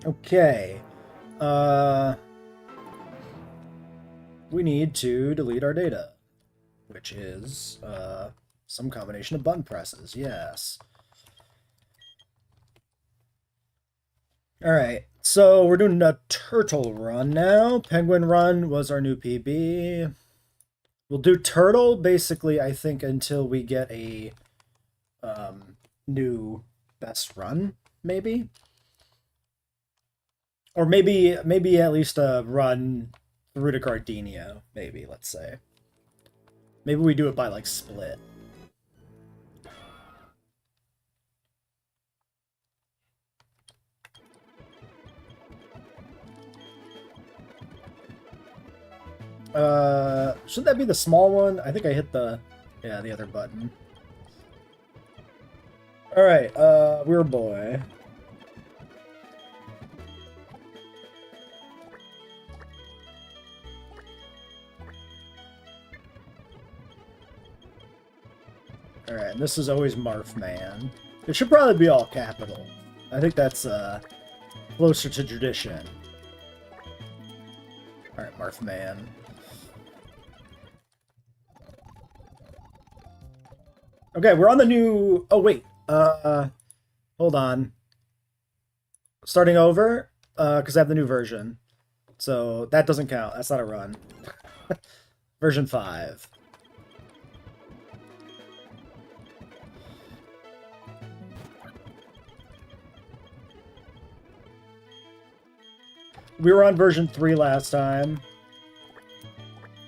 Okay. We need to delete our data, which is some combination of button presses. Yes. All right. So we're doing a turtle run now. Penguin run was our new PB. We'll do turtle basically, I think, until we get a new best run, maybe. Or maybe at least a run through to Gardenia, maybe, let's say. Maybe we do it by, like, split. Should that be the small one? I think I hit the other button. Alright, we're a boy. Alright, and this is always Marf Man. It should probably be all capital. I think that's, closer to tradition. Alright, Marf Man. Okay, we're on the new... Oh, wait. Hold on. Starting over, because I have the new version. So, that doesn't count. That's not a run. Version 5. We were on version 3 last time.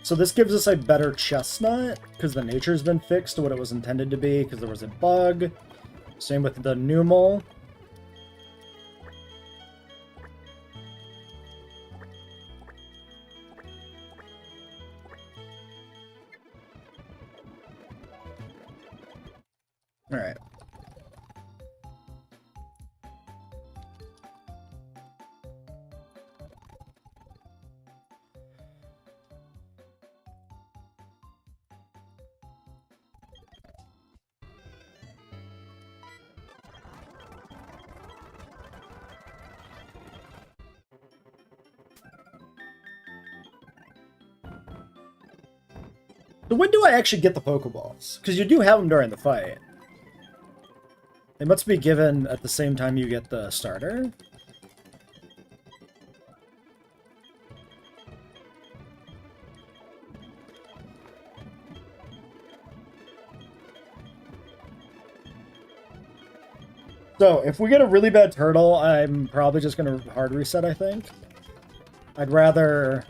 So this gives us a better chestnut, because the nature's been fixed to what it was intended to be, because there was a bug. Same with the Numal. Alright. So when do I actually get the Pokeballs? Because you do have them during the fight. They must be given at the same time you get the starter. So, if we get a really bad turtle, I'm probably just going to hard reset, I think. I'd rather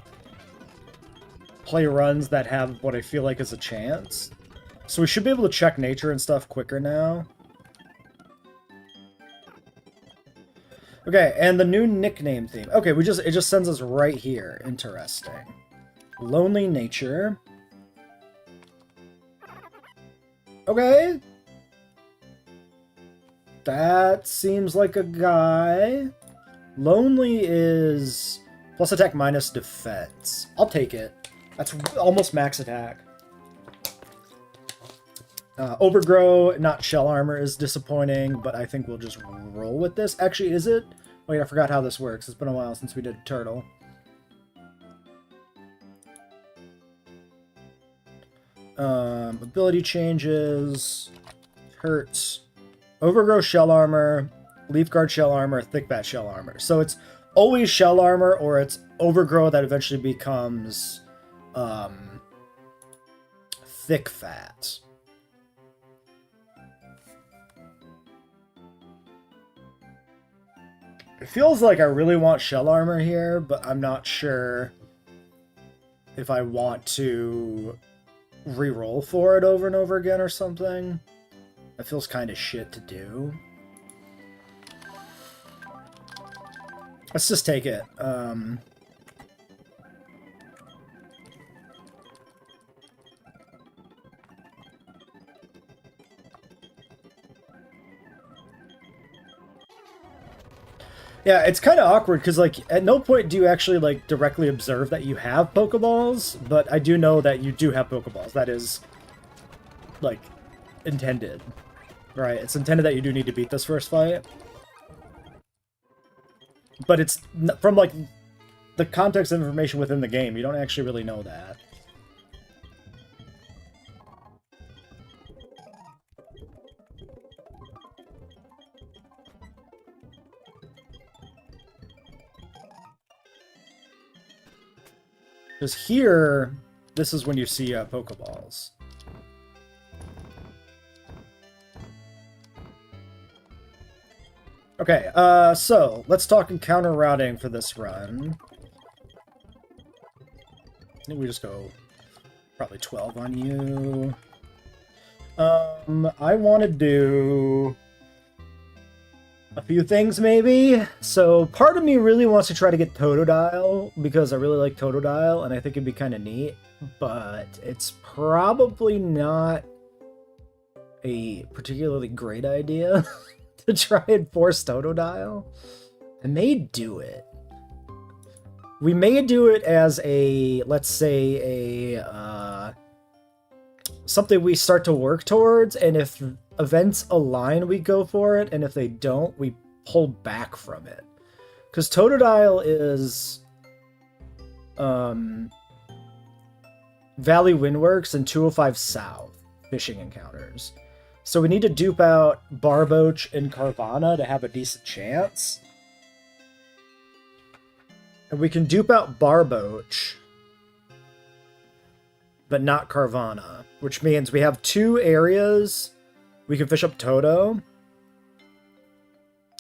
play runs that have what I feel like is a chance. So we should be able to check nature and stuff quicker now. Okay, and the new nickname theme. Okay, it just sends us right here. Interesting. Lonely nature. Okay. That seems like a guy. Lonely is plus attack minus defense. I'll take it. That's almost max attack. Overgrow, not shell armor, is disappointing, but I think we'll just roll with this. Actually, is it? Wait, I forgot how this works. It's been a while since we did Turtle. Ability changes. Hurts. Overgrow shell armor, leaf guard shell armor, thick bat shell armor. So it's always shell armor, or it's overgrow that eventually becomes thick fat. It feels like I really want shell armor here, but I'm not sure if I want to re-roll for it over and over again or something. That feels kind of shit to do. Let's just take it. Yeah, it's kind of awkward because, like, at no point do you actually, like, directly observe that you have Pokeballs, but I do know that you do have Pokeballs. That is, like, intended. Right, it's intended that you do need to beat this first fight. But it's, from, like, the context of information within the game, you don't actually really know that. Because here, this is when you see Pokeballs. Okay, so let's talk encounter routing for this run. I think we just go probably 12 on you. I want to do a few things, maybe. So part of me really wants to try to get Totodile, because I really like Totodile, and I think it'd be kind of neat, but it's probably not a particularly great idea to try and force Totodile. I may do it. We may do it as a, let's say, a something we start to work towards, and if events align, we go for it, and if they don't, we pull back from it. Because Totodile is Valley Windworks and 205 South fishing encounters. So we need to dupe out Barboach and Carvana to have a decent chance. And we can dupe out Barboach, but not Carvana, which means we have 2 areas we can fish up Toto.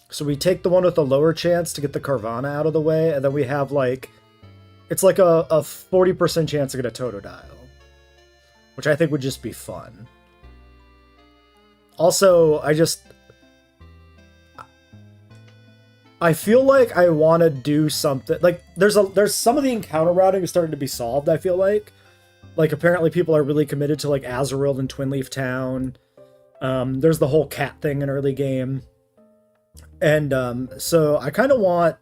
So we take the one with the lower chance to get the Carvana out of the way, and then we have, like, it's like a 40% chance to get a Totodile, which I think would just be fun. Also, I feel like I want to do something, like, there's some of the encounter routing is starting to be solved, I feel like. Like, apparently people are really committed to, like, Azurill and Twinleaf Town. There's the whole cat thing in early game. And, so I kind of want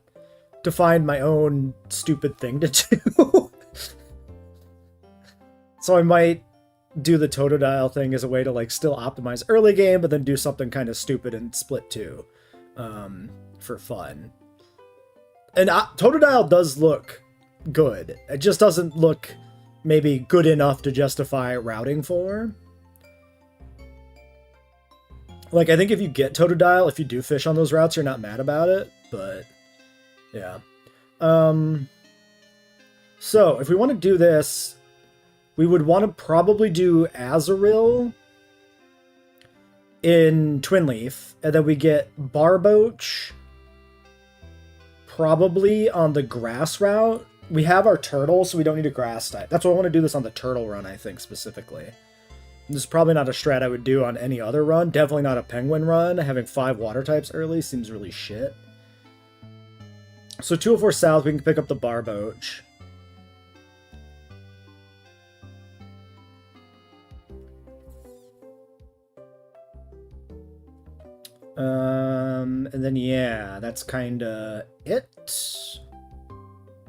to find my own stupid thing to do. So I might do the Totodile thing as a way to, like, still optimize early game, but then do something kind of stupid in Split 2, for fun. And Totodile does look good. It just doesn't look maybe good enough to justify routing for. Like, I think if you get Totodile, if you do fish on those routes, you're not mad about it, but yeah. So, if we want to do this, we would want to probably do Azurill in Twinleaf, and then we get Barboach probably on the grass route. We have our turtle, so we don't need a grass type. That's why I want to do this on the turtle run, I think, specifically. This is probably not a strat I would do on any other run. Definitely not a penguin run. Having 5 water types early seems really shit. So 204 South, we can pick up the Barboach. And then, yeah, that's kind of it,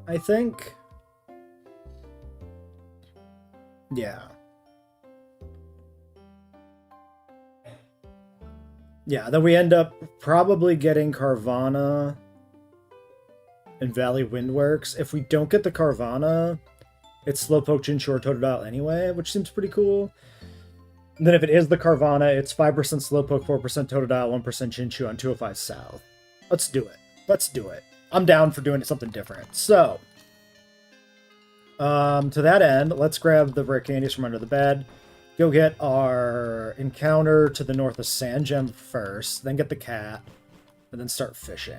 I think. Yeah. Yeah, then we end up probably getting Carvana and Valley Windworks. If we don't get the Carvana, it's Slowpoke, Chinchou, Totodile anyway, which seems pretty cool. And then if it is the Carvana, it's 5% Slowpoke, 4% Totodile, 1% Chinchou on 205 South. Let's do it. Let's do it. I'm down for doing something different. So, to that end, let's grab the rare candies from under the bed. Go get our encounter to the north of Sandgem first, then get the cat, and then start fishing.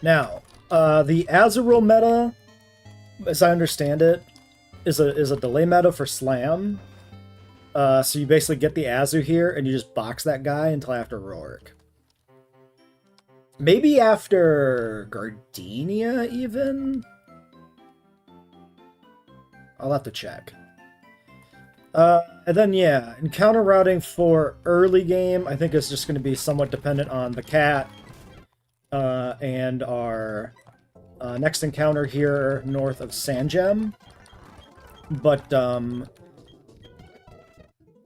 Now, the Azurill meta, as I understand it, is a delay meta for Slam. So you basically get the Azu here, and you just box that guy until after Rourke. Maybe after Gardenia, even? I'll have to check. And then, yeah, encounter routing for early game, I think is just going to be somewhat dependent on the cat and our next encounter here north of Sandgem. But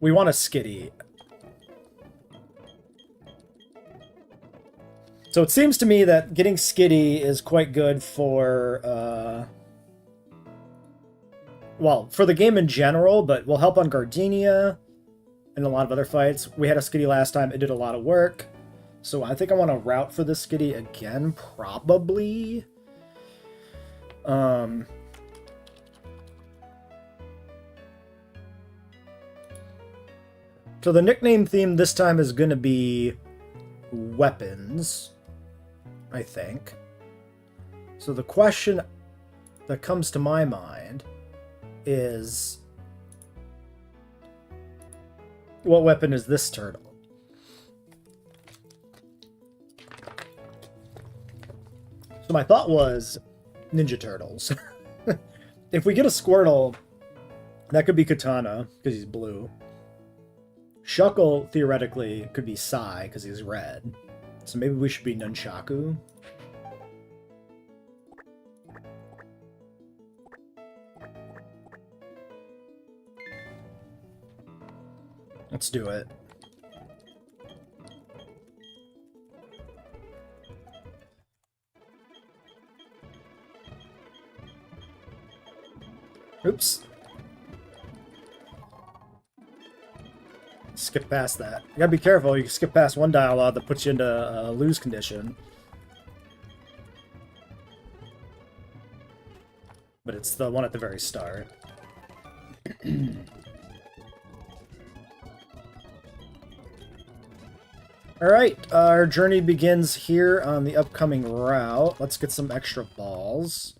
We want a Skitty. So it seems to me that getting Skitty is quite good for, well, for the game in general, but will help on Gardenia and a lot of other fights. We had a Skitty last time. It did a lot of work. So I think I want to route for the Skitty again, probably. So the nickname theme this time is going to be weapons, I think. So the question that comes to my mind is, what weapon is this turtle? So my thought was Ninja Turtles. If we get a Squirtle, that could be Katana, because he's blue. Shuckle, theoretically, could be Sai, because he's red. So maybe we should be Nunchaku. Let's do it. Oops. Skip past that. You gotta be careful. You can skip past one dialogue that puts you into a lose condition. But it's the one at the very start. Alright, our journey begins here on the upcoming route. Let's get some extra balls.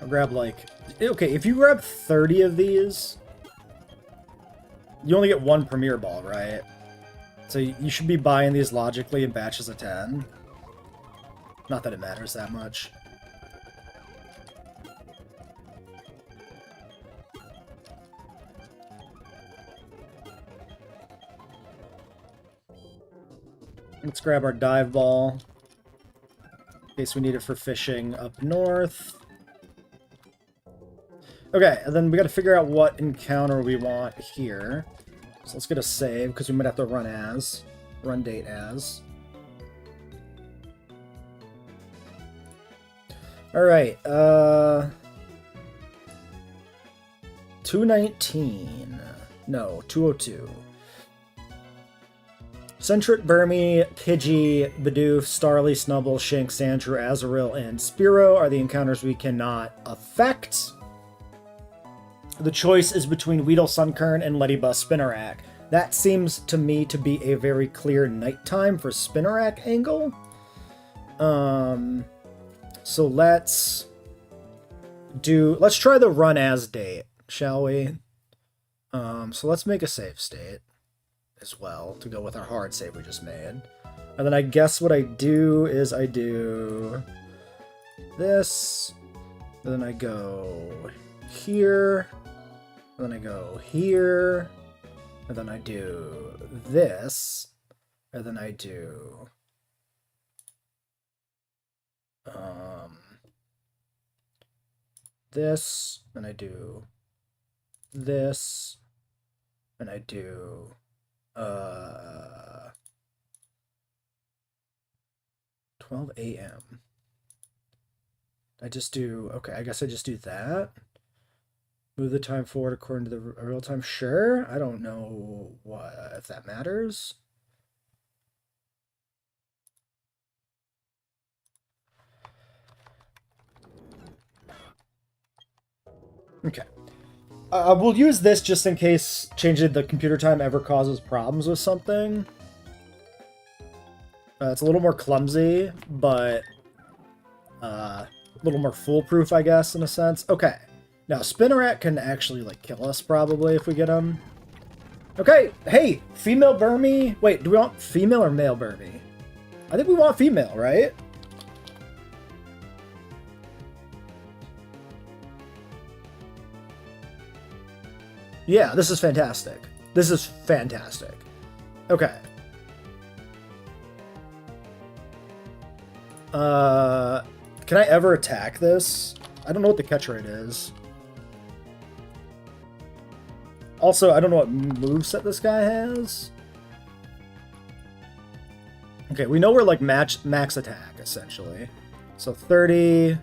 I'll grab like... Okay, if you grab 30 of these, you only get one Premier Ball, right? So you should be buying these logically in batches of 10. Not that it matters that much. Let's grab our dive ball, in case we need it for fishing up north. Okay, and then we gotta figure out what encounter we want here. So let's get a save, because we might have to run date as. Alright, 219. No, 202. Centric, Burmy, Pidgey, Bidoof, Starly, Snubble, Shank, Sandshrew, Azurill, and Spearow are the encounters we cannot affect. The choice is between Weedle, Sunkern, and Ledybus, Spinarak. That seems to me to be a very clear nighttime for Spinarak angle. So let's try the run as date, shall we? So let's make a save state as well to go with our hard save we just made. And then I guess what I do is I do this, and then I go here, and then I go here, and then I do this, and then I do this, and I do this, and I do 12 a.m. I just do, okay, I guess I just do that. Move the time forward according to the real time. Sure, I don't know if that matters. Okay. We'll use this just in case changing the computer time ever causes problems with something. It's a little more clumsy, but a little more foolproof, I guess, in a sense. Okay. Now, Spinarak can actually, like, kill us, probably, if we get him. Okay, hey, female Burmy. Wait, do we want female or male Burmy? I think we want female, right? Yeah, this is fantastic. This is fantastic. Okay. Can I ever attack this? I don't know what the catch rate is. Also, I don't know what moveset this guy has. Okay, we know we're like max attack, essentially. So 30,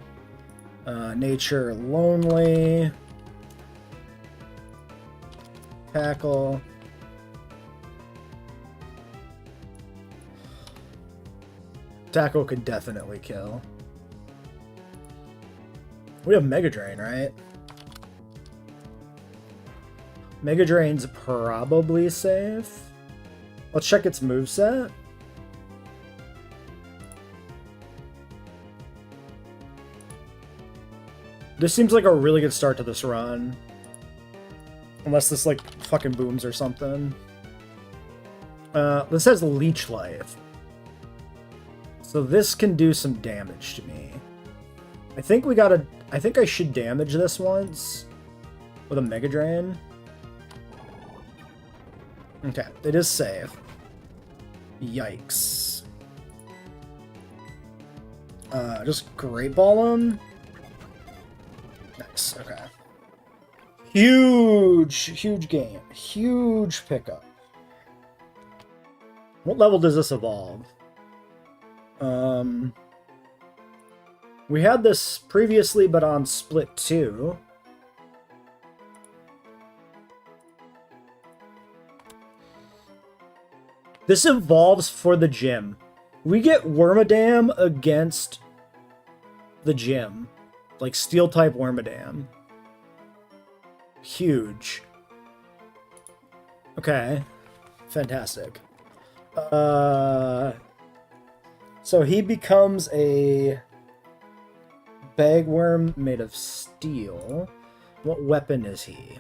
nature lonely, tackle. Tackle could definitely kill. We have Mega Drain, right? Mega Drain's probably safe. Let's check its moveset. This seems like a really good start to this run. Unless this, like, fucking booms or something. This has Leech Life. So this can do some damage to me. I think we gotta... I think I should damage this once. With a Mega Drain. Okay, it is safe. Yikes. Just Great Ball him. Nice, okay. Huge game. Huge pickup. What level does this evolve? We had this previously, but on Split 2. This evolves for the gym. We get Wormadam against the gym. Like Steel-type Wormadam. Huge. Okay. Fantastic. So he becomes a Bagworm made of steel. What weapon is he?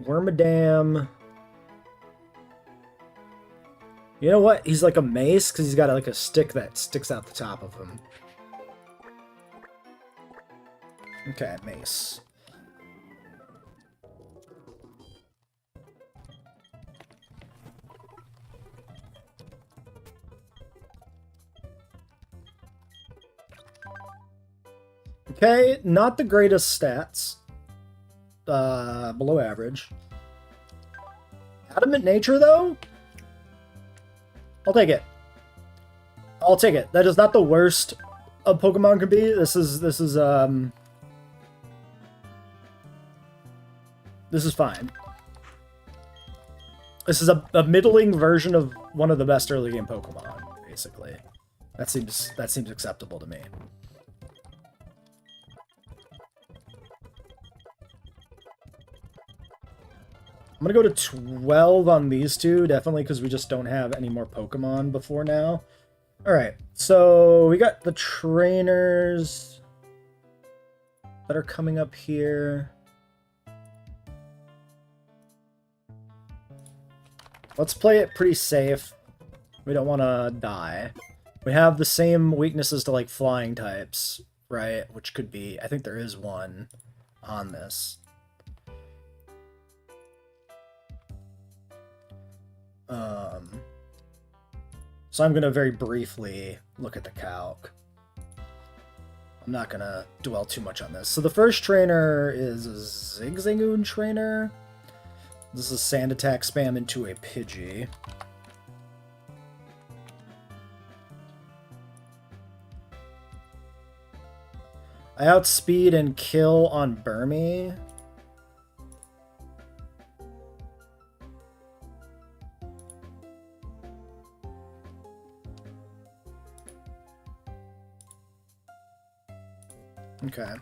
Wormadam. You know what? He's like a mace because he's got like a stick that sticks out the top of him. Okay, mace. Okay, not the greatest stats. Below average. Adamant nature, though? I'll take it. I'll take it. That is not the worst a Pokemon could be. This is fine. This is a middling version of one of the best early game Pokemon, basically. That seems acceptable to me. I'm gonna go to 12 on these two, definitely because we just don't have any more Pokemon before now. Alright, so we got the trainers that are coming up here. Let's play it pretty safe. We don't want to die. We have the same weaknesses to like flying types, right? Which could be, I think there is one on this. So I'm going to very briefly look at the calc. I'm not going to dwell too much on this. So the first trainer is a Zigzagoon trainer. This is Sand Attack spam into a Pidgey. I outspeed and kill on Burmy. Okay.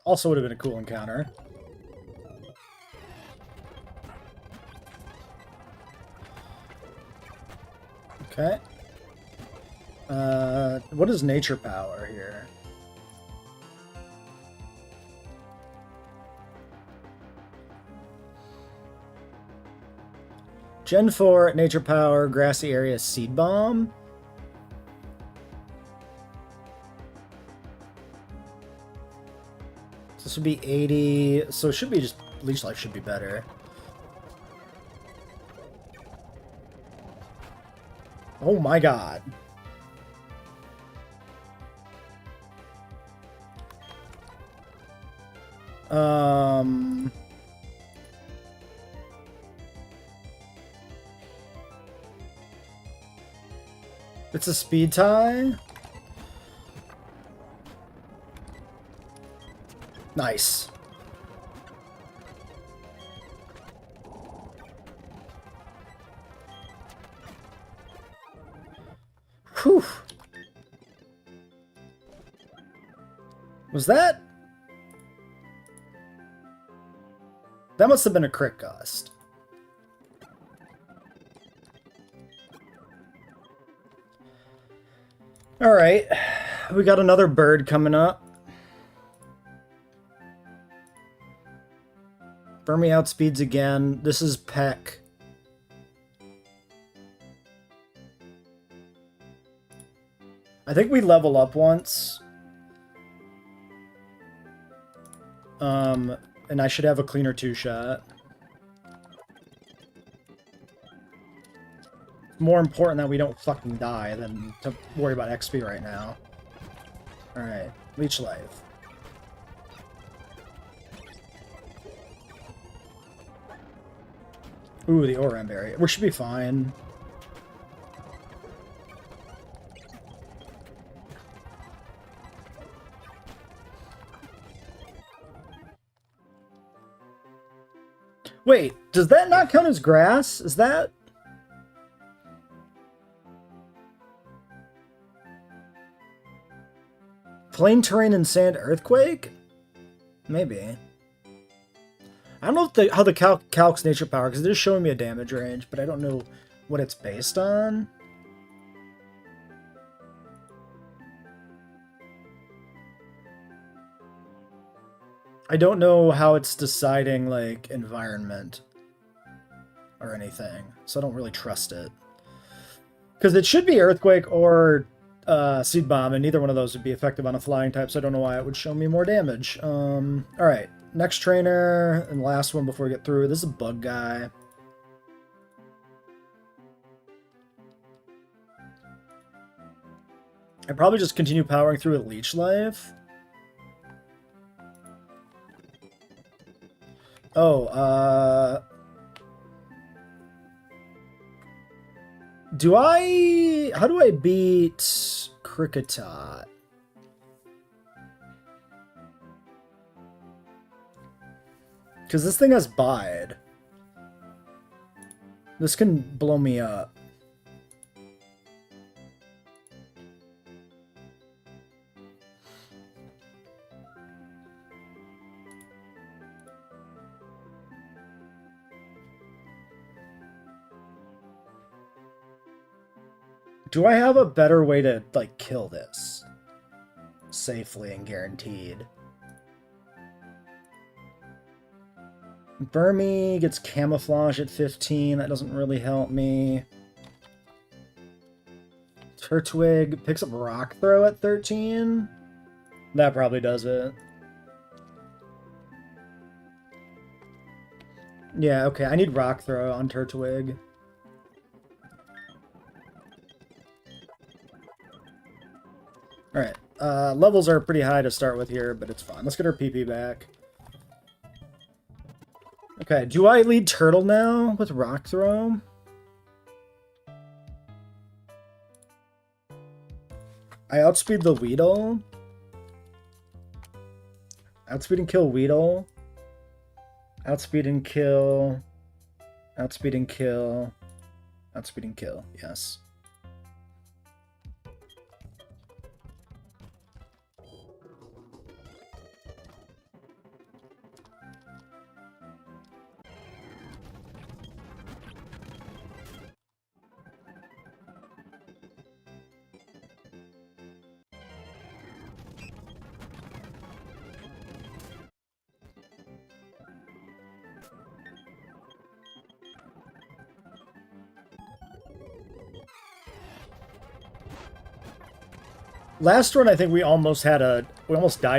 Also would have been a cool encounter. Okay. What is nature power here? Gen 4, nature power, grassy area, seed bomb. So this would be 80. So it should be just Leech Life should be better. Oh my god. It's a speed tie. Nice. Whew. Was that? That must have been a crit gust. Alright. We got another bird coming up. Burmy outspeeds again. This is Peck. I think we level up once. And I should have a cleaner 2-shot. It's more important that we don't fucking die than to worry about XP right now. Alright, Leech Life. Ooh, the Oran Berry. We should be fine. Wait, does that not count as grass? Is that... Plain terrain and sand earthquake? Maybe. I don't know if how the calcs nature power, because it is showing me a damage range, but I don't know what it's based on. I don't know how it's deciding, like, environment or anything, so I don't really trust it. Because it should be Earthquake or Seed Bomb, and neither one of those would be effective on a flying type, so I don't know why it would show me more damage. Alright, next trainer, and last one before we get through. This is a bug guy. I probably just continue powering through with Leech Life. Oh, how do I beat Kricketot? Because this thing has Bide. This can blow me up. Do I have a better way to, like, kill this? Safely and guaranteed. Burmy gets Camouflage at 15. That doesn't really help me. Turtwig picks up Rock Throw at 13. That probably does it. Yeah, okay. I need Rock Throw on Turtwig. Alright, levels are pretty high to start with here, but it's fine. Let's get our PP back. Okay, do I lead Turtle now with Rock Throw? I outspeed the Weedle. Outspeed and kill Weedle. Outspeed and kill. Outspeed and kill. Outspeed and kill, yes. Last run, I think we almost died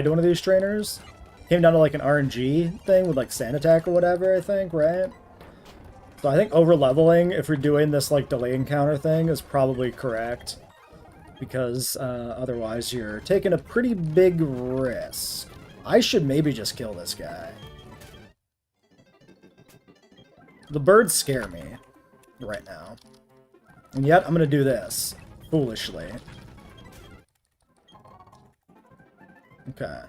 to one of these trainers. Came down to like an RNG thing with like Sand Attack or whatever, I think, right? So I think over-leveling, if you're doing this, like, delay encounter thing, is probably correct. Because otherwise you're taking a pretty big risk. I should maybe just kill this guy. The birds scare me right now. And yet I'm going to do this. Foolishly. Okay.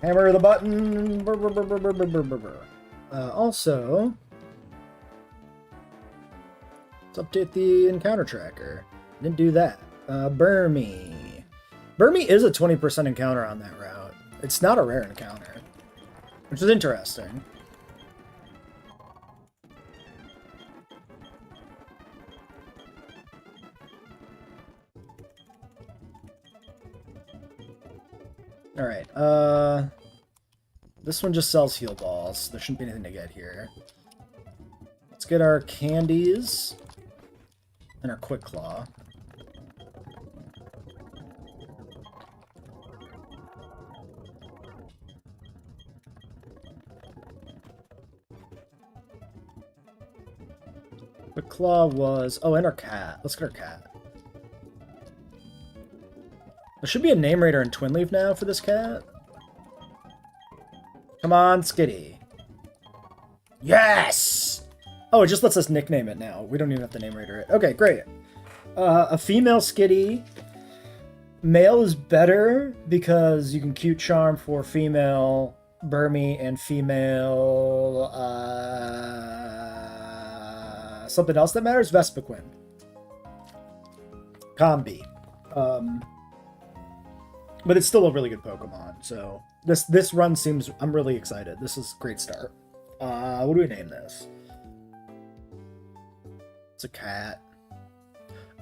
Hammer the button. Also, let's update the encounter tracker. Didn't do that. Burmy. Burmy is a 20% encounter on that route. It's not a rare encounter, which is interesting. Alright, this one just sells heal balls. There shouldn't be anything to get here. Let's get our candies and our quick claw. Quick claw was... Oh, and our cat. Let's get our cat. There should be a name rater in Twin Leaf now for this cat. Come on, Skitty. Yes! Oh, it just lets us nickname it now. We don't even have to name rater it. Okay, great. A female Skitty. Male is better because you can cute charm for female Burmy and female... something else that matters? Vespiquen. Combi. But it's still a really good Pokemon, so this run seems... I'm really excited. This is a great start. What do we name this? It's a cat.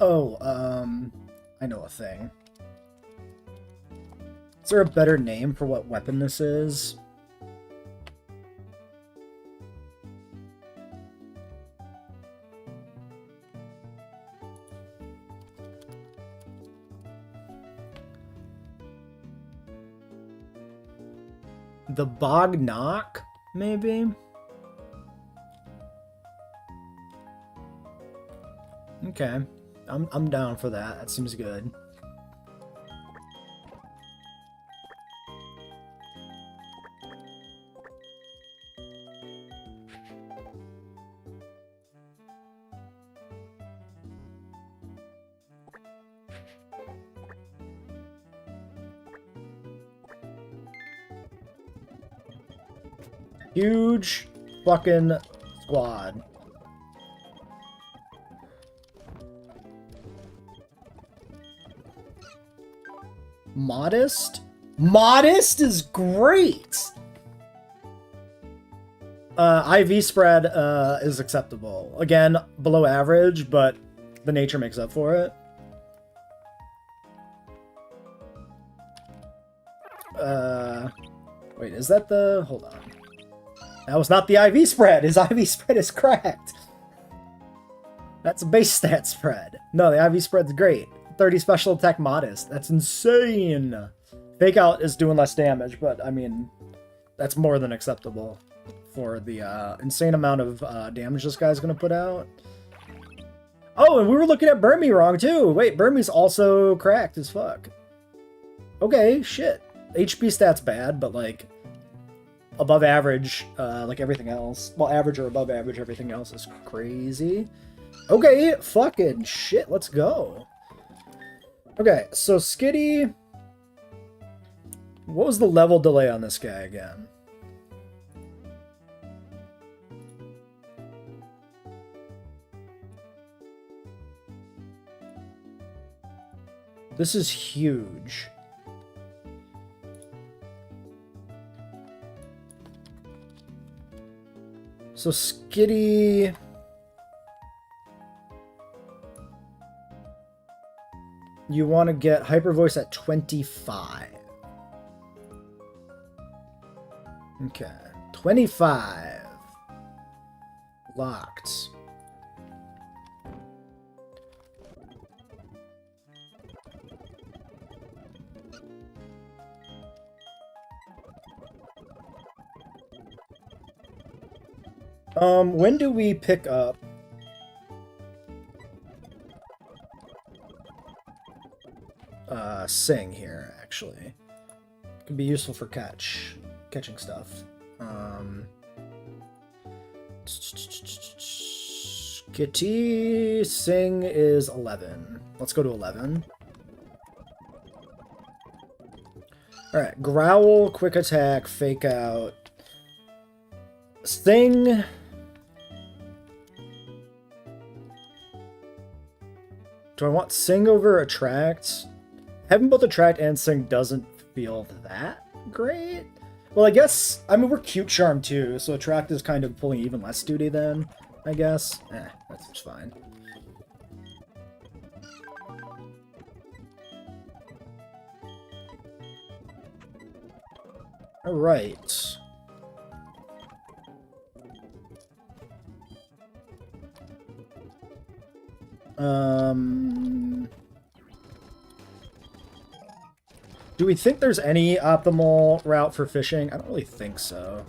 Oh, I know a thing. Is there a better name for what weapon this is? The Bog Knock, maybe? Okay. I'm down for that. That seems good. Huge fucking squad. Modest? Modest is great! IV spread is acceptable. Again, below average, but the nature makes up for it. Wait, is that the... Hold on. That was not the IV spread. His IV spread is cracked. That's a base stat spread. No, the IV spread's great. 30 special attack modest. That's insane. Fake out is doing less damage, but I mean, that's more than acceptable for the insane amount of damage this guy's going to put out. Oh, and we were looking at Burmy wrong too. Wait, Burmy's also cracked as fuck. Okay, shit. HP stat's bad, but like above average, like everything else. Well, average or above average, everything else is crazy. Okay, fucking shit, let's go. Okay, so Skitty... What was the level delay on this guy again? This is huge. So Skitty... You want to get Hyper Voice at 25. Okay. 25. Locked. When do we pick up? Sing here, actually. Can be useful for catching stuff. Kitty Sing is 11. Let's go to 11. Alright, Growl, Quick Attack, Fake Out. Sing. Do I want Sing over Attract? Having both Attract and Sing doesn't feel that great. Well, I guess, I mean, we're Cute Charm too, so Attract is kind of pulling even less duty then, I guess. That's just fine. Alright. Do we think there's any optimal route for fishing? I don't really think so.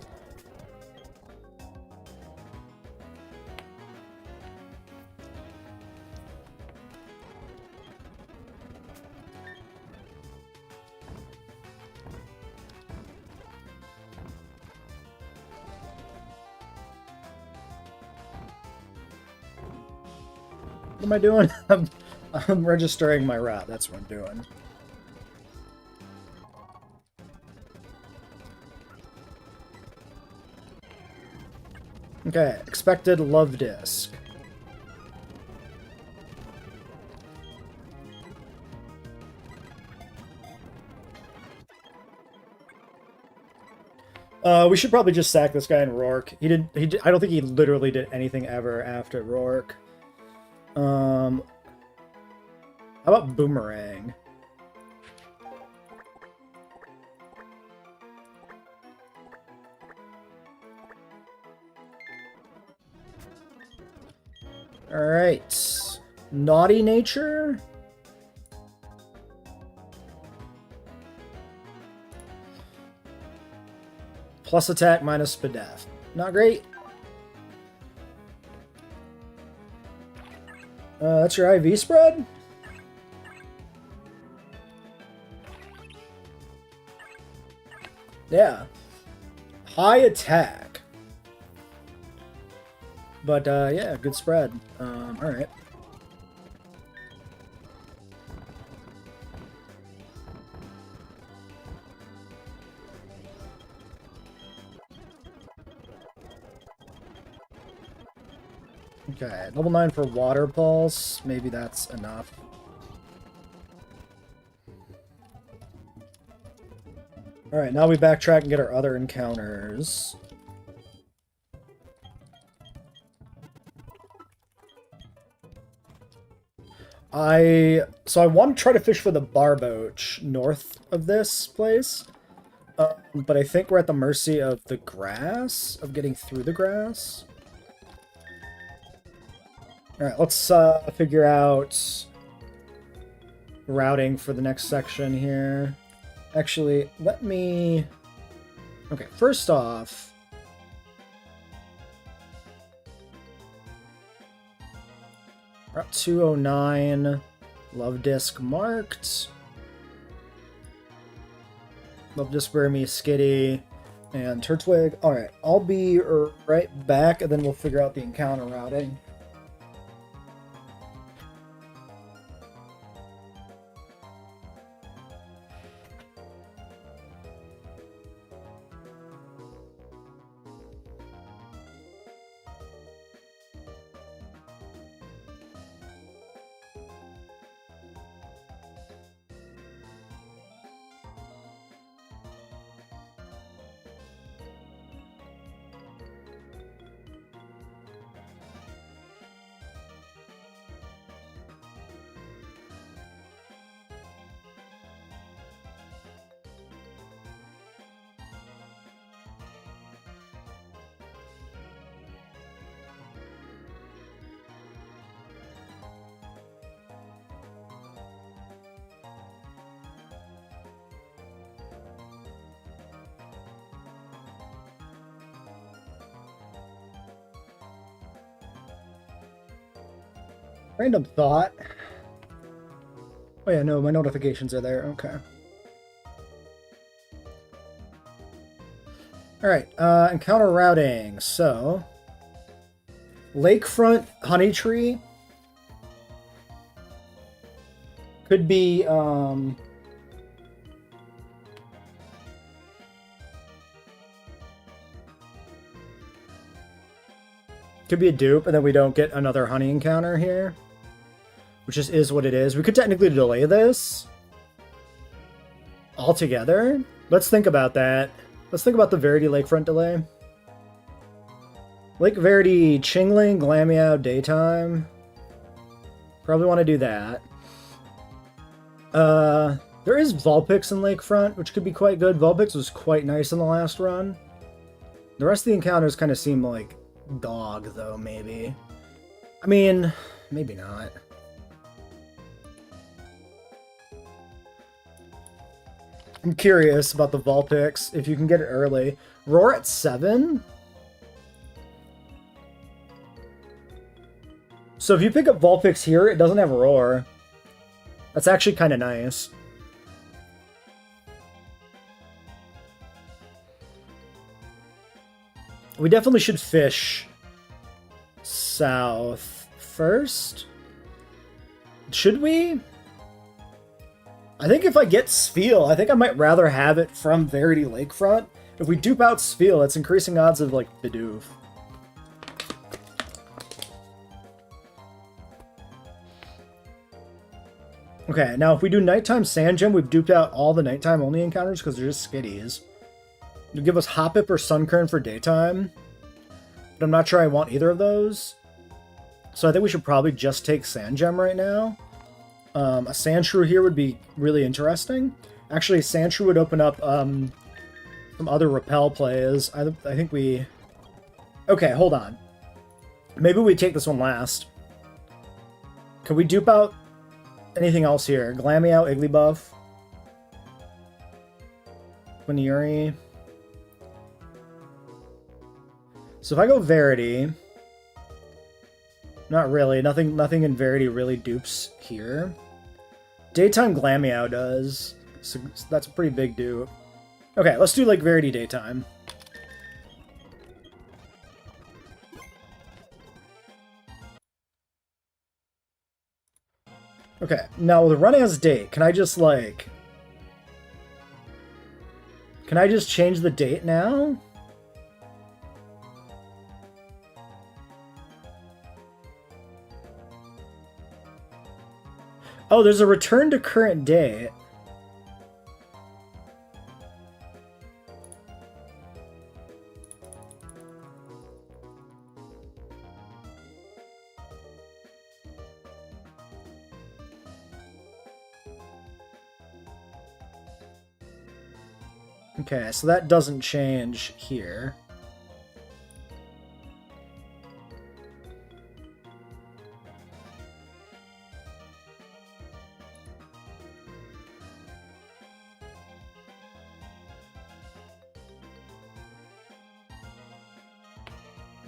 What am I doing? I'm registering my route. That's what I'm doing. Okay, expected love disc. We should probably just sack this guy in Rourke. I don't think he literally did anything ever after Rourke. How about Boomerang? Alright. Naughty Nature? Plus attack, minus Spadef. Not great. That's your IV spread? Yeah. High attack. But, yeah, good spread. Alright. Okay, level 9 for Water Pulse. Maybe that's enough. Alright, now we backtrack and get our other encounters. So I want to try to fish for the Barboach north of this place. But I think we're at the mercy of the grass, of getting through the grass. Alright, let's figure out routing for the next section here. Actually, let me... Okay, first off... Route 209, Love Disc marked. Love Disc, Burmy, Skitty, and Turtwig. Alright, I'll be right back, and then we'll figure out the encounter routing. Random thought. Oh yeah, no, my notifications are there. Okay. Alright, encounter routing. So, Lakefront Honey Tree could be, could be a dupe, and then we don't get another honey encounter here. Which just is what it is. We could technically delay this altogether. Let's think about that. Let's think about the Verity Lakefront delay. Lake Verity, Chingling, Glameow, Daytime. Probably want to do that. There is Vulpix in Lakefront, which could be quite good. Vulpix was quite nice in the last run. The rest of the encounters kind of seem like dog, though, maybe. I mean, maybe not. I'm curious about the Vulpix, if you can get it early. Roar at 7? So if you pick up Vulpix here, it doesn't have Roar. That's actually kind of nice. We definitely should fish south first. Should we? I think if I get Spheal, I think I might rather have it from Verity Lakefront. If we dupe out Spheal, it's increasing odds of, like, Bidoof. Okay, now if we do Nighttime Sand Gem, we've duped out all the nighttime only encounters because they're just skitties. It'll give us Hoppip or Sunkern for daytime. But I'm not sure I want either of those. So I think we should probably just take Sand Gem right now. A Sandshrew here would be really interesting. Actually, Sandshrew would open up some other Repel plays. I think we... Okay, hold on. Maybe we take this one last. Can we dupe out anything else here? Glameow, Igglybuff, Quiniuri. So if I go Verity, not really. Nothing in Verity really dupes here. Daytime Glameow does. So that's a pretty big dupe. Okay, let's do like Verity Daytime. Okay, now with running as date, can I just like... Can I just change the date now? Oh, there's a return to current date. Okay, so that doesn't change here.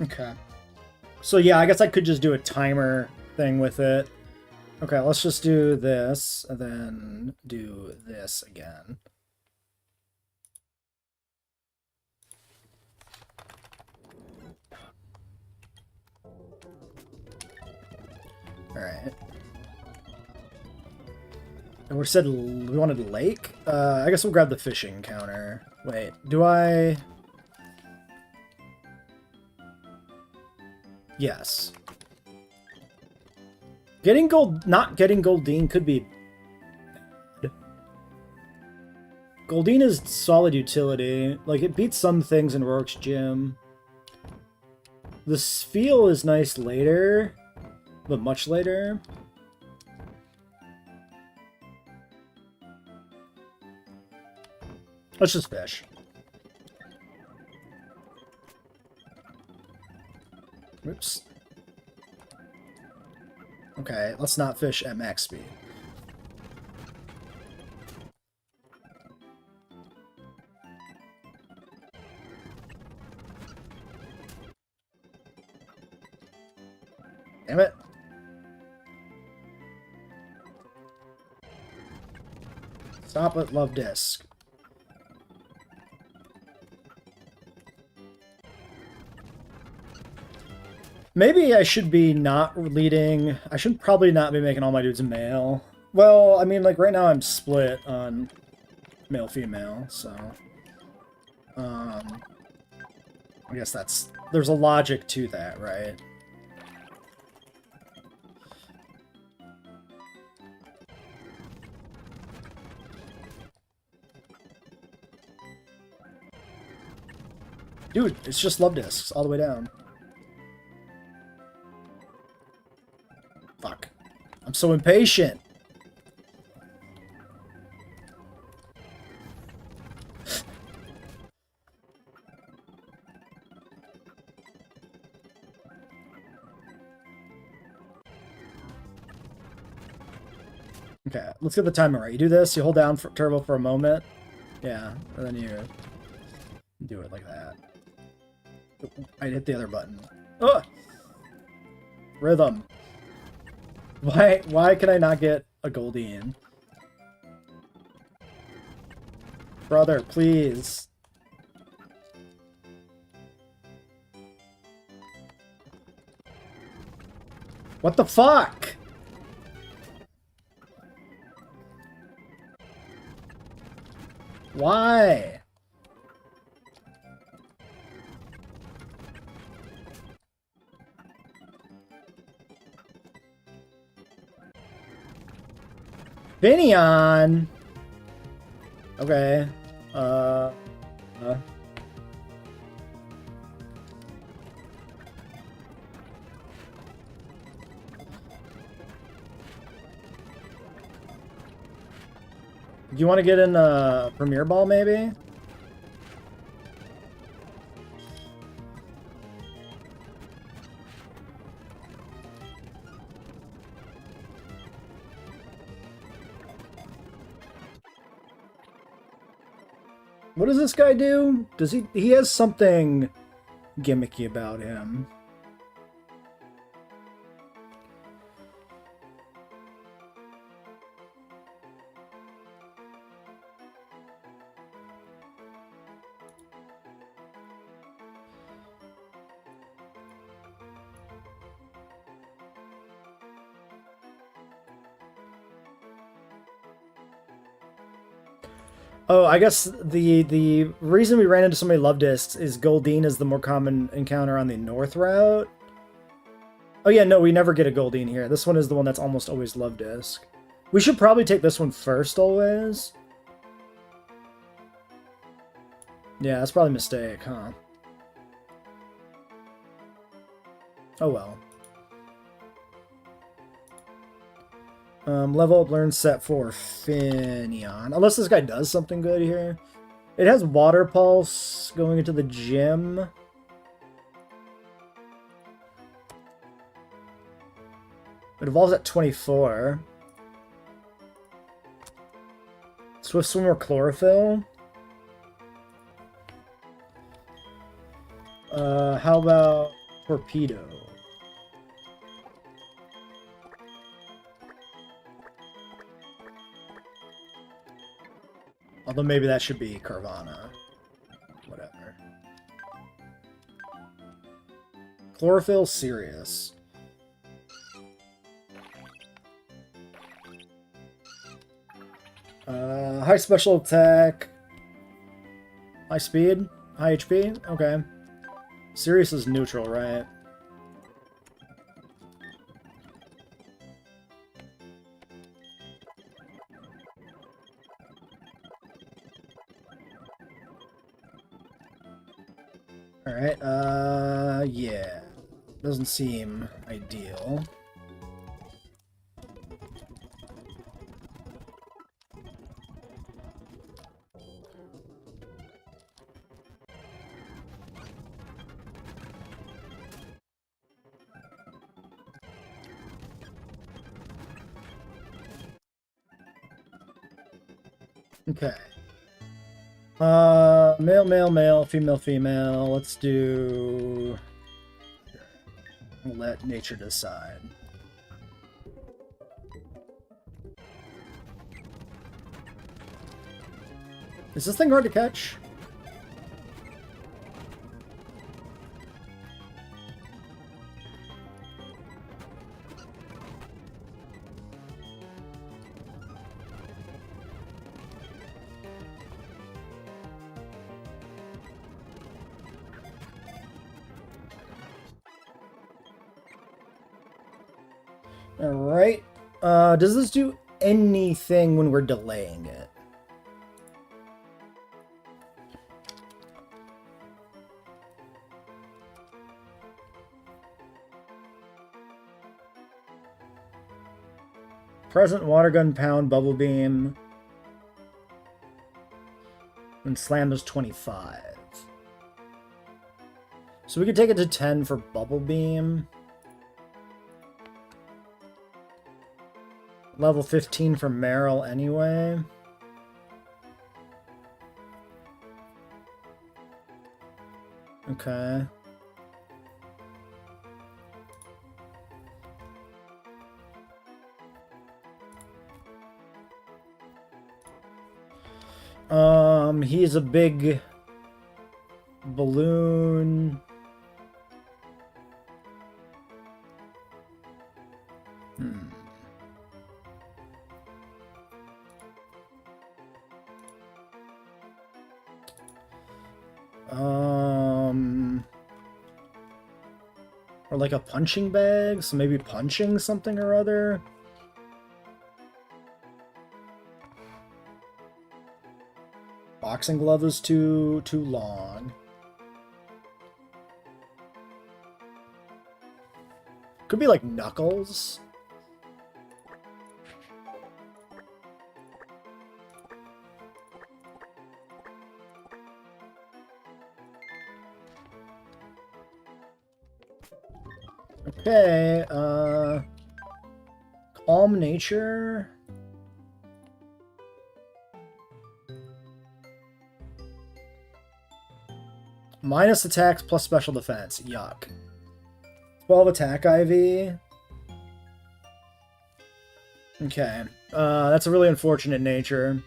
Okay. So yeah, I guess I could just do a timer thing with it. Okay, let's just do this, and then do this again. Alright. And we said we wanted a lake? I guess we'll grab the fishing counter. Wait, do I... Yes. Getting gold... Not getting Goldeen could be... Goldeen is solid utility. Like, it beats some things in Rourke's Gym. The Spheal is nice later, but much later. Let's just fish. Oops. Okay, let's not fish at max speed. Damn it. Stop it, love disc. Maybe I should be not leading... I should probably not be making all my dudes male. Well, I mean, like, right now I'm split on male-female, so... I guess that's... There's a logic to that, right? Dude, it's just love discs all the way down. Fuck. I'm so impatient. Okay, let's get the timer right. You do this, you hold down for turbo for a moment. Yeah, and then you do it like that. I hit the other button. Ugh! Rhythm. Why can I not get a Goldine? Brother, please. What the fuck? Why? Finion! Okay. Do you want to get in a Premier Ball, maybe? What does this guy do? Does he has something gimmicky about him. Oh, I guess the reason we ran into so many love discs is Goldine is the more common encounter on the north route. Oh yeah, no, we never get a Goldine here. This one is the one that's almost always love disc. We should probably take this one first always. Yeah, that's probably a mistake, huh? Oh well. Level up, learn set for Finion. Unless this guy does something good here. It has Water Pulse going into the gym. It evolves at 24. Swift Swimmer Chlorophyll. How about Torpedo? Although maybe that should be Carvana. Whatever. Chlorophyll, Sirius. High special attack. High speed? High HP? Okay. Sirius is neutral, right? Alright, yeah. Doesn't seem ideal. Okay. Male, male, male, female, female. Let's do... Let nature decide. Is this thing hard to catch? Alright. Does this do anything when we're delaying it? Present water gun, pound, bubble beam. And slam is 25. So we could take it to 10 for bubble beam. Level 15 for Meryl anyway. Okay. He's a big balloon. Or like a punching bag, so maybe punching something or other. Boxing glove is too long. Could be like knuckles. Okay, calm nature. Minus attacks plus special defense. Yuck. 12 attack IV. Okay. That's a really unfortunate nature.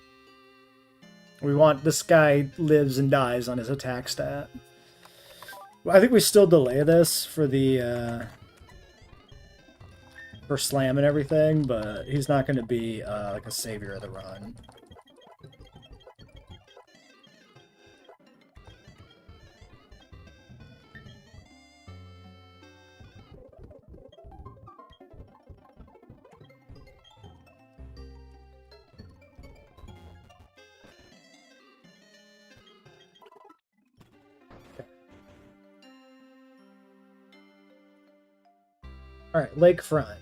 We want... This guy lives and dies on his attack stat. I think we still delay this for the... for slam and everything, but he's not going to be like a savior of the run. Alright, Lakefront.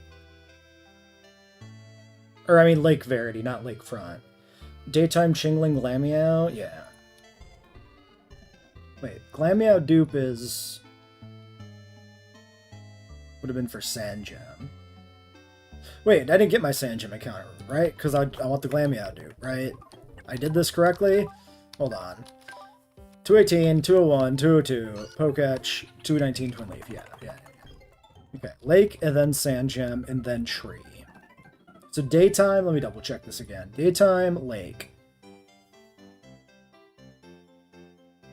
Or, I mean, Lake Verity, not Lakefront. Daytime Chingling Glamiao? Yeah. Wait, Glamiao dupe is... would have been for Sandgem. Wait, I didn't get my Sandgem encounter, right? Because I want the Glamiao dupe, right? I did this correctly? Hold on. 218, 201, 202, Pokach, 219, Twin Leaf. Yeah. Okay, Lake, and then Sandgem, and then Tree. So daytime, let me double check this again. Daytime, Lake.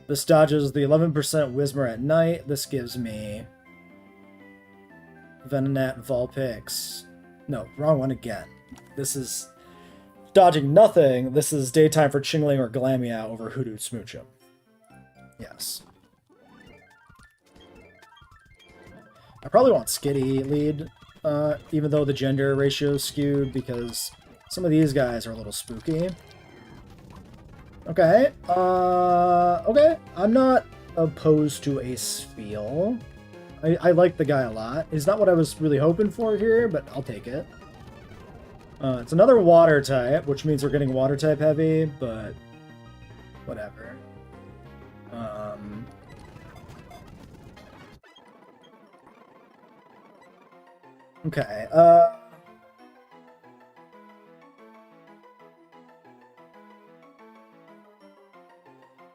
This dodges the 11% Whismer at night. This gives me Venonat, Vulpix. No, wrong one again. This is dodging nothing. This is daytime for Chingling or Glamiao over Hoodoo Smoochum. Yes. I probably want Skitty lead, even though the gender ratio is skewed, because some of these guys are a little spooky. Okay, okay, I'm not opposed to a Spiel. I like the guy a lot. It's not what I was really hoping for here, but I'll take it. It's another water type, which means we're getting water type heavy, but whatever. Okay,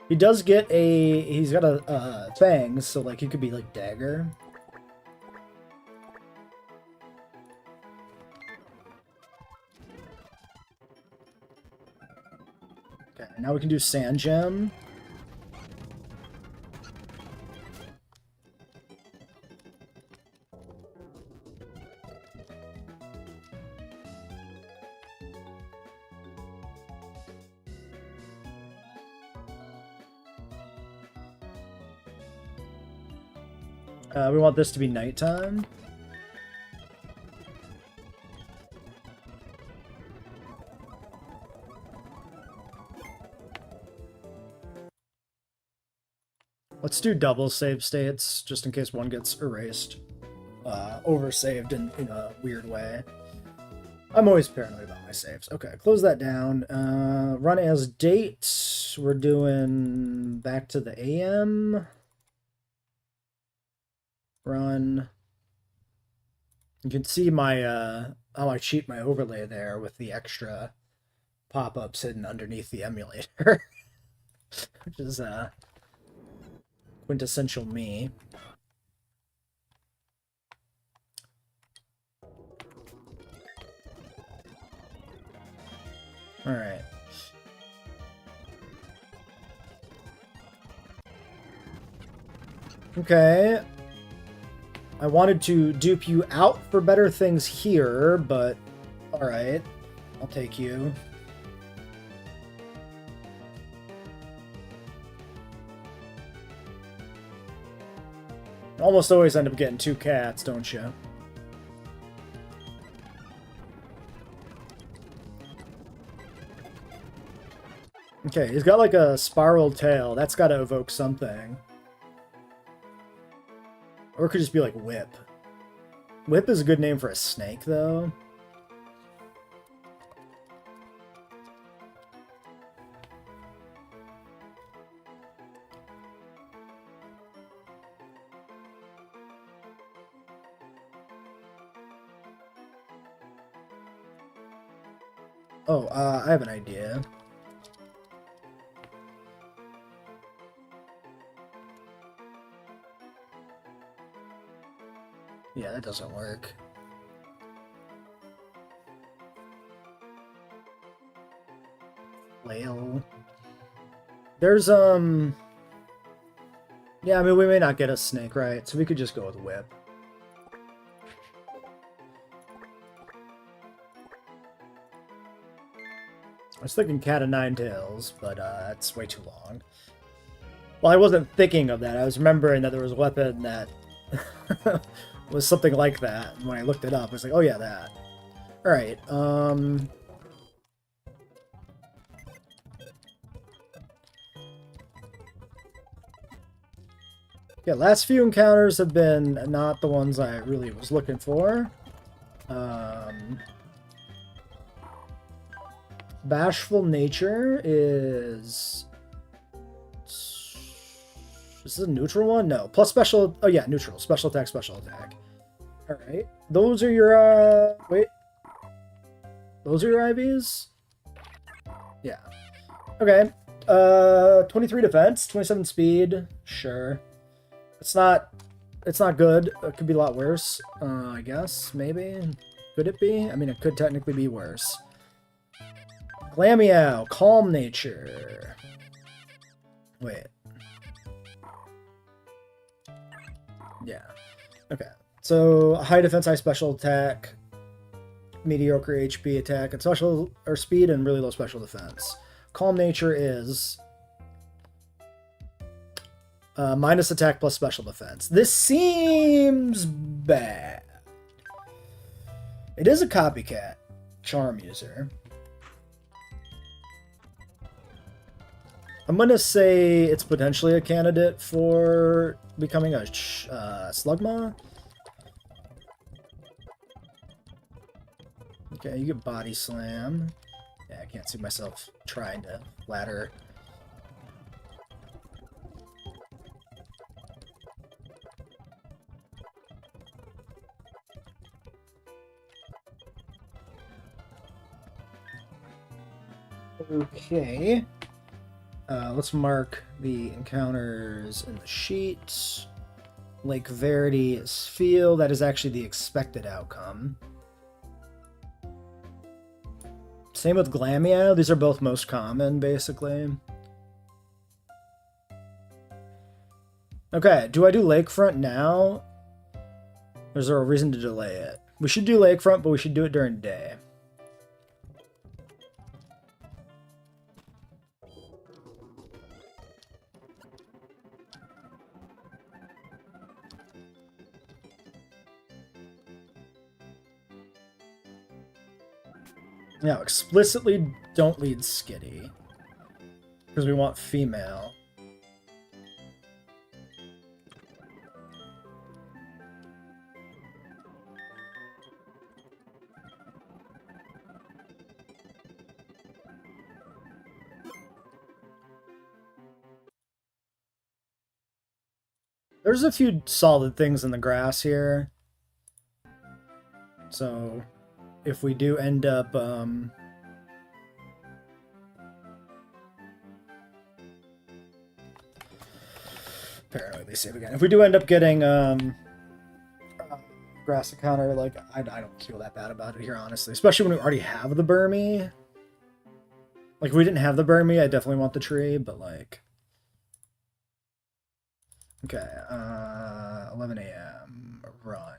he does get a... he's got a fangs, so, like, he could be, like, dagger. Okay, now we can do Sand Gem. We want this to be nighttime. Let's do double save states, just in case one gets erased. Oversaved in a weird way. I'm always paranoid about my saves. Okay, close that down. Run as date. We're doing back to the AM. Run. You can see my how I cheat my overlay there with the extra pop-ups hidden underneath the emulator. Which is quintessential me. Alright. Okay. I wanted to dupe you out for better things here, but alright. I'll take you. Almost always end up getting 2 cats, don't you? Okay, he's got like a spiral tail. That's got to evoke something. Or it could just be like Whip. Whip is a good name for a snake, though. Oh, I have an idea. Yeah, that doesn't work. Flail. There's, yeah, I mean, we may not get a snake, right? So we could just go with Whip. I was thinking Cat of Nine Tails, but that's way too long. Well, I wasn't thinking of that. I was remembering that there was a weapon that was something like that. And when I looked it up, I was like, oh yeah, that. Alright, yeah, last few encounters have been not the ones I really was looking for. Bashful Nature is... Is this a neutral one? No. Plus special... Oh yeah, neutral. Special attack, special attack. Alright. Those are your, wait. Those are your IVs? Yeah. Okay. 23 defense, 27 speed. Sure. It's not good. It could be a lot worse, I guess. Maybe. Could it be? I mean, it could technically be worse. Glameow, Calm Nature. Wait. Yeah. Okay. So, high defense, high special attack, mediocre HP attack, and special or speed, and really low special defense. Calm Nature is minus attack plus special defense. This seems bad. It is a copycat charm user. I'm gonna say it's potentially a candidate for becoming a Slugma. Okay, you get Body Slam. Yeah, I can't see myself trying to ladder. Okay. Let's mark the encounters in the sheet. Lake Verity is Field. That is actually the expected outcome. Same with Glamia. These are both most common, basically. Okay, do I do Lakefront now? Or is there a reason to delay it? We should do Lakefront, but we should do it during day. Now, explicitly don't lead Skitty. Because we want female. There's a few solid things in the grass here. So, if we do end up, paranoidly save again. If we do end up getting, grass encounter, like, I don't feel that bad about it here, honestly. Especially when we already have the Burmy. Like, if we didn't have the Burmy, I definitely want the tree, but, like... Okay, 11 a.m. Run.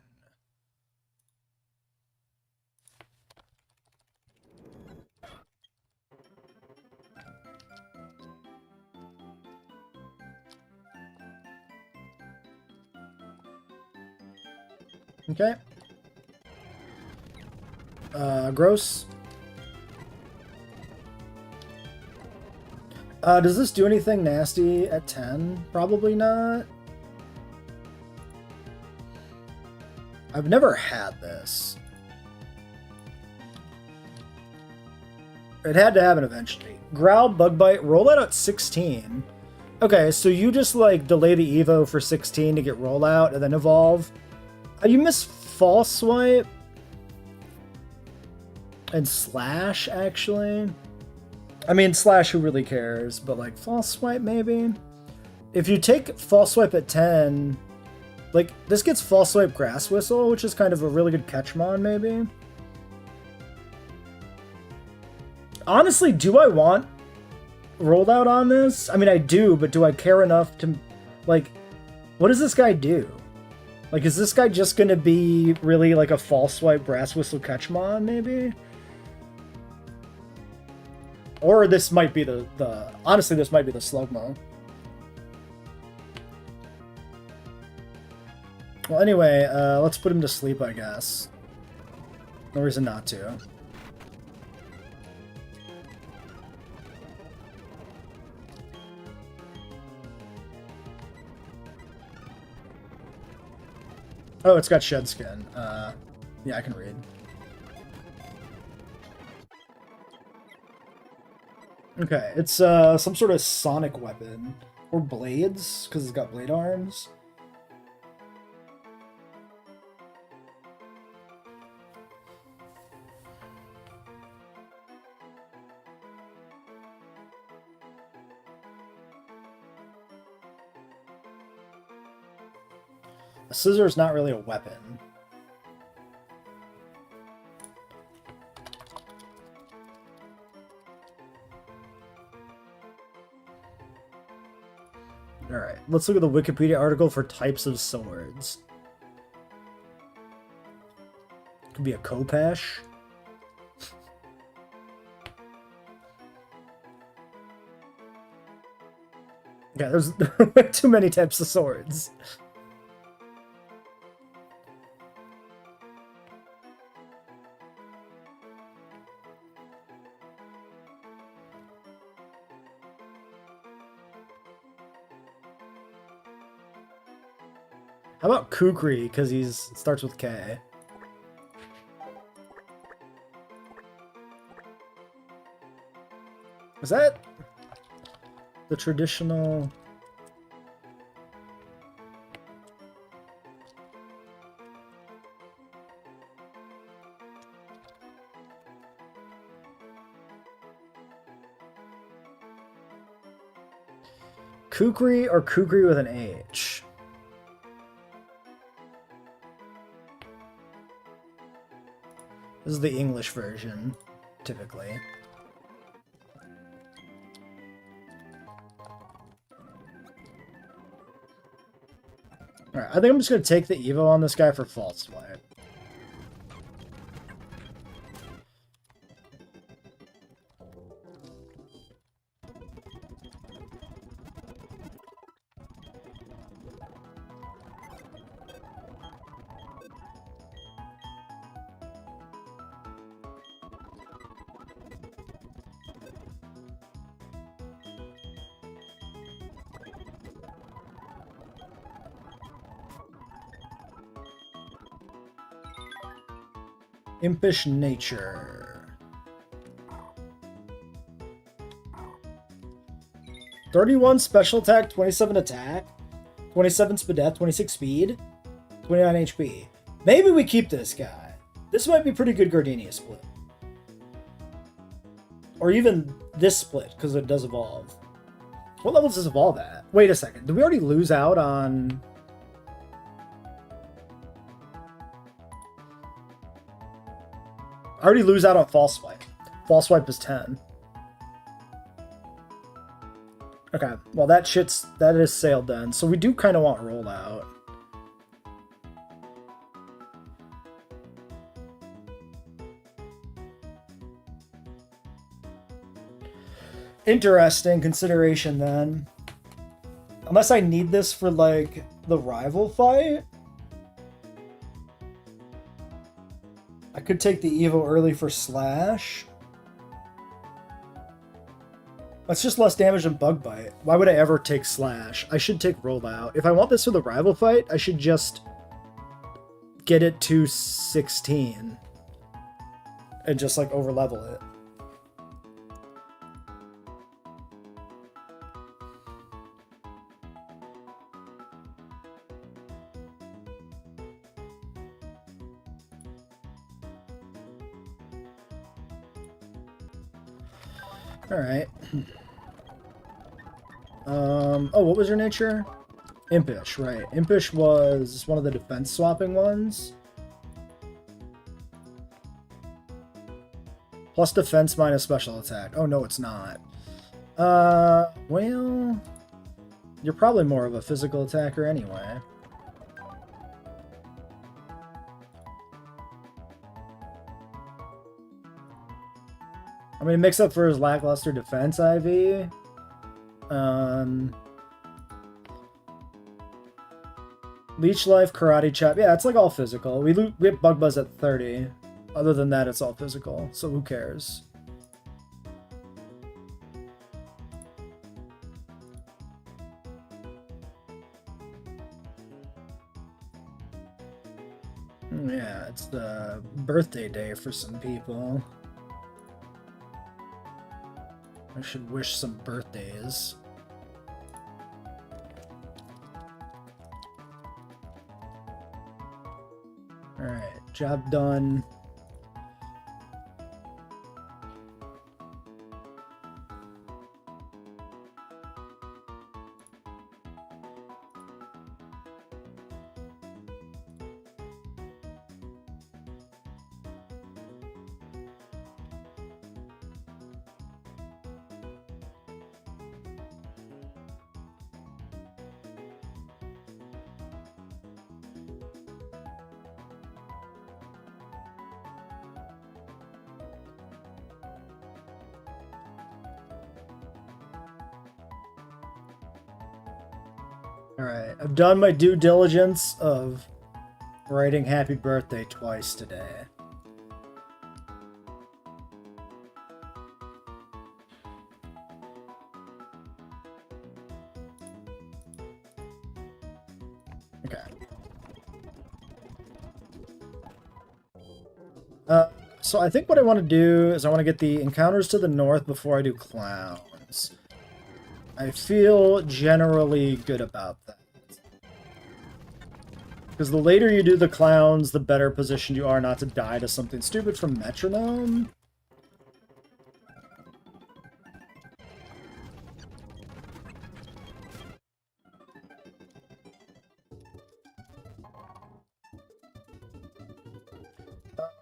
Okay. Gross. Does this do anything nasty at 10? Probably not. I've never had this. It had to happen eventually. Growl, Bug Bite, roll out at 16. Okay, so you just, like, delay the Evo for 16 to get rollout and then evolve. You miss False Swipe. And Slash, actually. I mean, Slash, who really cares? But, like, False Swipe, maybe? If you take False Swipe at 10... Like, this gets False Swipe Grass Whistle, which is kind of a really good catchmon, maybe. Honestly, do I want rolled out on this? I mean, I do, but do I care enough to... Like, what does this guy do? Like, is this guy just gonna be really, like, a False Swipe Grass Whistle catchmon, maybe? Or this might be the... Honestly, this might be the Slugmo. Well, anyway, let's put him to sleep, I guess. No reason not to. Oh, it's got shed skin. Yeah, I can read. Okay, it's some sort of sonic weapon. Or blades, because it's got blade arms. A scissor is not really a weapon. Alright, let's look at the Wikipedia article for types of swords. Could be a Khopesh. Yeah, there's too many types of swords. How about Kukri, because he's starts with K. Is that the traditional... Kukri or Kukri with an H? This is the English version, typically. Alright, I think I'm just going to take the Evo on this guy for false swipe. Impish nature. 31 special attack, 27 attack, 27 speed death, 26 speed, 29 HP. Maybe we keep this guy. This might be pretty good Gardenia split. Or even this split, because it does evolve. What level does this evolve at? Wait a second. Did we already lose out on... I already lose out on false swipe. False swipe is 10. Okay, well that is sailed then. So we do kind of want rollout. Interesting consideration then. Unless I need this for like the rival fight. I could take the Evo early for Slash. That's just less damage than Bug Bite. Why would I ever take Slash? I should take Rollout. If I want this for the rival fight, I should just get it to 16. And just like overlevel it. Alright. Oh, what was your nature? Impish, right. Impish was one of the defense swapping ones. Plus defense minus special attack. Oh, no, it's not. Well... You're probably more of a physical attacker anyway. I mean, it makes up for his lackluster defense, IV. Leech Life, Karate Chop. Yeah, it's like all physical. We have Bug Buzz at 30. Other than that, it's all physical. So who cares? Yeah, it's the birthday day for some people. I should wish some birthdays. Alright, job done. Alright, I've done my due diligence of writing happy birthday twice today. Okay. So I think what I want to do is I want to get the encounters to the north before I do clowns. I feel generally good about that. Because the later you do the clowns, the better positioned you are not to die to something stupid from Metronome.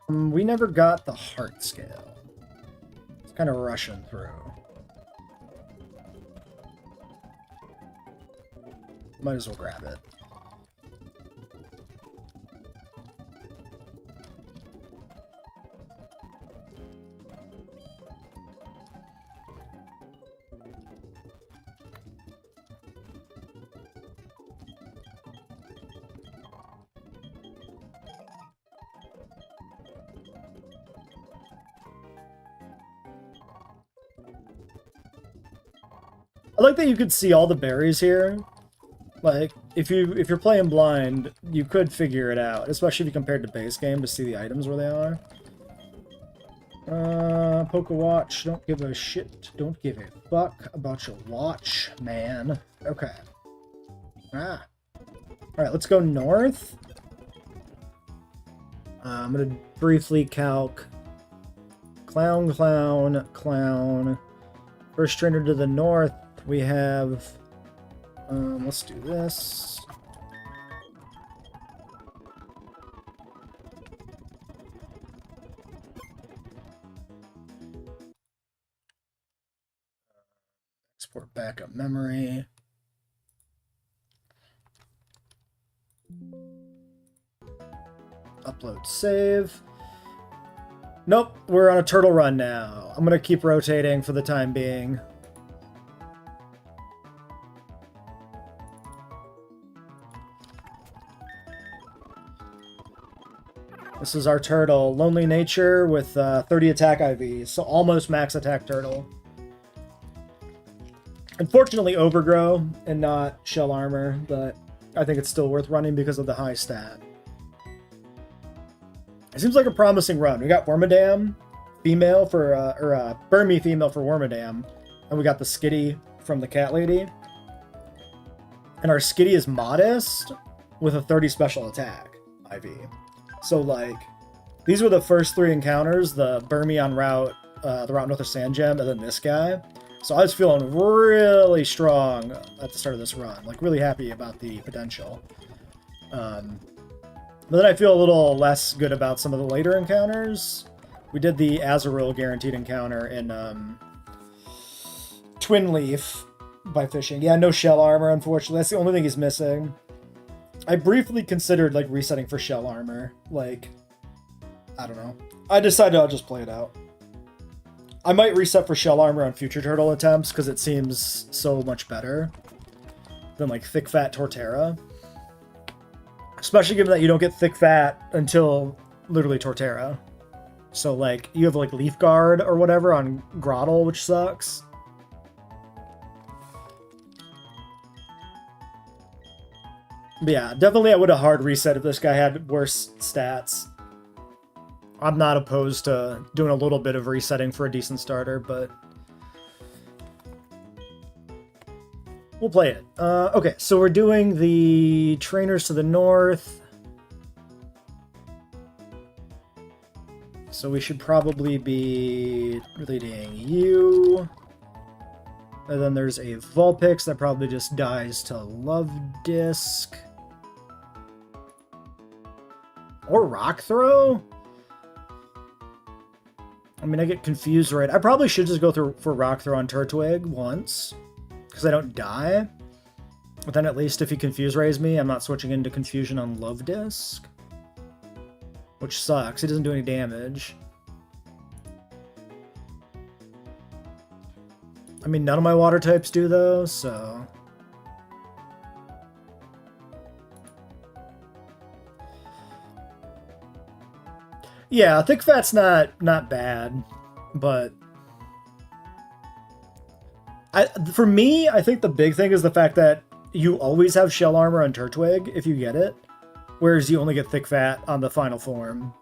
We never got the heart scale. It's kind of rushing through. Might as well grab it. I like that you could see all the berries here. Like, if you're playing blind, you could figure it out, especially if you compared to base game to see the items where they are. Poke watch. Don't give a shit. Don't give a fuck about your watch, man. Okay. Ah. Alright, let's go north. I'm gonna briefly calc. Clown, clown, clown. First trainer to the north, we have... let's do this. Export backup memory. Upload save. Nope, we're on a turtle run now. I'm gonna keep rotating for the time being. This is our turtle. Lonely nature with 30 attack IVs, so almost max attack turtle. Unfortunately overgrow and not shell armor, but I think it's still worth running because of the high stat. It seems like a promising run. We got Wormadam female for, Burmy female for Wormadam, and we got the Skitty from the cat lady. And our Skitty is modest with a 30 special attack IV. So, like, these were the first 3 encounters, the Burmy on route, the route north of Sand Gem, and then this guy. So I was feeling really strong at the start of this run. Like, really happy about the potential. But then I feel a little less good about some of the later encounters. We did the Azurill guaranteed encounter in Twin Leaf by fishing. Yeah, no shell armor, unfortunately. That's the only thing he's missing. I briefly considered, like, resetting for shell armor. Like, I don't know. I decided I'll just play it out. I might reset for shell armor on future turtle attempts, because it seems so much better than, like, thick fat Torterra. Especially given that you don't get thick fat until literally Torterra. So, like, you have, like, Leaf Guard or whatever on Grottle, which sucks. But yeah, definitely I would have hard reset if this guy had worse stats. I'm not opposed to doing a little bit of resetting for a decent starter, but... we'll play it. Okay, so we're doing the trainers to the north. So we should probably be leading you. And then there's a Vulpix that probably just dies to Love Disc. Or Rock Throw? I mean, I get confused, right? I probably should just go through for Rock Throw on Turtwig once. Because I don't die. But then at least if he Confuse Rays me, I'm not switching into Confusion on Love Disc. Which sucks. He doesn't do any damage. I mean, none of my water types do, though, so... yeah, Thick Fat's not bad, but... for me, I think the big thing is the fact that you always have shell armor on Turtwig if you get it, whereas you only get thick fat on the final form.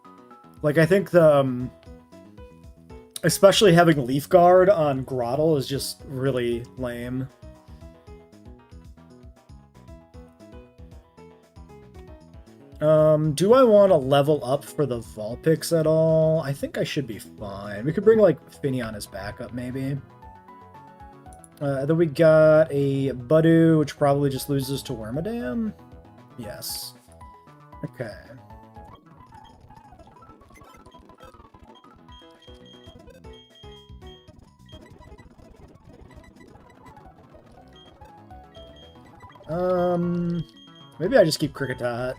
Like, I think the... especially having Leaf Guard on Grottle is just really lame. Do I want to level up for the Vulpix at all? I think I should be fine. We could bring, like, Finneon as backup, maybe. Then we got a Budu, which probably just loses to Wormadam. Yes. Okay. Maybe I just keep Kricketot,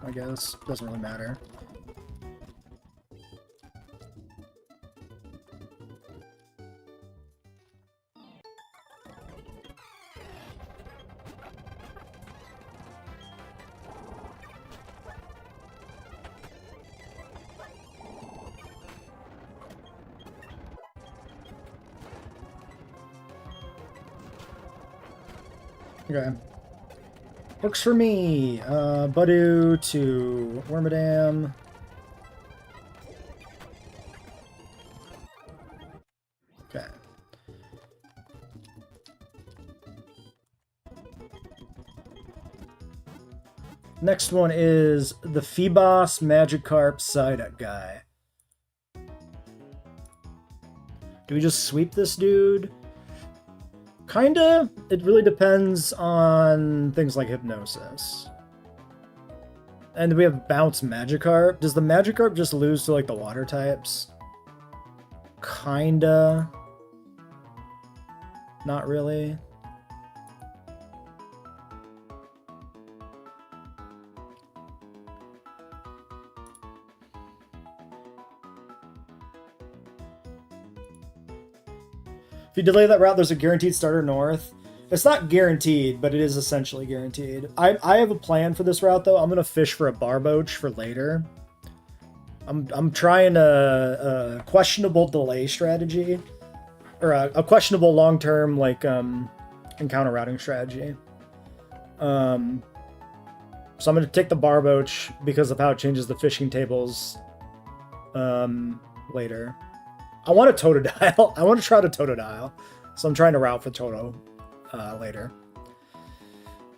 I guess. Doesn't really matter. Okay. Works for me. Budu to Wormadam. Okay. Next one is the Phoebos Magikarp Psyduck guy. Do we just sweep this dude? Kinda. It really depends on things like Hypnosis. And we have Bounce Magikarp. Does the Magikarp just lose to, like, the water types? Kinda. Not really. If you delay that route, there's a guaranteed starter north. It's not guaranteed, but it is essentially guaranteed. I have a plan for this route, though. I'm going to fish for a Barboach for later. I'm trying a questionable delay strategy. Or a questionable long-term, like, encounter routing strategy. So I'm going to take the Barboach because of how it changes the fishing tables later. I want a Totodile. I want to try to Totodile. So I'm trying to route for Toto later.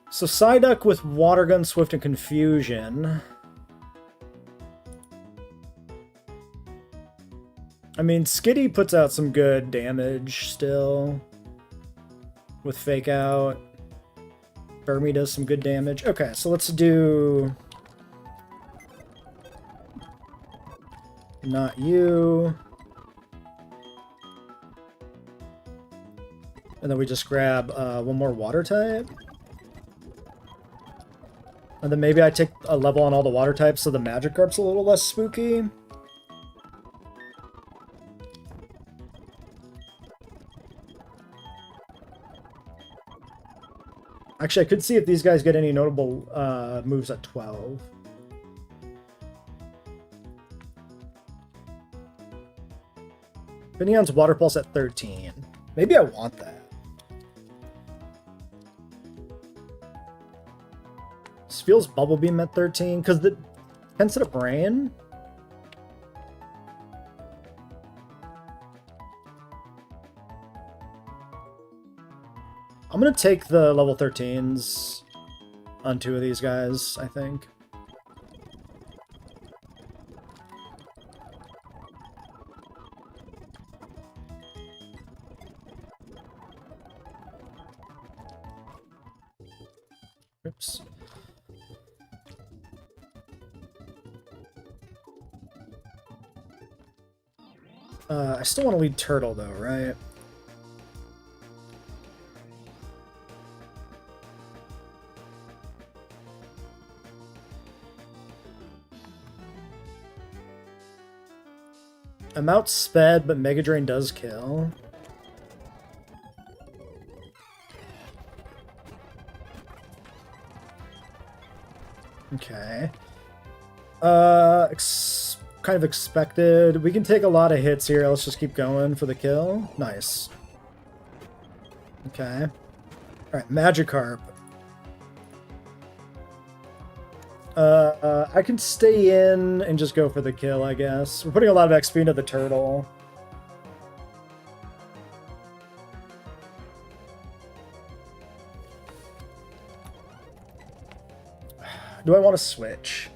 So Psyduck with Water Gun, Swift, and Confusion. I mean, Skitty puts out some good damage still. With Fake Out. Burmy does some good damage. Okay, so let's do... Not you. And then we just grab one more water type. And then maybe I take a level on all the water types so the Magikarp's a little less spooky. Actually, I could see if these guys get any notable moves at 12. Finneon's Water Pulse at 13. Maybe I want that. Feels Bubble Beam at 13 because the 10 set up Rain. I'm gonna take the level 13s on 2 of these guys, I think. Oops. I still want to lead Turtle, though, right? I'm outsped, but Mega Drain does kill. Okay. Kind of expected. We can take a lot of hits here. Let's just keep going for the kill. Nice. Okay. Alright, Magikarp. I can stay in and just go for the kill, I guess. We're putting a lot of XP into the turtle. Do I want to switch?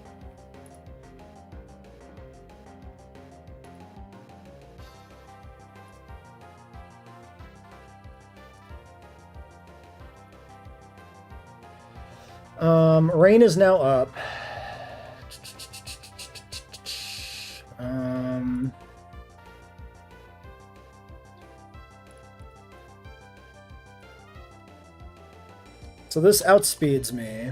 Rain is now up. So this outspeeds me.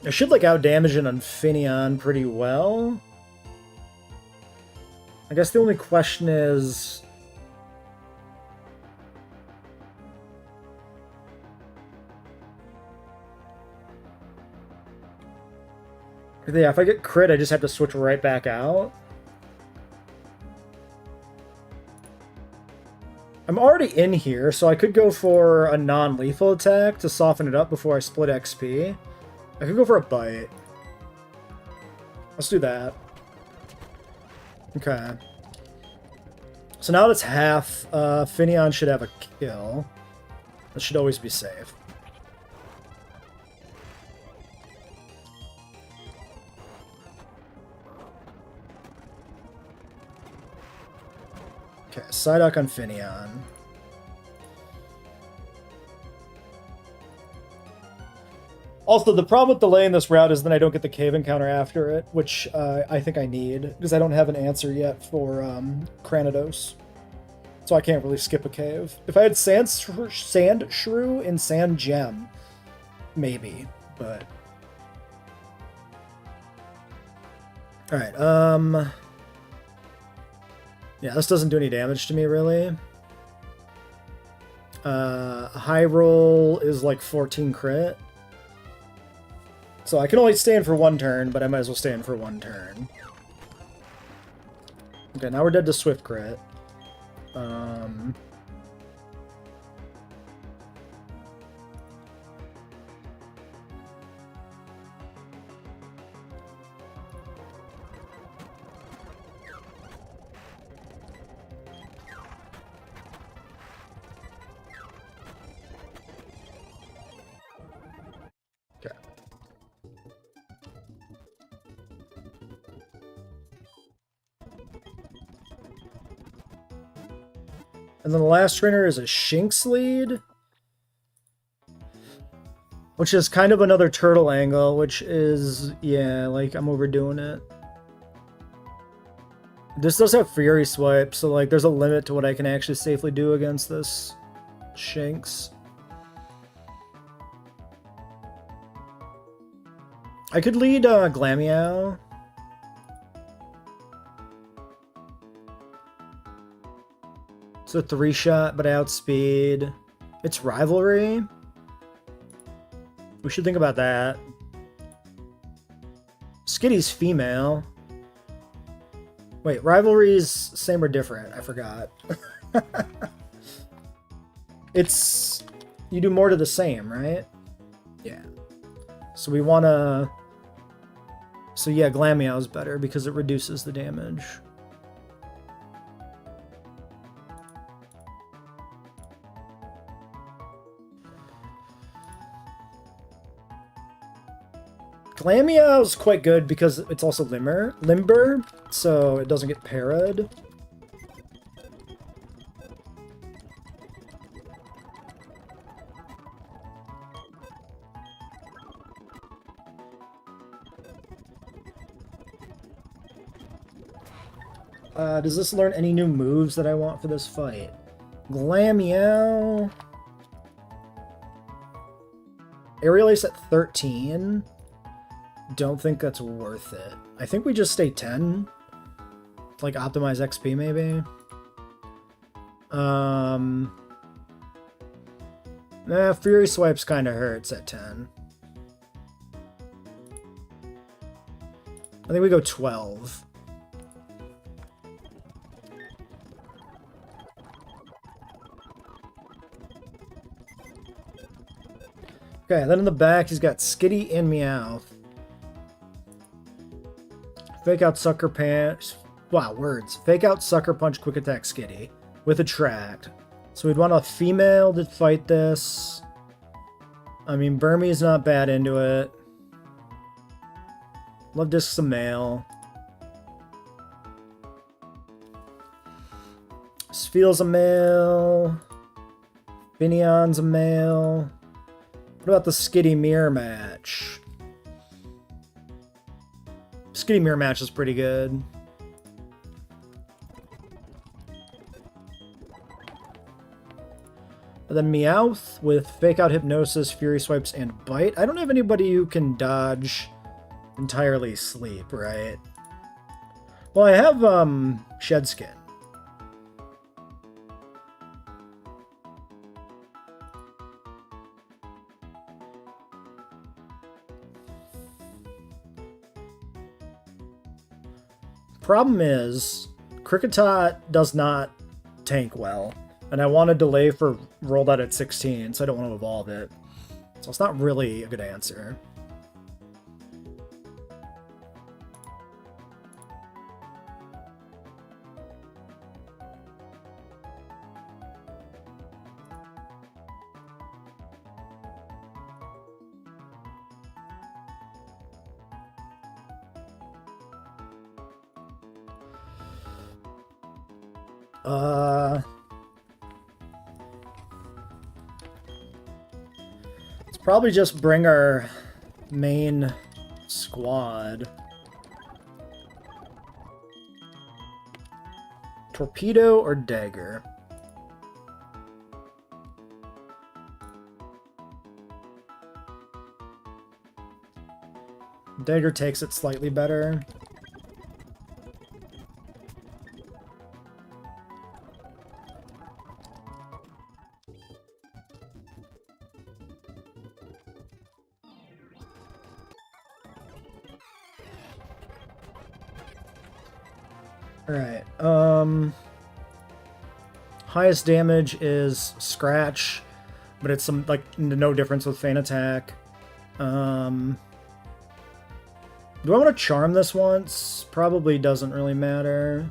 I should like outdamage it on Finneon pretty well. I guess the only question is... Yeah, if I get crit, I just have to switch right back out. I'm already in here, so I could go for a non-lethal attack to soften it up before I split XP. I could go for a bite. Let's do that. Okay. So now that it's half, Finion should have a kill. That should always be safe. Okay, Psyduck on Finion. Also, the problem with delaying this route is then I don't get the cave encounter after it, which I think I need, because I don't have an answer yet for Cranidos. So I can't really skip a cave. If I had Sand Shrew and Sand Gem, maybe, but... Alright, yeah, this doesn't do any damage to me, really. High roll is like 14 crit. So I can only stand for one turn, but I might as well stand for one turn. Okay, now we're dead to Swift crit. Okay. And then the last trainer is a Shinx lead, which is kind of another turtle angle, which is, yeah, like, I'm overdoing it. This does have Fury Swipe, so, like, there's a limit to what I can actually safely do against this Shinx. I could lead Glameow. It's a 3-shot, but I outspeed. It's Rivalry. We should think about that. Skitty's female. Wait, Rivalry's same or different? I forgot. It's... You do more to the same, right? Yeah. So we want to... So yeah, Glameow's better because it reduces the damage. Glameow's quite good because it's also limber, so it doesn't get parried. Does this learn any new moves that I want for this fight? Glameow. Aerial Ace at 13. Don't think that's worth it. I think we just stay 10. Like, optimize XP, maybe? Fury Swipes kind of hurts at 10. I think we go 12. Okay, then in the back, he's got Skitty and Meowth. Fake out Sucker Punch. Wow, words. Fake out Sucker Punch Quick Attack Skitty with Attract. So we'd want a female to fight this. I mean, Burmy's not bad into it. Love Disc's a male. Spheal's a male. Finion's a male. What about the Skitty Mirror match? Skitty Mirror match is pretty good. And then Meowth with Fake Out Hypnosis, Fury Swipes, and Bite. I don't have anybody who can dodge entirely sleep, right? Well, I have Shed Skin. Problem is, Kricketot does not tank well. And I want to delay for roll that at 16, so I don't want to evolve it. So it's not really a good answer. Let's probably just bring our main squad. Torpedo or dagger? Dagger takes it slightly better. Alright, highest damage is Scratch, but it's some, like, no difference with Feint Attack. Do I want to Charm this once? Probably doesn't really matter.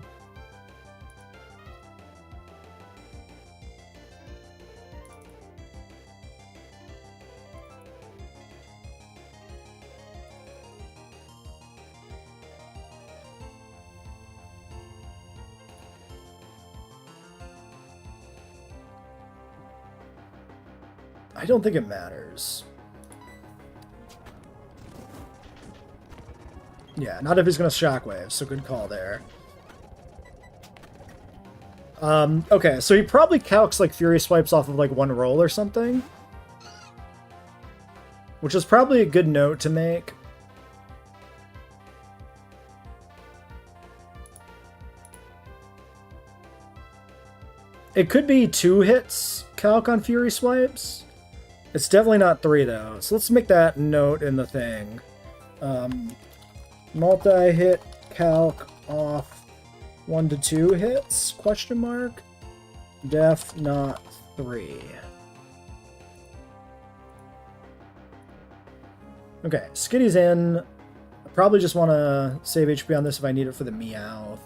I don't think it matters. Yeah, not if he's going to Shockwave, so good call there. Okay, so he probably calcs, like, Fury Swipes off of, like, one roll or something. Which is probably a good note to make. It could be 2 hits calc on Fury Swipes. It's definitely not 3, though. So let's make that note in the thing. Multi-hit calc off 1 to 2 hits? Question mark. Def not 3. Okay, Skitty's in. I probably just want to save HP on this if I need it for the Meowth.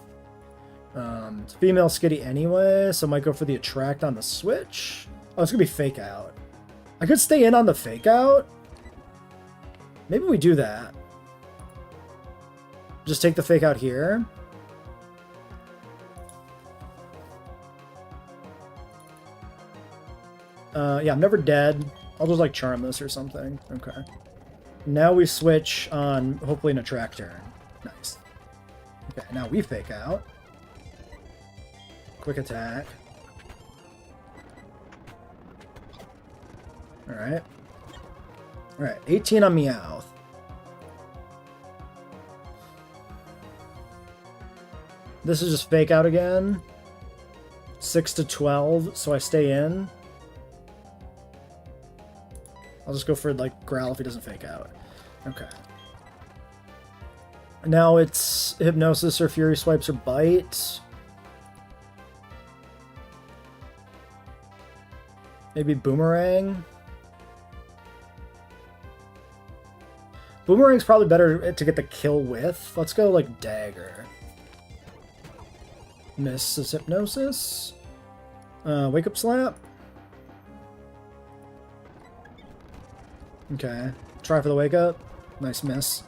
It's female Skitty anyway, so I might go for the Attract on the switch. Oh, it's going to be Fake Out. I could stay in on the Fake Out. Maybe we do that. Just take the Fake Out here. Yeah, I'm never dead. I'll just, like, Charm this or something. Okay. Now we switch on, hopefully, an Attract turn. Nice. Okay, now we Fake Out. Quick Attack. Alright. Alright, 18 on Meowth. This is just Fake Out again. 6 to 12, so I stay in. I'll just go for, like, Growl if he doesn't Fake Out. Okay. Now it's Hypnosis or Fury Swipes or Bite. Maybe Boomerang. Boomerang's probably better to get the kill with. Let's go, like, Dagger. Misses Hypnosis. Wake Up Slap. Okay. Try for the Wake Up. Nice miss.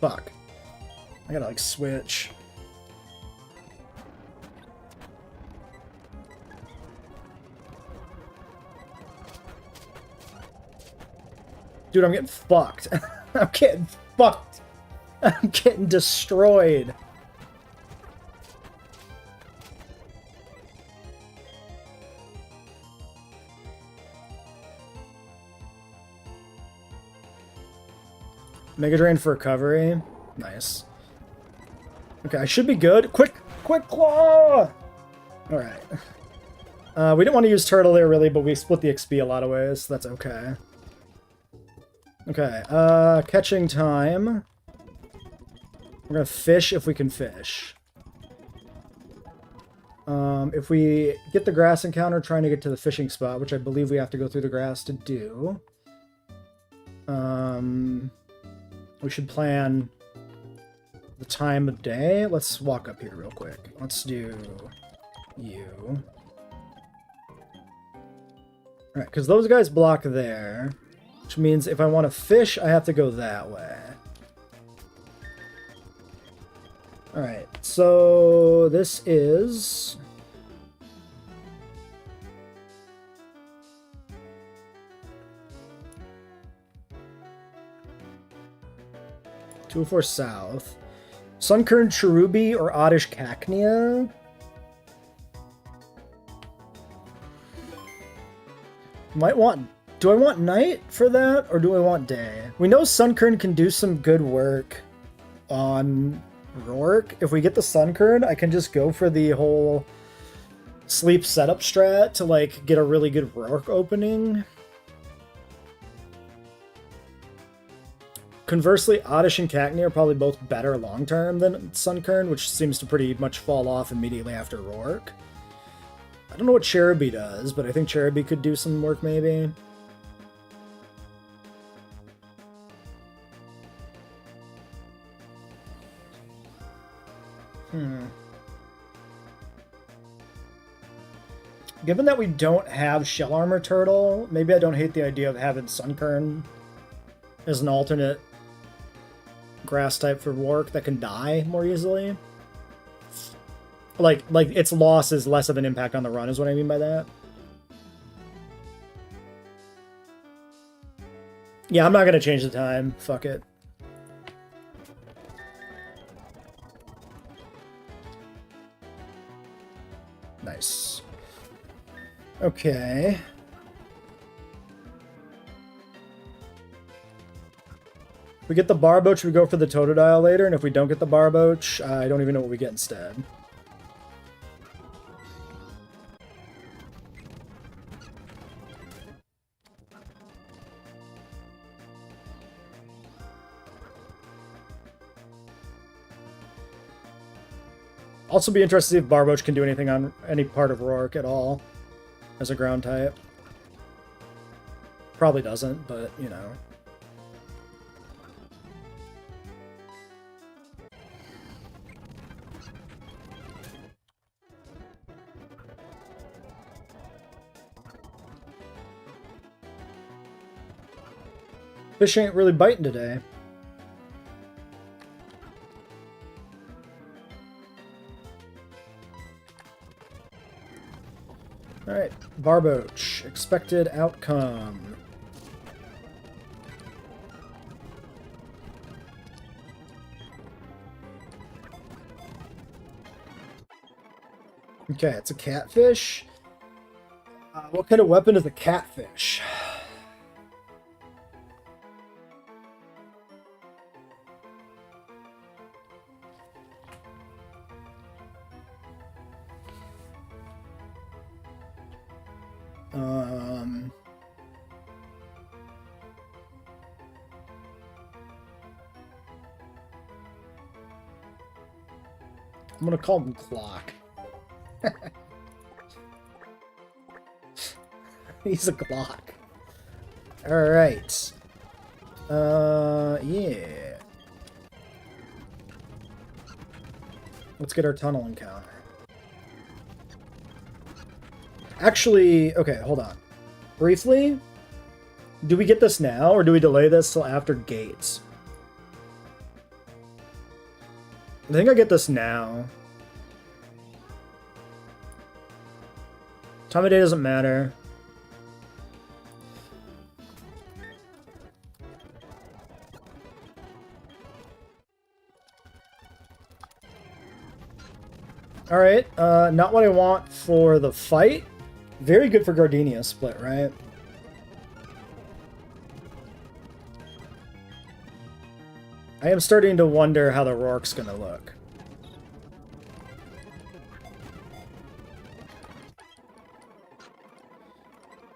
Fuck. I gotta, like, switch. Dude, I'm getting fucked. I'm getting fucked. I'm getting destroyed. Mega Drain for recovery. Nice. Okay, I should be good. Quick claw! Alright. We didn't want to use Turtle there, really, but we split the XP a lot of ways, so that's okay. Okay, catching time. We're gonna fish if we can fish. If we get the grass encounter trying to get to the fishing spot, which I believe we have to go through the grass to do, we should plan the time of day. Let's walk up here real quick. Let's do you. Alright, because those guys block there, which means if I want to fish, I have to go that way. Alright, so this is... (204 south). Sunkern Cherubi or Oddish Cacnea? Might want... Do I want night for that, or do I want day? We know Sunkern can do some good work on Rourke. If we get the Sunkern, I can just go for the whole sleep setup strat to, like, get a really good Rourke opening. Conversely, Oddish and Cacnea are probably both better long-term than Sunkern, which seems to pretty much fall off immediately after Rourke. I don't know what Cherubi does, but I think Cherubi could do some work, maybe. Given that we don't have Shell Armor Turtle, maybe I don't hate the idea of having Sunkern as an alternate grass type for Rourke that can die more easily. Like its loss is less of an impact on the run is what I mean by that. Yeah, I'm not going to change the time. Fuck it. Nice. Okay. If we get the Barboach, we go for the Totodile later, and if we don't get the Barboach, I don't even know what we get instead. Also be interested to see if Barboach can do anything on any part of Rourke at all as a ground type. Probably doesn't, but, you know. Fish ain't really biting today. Alright, Barboach. Expected outcome. Okay, it's a catfish. What kind of weapon is a catfish? I'm gonna call him Clock. He's a Glock. Alright. Yeah. Let's get our tunnel encounter. Actually, okay, hold on. Briefly, do we get this now, or do we delay this till after Gates? I think I get this now. Time of day doesn't matter. Alright, not what I want for the fight. Very good for Gardenia split, right? I am starting to wonder how the Rourke's gonna look.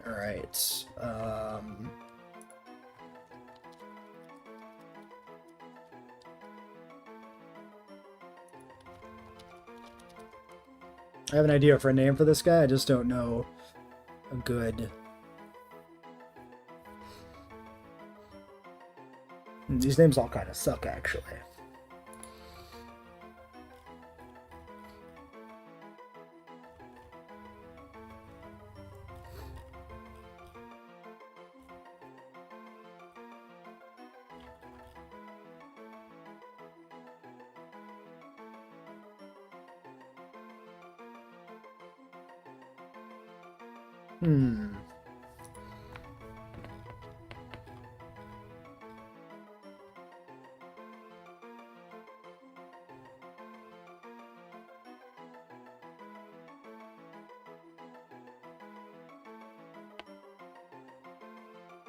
Alright, I have an idea for a name for this guy, I just don't know a good... These names all kind of suck, actually.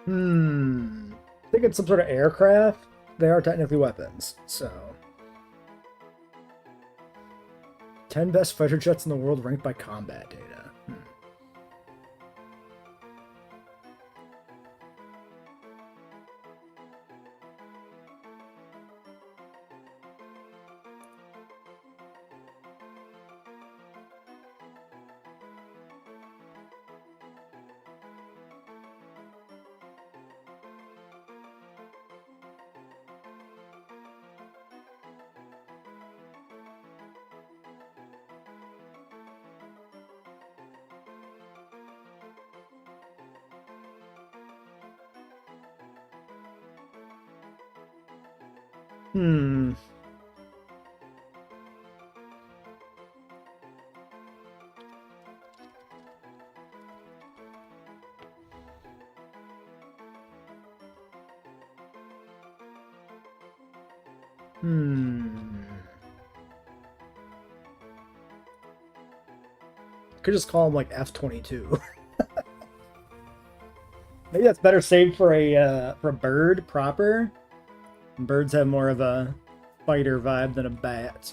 I think it's some sort of aircraft. They are technically weapons, so... 10 best fighter jets in the world ranked by combat data. Could just call him like F-22. Maybe that's better saved for a bird proper. Birds have more of a fighter vibe than a bat.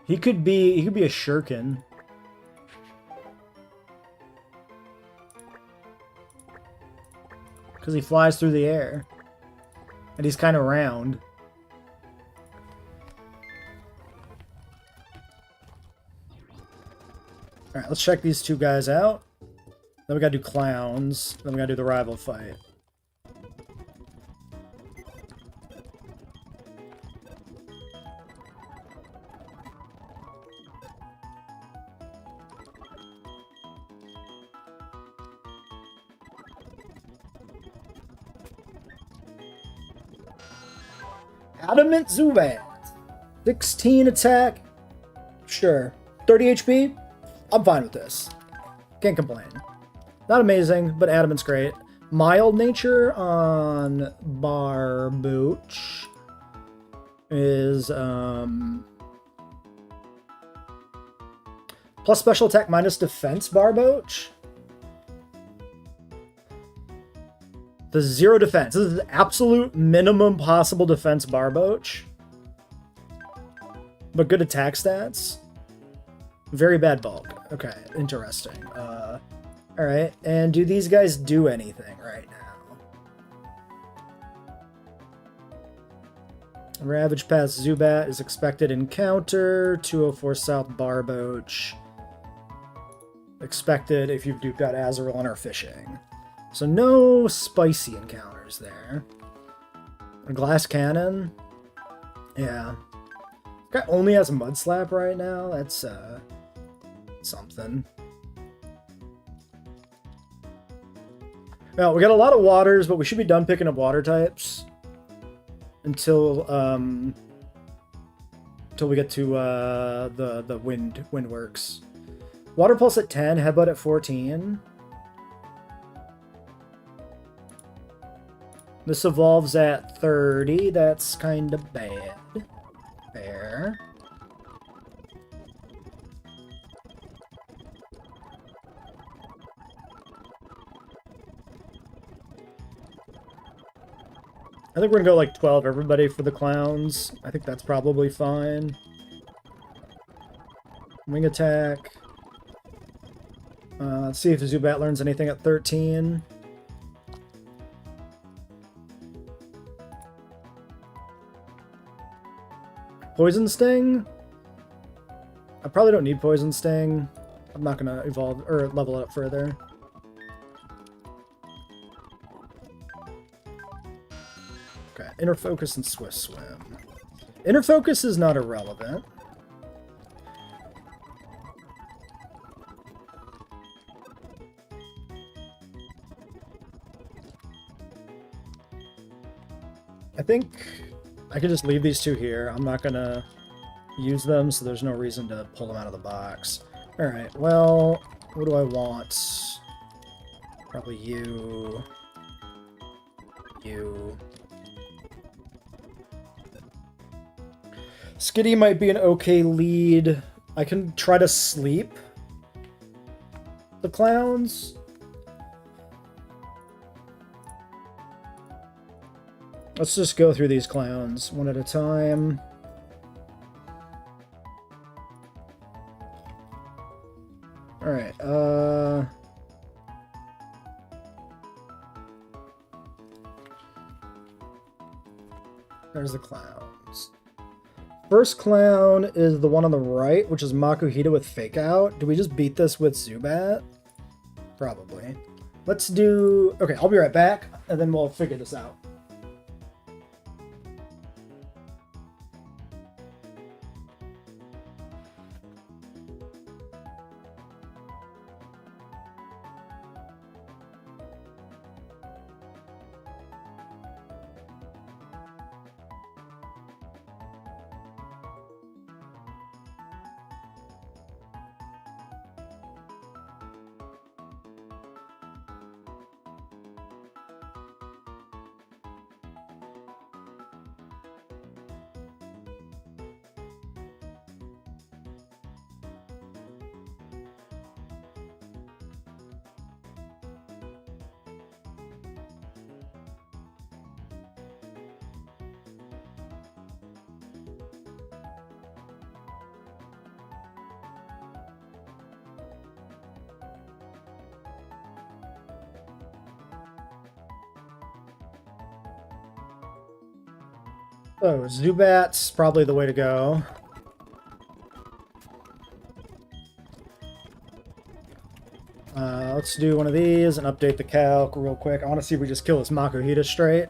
He could be a shuriken. Because he flies through the air. And he's kind of round. Alright, let's check these two guys out. Then we gotta do clowns. Then we gotta do the rival fight. Adamant Zubat. 16 attack. Sure. 30 HP. I'm fine with this. Can't complain. Not amazing, but Adamant's great. Mild nature on Barbooch is plus special attack minus defense Barbooch. The 0 defense. This is the absolute minimum possible defense Barbooch. But good attack stats. Very bad bulk. Okay, interesting. Alright, and do these guys do anything right now? Ravage Pass Zubat is expected encounter. 204 South Barbooch. Expected if you've duped out Azrael or fishing. So no spicy encounters there. A glass cannon? Yeah. This guy only has a mud slap right now. That's something. Well, we got a lot of waters, but we should be done picking up water types until we get to the wind works. Water pulse at 10, headbutt at 14. This evolves at 30. That's kind of bad. Fair. I think we're gonna go like 12 everybody for the clowns. I think that's probably fine. Wing attack. Let's see if Zubat learns anything at 13. Poison Sting? I probably don't need Poison Sting. I'm not gonna evolve or level it up further. Okay, Inner Focus and Swift Swim. Inner Focus is not irrelevant. I think I could just leave these two here. I'm not gonna use them, so there's no reason to pull them out of the box. Alright, well, what do I want? Probably you. You. Skitty might be an okay lead. I can try to sleep the clowns. Let's just go through these clowns one at a time. Alright, there's the clowns. First clown is the one on the right, which is Makuhita with Fake Out. Do we just beat this with Zubat? Probably. Let's do... Okay, I'll be right back, and then we'll figure this out. Oh, Zubat's probably the way to go. Let's do one of these and update the calc real quick. I want to see if we just kill this Makuhita straight.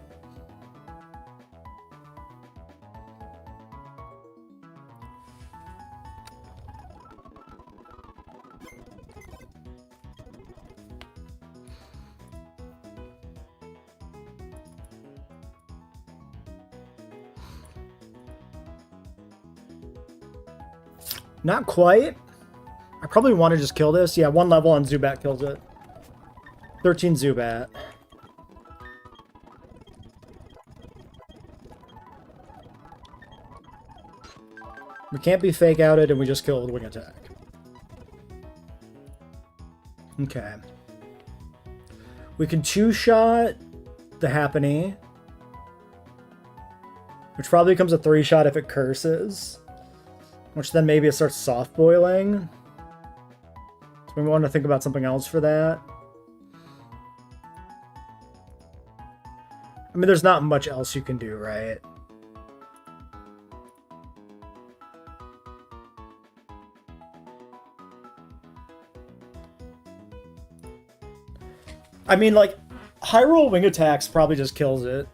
Not quite. I probably want to just kill this. Yeah, one level on Zubat kills it. 13 Zubat. We can't be fake outed and we just kill it with wing attack. Okay. We can two-shot the Happiny, which probably becomes a three-shot if it curses. Which then maybe it starts soft boiling. So we want to think about something else for that. I mean, there's not much else you can do, right? I mean, like, high roll wing attacks probably just kills it.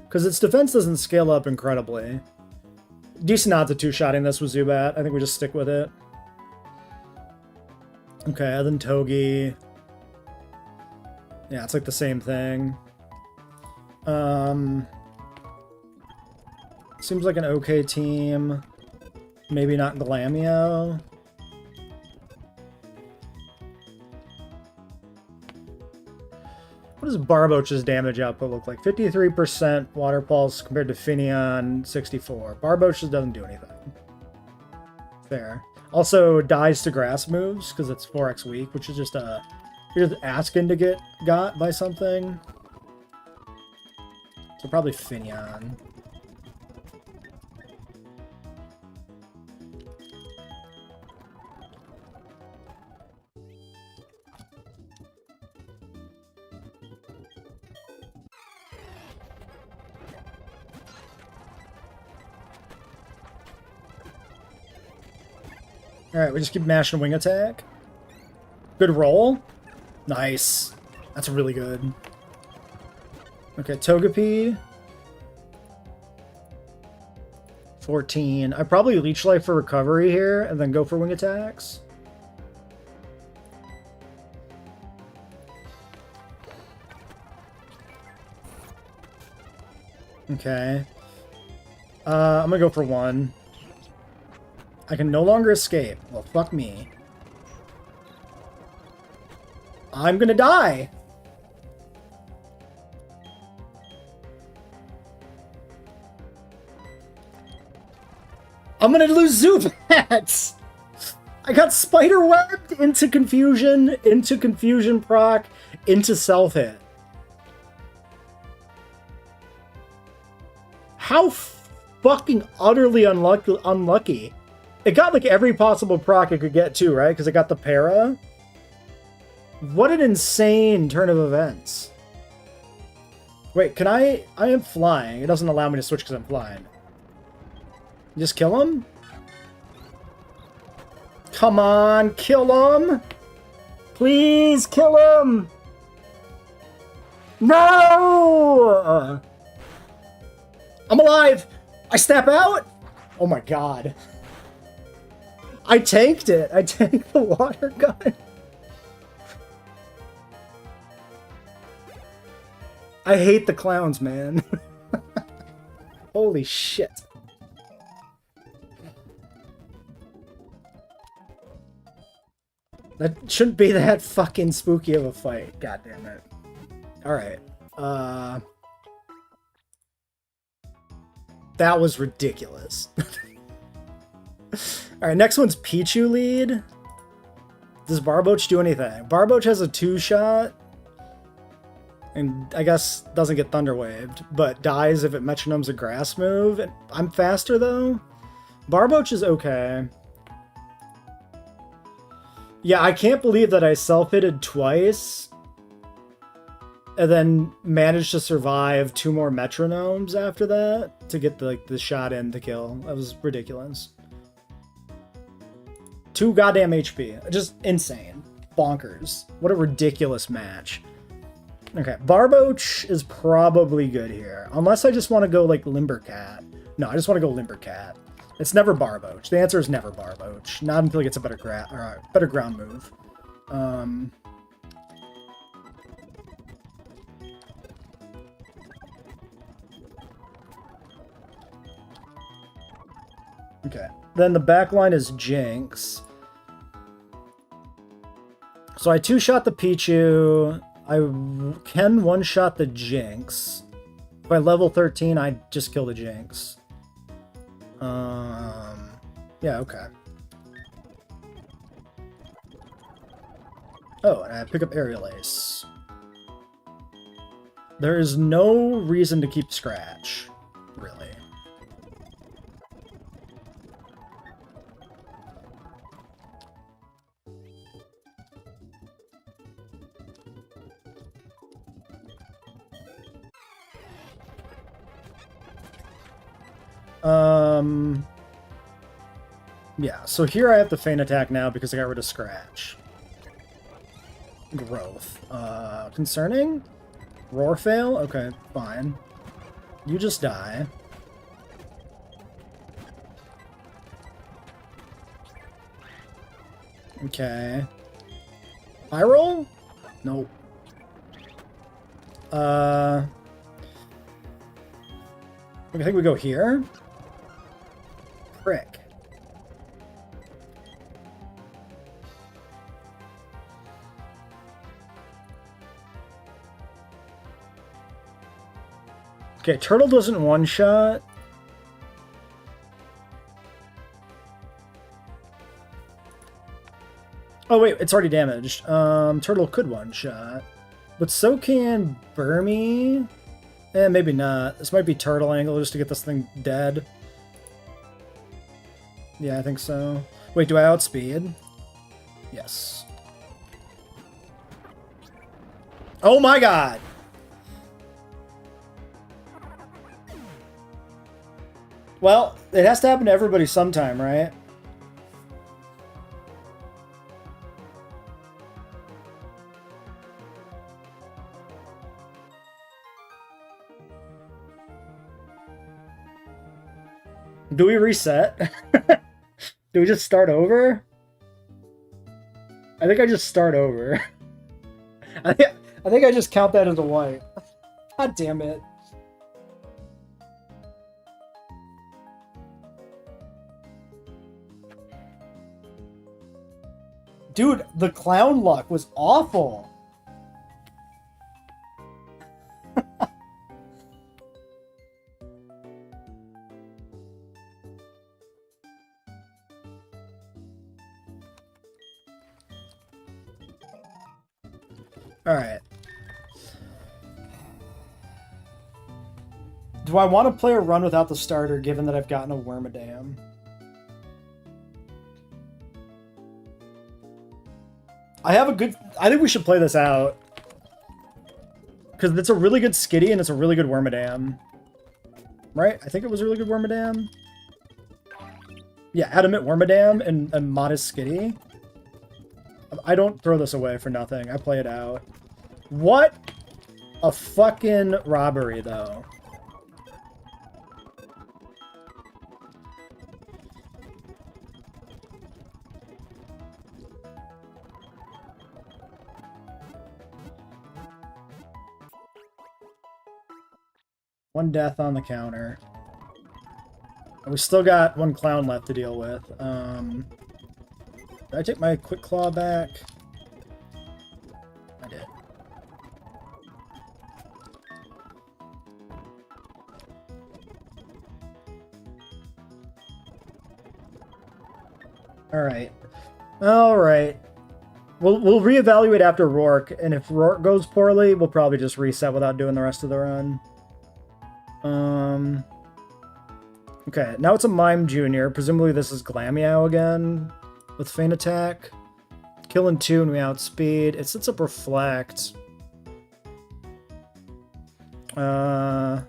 Because its defense doesn't scale up incredibly. Decent odds of two-shotting this with Zubat. I think we just stick with it. Okay, then Togi. Yeah, it's like the same thing. Seems like an okay team. Maybe not Glamio. What does Barboach's damage output look like? 53% Water Pulse compared to Finneon, 64. Barboach just doesn't do anything. Fair. Also dies to grass moves because it's 4x weak, which is just a... You're just asking to get got by something. So probably Finion. Alright, we just keep mashing wing attack. Good roll. Nice. That's really good. Okay, Togepi. 14. I probably Leech Life for recovery here, and then go for wing attacks. Okay. I'm gonna go for 1. I can no longer escape. Well, fuck me. I'm gonna die! I'm gonna lose Zubats! I got spider-webbed into confusion proc, into self-hit. How fucking utterly unlucky. It got like every possible proc it could get too, right? Because it got the para. What an insane turn of events. Wait, can I am flying. It doesn't allow me to switch because I'm flying. Just kill him? Come on, kill him! Please kill him! No! I'm alive! I snap out? Oh my god. I tanked it. I tanked the water gun. I hate the clowns, man. Holy shit. That shouldn't be that fucking spooky of a fight. God damn it. Alright. That was ridiculous. Alright, next one's Pichu lead. Does Barboach do anything? Barboach has a 2-shot. And I guess doesn't get Thunder Waved, but dies if it metronomes a grass move. And I'm faster though. Barboach is okay. Yeah, I can't believe that I self-hitted twice and then managed to survive 2 more metronomes after that to get the shot in to kill. That was ridiculous. 2 goddamn HP. Just insane. Bonkers. What a ridiculous match. Okay, Barboach is probably good here. Unless I just want to go like Limbercat. No, I just want to go Limbercat. It's never Barboach. The answer is never Barboach. Not until he gets a better ground move. Okay. Then the back line is Jinx. So I 2-shot the Pichu. I can 1-shot the Jinx. By level 13, I just kill the Jinx. Yeah, okay. Oh, and I pick up Aerial Ace. There is no reason to keep Scratch, really. Yeah, so here I have to feint attack now because I got rid of Scratch. Growth. Concerning? Roar fail? Okay, fine. You just die. Okay. High roll? Nope. I think we go here. Prick. Okay, Turtle doesn't one-shot. Oh wait, it's already damaged. Turtle could one-shot. But so can Burmy. Maybe not. This might be turtle angle just to get this thing dead. Yeah, I think so. Wait, do I outspeed? Yes. Oh my god! Well, it has to happen to everybody sometime, right? Do we reset? Do we just start over? I think I just start over. I think I just count that as a white. God damn it. Dude, the clown luck was awful. Alright. Do I want to play a run without the starter, given that I've gotten a Wormadam? I think we should play this out. Because it's a really good Skitty and it's a really good Wormadam. Right? I think it was a really good Wormadam. Yeah, Adamant Wormadam and a modest Skitty. I don't throw this away for nothing. I play it out. What a fucking robbery, though. One death on the counter. We still got one clown left to deal with. Did I take my quick claw back? I did. Alright. Alright. We'll reevaluate after Rourke, and if Rourke goes poorly, we'll probably just reset without doing the rest of the run. Okay, now it's a Mime Junior. Presumably this is Glameow again with Feint Attack. Killing 2 and we outspeed. It sets up Reflect. Burmy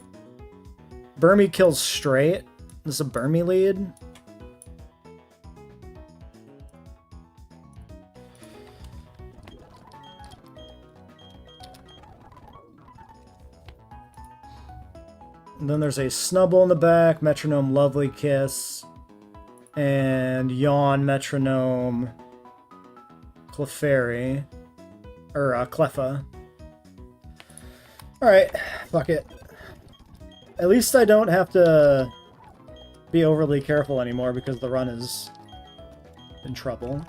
kills straight. This is a Burmy lead. And then there's a Snubble in the back, Metronome Lovely Kiss, and Yawn Metronome Clefairy, or Cleffa. Alright, fuck it. At least I don't have to be overly careful anymore because the run is in trouble.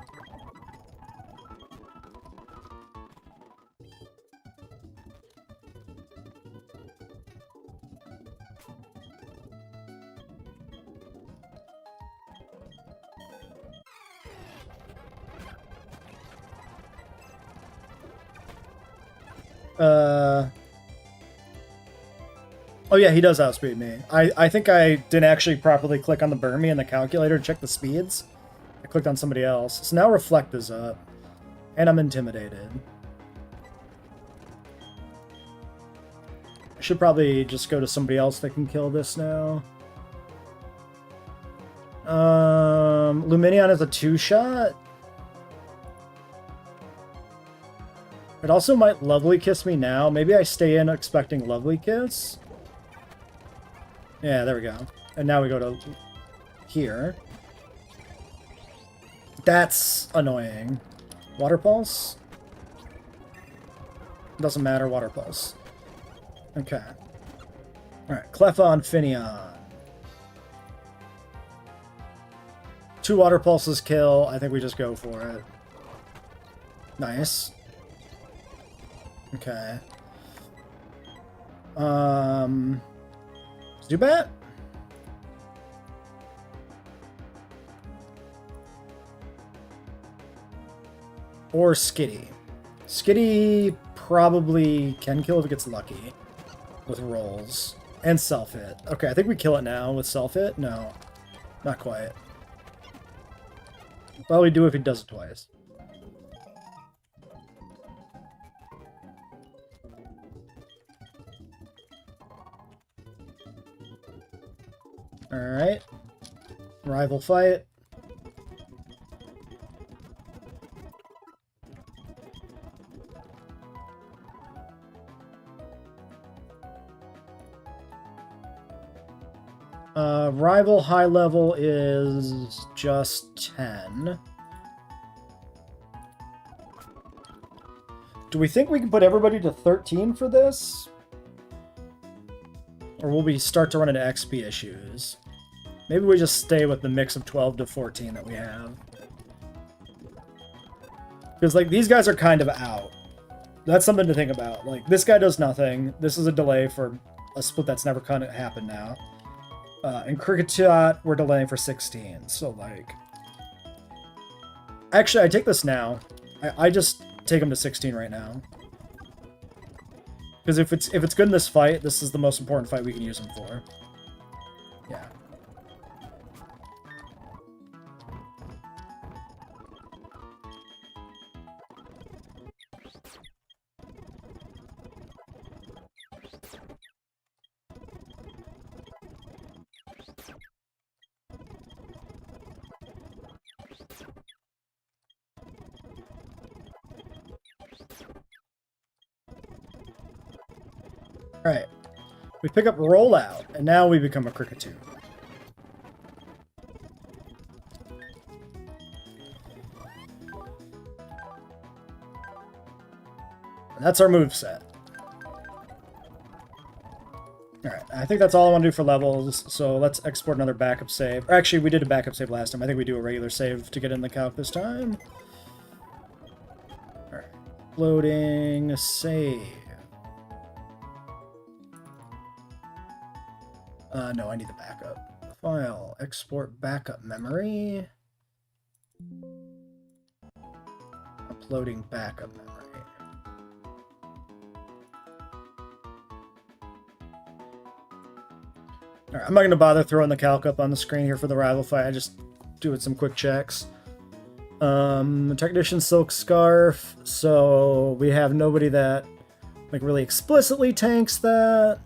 Oh yeah, he does outspeed me. I think I didn't actually properly click on the Burmy in the calculator to check the speeds. I clicked on somebody else. So now Reflect is up. And I'm intimidated. I should probably just go to somebody else that can kill this now. Lumineon is a 2-shot. It also might Lovely Kiss me now. Maybe I stay in expecting Lovely Kiss. Yeah, there we go. And now we go to here. That's annoying. Water Pulse? Doesn't matter, Water Pulse. Okay. Alright, Cleffa on Finneon. 2 Water Pulses kill. I think we just go for it. Nice. Okay. Zubat? Or Skitty. Skitty probably can kill if it gets lucky. with rolls. And self-hit. Okay, I think we kill it now with self-hit. No, not quite. Well, we do if he does it twice. Alright. Rival fight. Rival high level is just 10. Do we think we can put everybody to 13 for this? Or will we start to run into XP issues? Maybe we just stay with the mix of 12 to 14 that we have. Because, like, these guys are kind of out. That's something to think about. Like, this guy does nothing. This is a delay for a split that's never gonna happen now. And Cricket we're delaying for 16. So, like... Actually, I take this now. I just take him to 16 right now. Because if it's good in this fight, this is the most important fight we can use him for. Yeah. Alright. We pick up Rollout, and now we become a Cricketoo. And that's our moveset. Alright, I think that's all I want to do for levels, so let's export another backup save. Or actually, we did a backup save last time. I think we do a regular save to get in the calc this time. Alright. Loading, save. No, I need the backup. File, export backup memory. Uploading backup memory. Alright, I'm not going to bother throwing the calc up on the screen here for the rival fight. I just do it some quick checks. Technician Silk Scarf. So we have nobody that like really explicitly tanks that.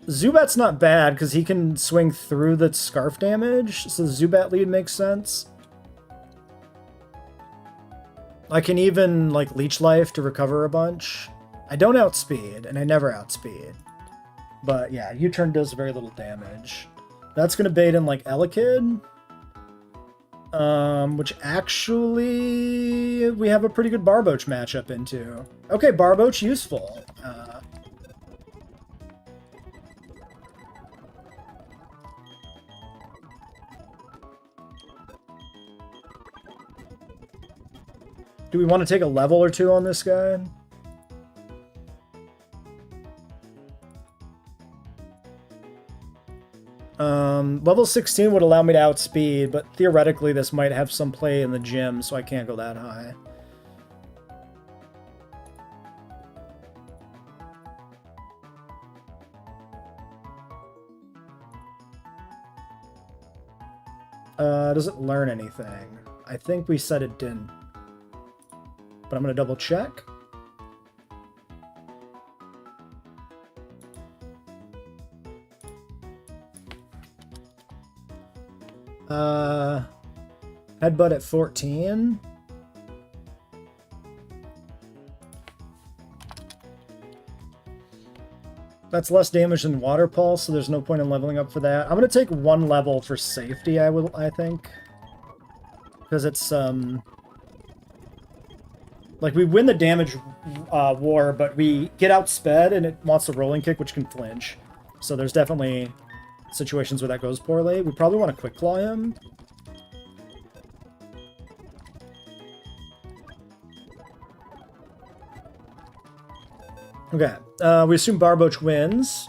Zubat's not bad, because he can swing through the scarf damage, so the Zubat lead makes sense. I can even, like, Leech Life to recover a bunch. I don't outspeed, and I never outspeed. But, yeah, U-turn does very little damage. That's going to bait in, like, Elekid. Which actually, we have a pretty good Barboach matchup into. Okay, Barboach useful. Do we want to take a level or two on this guy? Level 16 would allow me to outspeed, but theoretically this might have some play in the gym, so I can't go that high. Does it learn anything? I think we said it didn't. But I'm going to double check. Headbutt at 14. That's less damage than Water Pulse, so there's no point in leveling up for that. I'm going to take one level for safety, I think. Because it's, like, we win the damage war, but we get outsped, and it wants a rolling kick, which can flinch. So there's definitely situations where that goes poorly. We probably want to Quick Claw him. Okay, we assume Barboach wins.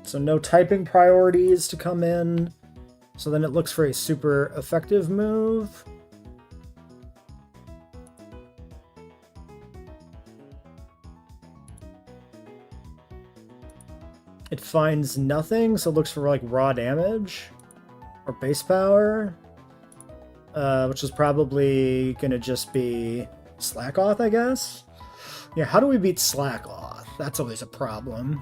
So no typing priorities to come in. So then it looks for a super effective move. It finds nothing, so it looks for like raw damage or base power, which is probably gonna just be Slack Off, I guess. Yeah, how do we beat Slack Off? That's always a problem.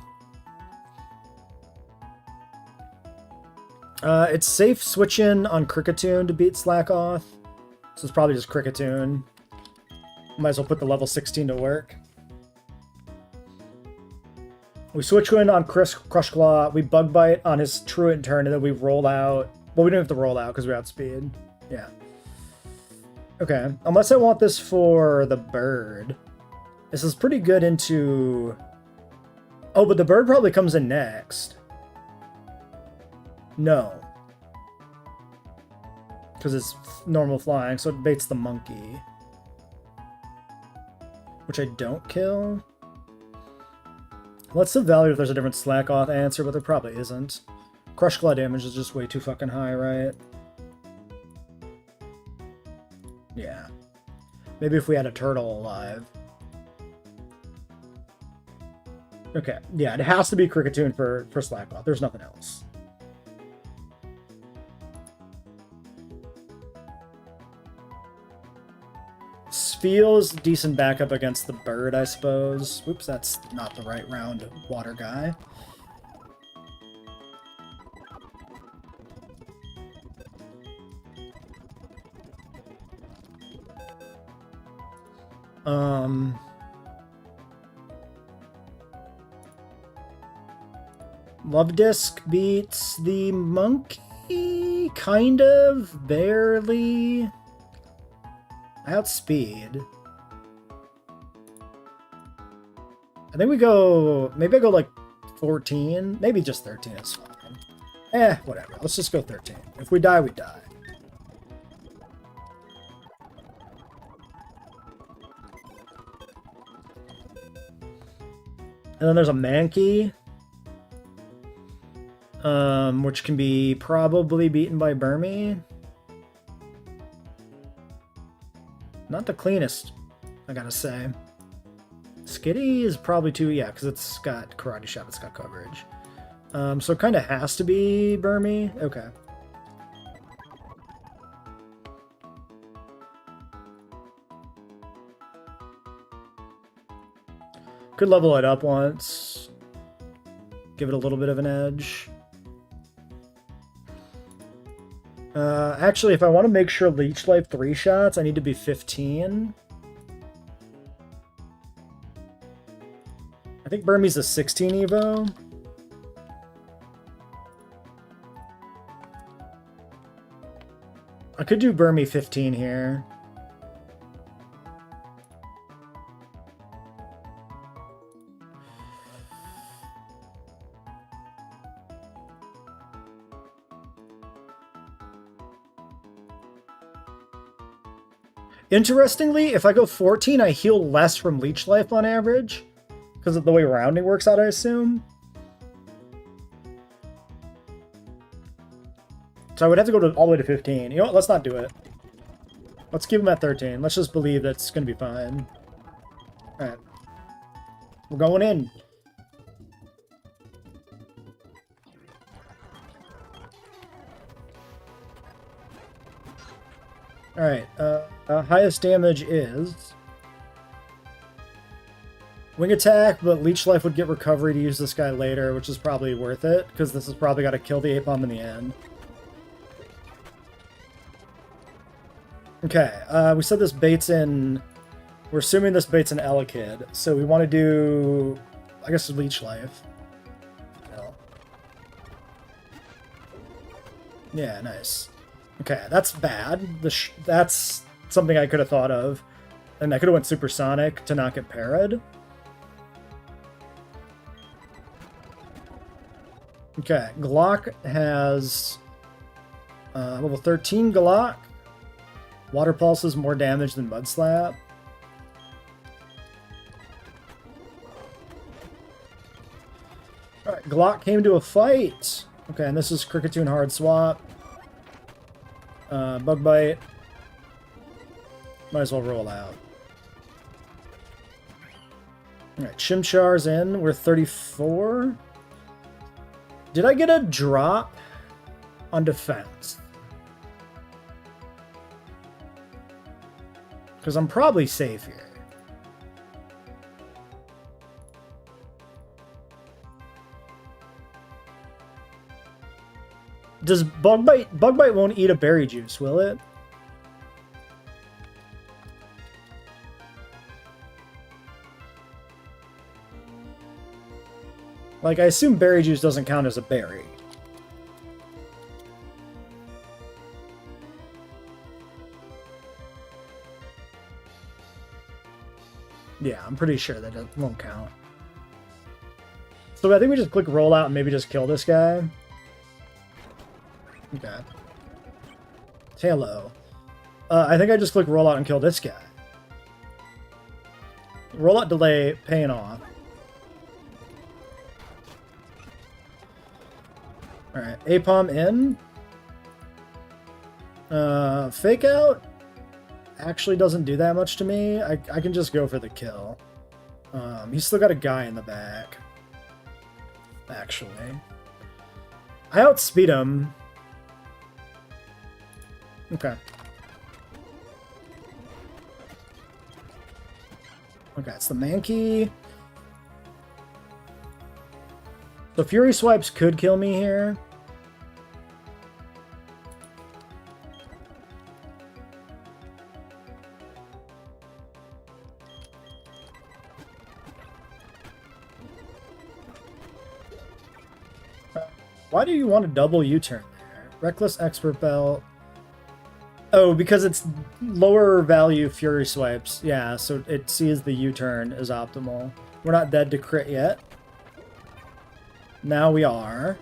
It's safe switching on Cricketune to beat Slack Off, so it's probably just Cricketune. Might as well put the level 16 to work. We switch in on Crush Claw, we Bug Bite on his Truant turn, and then we roll out. Well, we don't have to roll out because we're outspeed. Yeah. Okay, unless I want this for the bird. This is pretty good into... Oh, but the bird probably comes in next. No. Because it's normal flying, so it baits the monkey. Which I don't kill. Let's evaluate if there's a different Slack Off answer, but there probably isn't. Crush Claw damage is just way too fucking high, right? Yeah. Maybe if we had a turtle alive. Okay, yeah, it has to be Cricketune for Slack Off. There's nothing else. Feels decent backup against the bird, I suppose. Oops, that's not the right round water guy. Love Disc beats the monkey, kind of, barely. I outspeed. I think we go... Maybe I go like 14. Maybe just 13 is fine. Whatever. Let's just go 13. If we die, we die. And then there's a Mankey. Which can be probably beaten by Burmy. Not the cleanest, I gotta say. Skitty is probably too, yeah, because it's got Karate Chop, it's got coverage. So it kind of has to be Burmy. Okay. Could level it up once. Give it a little bit of an edge. Actually, if I want to make sure Leech Life 3 shots, I need to be 15. I think Burmy's a 16 Evo. I could do Burmy 15 here. Interestingly, if I go 14, I heal less from Leech Life on average. Because of the way rounding works out, I assume. So I would have to go all the way to 15. You know what? Let's not do it. Let's keep him at 13. Let's just believe that's going to be fine. Alright. We're going in. Alright, highest damage is Wing Attack, but Leech Life would get recovery to use this guy later, which is probably worth it, because this has probably got to kill the Ape-Bomb in the end. Okay, we said this baits in... We're assuming this baits in Elekid, so we want to do... I guess Leech Life. No. Yeah, nice. Okay, that's bad. That's something I could have thought of. And I could have went Supersonic to not get parried. Okay, Glock has level 13 Glock. Water Pulse is more damage than Mud Slap. Alright, Glock came to a fight. Okay, and this is Cricketune hard swap. Bug bite. Might as well roll out. Alright, Chimchar's in. We're 34. Did I get a drop on defense? Because I'm probably safe here. Does Bug Bite won't eat a berry juice, will it? Like, I assume berry juice doesn't count as a berry. Yeah, I'm pretty sure that it won't count. So I think we just click roll out and maybe just kill this guy. Okay. Hello. I think I just click roll out and kill this guy. Rollout delay paying off. Alright, Apom in. Fake out actually doesn't do that much to me. I can just go for the kill. He's still got a guy in the back. Actually. I outspeed him. Okay. Okay, it's the Mankey. So Fury Swipes could kill me here. Why do you want a double U-turn there? Reckless Expert Belt. Oh, because it's lower value Fury Swipes. Yeah, so it sees the U-turn as optimal. We're not dead to crit yet. Now we are.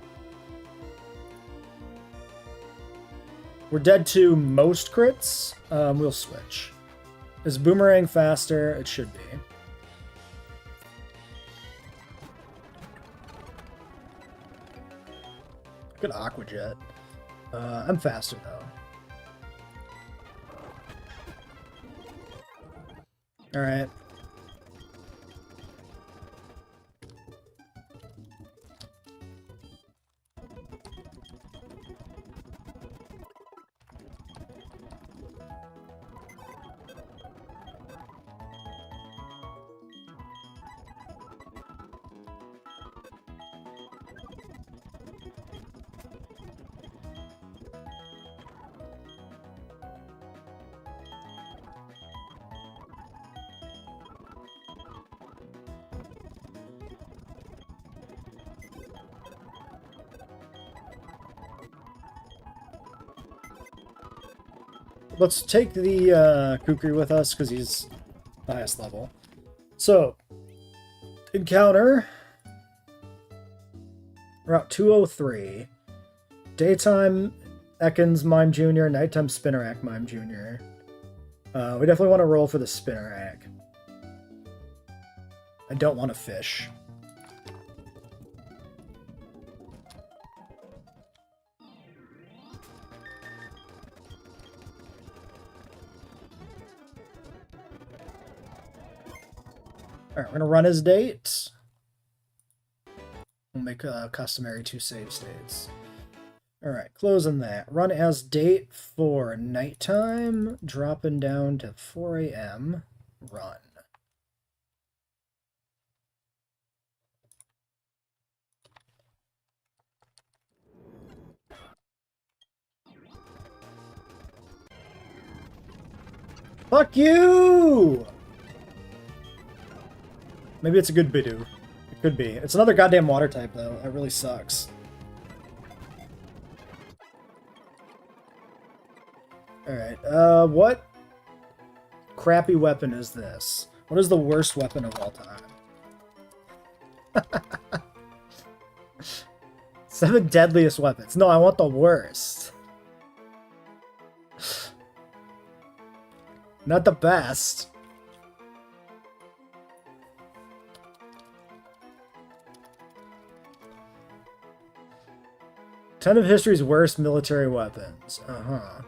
We're dead to most crits. We'll switch. Is Boomerang faster? It should be. Good Aqua Jet. I'm faster though. Alright. Let's take the Kukri with us because he's the highest level. So, encounter Route 203. Daytime Ekans Mime Jr., nighttime Spinnerack Mime Jr. We definitely want to roll for the Spinnerack. I don't want to fish. Alright, we're going to run his dates. We'll make a customary 2 save states. Alright, closing that. Run as date for nighttime, dropping down to 4 a.m. Run. Fuck you! Maybe it's a good Bidoof. It could be. It's another goddamn water type, though. That really sucks. Alright, what crappy weapon is this? What is the worst weapon of all time? 7 deadliest weapons. No, I want the worst. Not the best. 10 of history's worst military weapons. Uh-huh.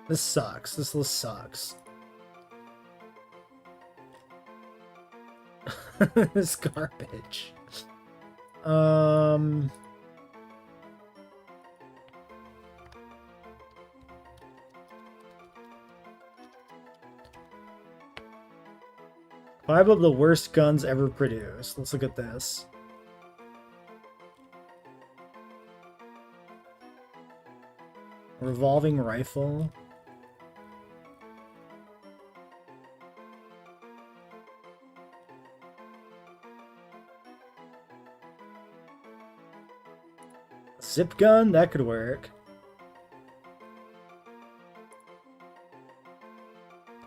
This sucks. This list sucks. This garbage. 5 of the worst guns ever produced. Let's look at this. Revolving rifle. Zip gun? That could work.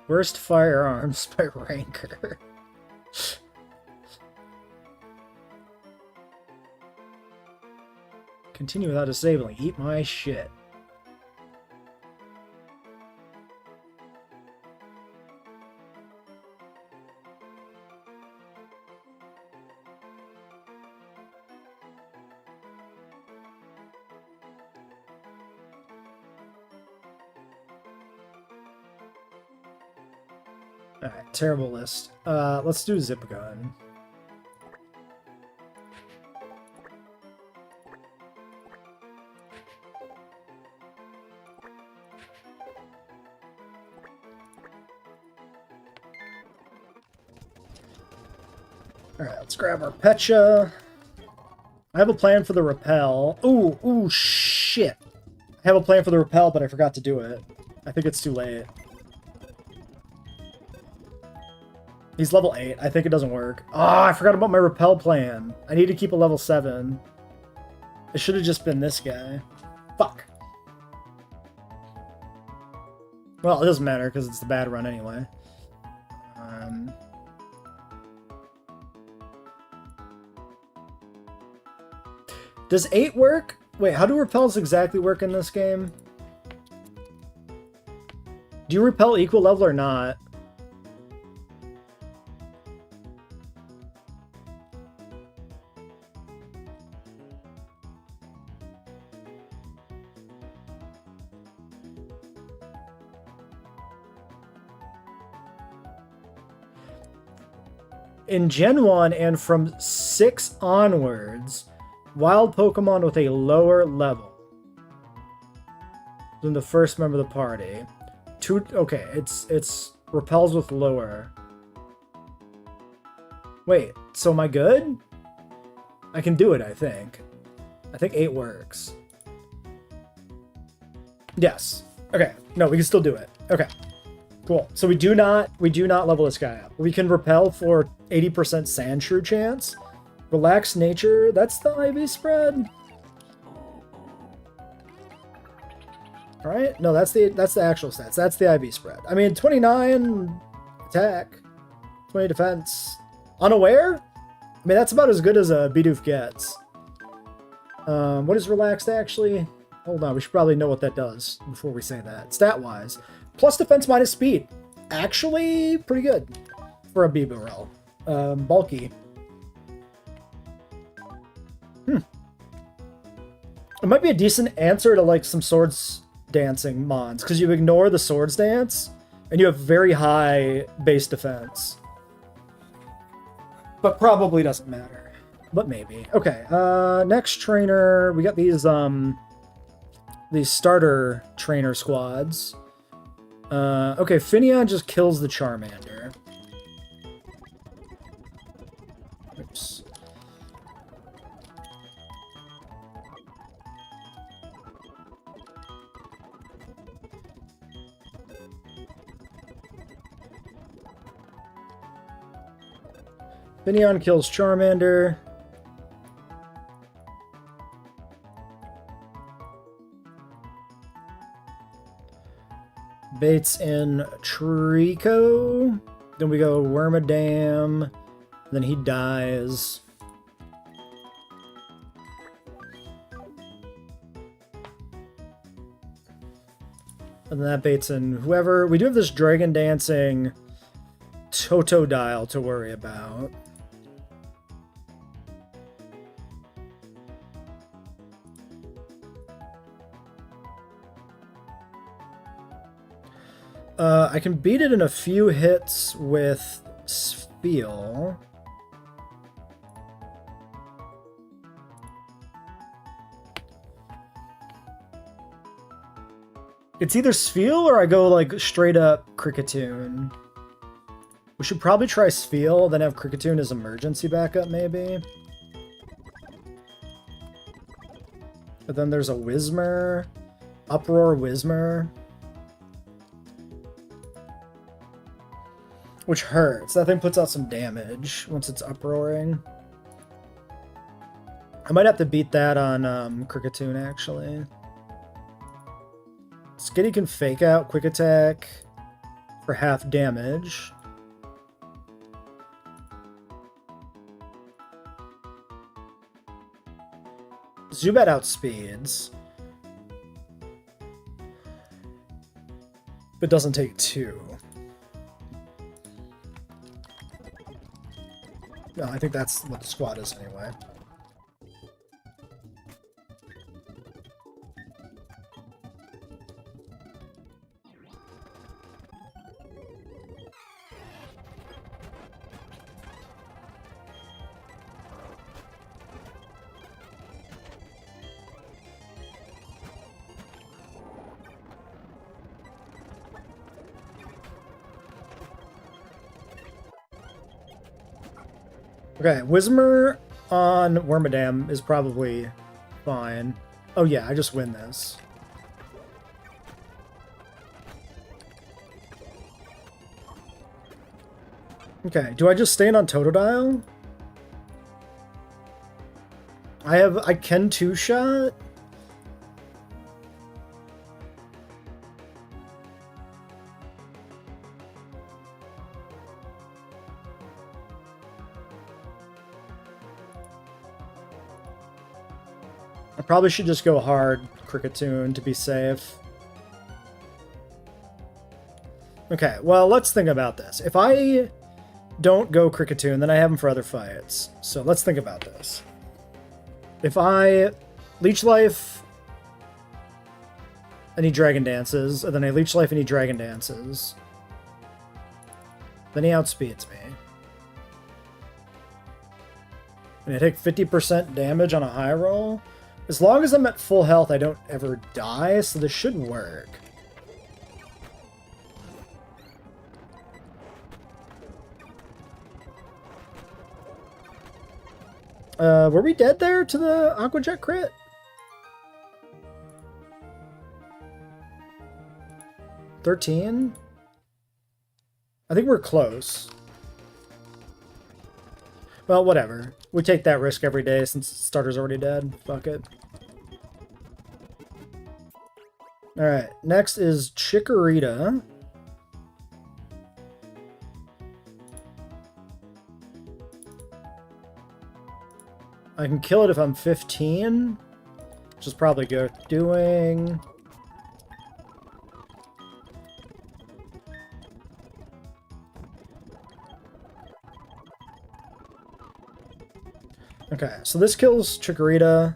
Worst firearms by ranker. Continue without disabling. Eat my shit. Alright, terrible list. Let's do zip gun. Alright, let's grab our Pecha. I have a plan for the repel. Ooh, shit. I have a plan for the repel, but I forgot to do it. I think it's too late. He's level 8. I think it doesn't work. Ah, I forgot about my repel plan. I need to keep a level 7. It should have just been this guy. Fuck. Well, it doesn't matter because it's the bad run anyway. Does 8 work? Wait, how do repels exactly work in this game? Do you repel equal level or not? In Gen 1 and from 6 onwards, wild Pokemon with a lower level than the first member of the party. Okay, it's repels with lower. Wait, so am I good? I can do it, I think. I think 8 works. Yes. Okay. No, we can still do it. Okay. Cool. So we do not level this guy up. We can repel for 80% Sandshrew chance. Relaxed nature, that's the IV spread. Right? No, that's the actual stats. That's the IV spread. I mean, 29 attack, 20 defense. Unaware? I mean, that's about as good as a Bidoof gets. What is relaxed actually? Hold on, we should probably know what that does before we say that. Stat-wise. Plus defense minus speed. Actually, pretty good for a Bibarel. Bulky. It might be a decent answer to like some swords dancing mons, because you ignore the swords dance and you have very high base defense. But probably doesn't matter. But maybe. Okay, next trainer, we got these starter trainer squads. Okay, Finneon just kills the Charmander. Oops. Finneon kills Charmander. Baits in Trico. Then we go Wormadam. Then he dies. And then that baits in whoever. We do have this Dragon Dancing Totodile to worry about. I can beat it in a few hits with Spiel. It's either Spiel or I go like straight up Kricketune. We should probably try Spiel, then have Kricketune as emergency backup maybe. But then there's a Whismur. Uproar Whismur. Which hurts. That thing puts out some damage once it's uproaring. I might have to beat that on Kricketune, actually. Skitty can fake out Quick Attack for half damage. Zubat outspeeds. But doesn't take 2. No, I think that's what the squad is anyway. Okay, Whismur on Wormadam is probably fine. Oh yeah, I just win this. Okay, do I just stand on Totodile? I can two-shot? I probably should just go hard Kricketune to be safe. Okay, well, let's think about this. If I don't go Kricketune, then I have him for other fights. So let's think about this. If I Leech Life and he Dragon Dances, and then I Leech Life and he Dragon Dances, then he outspeeds me. And I take 50% damage on a high roll. As long as I'm at full health, I don't ever die, so this should work. Were we dead there to the Aqua Jet crit? $13? I think we're close. Well, whatever. We take that risk every day since the starter's already dead. Fuck it. Alright, next is Chikorita. I can kill it if I'm 15, which is probably good doing. Okay, so this kills Chikorita.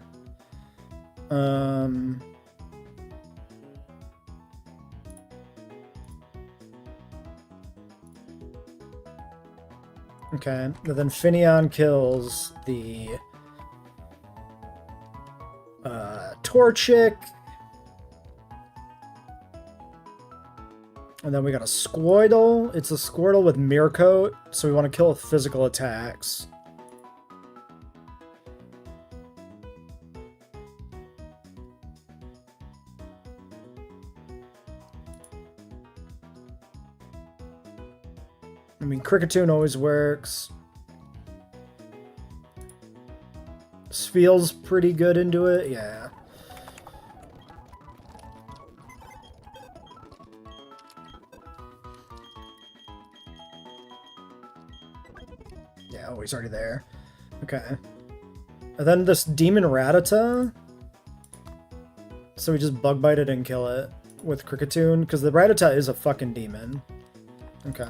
Okay, and then Finneon kills the Torchic. And then we got a Squirtle. It's a Squirtle with Mirror Coat, so we want to kill with physical attacks. I mean, Kricketune always works. Feels pretty good into it, yeah. he's already there. Okay. And then this Demon Rattata. So we just bug bite it and kill it with Kricketune, because the Rattata is a fucking demon. Okay.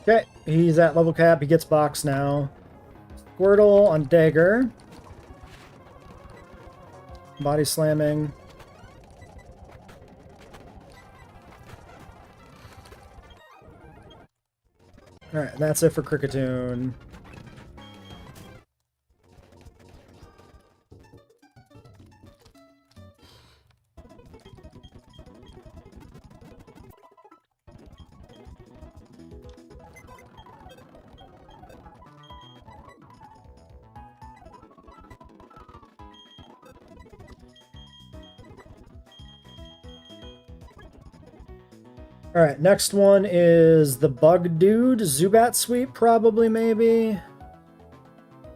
Okay, he's at level cap. He gets box now. Squirtle on Dagger. Body slamming. Alright, that's it for Kricketune. Alright, next one is the Bug Dude. Zubat Sweep, probably, maybe.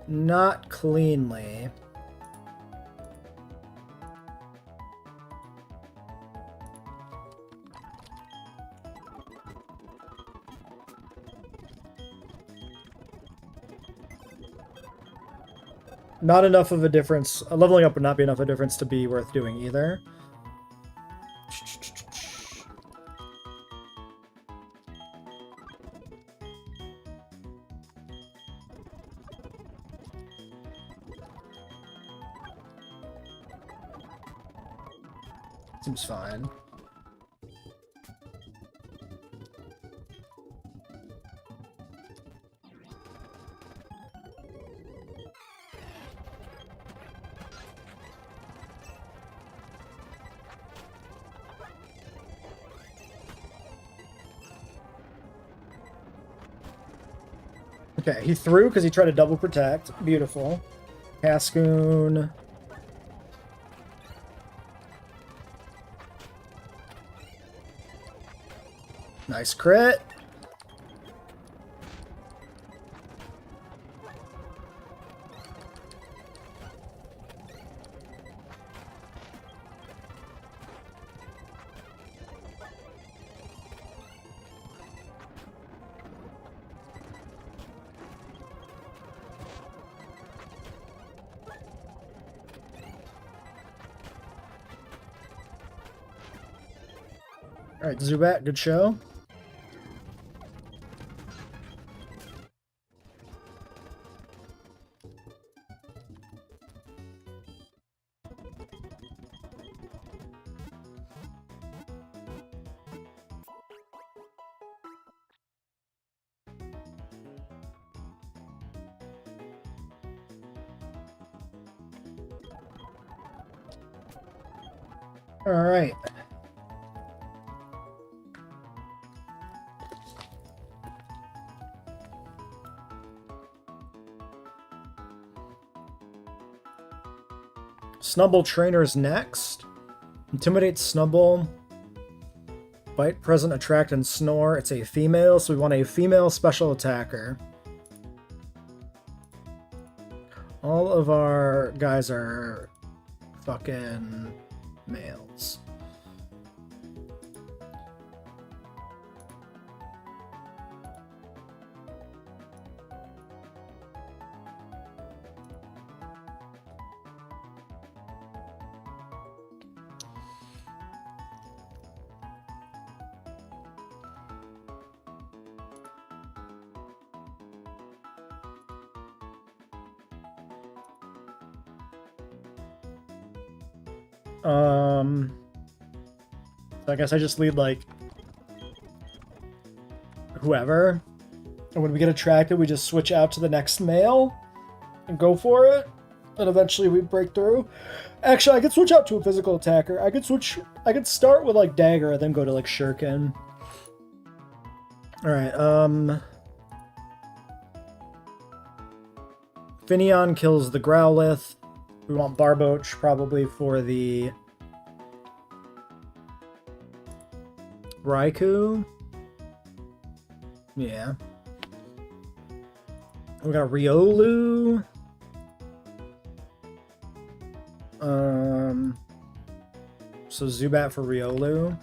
Not cleanly. Not enough of a difference. Leveling up would not be enough of a difference to be worth doing either. Seems fine. Okay, he threw because he tried to double protect. Beautiful. Cascoon. Nice crit. All right, Zubat, good show. All right. Snubble Trainer's next. Intimidate Snubble. Bite, Present, Attract, and Snore. It's a female, so we want a female special attacker. All of our guys are fucking males. So I guess I just lead, like, whoever. And when we get attracted, we just switch out to the next male and go for it. And eventually we break through. Actually, I could switch out to a physical attacker. I could start with, like, Dagger and then go to, like, Shuriken. Alright, Finneon kills the Growlithe. We want Barboach probably for the Raikou. Yeah. We got Riolu. So Zubat for Riolu.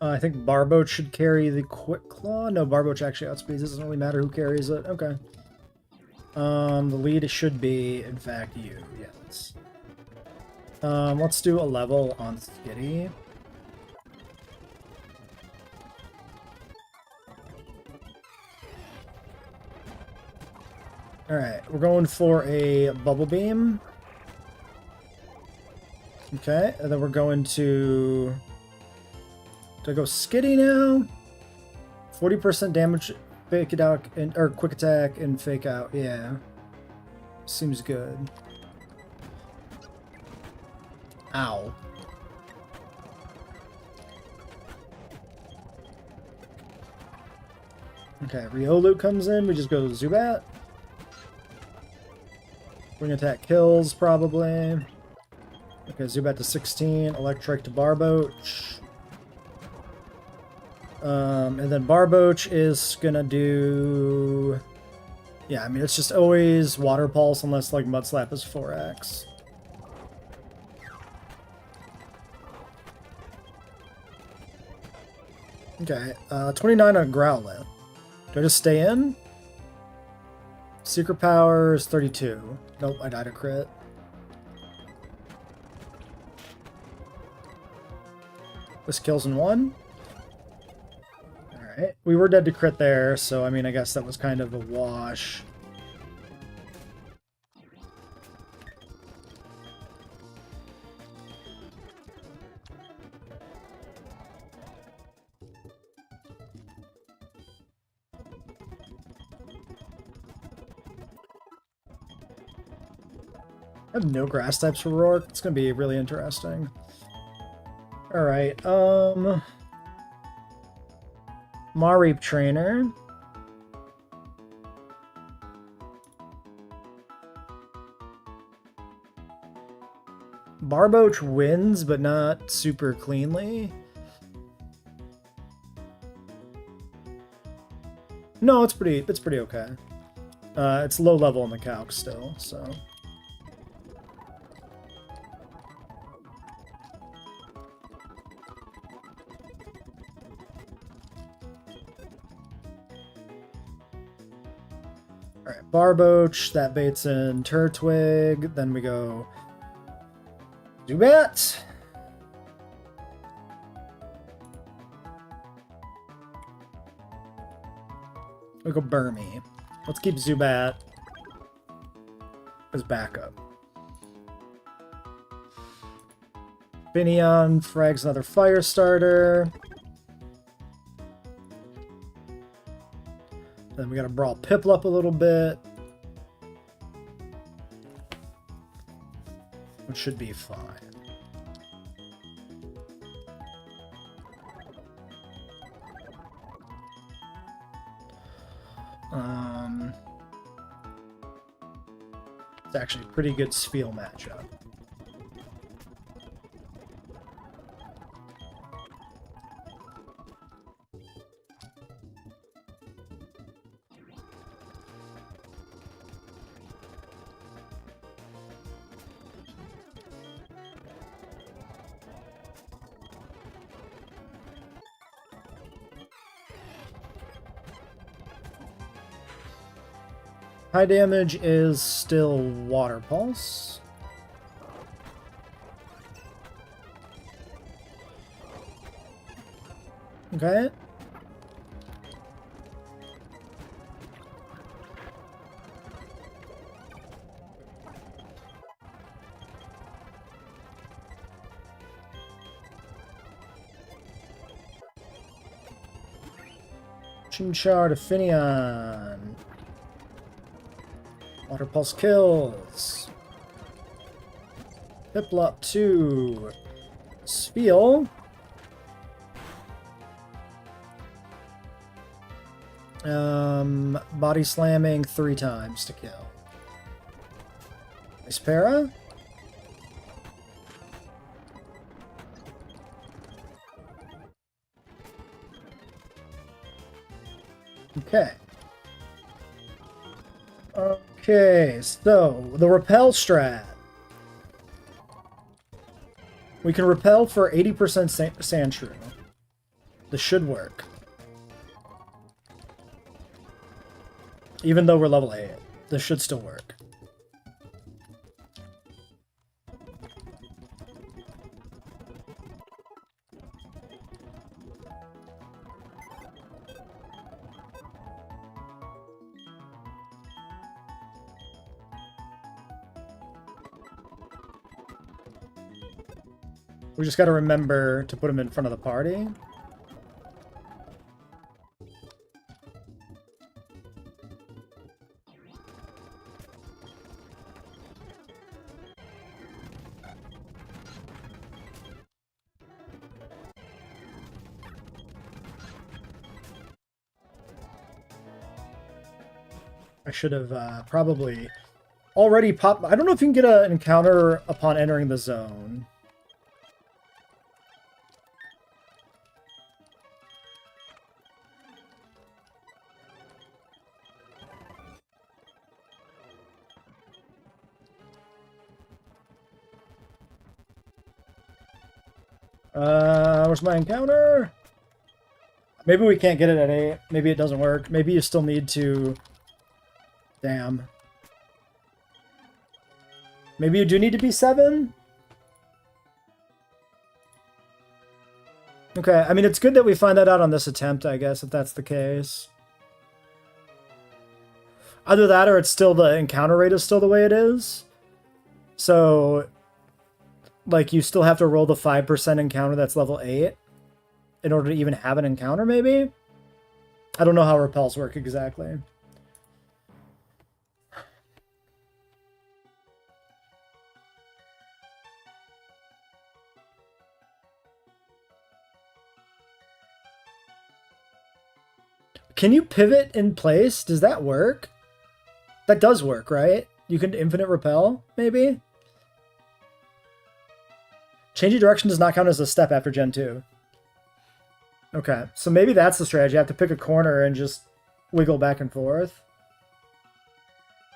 I think Barboach should carry the Quick Claw. No, Barboach actually outspeeds. It doesn't really matter who carries it. Okay. The lead should be, in fact, you. Yes. Let's do a level on Skitty. Alright, we're going for a Bubble Beam. Okay, and then we're going to... Do I go Skitty now? 40% damage, fake it out, or quick attack and fake out. Yeah. Seems good. Ow. Okay, Riolu comes in. We just go Zubat. Wing attack kills, probably. Okay, Zubat to 16. Electric to Barboach. And then Barboach is gonna do... Yeah, I mean, it's just always Water Pulse unless, like, Mud Slap is 4x. Okay, 29 on Growlithe. Do I just stay in? Secret Power is 32. Nope, I died a crit. This kills in one. Alright, we were dead to crit there, so I mean, I guess that was kind of a wash. I have no grass types for Rourke. It's gonna be really interesting. Alright, Mareep Trainer. Barboach wins, but not super cleanly. No, it's pretty okay. It's low level in the calc still, so. Alright, Barboach, that baits in Turtwig, then we go Zubat. We go Burmy. Let's keep Zubat as backup. Finneon frags another Fire Starter. Then we gotta brawl Piplup a little bit. Which should be fine. It's actually a pretty good Spiel matchup. High damage is still Water Pulse. Okay. Potion Shard of Finion. Water Pulse kills. Piplup 2. Spiel. Body slamming 3 times to kill. Nice para. Okay. Okay, so the repel strat. We can repel for 80% sand shrew. This should work. Even though we're level 8, this should still work. We just got to remember to put him in front of the party. I should have probably already popped... I don't know if you can get an encounter upon entering the zone. Where's my encounter? Maybe we can't get it at 8. Maybe it doesn't work. Maybe you still need to... Damn. Maybe you do need to be 7? Okay, I mean, it's good that we find that out on this attempt, I guess, if that's the case. Either that or it's still the encounter rate is still the way it is. So, like, you still have to roll the 5% encounter that's level 8 in order to even have an encounter, maybe? I don't know how repels work exactly. Can you pivot in place? Does that work? That does work, right? You can infinite repel, maybe? Changing direction does not count as a step after Gen 2. Okay, so maybe that's the strategy. You have to pick a corner and just wiggle back and forth.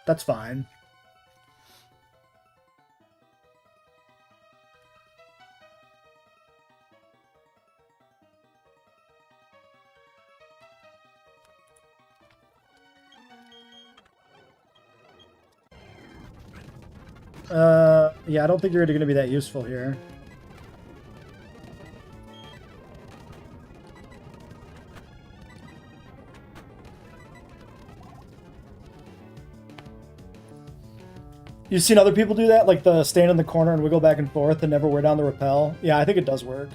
That's fine. Yeah, I don't think you're going to be that useful here. You've seen other people do that? Like the stand in the corner and wiggle back and forth and never wear down the repel? Yeah, I think it does work.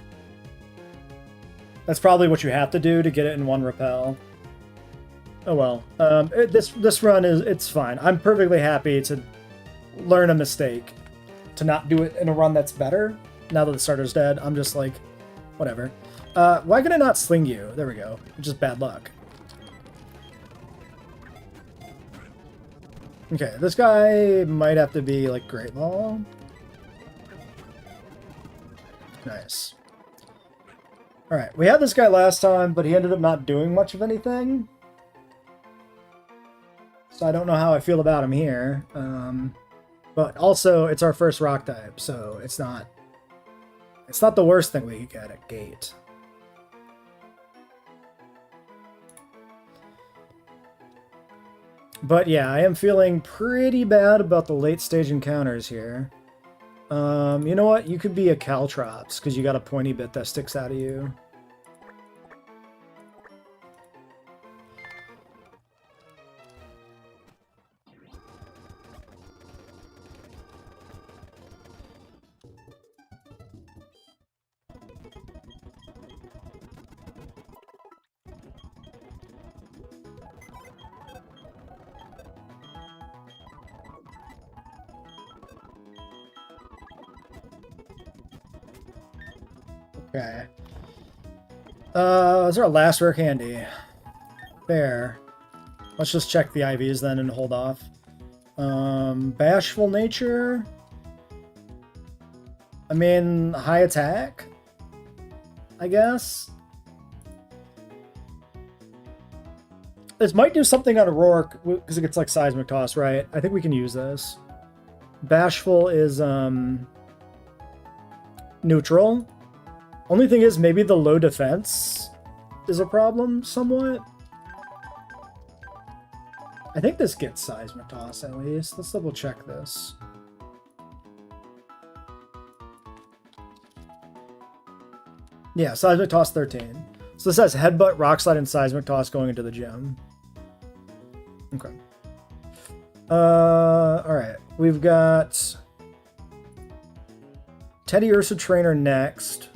That's probably what you have to do to get it in one repel. Oh well. This run it's fine. I'm perfectly happy to learn a mistake. To not do it in a run that's better. Now that the starter's dead, I'm just like, whatever. Why can I not sling you? There we go. Just bad luck. Okay, this guy might have to be like Great Ball. Nice. Alright, we had this guy last time, but he ended up not doing much of anything. So I don't know how I feel about him here. But also, it's our first rock type, so it's not the worst thing we could get at gate. But yeah, I am feeling pretty bad about the late stage encounters here. You know what? You could be a Caltrops, because you got a pointy bit that sticks out of you. Okay. Is there a last rare candy? There. Let's just check the IVs then and hold off. Bashful nature. I mean, high attack, I guess. This might do something on a Rourke because it gets like seismic toss, right? I think we can use this. Bashful is neutral. Only thing is maybe the low defense is a problem somewhat. I think this gets seismic toss at least. Let's double check this. Yeah, seismic toss 13. So this has headbutt, rock slide, and seismic toss going into the gym. Okay. Alright. We've got Teddy Ursa Trainer next.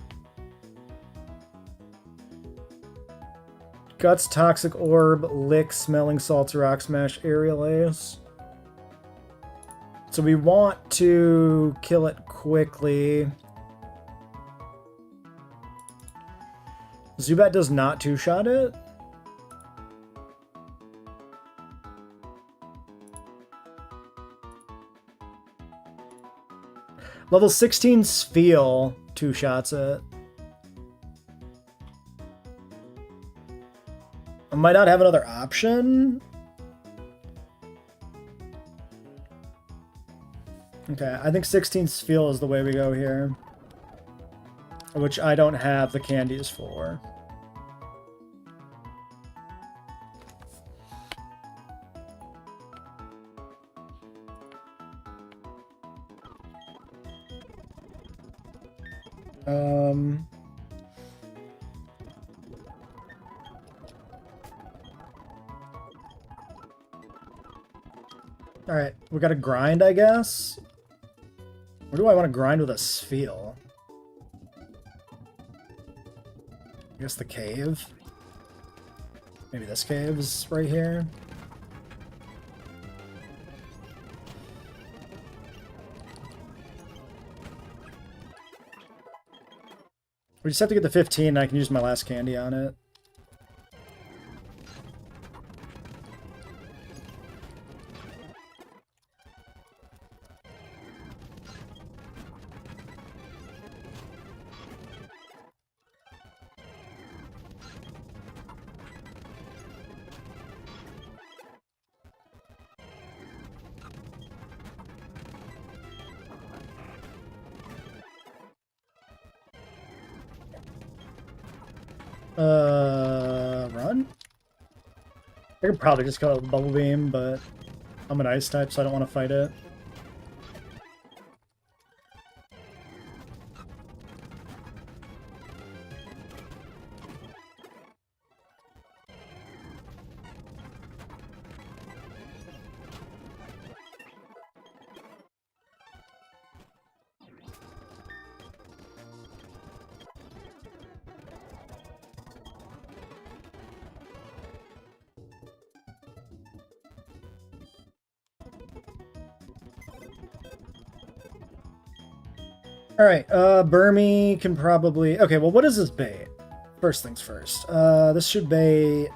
Guts, Toxic Orb, Lick, Smelling Salts, Rock Smash, Aerial Ace. So we want to kill it quickly. Zubat does not two-shot it. Level 16 Spheal two-shots it. I might not have another option. Okay, I think 16 Spheal is the way we go here. Which I don't have the candies for. Alright, we gotta grind, I guess? Where do I want to grind with a Spheal? I guess the cave? Maybe this cave's right here? We just have to get the 15 and I can use my last candy on it. Run? I could probably just go Bubble Beam, but I'm an Ice type, so I don't want to fight it. Alright, Burmy can probably... Okay, well, what is this bait? First things first. This should bait...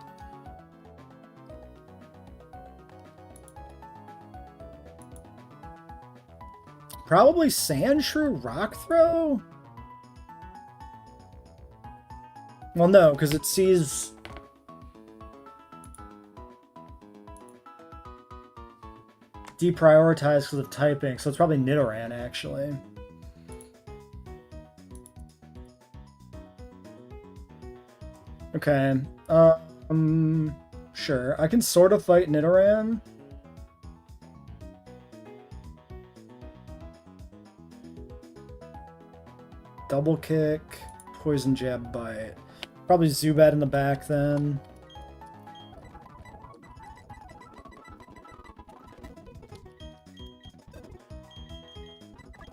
Probably Sandshrew Rock Throw? Well, no, because it sees... Deprioritized because of typing, so it's probably Nidoran, actually. Okay, sure. I can sort of fight Nidoran. Double Kick, Poison Jab, Bite. Probably Zubat in the back then.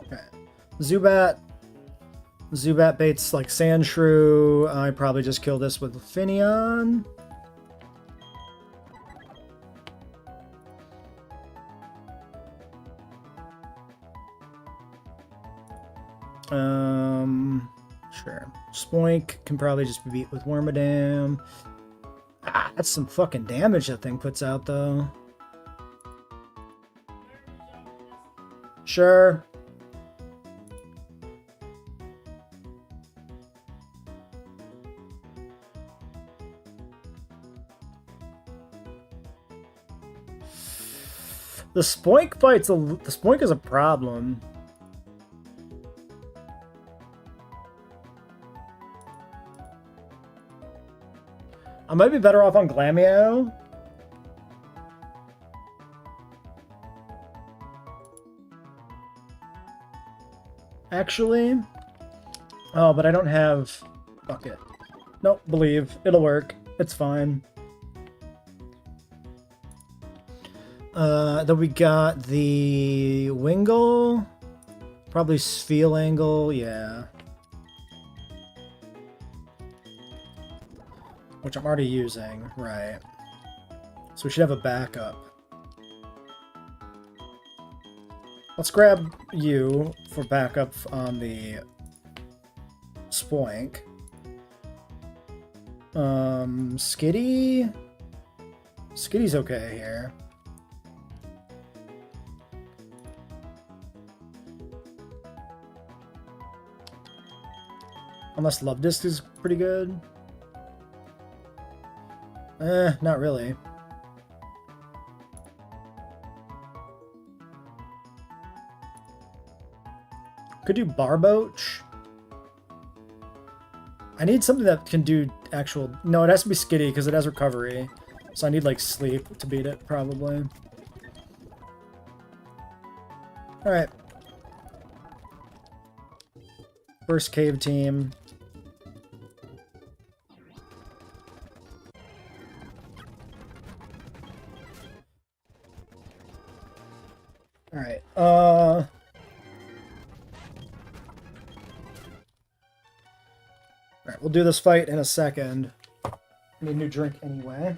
Okay. Zubat baits like Sandshrew. I probably just kill this with Finneon. Sure. Spoink can probably just be beat with Wormadam. Ah, that's some fucking damage that thing puts out, though. Sure. The Spoink is a problem. I might be better off on Glamio. Actually. Oh, but I don't have... Fuck it. Nope, believe. It'll work. It's fine. Then we got the Wingull. Probably Spheal Angle, yeah. Which I'm already using, right. So we should have a backup. Let's grab you for backup on the Spoink. Skitty? Skitty's okay here. Unless Love Disc is pretty good. Not really. Could do Barboach. I need something that can do actual... No, it has to be Skitty because it has recovery. So I need, like, Sleep to beat it, probably. Alright. First cave team. Alright, Alright, we'll do this fight in a second. I need a new drink anyway.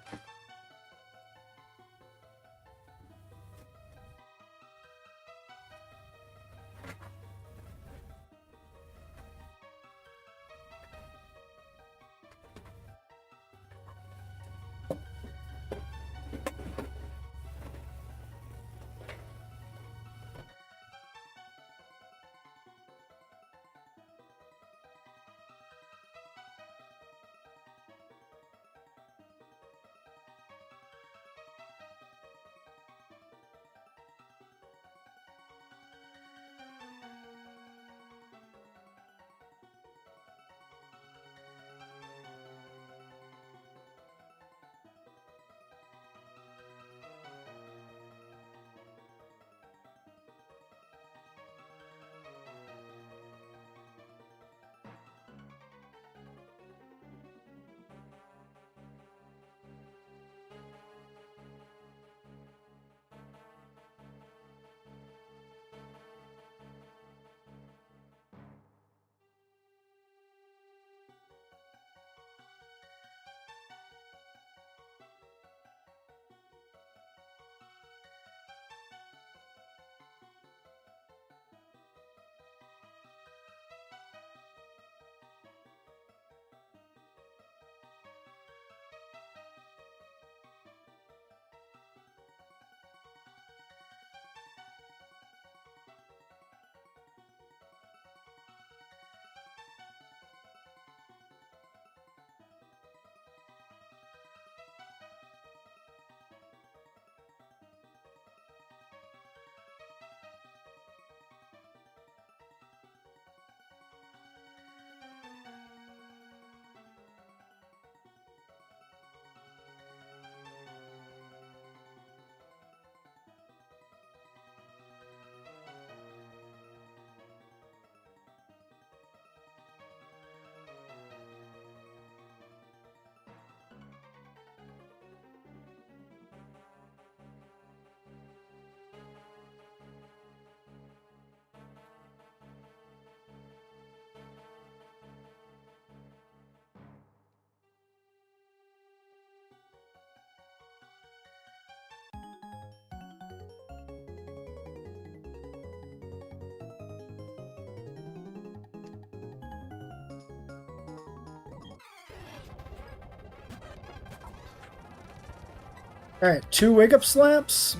Alright, 2 wake-up slaps.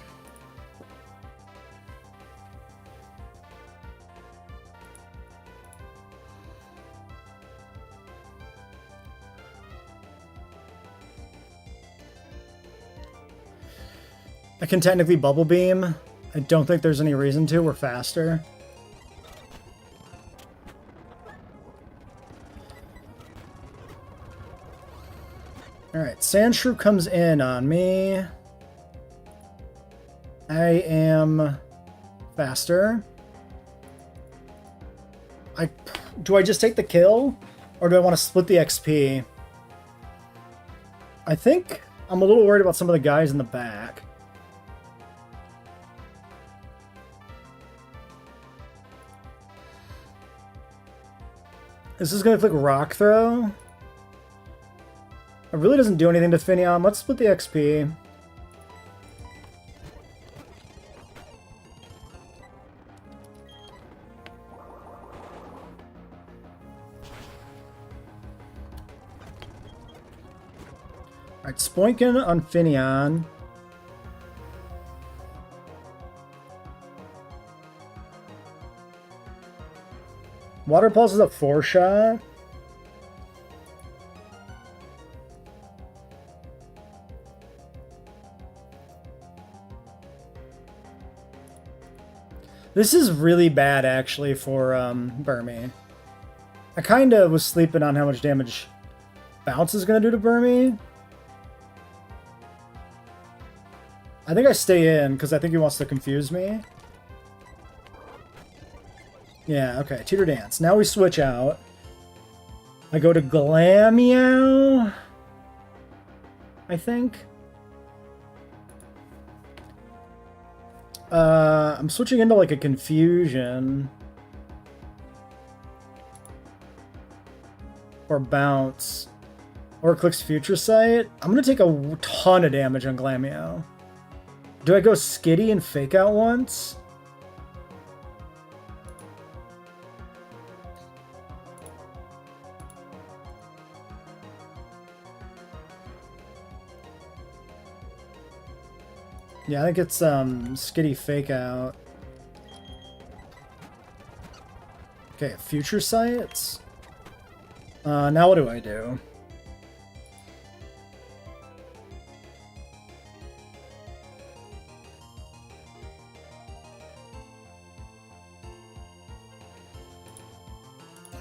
I can technically Bubble Beam. I don't think there's any reason to. We're faster. Alright, Sandshrew comes in on me. I am faster. Do I just take the kill? Or do I want to split the XP? I think I'm a little worried about some of the guys in the back. This is going to click Rock Throw. It really doesn't do anything to Finion. Let's split the XP. Alright, Spoinkin on Finion. Water Pulse is a 4-shot. This is really bad, actually, for Burmy. I kind of was sleeping on how much damage Bounce is going to do to Burmy. I think I stay in, because I think he wants to confuse me. Yeah, okay, Teeter Dance. Now we switch out. I go to Glameow, I think. I'm switching into like a Confusion. Or Bounce. Or clicks Future Sight. I'm going to take a ton of damage on Glameow. Do I go Skitty and Fake Out once? Yeah, I think it's Skitty Fake Out. Okay, Future Sights. Now what do I do?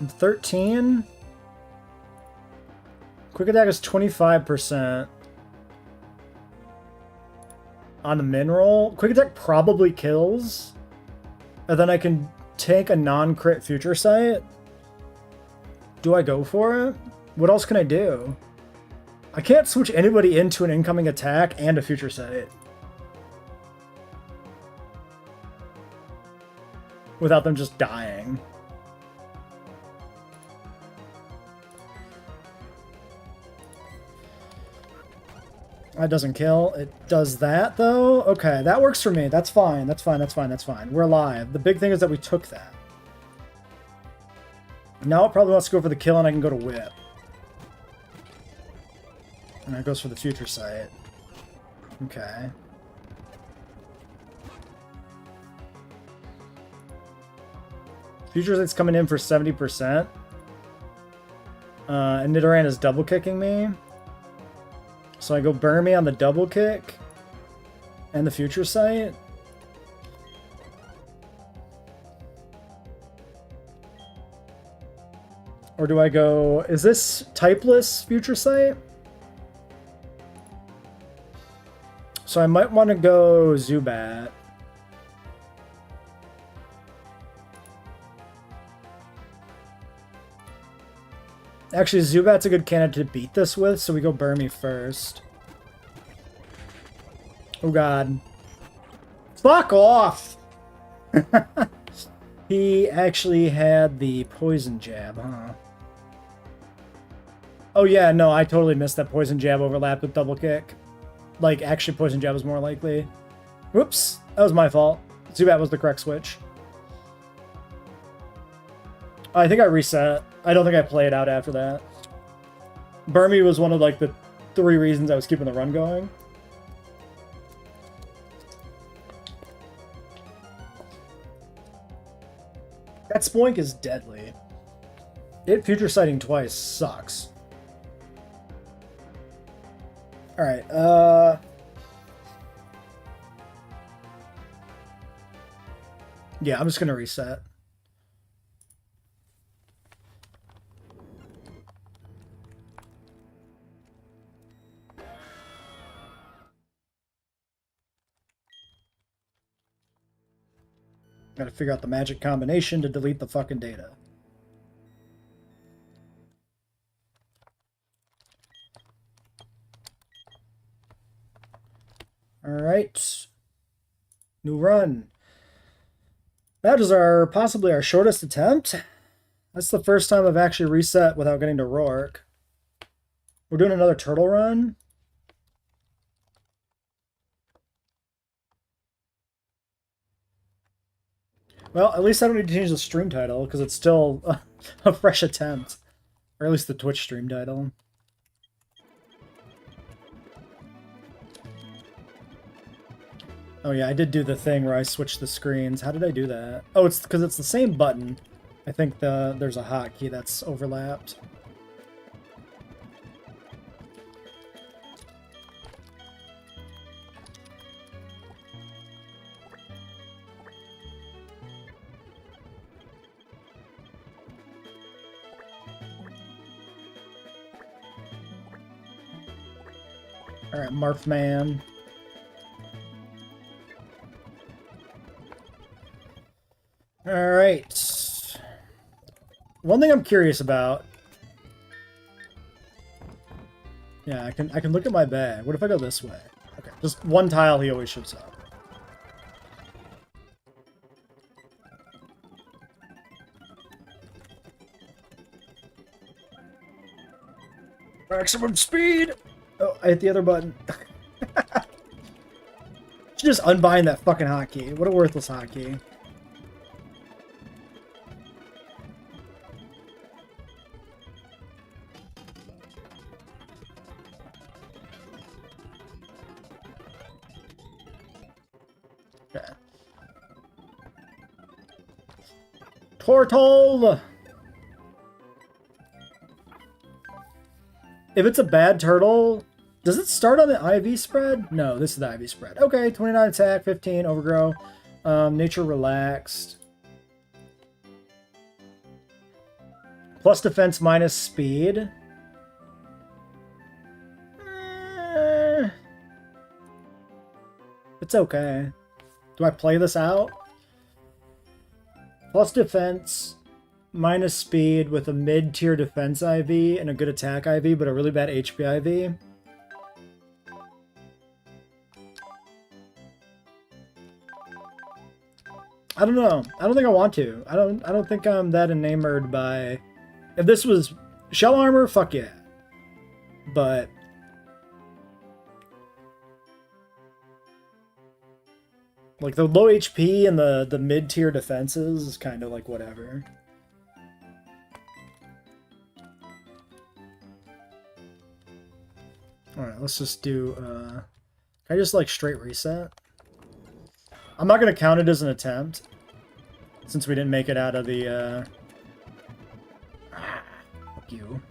I'm 13. Quick attack is 25%. On the mineral. Quick attack probably kills. And then I can take a non-crit Future Sight. Do I go for it? What else can I do? I can't switch anybody into an incoming attack and a Future Sight without them just dying. That doesn't kill. It does that, though? Okay, that works for me. That's fine. That's fine. That's fine. That's fine. We're alive. The big thing is that we took that. Now it probably wants to go for the kill, and I can go to Whip. And it goes for the Future Sight. Okay. Future Sight's coming in for 70%. And Nidoran is double kicking me. So I go Burmy on the double kick and the Future Sight. Or do I go... Is this typeless Future Sight? So I might want to go Zubat. Actually, Zubat's a good candidate to beat this with, so we go Burmy first. Oh god. Fuck off! He actually had the Poison Jab, huh? Oh yeah, no, I totally missed that Poison Jab overlap with Double Kick. Like, actually Poison Jab was more likely. Whoops, that was my fault. Zubat was the correct switch. I think I reset. I don't think I played out after that. Burmy was one of like the 3 reasons I was keeping the run going. That Spoink is deadly. It future sighting twice sucks. Alright, yeah, I'm just gonna reset. Gotta figure out the magic combination to delete the fucking data. Alright. New run. That is possibly our shortest attempt. That's the first time I've actually reset without getting to Rourke. We're doing another turtle run. Well, at least I don't need to change the stream title, because it's still a fresh attempt. Or at least the Twitch stream title. Oh yeah, I did do the thing where I switched the screens. How did I do that? Oh, it's because it's the same button. I think there's a hotkey that's overlapped. Alright, Marfman. Alright. One thing I'm curious about. Yeah, I can look at my bag. What if I go this way? Okay, just one tile he always shows up. Maximum speed! Oh, I hit the other button. Should just unbind that fucking hotkey. What a worthless hotkey. Okay. Turtle! If it's a bad turtle, does it start on the IV spread? No, this is the IV spread. Okay, 29 attack, 15 overgrow, nature relaxed. Plus defense minus speed. It's okay. Do I play this out? Plus defense, minus speed with a mid-tier defense IV and a good attack IV, but a really bad HP IV. I don't know. I don't think I want to. I don't think I'm that enamored by... If this was shell armor, fuck yeah. But... like, the low HP and the mid-tier defenses is kind of like whatever. Alright, let's just do... can I just, like, straight reset? I'm not going to count it as an attempt, since we didn't make it out of the, fuck you.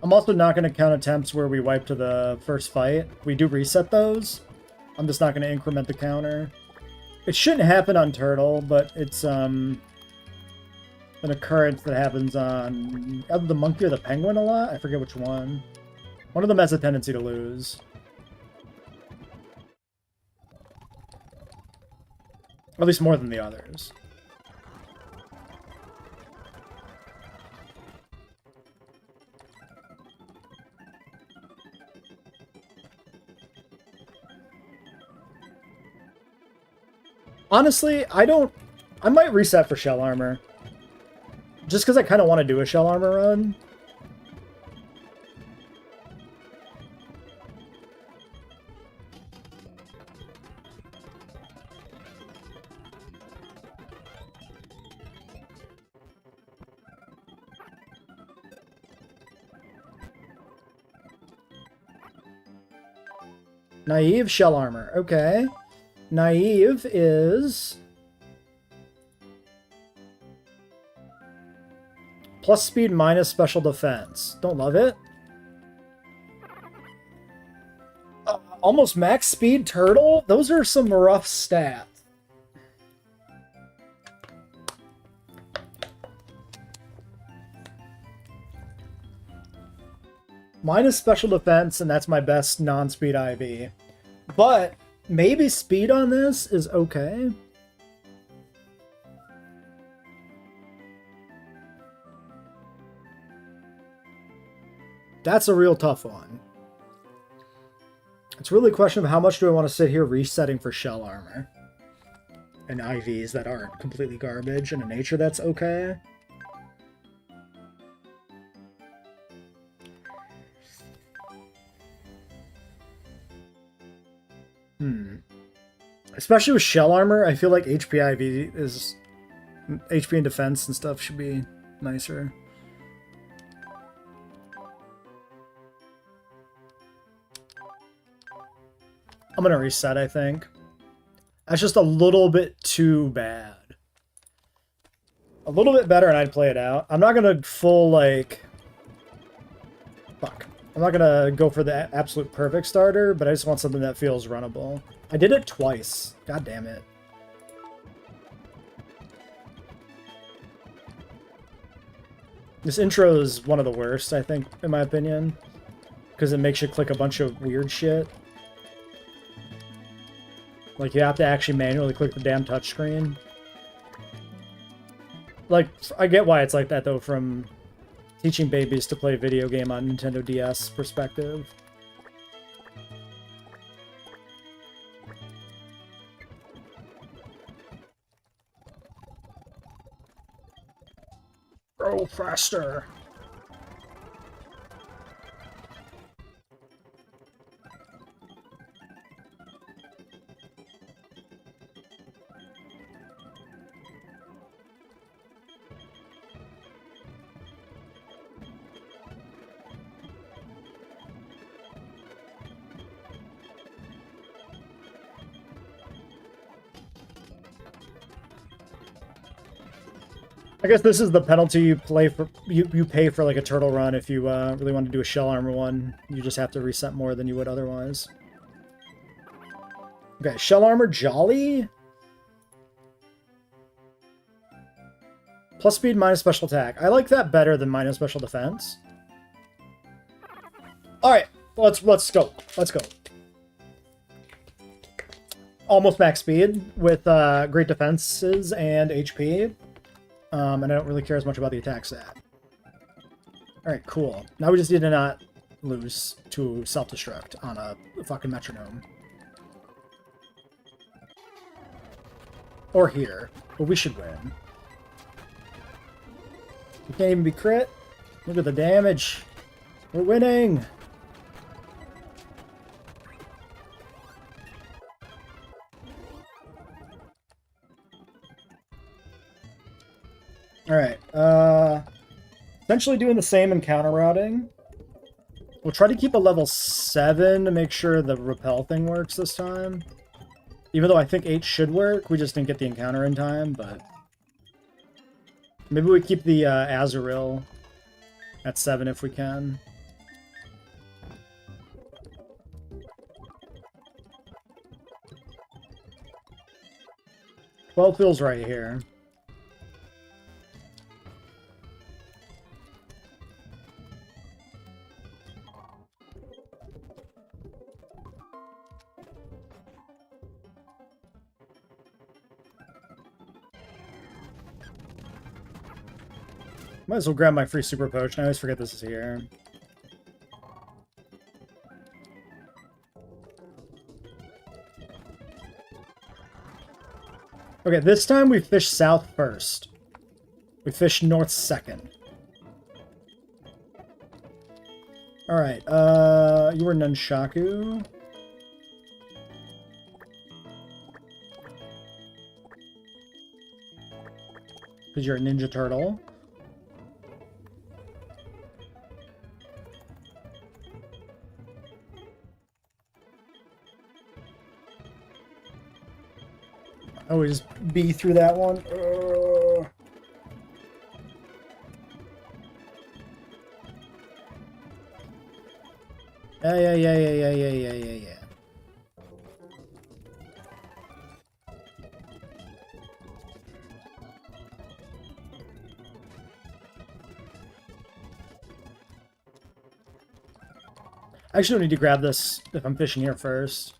I'm also not going to count attempts where we wipe to the first fight. We do reset those. I'm just not going to increment the counter. It shouldn't happen on Turtle, but it's an occurrence that happens on either the monkey or the penguin a lot. I forget which one. One of them has a tendency to lose. At least more than the others. Honestly, I might reset for shell armor. Just because I kind of want to do a shell armor run. Naive, shell armor. Okay. Naive is... plus speed minus special defense. Don't love it. Almost max speed turtle? Those are some rough stats. Minus special defense, and that's my best non-speed IV. But maybe speed on this is okay. That's a real tough one. It's really a question of how much do I want to sit here resetting for shell armor. And IVs that aren't completely garbage, and a nature that's okay. Especially with shell armor, I feel like HP IV is... HP and defense and stuff should be nicer. I'm gonna reset, I think. That's just a little bit too bad. A little bit better and I'd play it out. I'm not gonna full, like... Fuck. I'm not gonna go for the absolute perfect starter, but I just want something that feels runnable. I did it twice. God damn it. This intro is one of the worst, I think, in my opinion. Because it makes you click a bunch of weird shit. Like, you have to actually manually click the damn touchscreen. Like, I get why it's like that, though, from teaching babies to play a video game on Nintendo DS perspective. Go faster. I guess this is the penalty you play for. You pay for like a turtle run if you really want to do a shell armor one. You just have to reset more than you would otherwise. Okay, shell armor jolly. Plus speed minus special attack. I like that better than minus special defense. All right, let's go. Let's go. Almost max speed with great defenses and HP. And I don't really care as much about the attack stat. Alright, cool. Now we just need to not lose to self-destruct on a fucking metronome. Or here. But we should win. We can't even be crit. Look at the damage. We're winning! Alright, essentially doing the same in counter routing. We'll try to keep a level 7 to make sure the repel thing works this time. Even though I think 8 should work, we just didn't get the encounter in time, but... Maybe we keep the Azuril at 7 if we can. Well, feels right here. Might as well grab my free super potion. I always forget this is here. Okay, this time we fish south first. We fish north second. Alright, you were Nunchaku. Because you're a Ninja Turtle. Always B through that one. Yeah. I actually don't need to grab this if I'm fishing here first.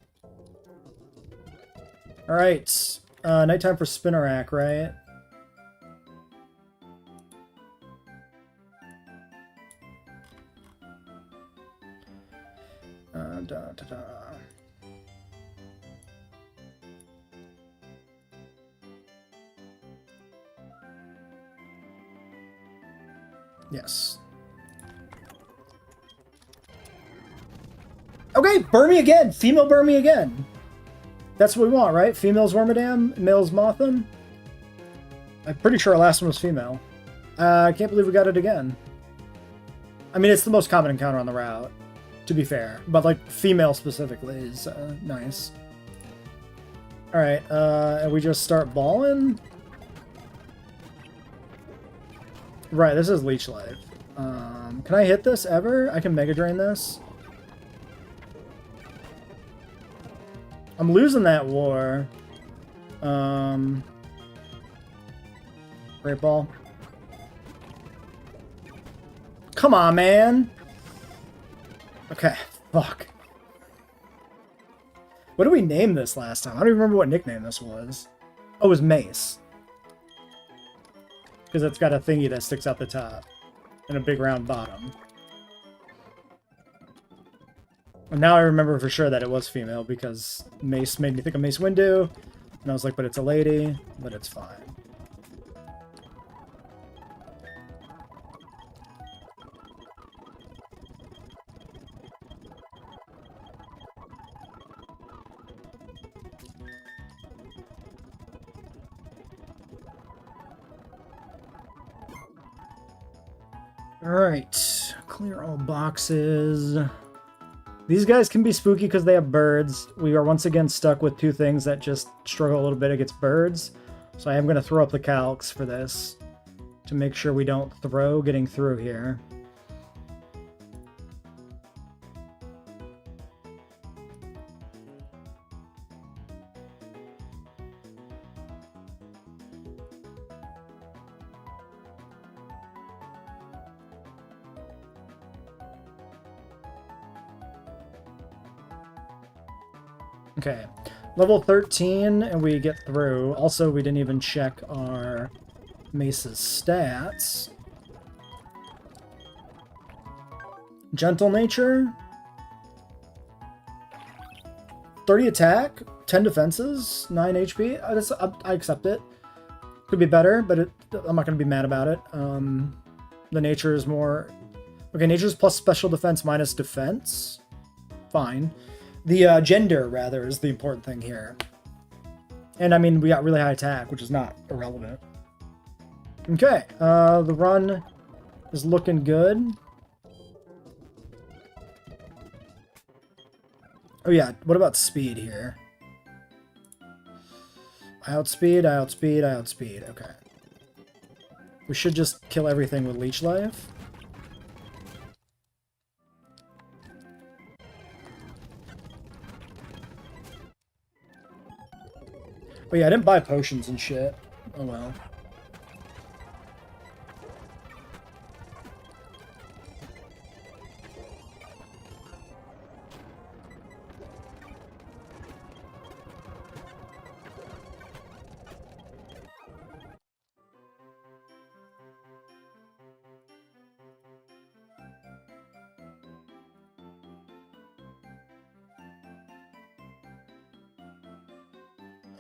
Alright. Nighttime for Spinnerack, right? Yes. Okay, burn me again! Female burn me again! That's what we want, right? Female's Wormadam, male's Motham. I'm pretty sure our last one was female. I can't believe we got it again. I mean, it's the most common encounter on the route, to be fair. But, like, female specifically is nice. Alright, and we just start balling? Right, this is Leech Life. Can I hit this ever? I can Mega Drain this. I'm losing that war. Great Ball. Come on, man! Okay, fuck. What did we name this last time? I don't even remember what nickname this was. Oh, it was Mace. Because it's got a thingy that sticks out the top. And a big round bottom. And now I remember for sure that it was female because Mace made me think of Mace Windu. And I was like, but it's a lady, but it's fine. Alright, clear all boxes. These guys can be spooky because they have birds. We are once again stuck with two things that just struggle a little bit against birds. So I am going to throw up the calcs for this to make sure we don't throw getting through here. Okay, level 13 and we get through. Also, we didn't even check our Mace's stats. Gentle Nature. 30 attack, 10 defenses, 9 HP. I accept it. Could be better, but I'm not going to be mad about it. The nature is more... Okay, nature is plus special defense minus defense. Fine. The gender, rather, is the important thing here. And, I mean, we got really high attack, which is not irrelevant. Okay, the run is looking good. Oh, yeah, what about speed here? I outspeed. Okay. We should just kill everything with Leech Life. Oh yeah, I didn't buy potions and shit. Oh well.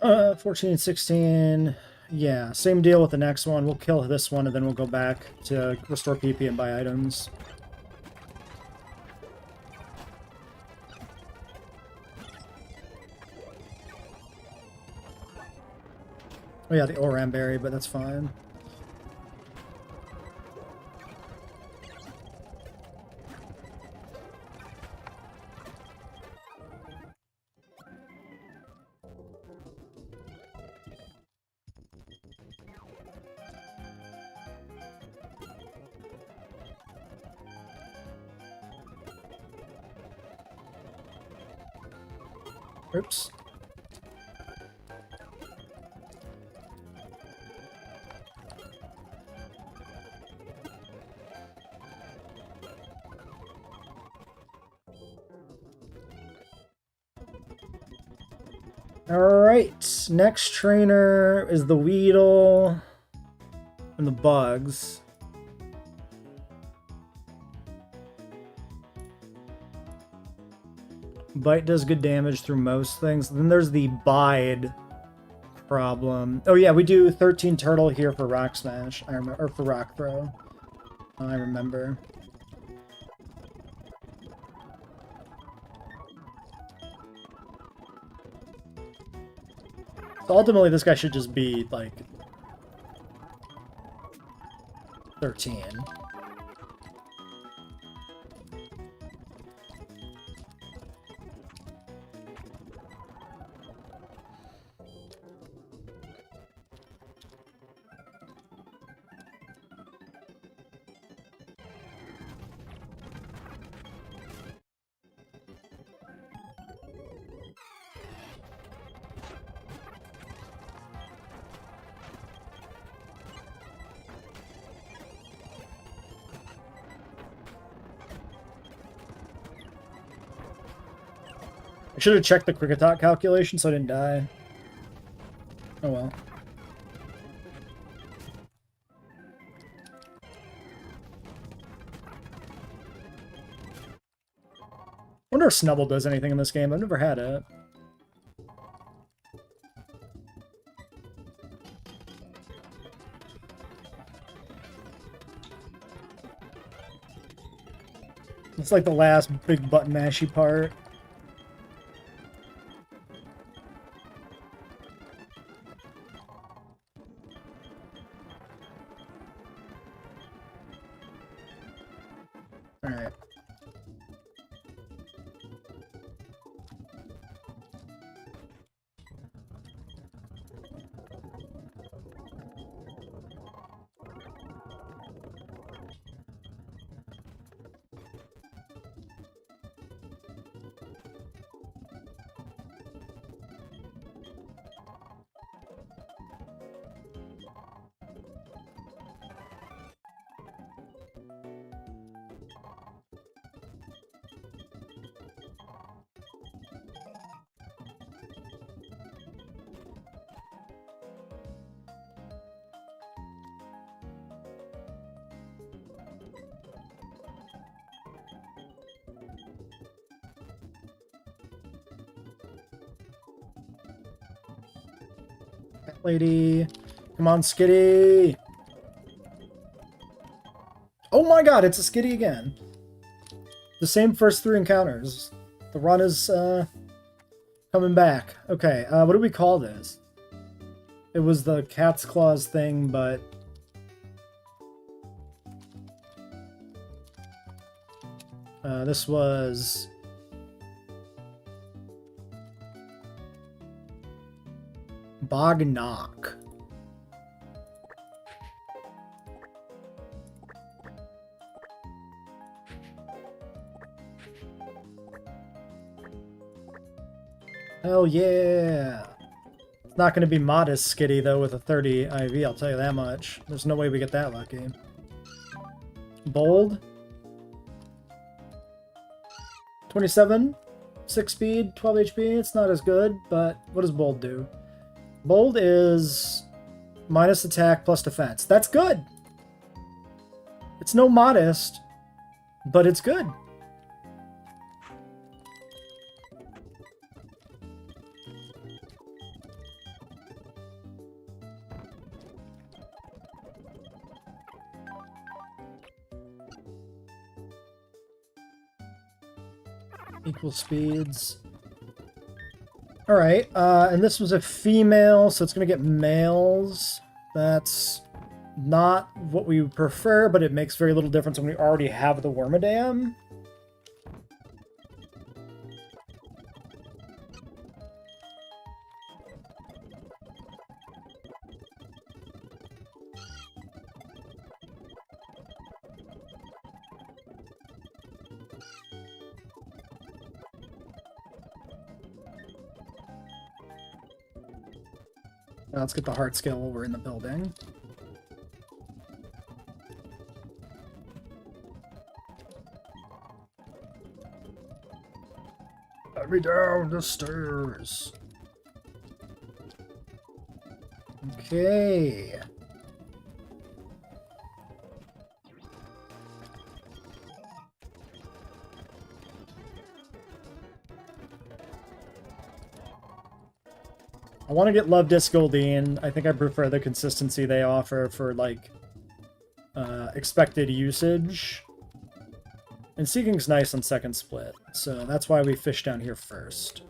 Uh, 14 and 16. Yeah, same deal with the next one. We'll kill this one and then we'll go back to restore PP and buy items. Oh yeah, the Oran Berry, but that's fine. Oops. Alright, next trainer is the Weedle and the Bugs. Bite does good damage through most things. Then there's the Bide problem. Oh yeah, we do 13 Turtle here for Rock Smash. I remember, or for Rock Throw. I remember. So ultimately, this guy should just be, like, 13. I should have checked the quick attack calculation so I didn't die. Oh well. I wonder if Snubble does anything in this game. I've never had it. It's like the last big button mashy part. Alright. Lady. Come on, Skitty. Oh my god, it's a Skitty again. The same first 3 encounters. The run is coming back. Okay, what do we call this? It was the cat's claws thing, but this was Bog Knock. Hell yeah! It's not going to be Modest Skitty, though, with a 30 IV, I'll tell you that much. There's no way we get that lucky. Bold. 27. 6 speed, 12 HP. It's not as good, but what does Bold do? Bold is minus attack plus defense. That's good! It's no Modest, but it's good. Equal speeds. Alright, and this was a female, so it's going to get males. That's not what we would prefer, but it makes very little difference when we already have the Wormadam. Now let's get the heart scale while we're in the building. Let me down the stairs. Okay. I want to get Love Disc Goldine. I think I prefer the consistency they offer for, like, expected usage. And Seeking's nice on second split, so that's why we fish down here first.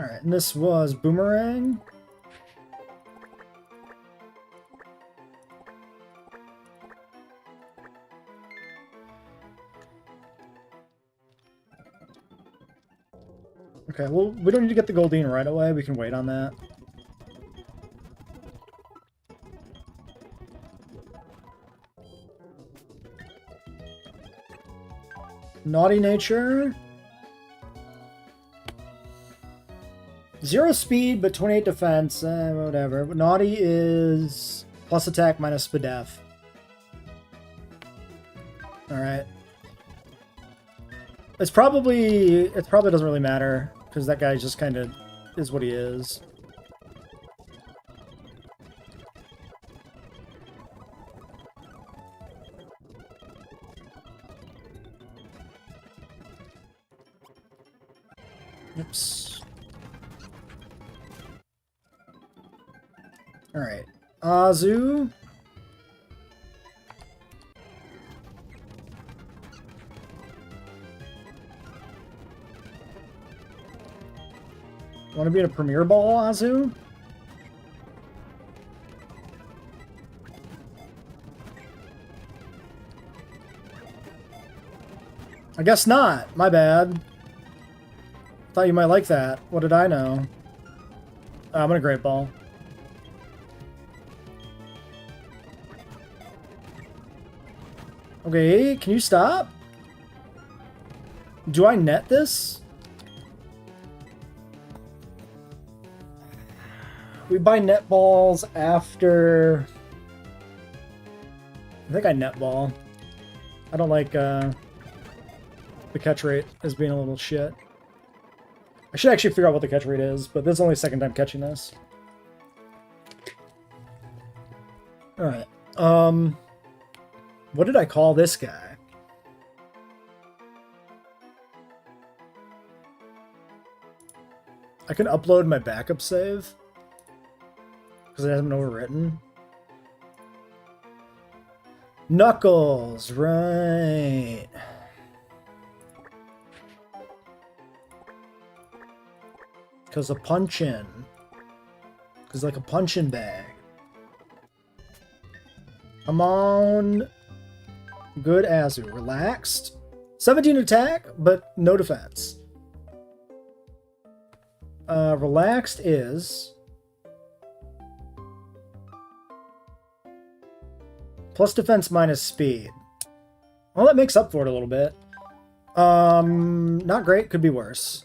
Alright, and this was Boomerang. Okay, well, we don't need to get the Goldine right away. We can wait on that. Naughty Nature. 0 speed, but 28 defense. Whatever. But Naughty is plus attack minus Spadef. Alright. It probably doesn't really matter, because that guy just kind of is what he is. Oops. Alright. Azu. Want to be in a Premier Ball, Azu? I guess not. My bad. Thought you might like that. What did I know? I'm gonna Great Ball. Okay, can you stop? Do I net this? We buy net balls after... I think I net ball. I don't like the catch rate as being a little shit. I should actually figure out what the catch rate is, but this is only the second time catching this. Alright. What did I call this guy? I can upload my backup save because it hasn't been overwritten. Knuckles, right. Because of punch-in. Because like a punch-in bag. Come on. Good Azu. Relaxed. 17 attack, but no defense. Relaxed is... plus defense minus speed. Well, that makes up for it a little bit. Not great. Could be worse.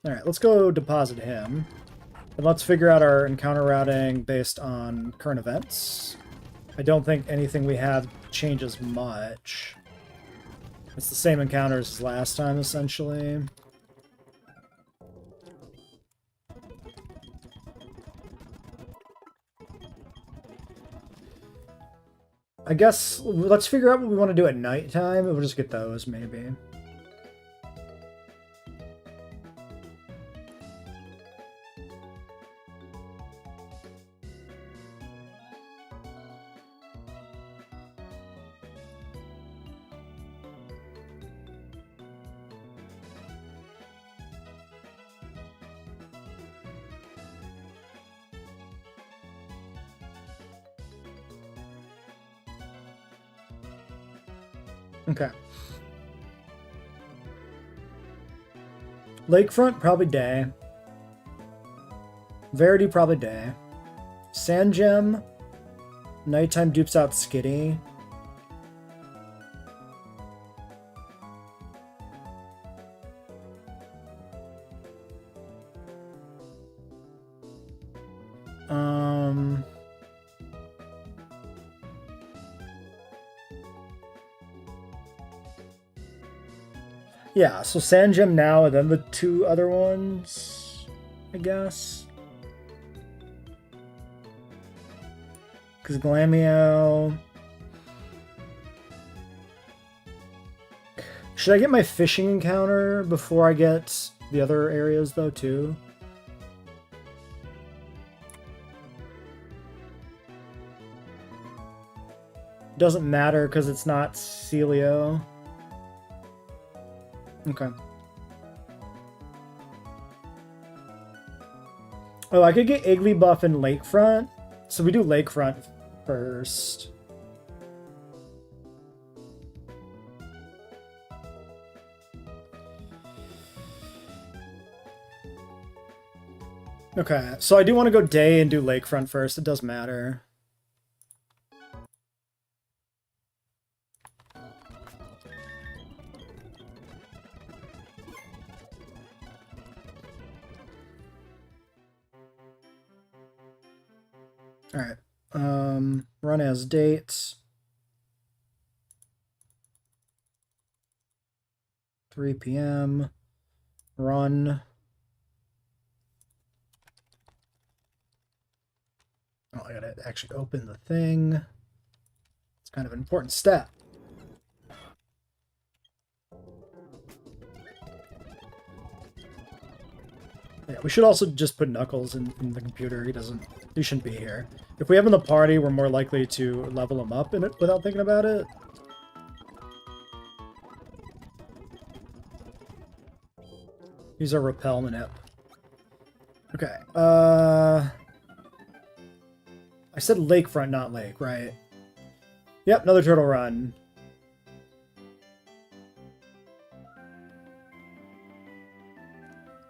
Alright, let's go deposit him. And let's figure out our encounter routing based on current events. I don't think anything we have changes much. It's the same encounters as last time, essentially. I guess let's figure out what we want to do at nighttime, and we'll just get those, maybe. Okay. Lakefront, probably day. Verity, probably day. Sand Gem, nighttime dupes out Skitty. Yeah, so Sand Gem now, and then the two other ones, I guess. Because Glamio... Should I get my fishing encounter before I get the other areas, though, too? Doesn't matter because it's not Celio. Okay. Oh, I could get Igglybuff and Lakefront. So we do Lakefront first. Okay, so I do want to go day and do Lakefront first. It does matter. All right. Run as dates. 3 p.m. Run. Oh, I gotta actually open the thing. It's kind of an important step. Yeah, we should also just put Knuckles in the computer. He shouldn't be here. If we have him in the party, we're more likely to level him up in it without thinking about it. He's a Repel Manip. Okay, I said Lakefront, not Lake, right? Yep, another turtle run.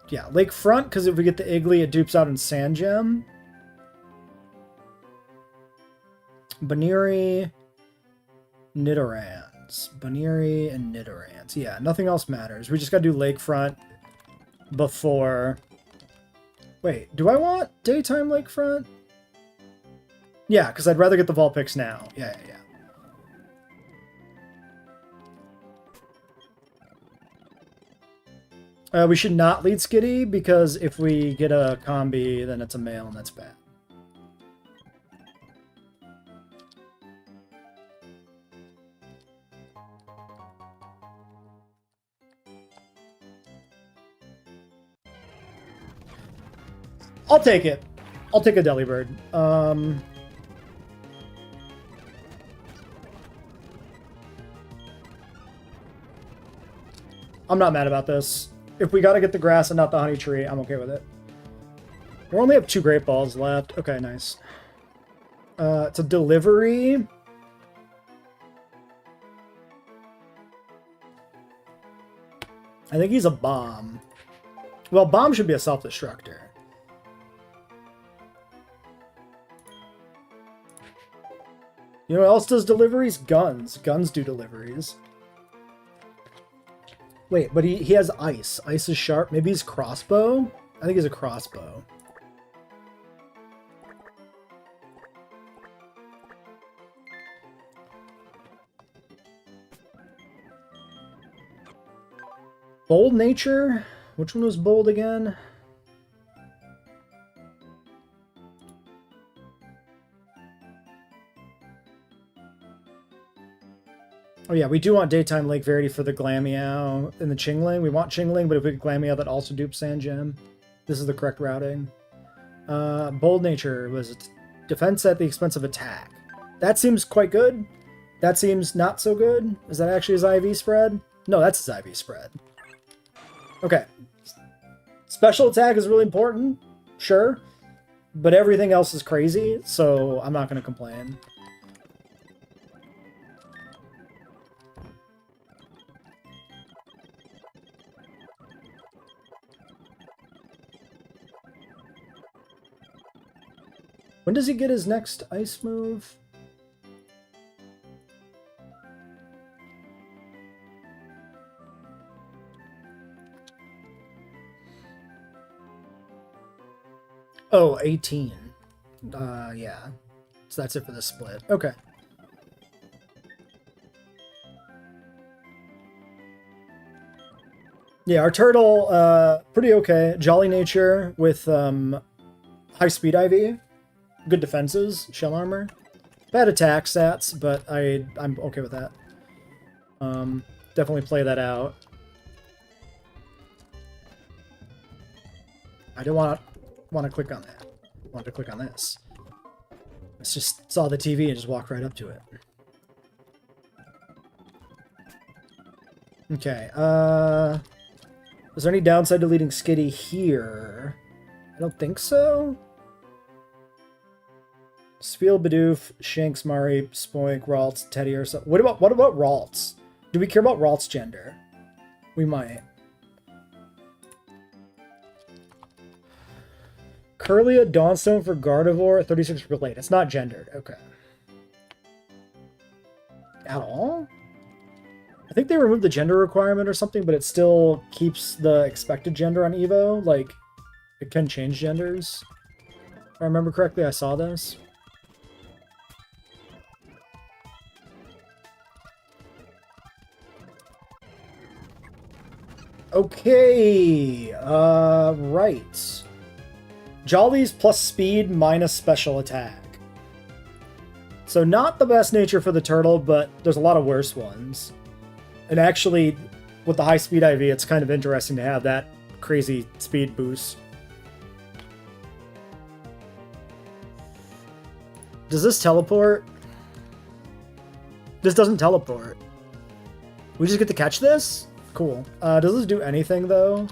Yeah, Lakefront, because if we get the Iggly, it dupes out in Sand Gem. Baniri, Nidorans. Baniri and Nidorans. Yeah, nothing else matters. We just gotta do Lakefront before... Wait, do I want daytime Lakefront? Yeah, because I'd rather get the Vulpix now. Yeah. We should not lead Skitty, because if we get a combi, then it's a male, and that's bad. I'll take it. I'll take a Delibird. I'm not mad about this. If we gotta get the grass and not the honey tree, I'm okay with it. We only have 2 Great Balls left. Okay, nice. It's a delivery. I think he's a bomb. Well, bomb should be a self-destructor. You know what else does deliveries? Guns. Guns do deliveries. Wait, but he has ice. Ice is sharp. Maybe he's crossbow? I think he's a crossbow. Bold nature? Which one was bold again? Oh yeah, we do want daytime Lake Verity for the Glameow and the Chingling. We want Chingling, but if we get Glameow, that also dupes Sand Gem. This is the correct routing. Bold Nature was defense at the expense of attack. That seems quite good. That seems not so good. Is that actually his IV spread? No, that's his IV spread. Okay. Special attack is really important, sure. But everything else is crazy, so I'm not going to complain. When does he get his next ice move? Oh, 18. Yeah. So that's it for the split. Okay. Yeah, our turtle, pretty okay. Jolly nature with high speed IV. Good defenses, shell armor. Bad attack stats, but I'm okay with that. Definitely play that out. I don't want to click on that. I want to click on this. I just saw the TV and just walked right up to it. Okay, is there any downside to leading Skitty here? I don't think so. Spiel, Bidoof, Shanks, Mari, Spoink, Ralts, Teddy, or something. What about Ralts? Do we care about Ralts' gender? We might. Curlia, Dawnstone for Gardevoir, 36 for late. It's not gendered. Okay. At all? I think they removed the gender requirement or something, but it still keeps the expected gender on Evo. Like, it can change genders. If I remember correctly, I saw this. Okay, right. Jolly's plus speed minus special attack. So not the best nature for the turtle, but there's a lot of worse ones. And actually, with the high speed IV, it's kind of interesting to have that crazy speed boost. Does this teleport? This doesn't teleport. We just get to catch this? Cool. Does this do anything, though?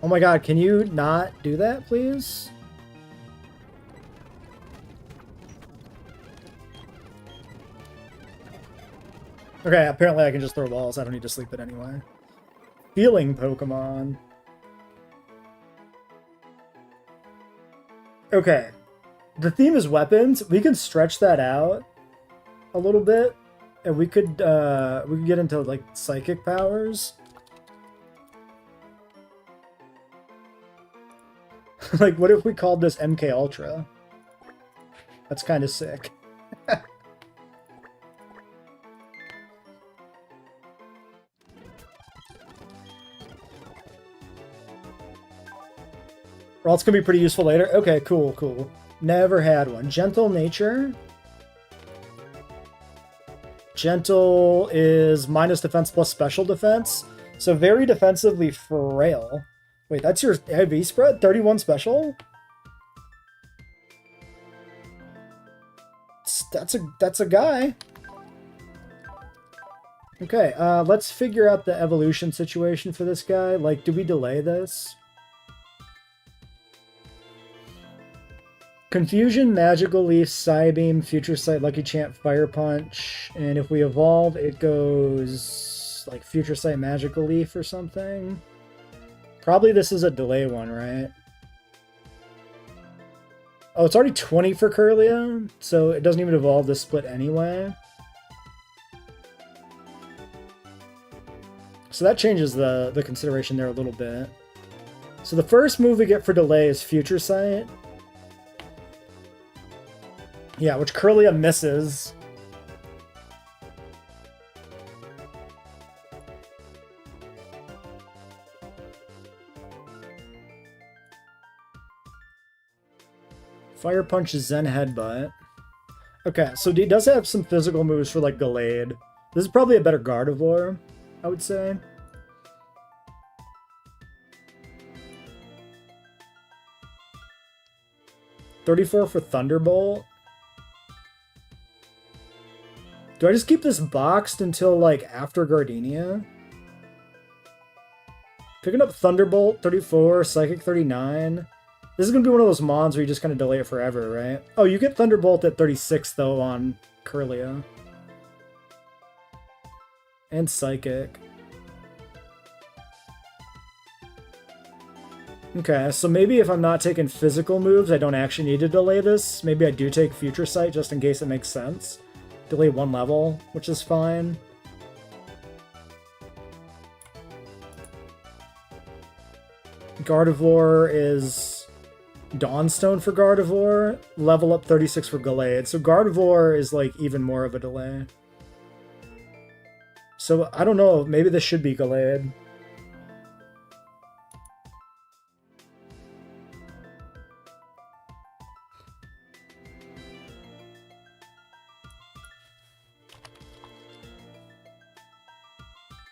Oh my god, can you not do that, please? Okay, apparently I can just throw balls. I don't need to sleep it anyway. Healing Pokemon. Okay. The theme is weapons. We can stretch that out a little bit. And we could get into, like, psychic powers. Like, what if we called this MK Ultra? That's kind of sick. Ralt's gonna be pretty useful later. Okay, cool, cool. Never had one. Gentle nature. Gentle is minus defense plus special defense. So very defensively frail. Wait, that's your heavy spread? 31 special? That's a guy. Okay, let's figure out the evolution situation for this guy. Like, do we delay this? Confusion, Magical Leaf, Psybeam, Future Sight, Lucky Champ, Fire Punch, and if we evolve, it goes like Future Sight, Magical Leaf or something. Probably this is a delay one, right? Oh, it's already 20 for Curlia, so it doesn't even evolve this split anyway. So that changes the consideration there a little bit. So the first move we get for delay is Future Sight. Yeah, which Curlia misses. Fire Punch, Zen Headbutt. Okay, so he does have some physical moves for, like, Gallade. This is probably a better Gardevoir, I would say. $34 for Thunderbolt. Do I just keep this boxed until, like, after Gardenia? Picking up Thunderbolt, 34, Psychic, 39. This is going to be one of those mons where you just kind of delay it forever, right? Oh, you get Thunderbolt at 36, though, on Curlia. And Psychic. Okay, so maybe if I'm not taking physical moves, I don't actually need to delay this. Maybe I do take Future Sight just in case it makes sense. Delay 1 level, which is fine. Gardevoir is Dawnstone for Gardevoir. Level up 36 for Gallade. So Gardevoir is like even more of a delay. So I don't know, maybe this should be Gallade.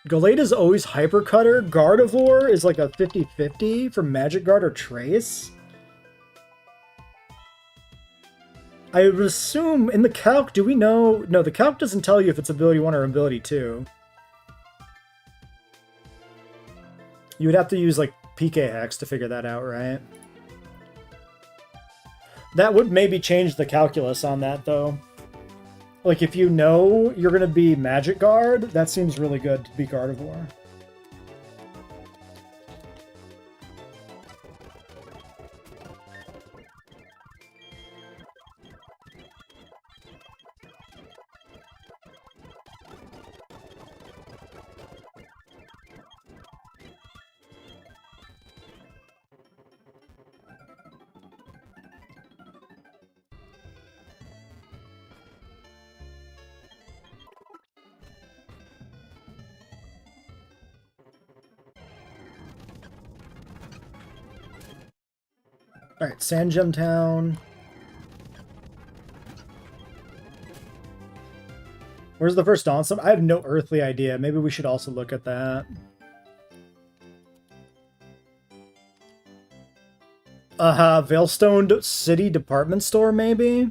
Gallade is always Hyper Cutter. Gardevoir is like a 50-50 for Magic Guard or Trace. I would assume in the calc, do we know? No, the calc doesn't tell you if it's ability 1 or ability 2. You would have to use like PK Hex to figure that out, right? That would maybe change the calculus on that though. Like, if you know you're going to be Magic Guard, that seems really good to be Gardevoir. Alright, Sandgem Town. Where's the first Dawnstone? I have no earthly idea. Maybe we should also look at that. Veilstone City Department Store, maybe?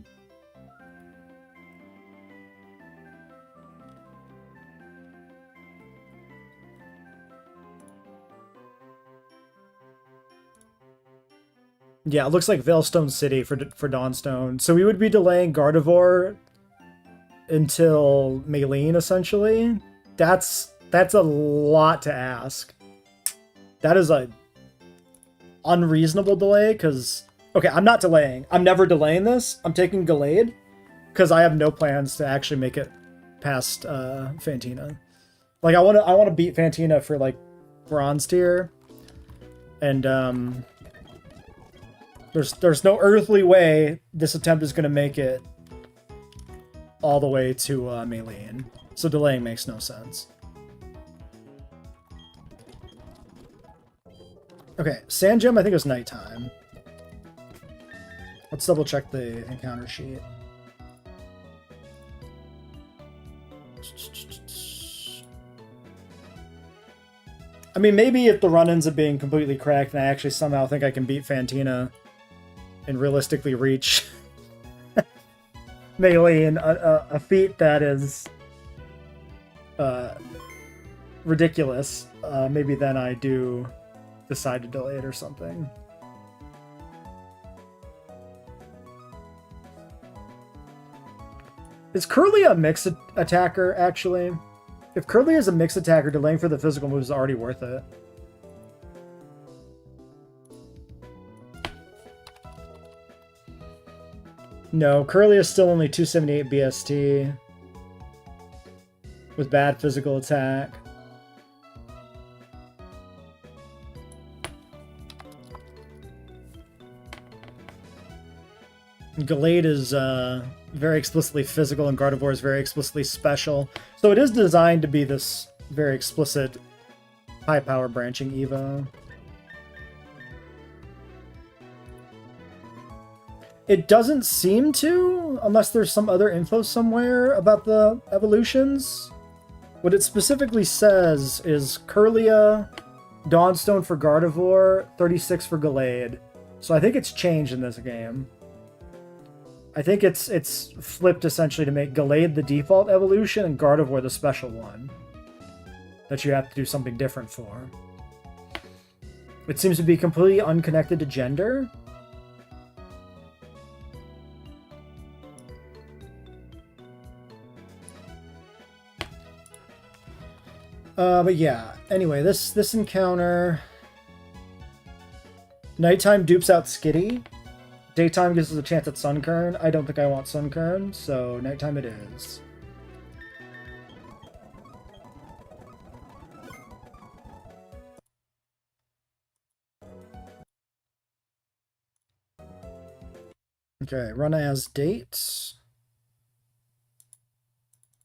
Yeah, it looks like Veilstone City for Dawnstone. So we would be delaying Gardevoir until Maylene, essentially. That's a lot to ask. That is a unreasonable delay, because... Okay, I'm not delaying. I'm never delaying this. I'm taking Gallade, because I have no plans to actually make it past Fantina. Like, I want to beat Fantina for, like, Bronze tier. And, There's no earthly way this attempt is going to make it all the way to Maylene. So delaying makes no sense. Okay, Sandgem I think it was nighttime. Let's double check the encounter sheet. I mean, maybe if the run ends up being completely cracked and I actually somehow think I can beat Fantina and realistically reach Maylene, a feat that is ridiculous, maybe then I do decide to delay it or something. Is Curly a mixed attacker, actually? If Curly is a mixed attacker, delaying for the physical move is already worth it. No, Curly is still only 278 BST. With bad physical attack. Gallade is very explicitly physical and Gardevoir is very explicitly special. So it is designed to be this very explicit high power branching Evo. It doesn't seem to, unless there's some other info somewhere about the evolutions. What it specifically says is Curlia, Dawnstone for Gardevoir, 36 for Gallade. So I think it's changed in this game. I think it's flipped essentially to make Gallade the default evolution and Gardevoir the special one that you have to do something different for. It seems to be completely unconnected to gender. But yeah, anyway, this encounter... Nighttime dupes out Skitty. Daytime gives us a chance at Sunkern. I don't think I want Sunkern, so nighttime it is. Okay, run as dates.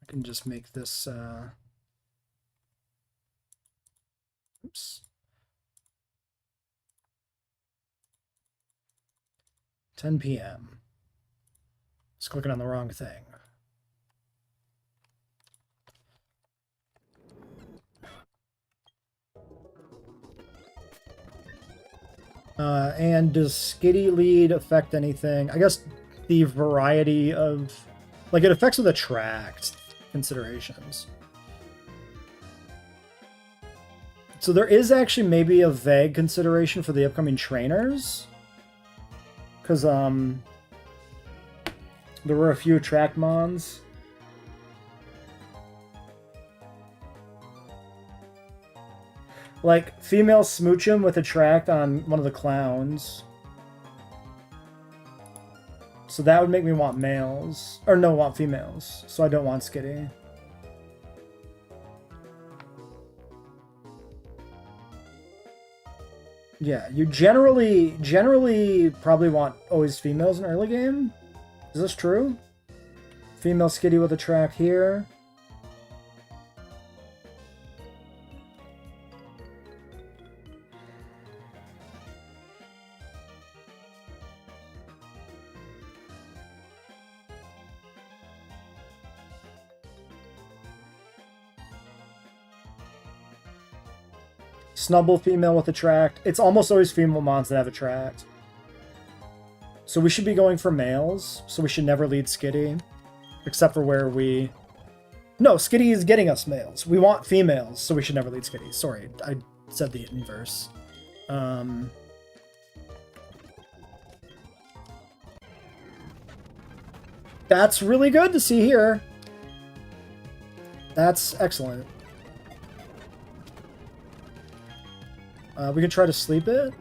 I can just make this, oops. 10 p.m. Just clicking on the wrong thing. And does Skitty lead affect anything? I guess the variety of... Like, it affects with attract considerations. So there is actually maybe a vague consideration for the upcoming trainers. Because, there were a few attract mons. Like, female smooch him with attract on one of the clowns. So that would make me want males. Or no, want females. So I don't want Skitty. Yeah, you generally probably want always females in early game. Is this true? Female Skitty with attract here. Snubble female with attract. It's almost always female mons that have attract. So we should be going for males. So we should never lead Skitty. Except for where we... No, Skitty is getting us males. We want females, so we should never lead Skitty. Sorry, I said the inverse. That's really good to see here. That's excellent. We could try to sleep it.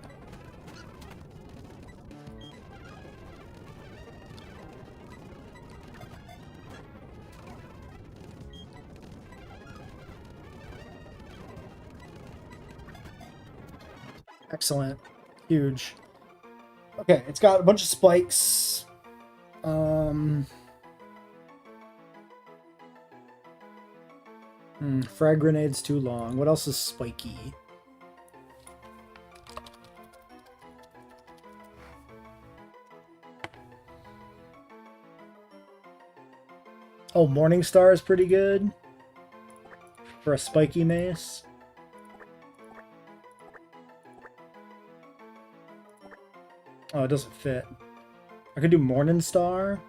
Excellent. Huge. Okay, it's got a bunch of spikes. Frag grenade's too long. What else is spiky? Oh, Morningstar is pretty good for a spiky mace. Oh, it doesn't fit. I could do Morningstar.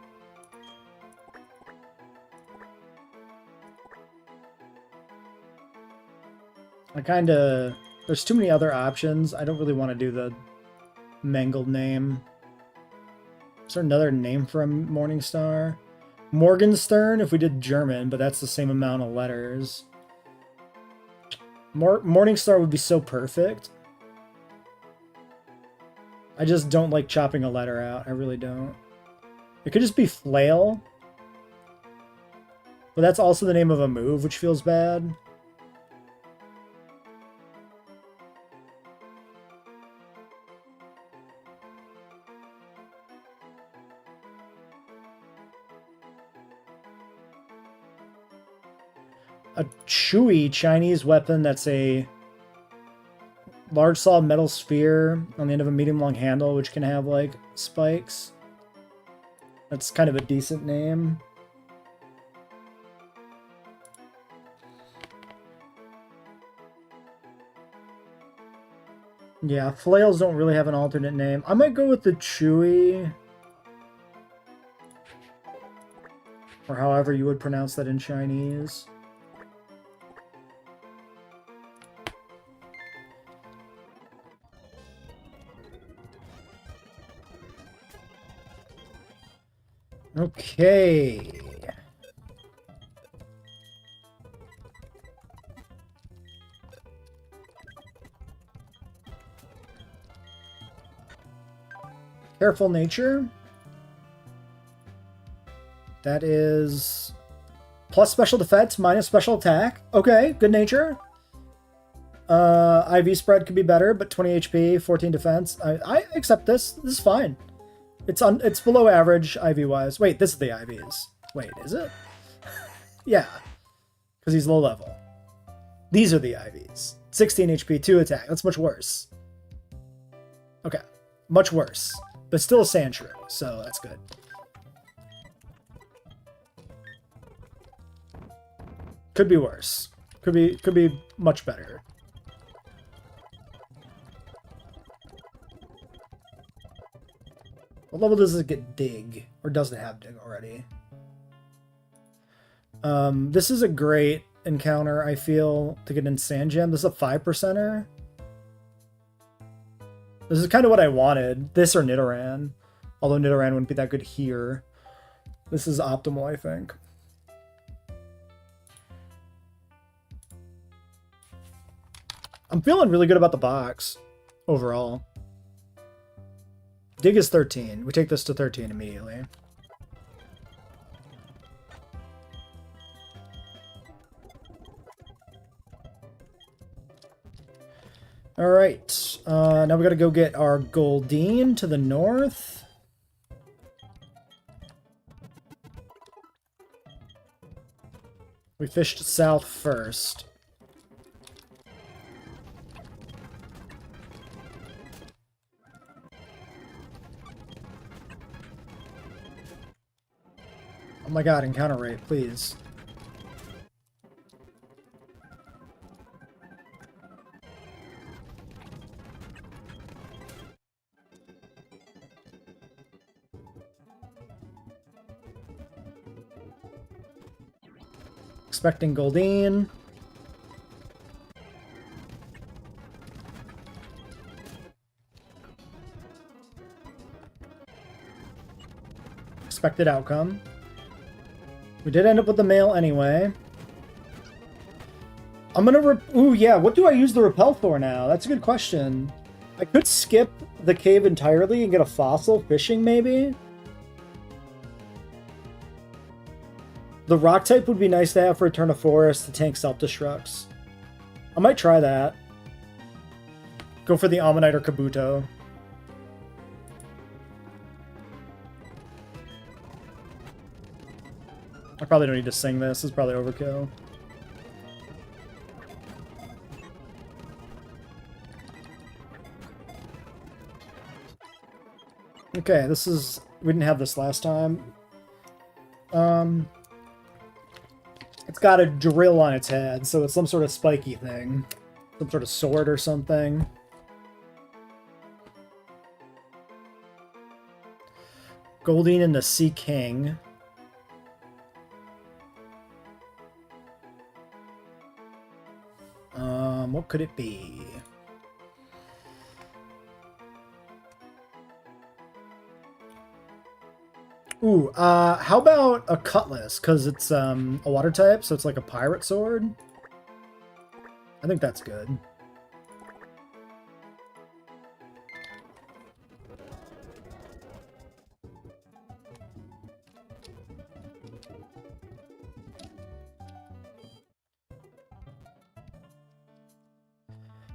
There's too many other options. I don't really want to do the mangled name. Is there another name for a Morningstar? Morgenstern if we did German, but that's the same amount of letters. Morningstar would be so perfect. I just don't like chopping a letter out. I really don't. It could just be Flail. But that's also the name of a move, which feels bad. A chewy Chinese weapon that's a large solid metal sphere on the end of a medium-long handle, which can have, like, spikes. That's kind of a decent name. Yeah, flails don't really have an alternate name. I might go with the chewy. Or however you would pronounce that in Chinese. Okay. Careful nature. That is plus special defense, minus special attack. Okay, good nature. IV spread could be better, but 20 HP, 14 defense. I accept this. This is fine. It's below average IV wise. Wait, this is the IVs. Wait, is it? Yeah, because he's low level. These are the IVs. 16 HP, 2 attack. That's much worse. Okay, much worse, but still a Sandshrew, so that's good. Could be worse. Could be much better. What level does it get dig? Or does it have dig already? This is a great encounter, I feel, to get in Sand Gem. This is a 5%er. This is kind of what I wanted. This or Nidoran. Although Nidoran wouldn't be that good here. This is optimal, I think. I'm feeling really good about the box overall. Dig is 13. We take this to 13 immediately. Alright. Now we gotta go get our Goldeen to the north. We fished south first. Oh my god, encounter rate, please. Expecting Goldeen. Expected outcome. We did end up with the male anyway. I'm gonna ooh, yeah, what do I use the repel for now? That's a good question. I could skip the cave entirely and get a fossil fishing, maybe? The rock type would be nice to have for Return to Forest to tank self-destructs. I might try that. Go for the Ammonite or Kabuto. I probably don't need to sing this. This is probably overkill. Okay, this is... We didn't have this last time. It's got a drill on its head, so it's some sort of spiky thing. Some sort of sword or something. Goldeen and the Sea King. What could it be? Ooh, how about a Cutlass? Because it's a water type, so it's like a pirate sword. I think that's good.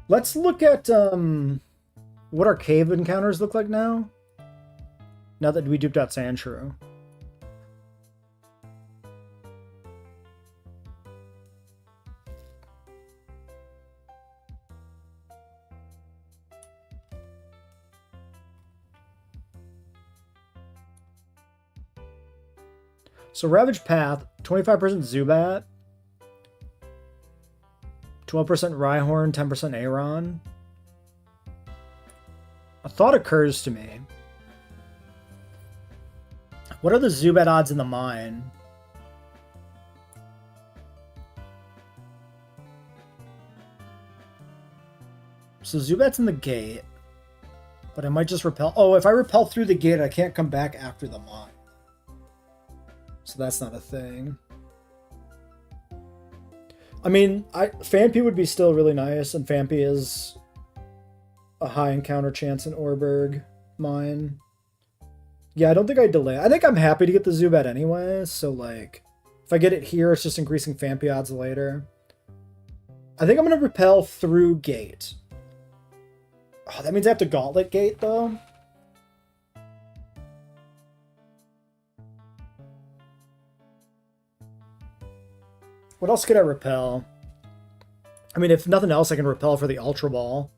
Let's look at what our cave encounters look like now. Now that we duped out Sandshrew. So Ravage Path, 25% Zubat, 12% Rhyhorn, 10% Aeron. A thought occurs to me. What are the Zubat odds in the mine? So Zubat's in the gate. But I might just repel. Oh, if I repel through the gate, I can't come back after the mine. So that's not a thing. I mean, Phanpy would be still really nice, and Phanpy is a high encounter chance in Orberg mine. Yeah, I don't think I delay. I think I'm happy to get the Zubat anyway, so like, if I get it here, it's just increasing Fampi odds later. I think I'm going to repel through Gate. Oh, that means I have to Gauntlet Gate, though. What else could I repel? I mean, if nothing else, I can repel for the Ultra Ball.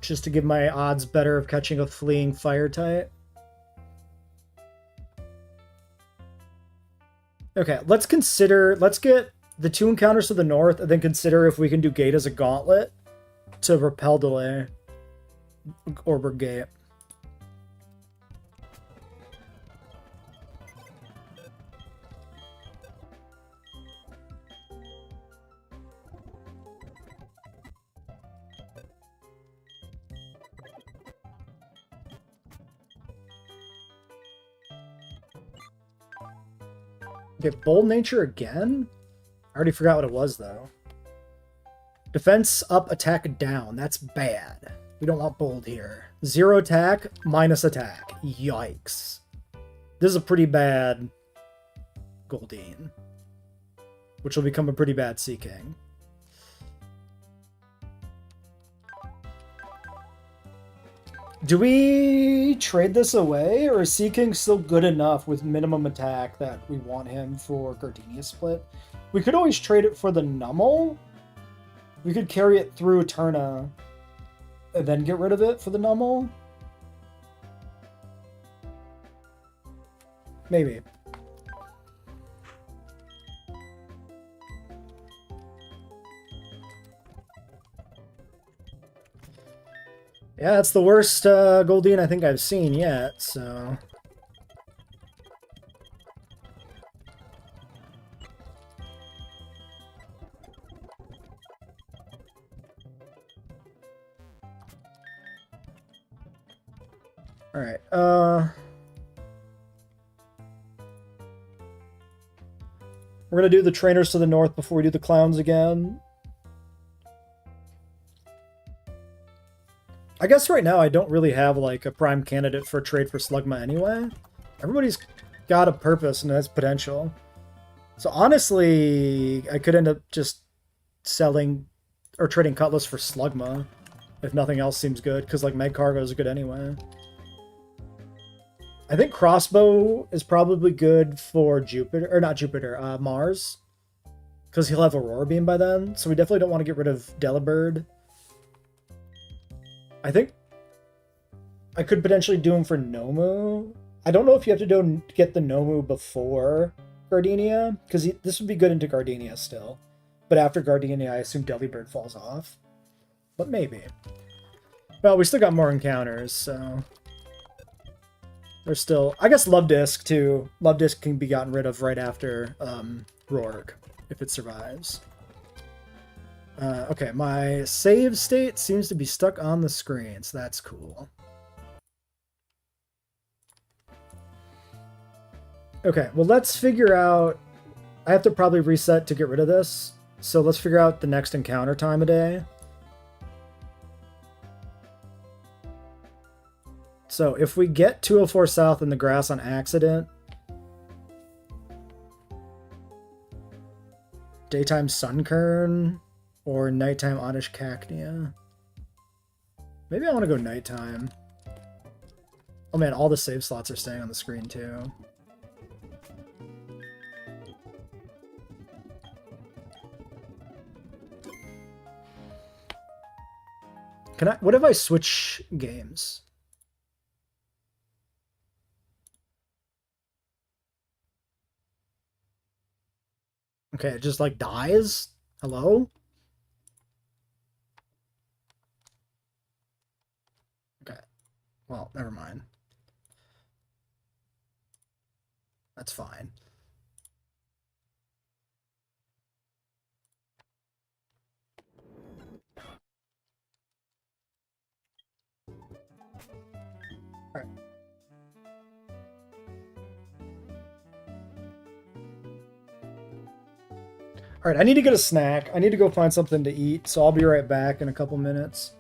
Just to give my odds better of catching a fleeing fire type. Okay, let's get the 2 encounters to the north, and then consider if we can do Gate as a Gauntlet to repel delay. Orber Gate. Okay, Bold Nature again? I already forgot what it was, though. Defense up, attack down. That's bad. We don't want Bold here. 0 attack, minus attack. Yikes. This is a pretty bad Goldeen. Which will become a pretty bad Sea King. Do we trade this away, or is Sea King still good enough with minimum attack that we want him for Gardenia split? We could always trade it for the Nummel. We could carry it through Eterna and then get rid of it for the Nummel. Maybe. Yeah, that's the worst Goldeen I think I've seen yet, so... Alright, we're gonna do the trainers to the north before we do the clowns again. I guess right now I don't really have, like, a prime candidate for a trade for Slugma anyway. Everybody's got a purpose and has potential. So honestly, I could end up just selling or trading Cutlass for Slugma if nothing else seems good, because, like, Magcargo is good anyway. I think Crossbow is probably good for Jupiter, or not Jupiter, Mars, because he'll have Aurora Beam by then, so we definitely don't want to get rid of Delibird. I think I could potentially do him for Nomu. I don't know if you have to get the Nomu before Gardenia, because this would be good into Gardenia still. But after Gardenia, I assume Delibird falls off. But maybe. Well, we still got more encounters, so... There's still... I guess Love Disc, too. Love Disc can be gotten rid of right after Roark, if it survives. Okay, my save state seems to be stuck on the screen, so that's cool. Okay, well, let's figure out... I have to probably reset to get rid of this, so let's figure out the next encounter time of day. So if we get 204 South in the grass on accident, daytime Sunkern or nighttime Oddish Cacnea. Maybe I want to go nighttime. Oh man, all the save slots are staying on the screen too. What if I switch games? Okay, it just, like, dies? Hello? Okay. Well, never mind. That's fine. Alright. Alright, I need to get a snack. I need to go find something to eat, so I'll be right back in a couple minutes.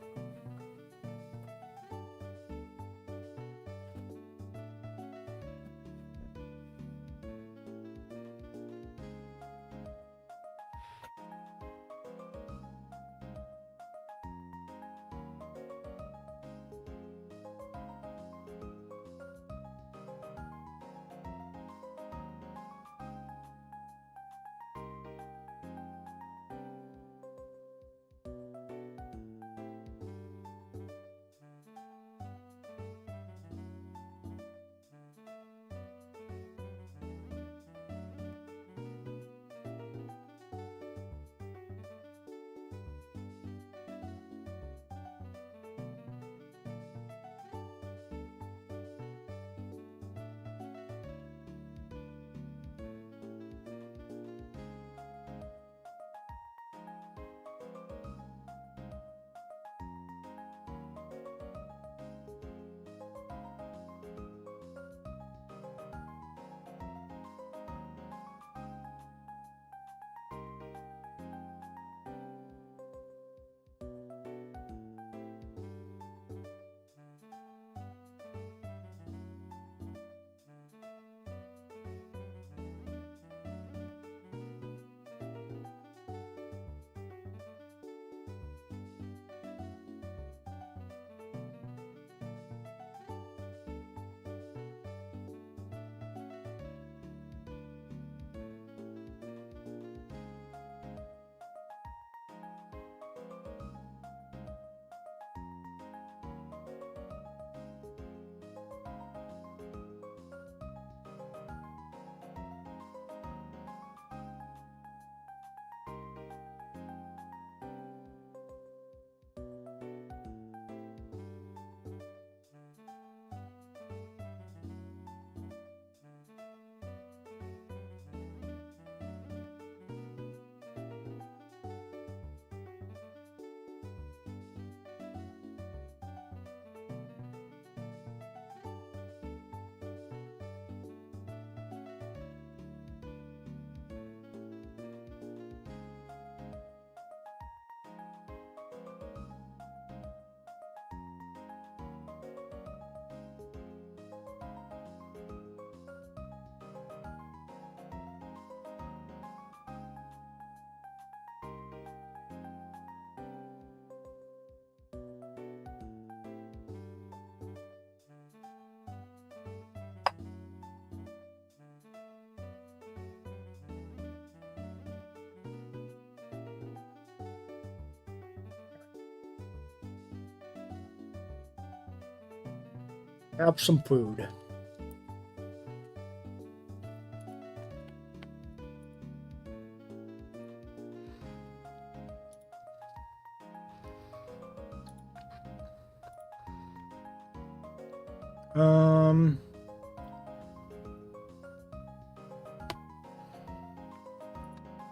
Have some food.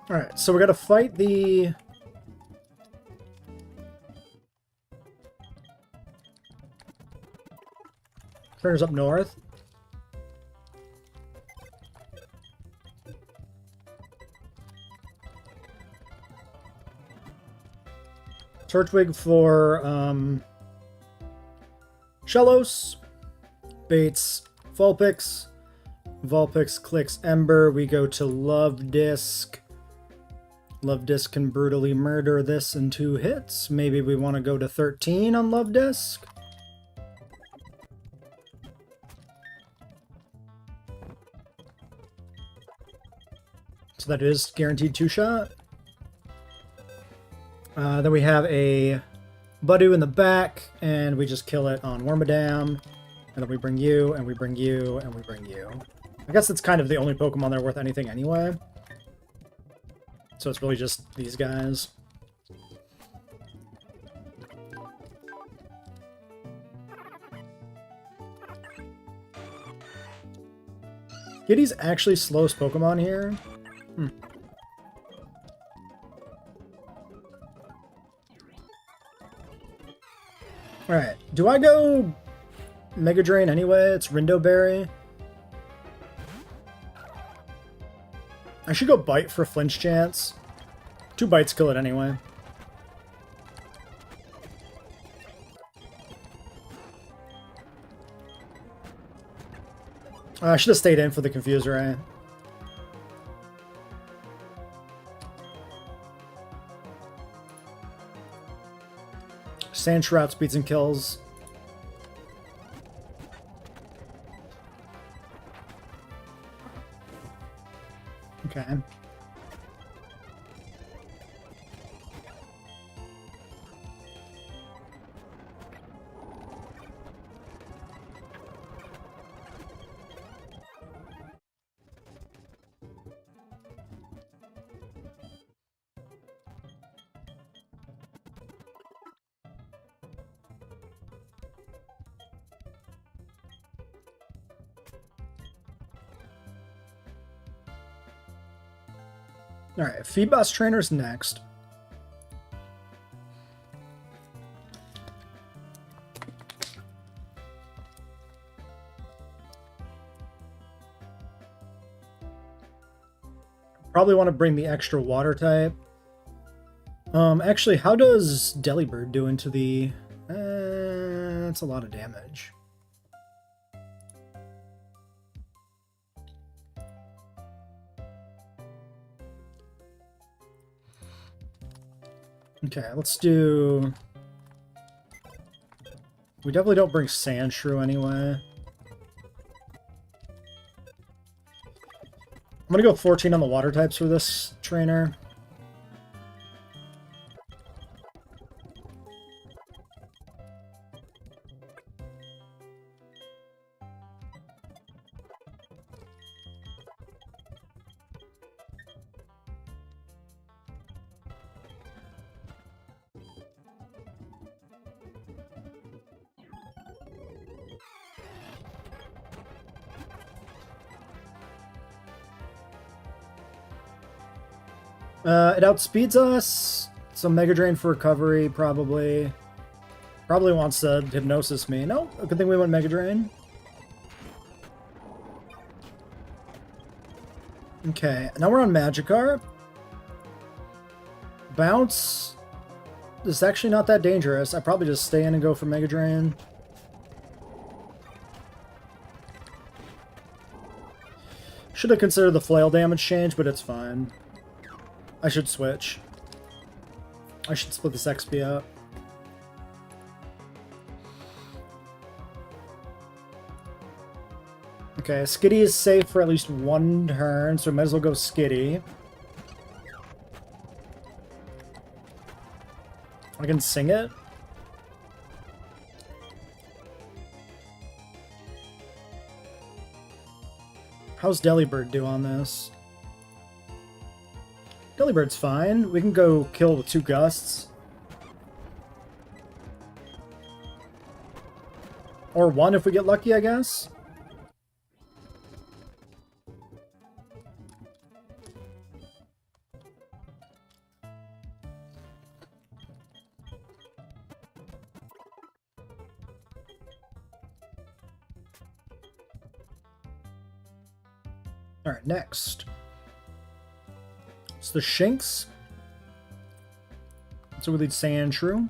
Alright, so we gotta fight the... trainers up north. Turtwig for, Shellos. Bates Vulpix. Vulpix clicks Ember. We go to Love Disc. Love Disc can brutally murder this in 2 hits. Maybe we want to go to 13 on Love Disc. So that is guaranteed 2-shot. Then we have a Budu in the back, and we just kill it on Wormadam. And then we bring you, and we bring you, and we bring you. I guess it's kind of the only Pokemon that are worth anything anyway. So it's really just these guys. Giddy's actually slowest Pokemon here. Alright, do I go Mega Drain anyway? It's Rindo Berry. I should go Bite for flinch chance. 2 bites kill it anyway. I should have stayed in for the Confuser Ray. Sandshroud speeds and kills. Okay. Alright, Feed Boss Trainer's next. Probably want to bring the extra water type. Actually, how does Delibird do into the... that's a lot of damage. Okay, let's do... We definitely don't bring Sandshrew anyway. I'm gonna go 14 on the water types for this trainer. It outspeeds us, so Mega Drain for recovery, probably. Probably wants to Hypnosis me. No, good thing we went Mega Drain. Okay, now we're on Magikarp. Bounce is actually not that dangerous. I probably just stay in and go for Mega Drain. Should have considered the flail damage change, but it's fine. I should switch. I should split this XP up. Okay, Skitty is safe for at least 1 turn, so we might as well go Skitty. I can sing it. How's Delibird do on this? Delibird's fine. We can go kill with 2 gusts. Or 1 if we get lucky, I guess. Alright, next. It's the Shinx. So we lead Sandshrew.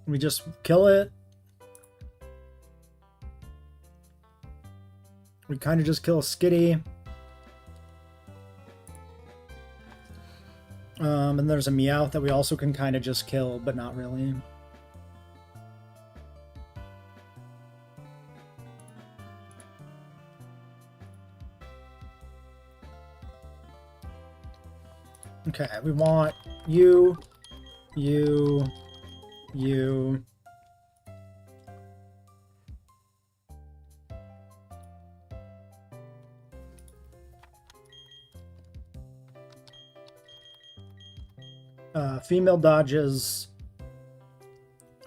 We just kill it. We kind of just kill a Skitty. And there's a Meowth that we also can kind of just kill, but not really. Okay, we want you. Female dodges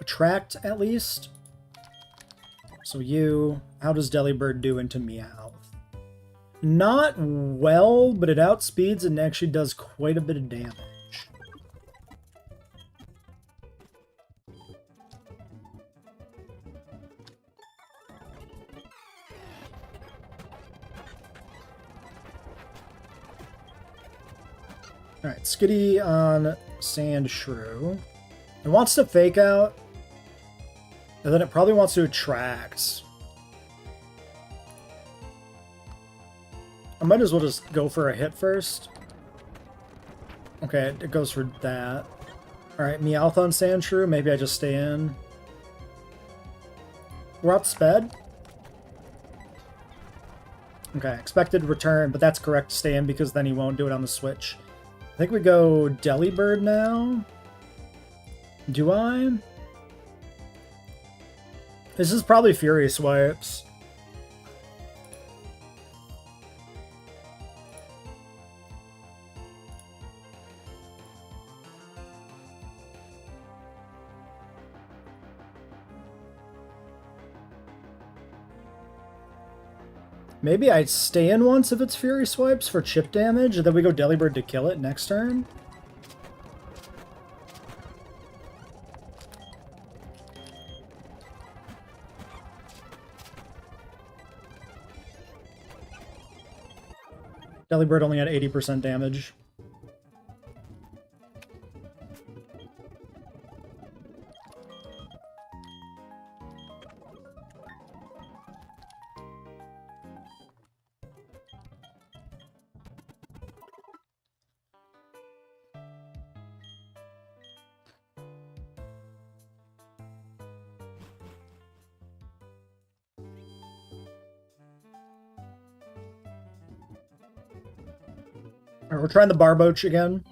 attract at least. So you, how does Delibird do into Meowth? Not well, but it outspeeds and actually does quite a bit of damage. Alright, Skitty on Sandshrew. It wants to fake out, and then it probably wants to attract. I might as well just go for a hit first. Okay, it goes for that. Alright, Meowth on Sandshrew. Maybe I just stay in. We're outsped. Okay, expected return, but that's correct to stay in because then he won't do it on the switch. I think we go Delibird now. Do I? This is probably Fury Swipes. Maybe I stay in once if it's Fury Swipes for chip damage, and then we go Delibird to kill it next turn. Delibird only had 80% damage. Alright, we're trying the Barboach again.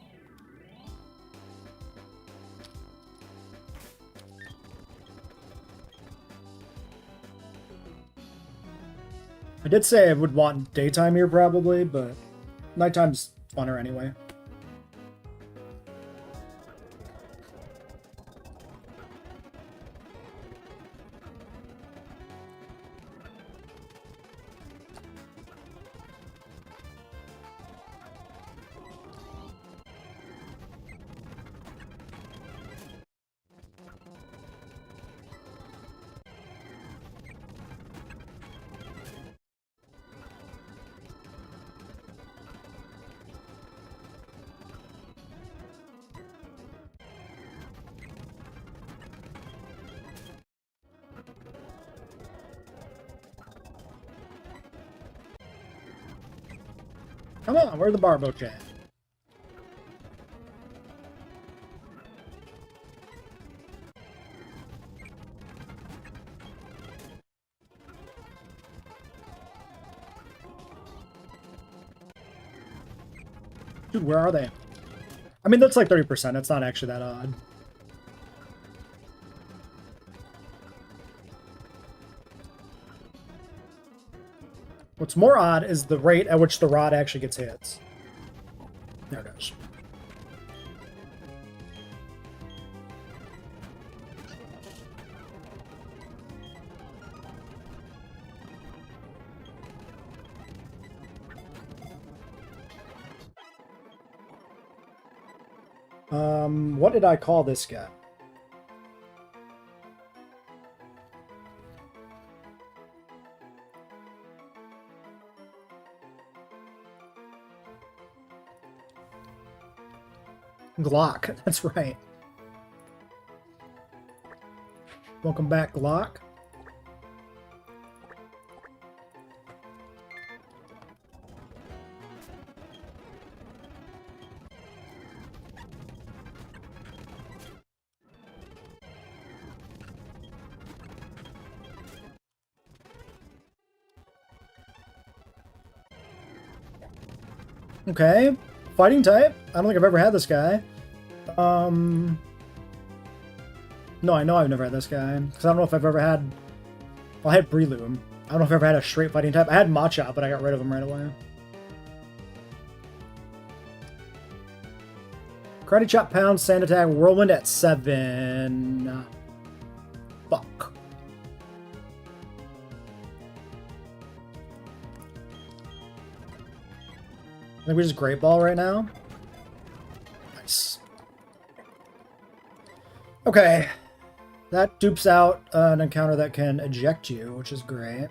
I did say I would want daytime here probably, but nighttime's funner anyway. Come on, where's the Barboach at? Dude, where are they? I mean, that's like 30%. It's not actually that odd. What's more odd is the rate at which the rod actually gets hits. There it is. What did I call this guy? Glock, that's right. Welcome back, Glock. Okay. Fighting type? I don't think I've ever had this guy. No, I know I've never had this guy. Because I don't know if I've ever had... Well, I had Breloom. I don't know if I've ever had a straight fighting type. I had Machop, but I got rid of him right away. Karate Chop, Pound, Sand Attack, Whirlwind at 7. Fuck. I think we just Great Ball right now. Nice. Okay. That dupes out an encounter that can eject you, which is great.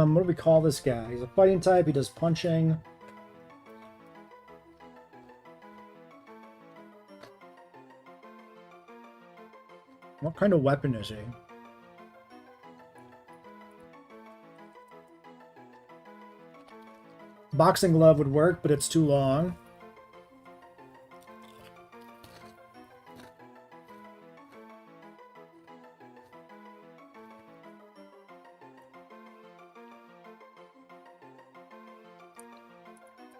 What do we call this guy? He's a fighting type, he does punching. What kind of weapon is he? Boxing glove would work, but it's too long.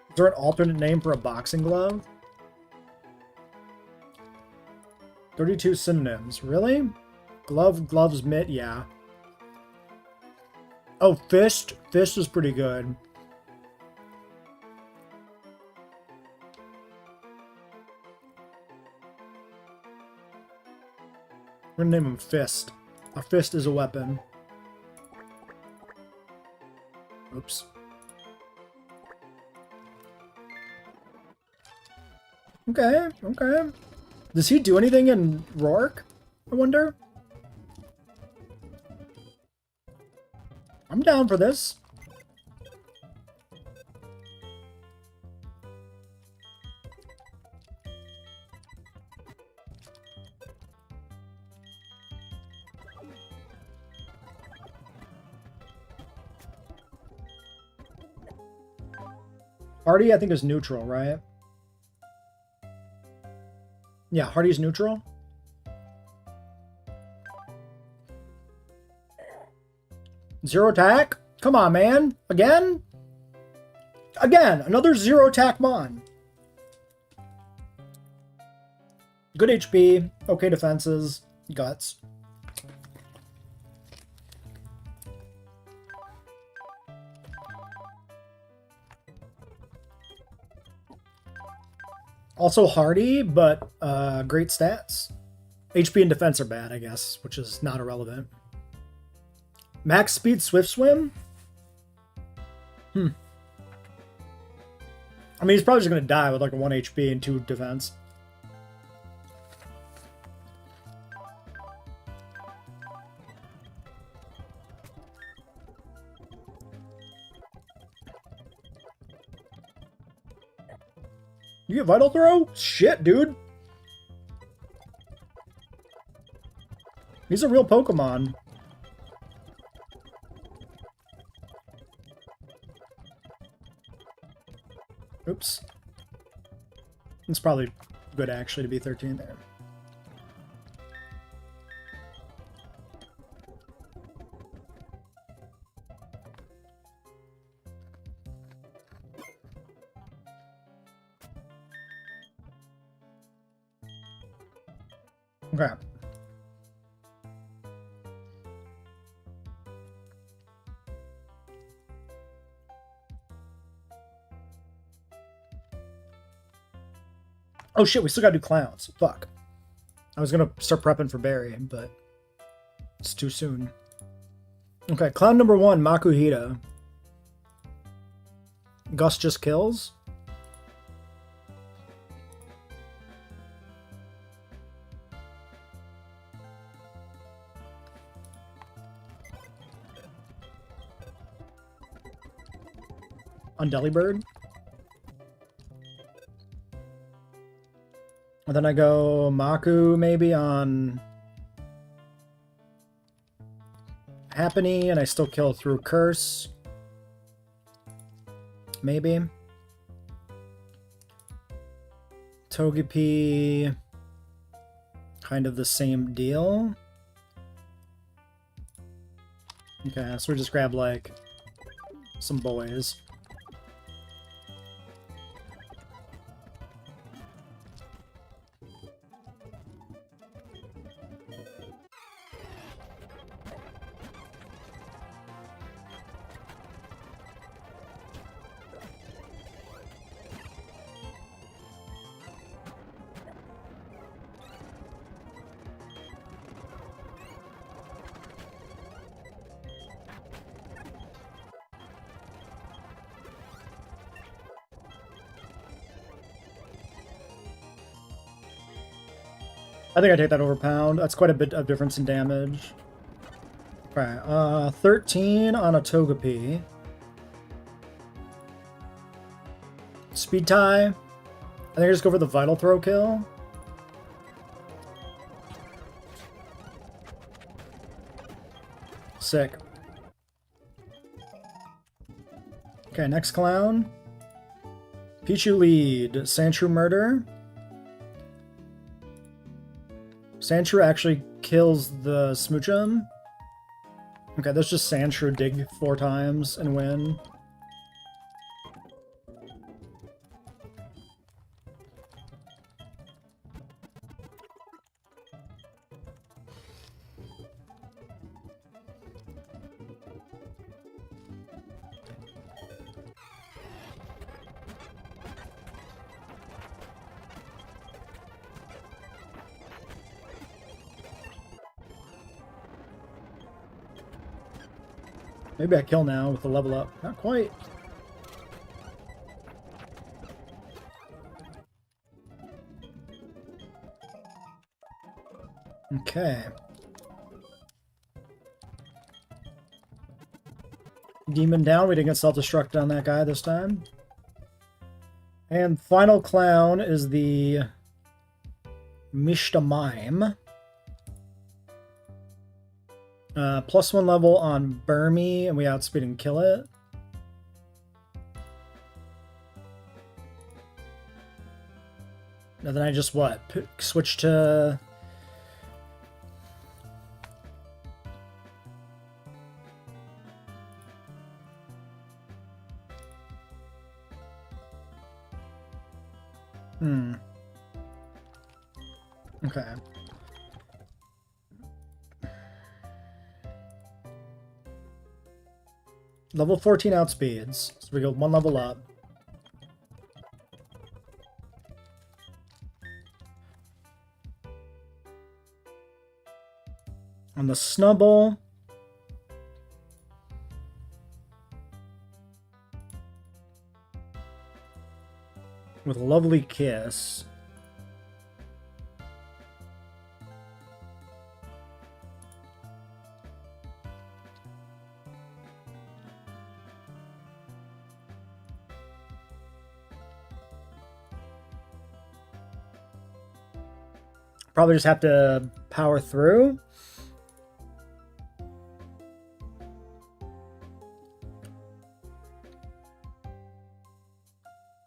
Is there an alternate name for a boxing glove? 32 synonyms. Really? Glove, gloves, mitt, yeah. Oh, fist. Fist is pretty good. We're gonna name him Fist. A fist is a weapon. Oops. Okay, okay. Does he do anything in Rourke, I wonder? I'm down for this. Hardy, I think, is neutral, right? Yeah, Hardy's neutral. Zero attack? Come on, man. Again? Again, another zero attack Mon. Good HP, okay defenses, guts. Also hardy, but great stats. HP and defense are bad, I guess, which is not irrelevant. Max speed, swift swim? I mean, he's probably just going to die with like a 1 HP and 2 defense. You get Vital Throw? Shit, dude. He's a real Pokemon. Oops. It's probably good, actually, to be 13 there. Okay. Oh shit, we still gotta do clowns. Fuck. I was gonna start prepping for Barry, but it's too soon. Okay, clown number 1, Makuhita. Gus just kills. On Delibird. And then I go Maku maybe on Happiny, and I still kill through Curse. Maybe. Togepi, kind of the same deal. Okay, so we just grab like some boys. I think I take that over Pound. That's quite a bit of difference in damage. Okay, 13 on a Togepi. Speed tie. I think I just go for the Vital Throw kill. Sick. Okay, next clown. Pichu lead. Sandshrew murder. Sandshrew actually kills the Smoochum. Okay, let's just Sandshrew dig 4 times and win. Maybe I kill now with the level up. Not quite. Okay. Demon down. We didn't get self-destruct on that guy this time. And final clown is the Mishta Mime. +1 level on Burmy, and we outspeed and kill it. And then I just, what? Switch to... Okay. Level 14 outspeeds, so we go 1 level up. On the Snubbull, with a lovely kiss. Probably just have to power through.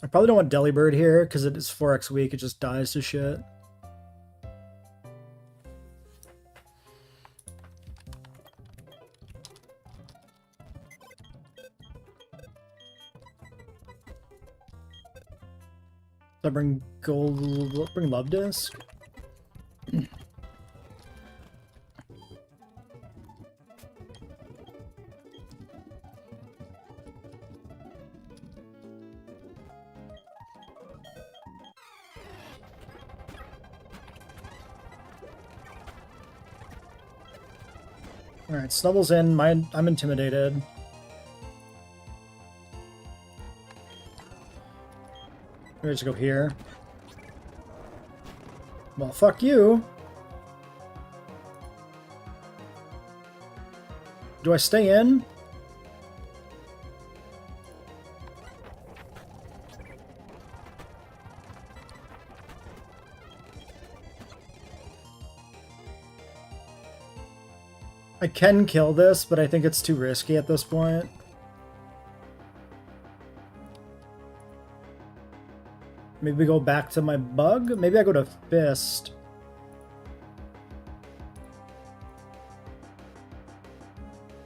I probably don't want Delibird here because it is 4x weak. It just dies to shit. I bring gold, bring Love Disc. Alright, Snubble's in. I'm intimidated. We're just go here. Well, fuck you. Do I stay in? I can kill this, but I think it's too risky at this point. Maybe go back to my bug? Maybe I go to Fist.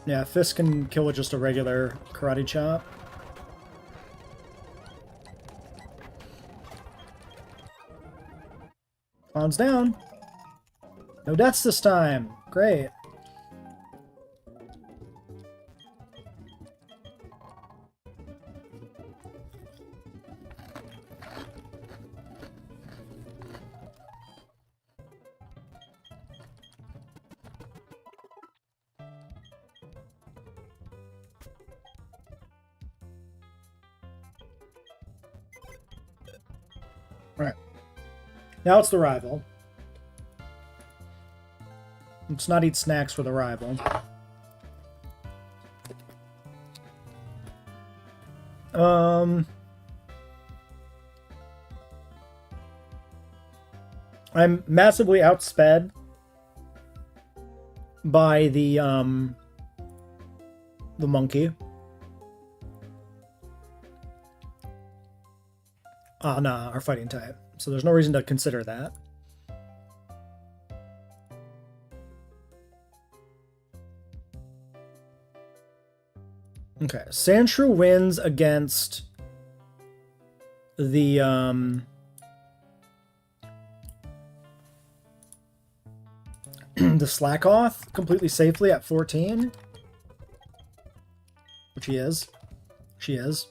Yeah, Fist can kill with just a regular Karate Chop. Clown's down. No deaths this time. Great. Alright. Now it's the rival. Let's not eat snacks for the rival. I'm massively outsped by the monkey. Ah, nah, our fighting type. So there's no reason to consider that. Okay, Sandshrew wins against the the Slackoth completely safely at 14. Which he is. She is.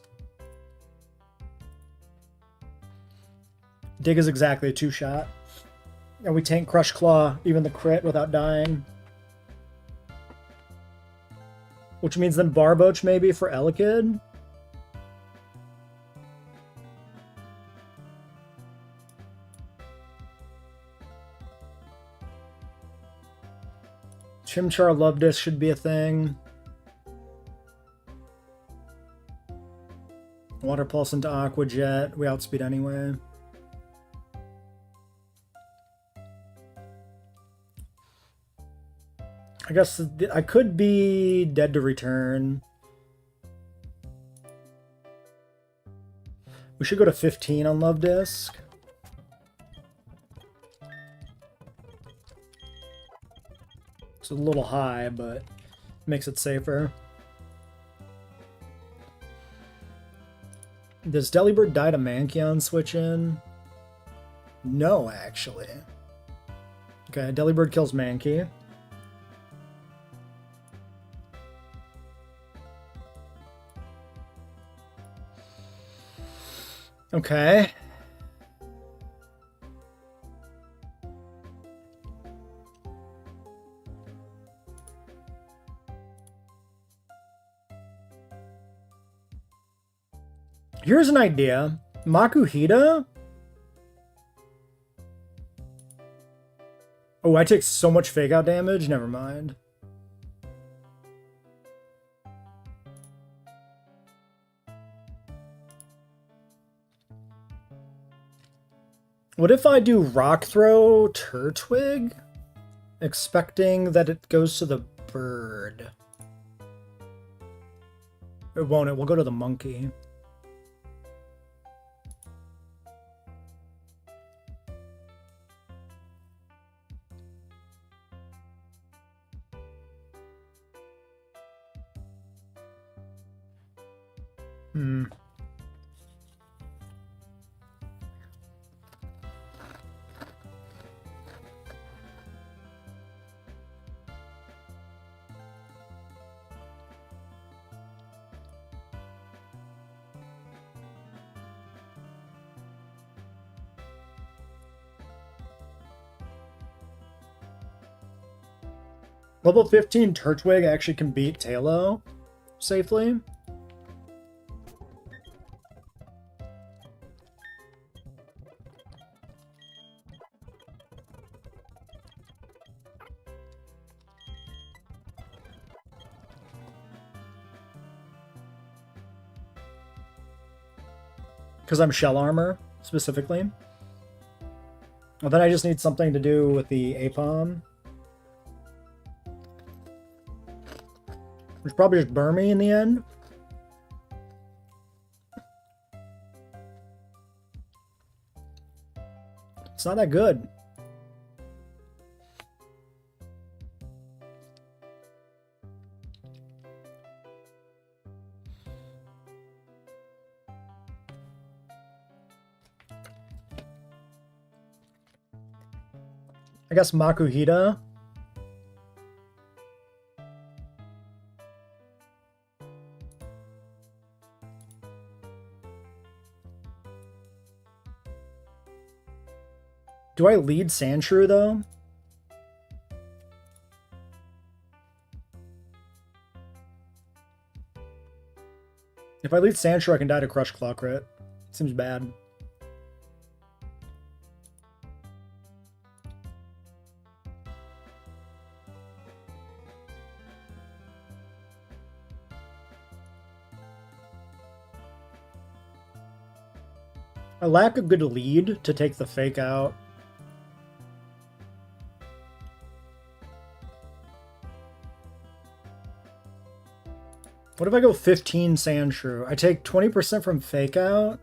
Dig is exactly a 2-shot. And we tank Crush Claw, even the crit, without dying. Which means then Barboach maybe for Elekid. Chimchar Love Disc should be a thing. Water Pulse into Aqua Jet. We outspeed anyway. I guess I could be dead to return. We should go to 15 on Love Disc. It's a little high, but makes it safer. Does Delibird die to Mankey on switch in? No, actually. Okay, Delibird kills Mankey. Okay. Here's an idea. Makuhita? Oh, I take so much fake out damage? Never mind. What if I do Rock Throw Turtwig? Expecting that it goes to the bird. It won't, it will go to the monkey. Hmm. Level 15 Turtwig actually can beat Talo safely. Because I'm shell armor, specifically. Well, then I just need something to do with the APOM. Which probably just burn me in the end. It's not that good. I guess Makuhita. Do I lead Sandshrew, though? If I lead Sandshrew, I can die to Crush Claw crit. Seems bad. I lack a good lead to take the fake out. What if I go 15 Sandshrew? I take 20% from fake out.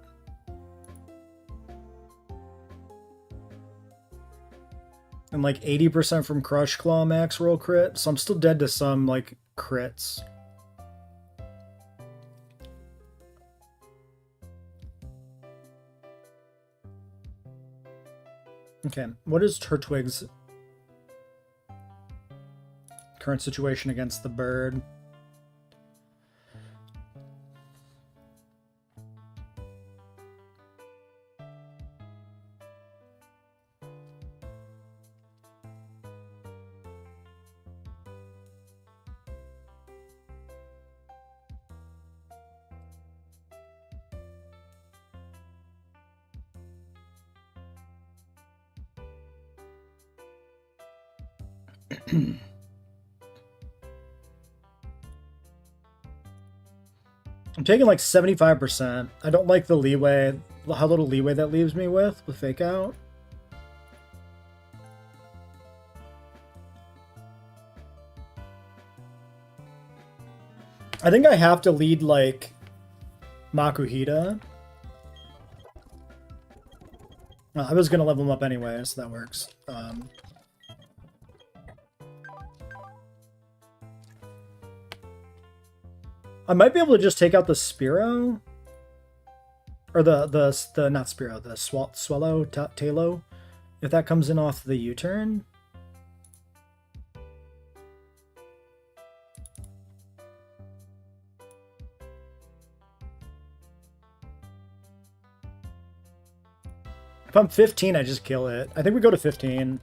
And like 80% from Crush Claw max roll crit. So I'm still dead to some like crits. Okay, what is Turtwig's current situation against the bird? I'm taking like 75%. I don't like the leeway, how little leeway that leaves me with fake out. I think I have to lead like Makuhita. Well, I was going to level him up anyway, so that works. I might be able to just take out the Spearow. Or the not Spearow, the Swallow Talo. If that comes in off the U-turn. If I'm 15, I just kill it. I think we go to 15.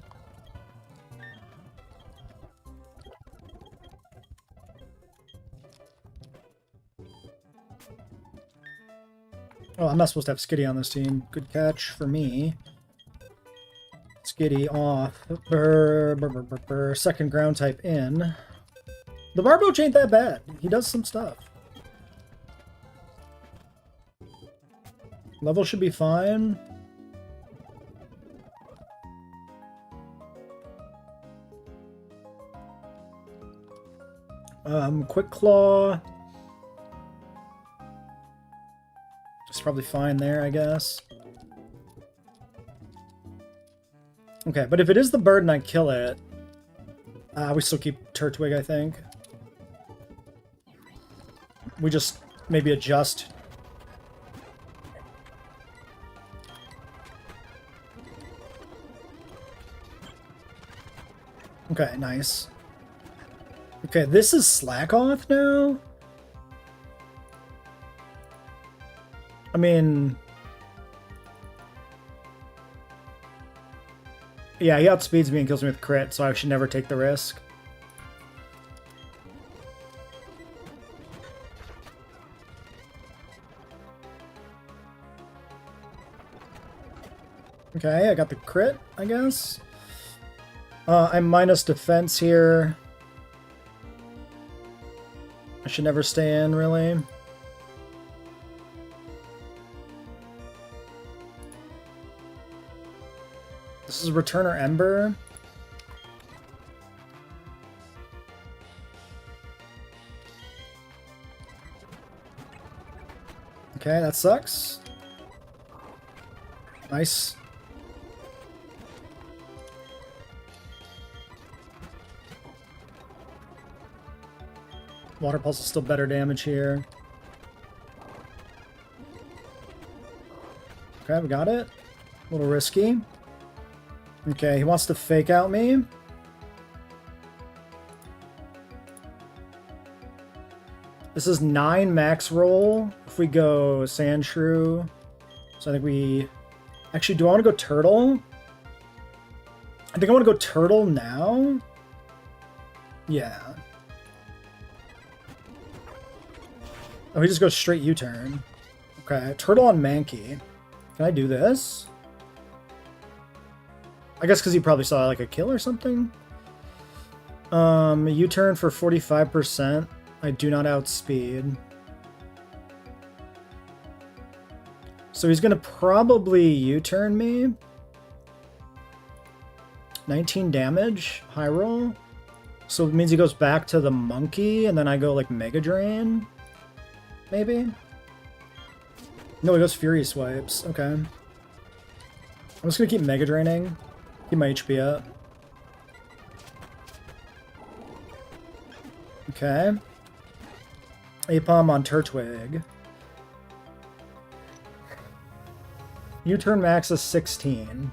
Oh, I'm not supposed to have Skitty on this team. Good catch for me. Skitty off. Second ground type in. The Barboach ain't that bad. He does some stuff. Level should be fine. Quick Claw. It's probably fine there, I guess. Okay, but if it is the bird and I kill it, we still keep Turtwig, I think. We just maybe adjust Okay, nice. Okay, this is slack off now? I mean... Yeah, he outspeeds me and kills me with crit, so I should never take the risk. Okay, I got the crit, I guess. I'm minus defense here. I should never stay in, really. This is Returner Ember. Okay, that sucks. Nice. Water Pulse is still better damage here. Okay, we got it. A little risky. Okay, he wants to fake out me. This is 9 max roll if we go Sandshrew. So I think we... Actually, do I want to go Turtle? I think I want to go Turtle now. Yeah. Oh, he just goes straight U-turn. Okay, Turtle on Mankey. Can I do this? I guess because he probably saw like a kill or something. U-turn for 45%. I do not outspeed. So he's gonna probably U-turn me. 19 damage, high roll. So it means he goes back to the monkey, and then I go like Mega Drain. Maybe? No, he goes Fury Swipes. Okay. I'm just gonna keep Mega Draining. Keep my HP up. Okay. Apom on Turtwig. U-turn max is 16.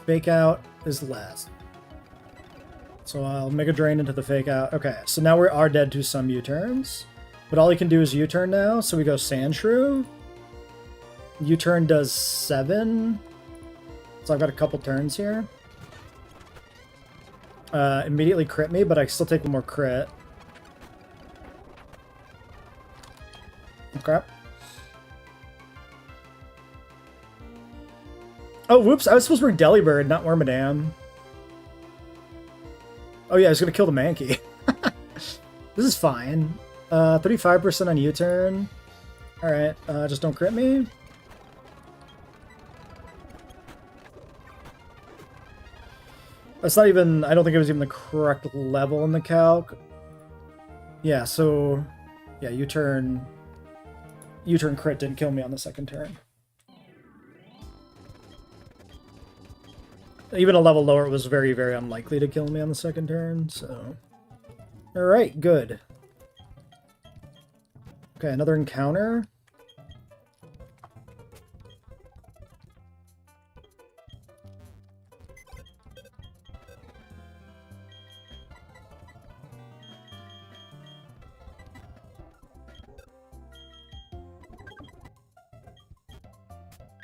Fake out is less. So I'll Mega Drain into the fake out. Okay, so now we are dead to some U-turns. But all he can do is U-turn now, so we go Sandshrew. U-turn does 7. So I've got a couple turns here. Immediately crit me, but I still take one more crit. Okay. Oh, whoops, I was supposed to bring Delibird, not Wormadam. Oh yeah, I was gonna kill the Mankey. This is fine. 35% on U-turn. Alright, just don't crit me. That's not even... I don't think it was even the correct level in the calc. Yeah, so... Yeah, U-turn... U-turn crit didn't kill me on the second turn. Even a level lower, it was very, very unlikely to kill me on the second turn, so... Alright, good. Okay, another encounter.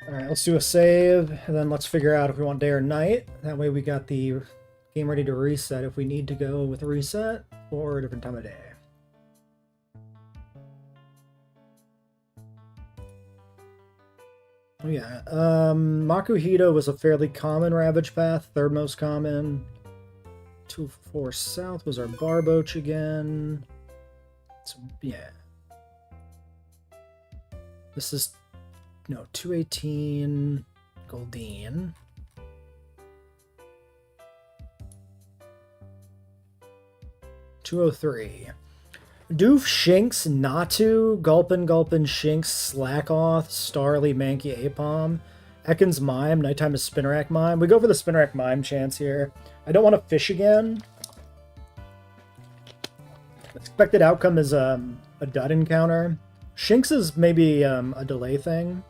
Alright, let's do a save, and then let's figure out if we want day or night. That way we got the game ready to reset if we need to go with a reset, or a different time of day. Oh yeah, Makuhita was a fairly common Ravage path, third most common. 2-4 South was our Barboach again. So, yeah. This is... No, 218 Goldeen. $203. Doof, Shinx, Natu, Gulpin, Shinx, Slackoth, Starly, Mankey, Apom, Ekans Mime, Nighttime is Spinarak Mime. We go for the Spinarak Mime chance here. I don't want to fish again. Expected outcome is a dud encounter. Shinx is maybe a delay thing.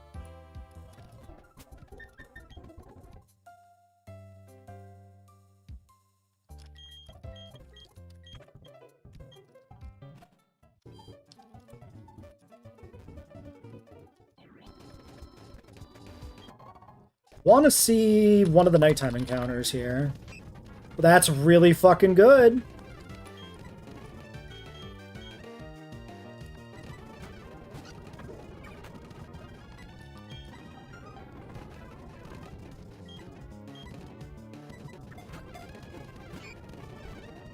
Want to see one of the nighttime encounters here. That's really fucking good.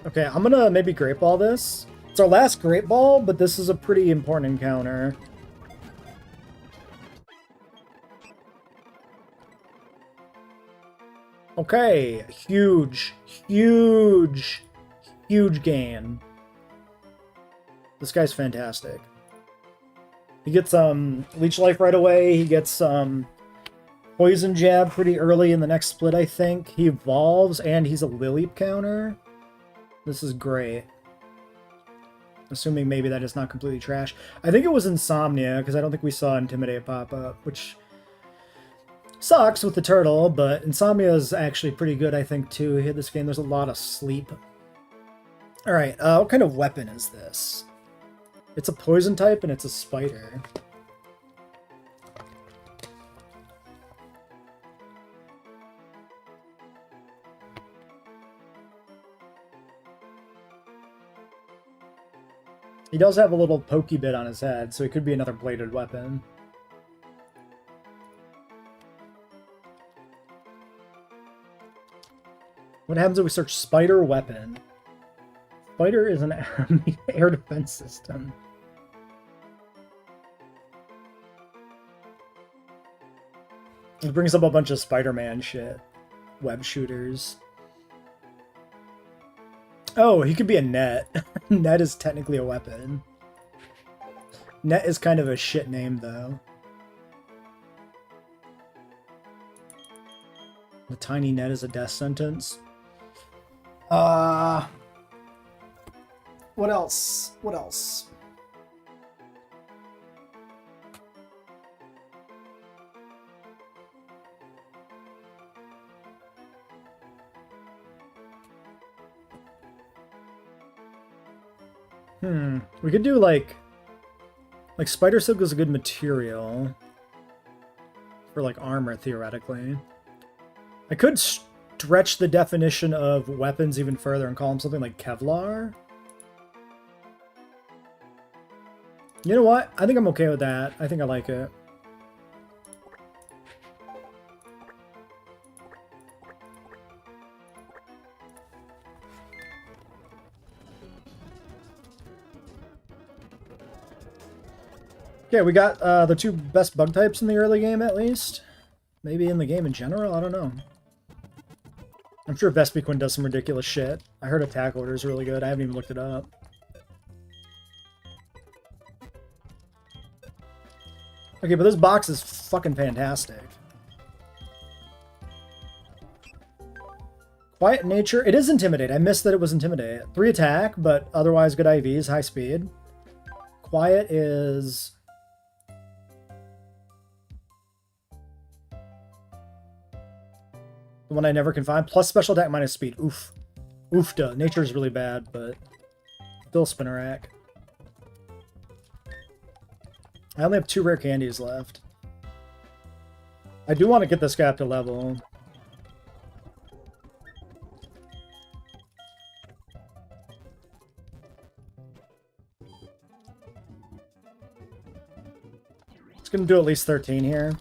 Okay, I'm gonna maybe Great Ball this. It's our last Great Ball, but this is a pretty important encounter. Okay, huge gain. This guy's fantastic. He gets Leech Life right away. He gets Poison Jab pretty early in the next split, I think. He evolves, and he's a Lily counter. This is great. Assuming maybe that is not completely trash. I think it was Insomnia, because I don't think we saw Intimidate pop up, which sucks with the turtle, but Insomnia is actually pretty good, I think, too. Here, this game, there's a lot of sleep. Alright, what kind of weapon is this? It's a poison type, and it's a spider. He does have a little pokey bit on his head, so it could be another bladed weapon. What happens if we search spider weapon? Spider is an air defense system. It brings up a bunch of Spider-Man shit. Web shooters. Oh, he could be a net. Net is technically a weapon. Net is kind of a shit name, though. The tiny net is a death sentence. What else? What else? We could do like spider silk is a good material for like armor theoretically. I could stretch the definition of weapons even further and call them something like Kevlar. You know what? I think I'm okay with that. I think I like it. Okay, we got the two best bug types in the early game, at least. Maybe in the game in general, I don't know. I'm sure Vespiquen does some ridiculous shit. I heard Attack Order is really good. I haven't even looked it up. Okay, but this box is fucking fantastic. Quiet Nature. It is Intimidate. I missed that it was Intimidate. 3 attack, but otherwise good IVs, high speed. Quiet is... the one I never can find. Plus special attack minus speed. Oof. Oofda. Nature is really bad, but still Spinnerack. I only have 2 rare candies left. I do want to get this guy up to level. It's going to do at least 13 here.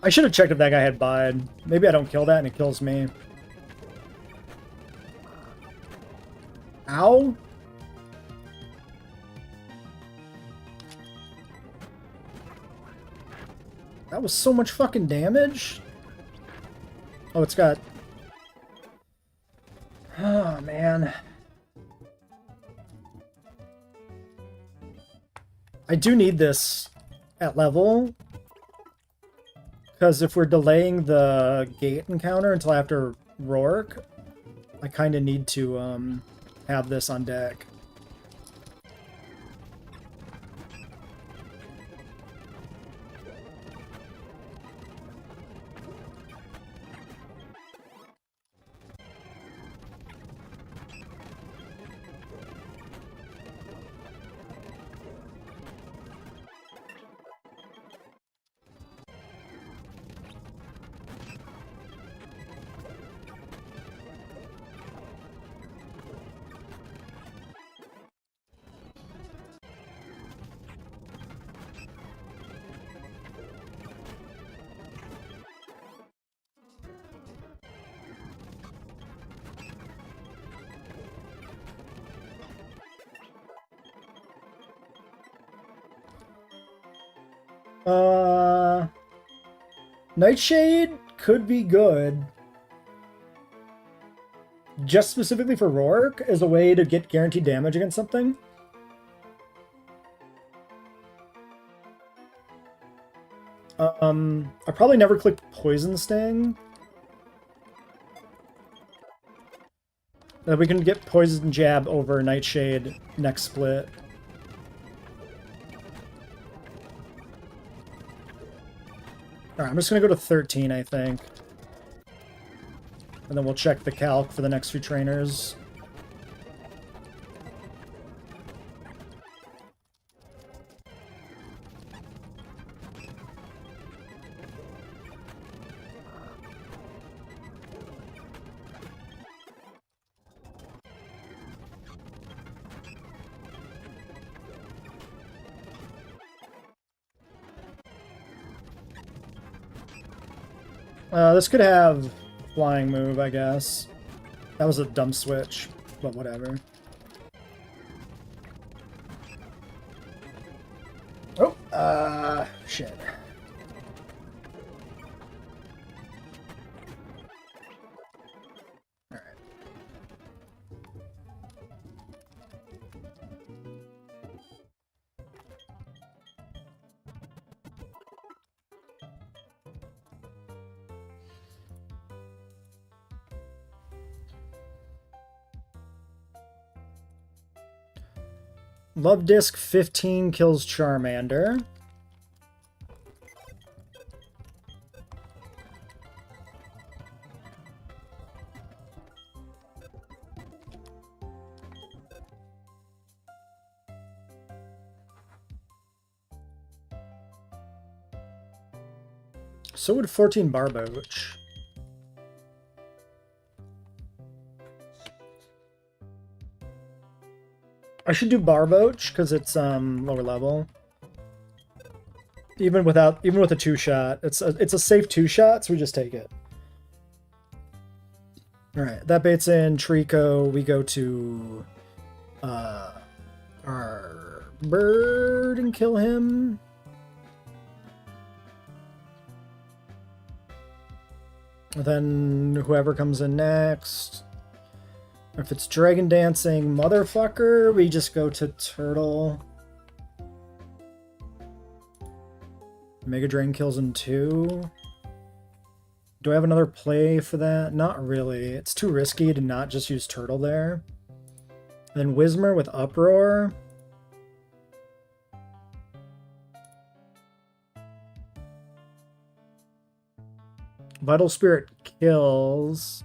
I should have checked if that guy had Bide. Maybe I don't kill that and it kills me. Ow! That was so much fucking damage. Oh, it's got... oh, man. I do need this at level. Because if we're delaying the gate encounter until after Rourke, I kind of need to have this on deck. Nightshade could be good. Just specifically for Rourke as a way to get guaranteed damage against something. I probably never clicked Poison Sting. We can get Poison Jab over Nightshade next split. Alright, I'm just gonna go to 13, I think. And then we'll check the calc for the next few trainers. This could have flying move, I guess. That was a dumb switch, but whatever. Oh, shit. Alright. Love Disc 15 kills Charmander. So would 14 Barboach. I should do Barboach because it's lower level. Even with a 2-shot, it's a safe 2-shot, so we just take it. All right, that baits in Trico. We go to our bird and kill him. And then whoever comes in next. If it's Dragon Dancing motherfucker, we just go to Turtle. Mega Drain kills in 2. Do I have another play for that? Not really. It's too risky to not just use Turtle there. And then Whismer with Uproar. Vital Spirit kills.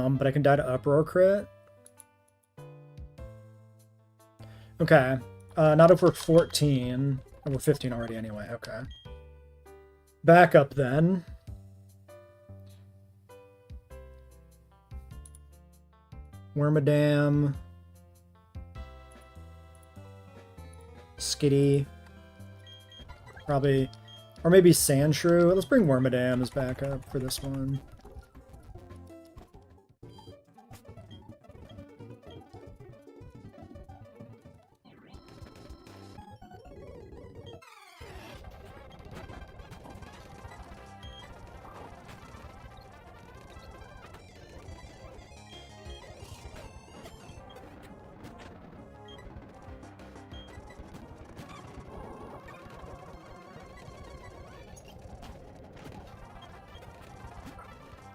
But I can die to Uproar crit. Okay. Not over 14. Over 15 already anyway. Okay. Back up then. Wormadam. Skitty. Probably. Or maybe Sandshrew. Let's bring Wormadam as backup for this one.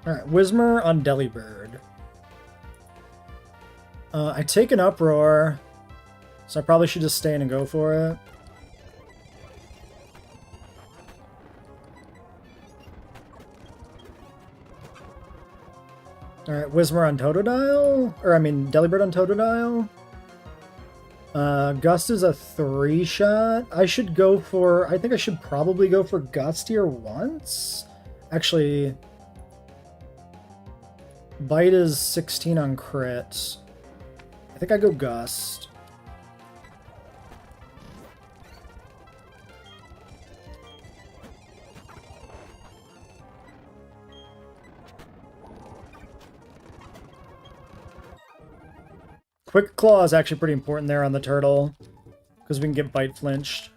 Alright, Whismer on Delibird. I take an Uproar, so I probably should just stay in and go for it. Alright, Whismer on Totodile? Or, I mean, Delibird on Totodile? Gust is a 3-shot. I should go for... I think I should probably go for Gust here once. Actually... Bite is 16 on crit. I think I go Gust. Quick Claw is actually pretty important there on the turtle, because we can get Bite flinched.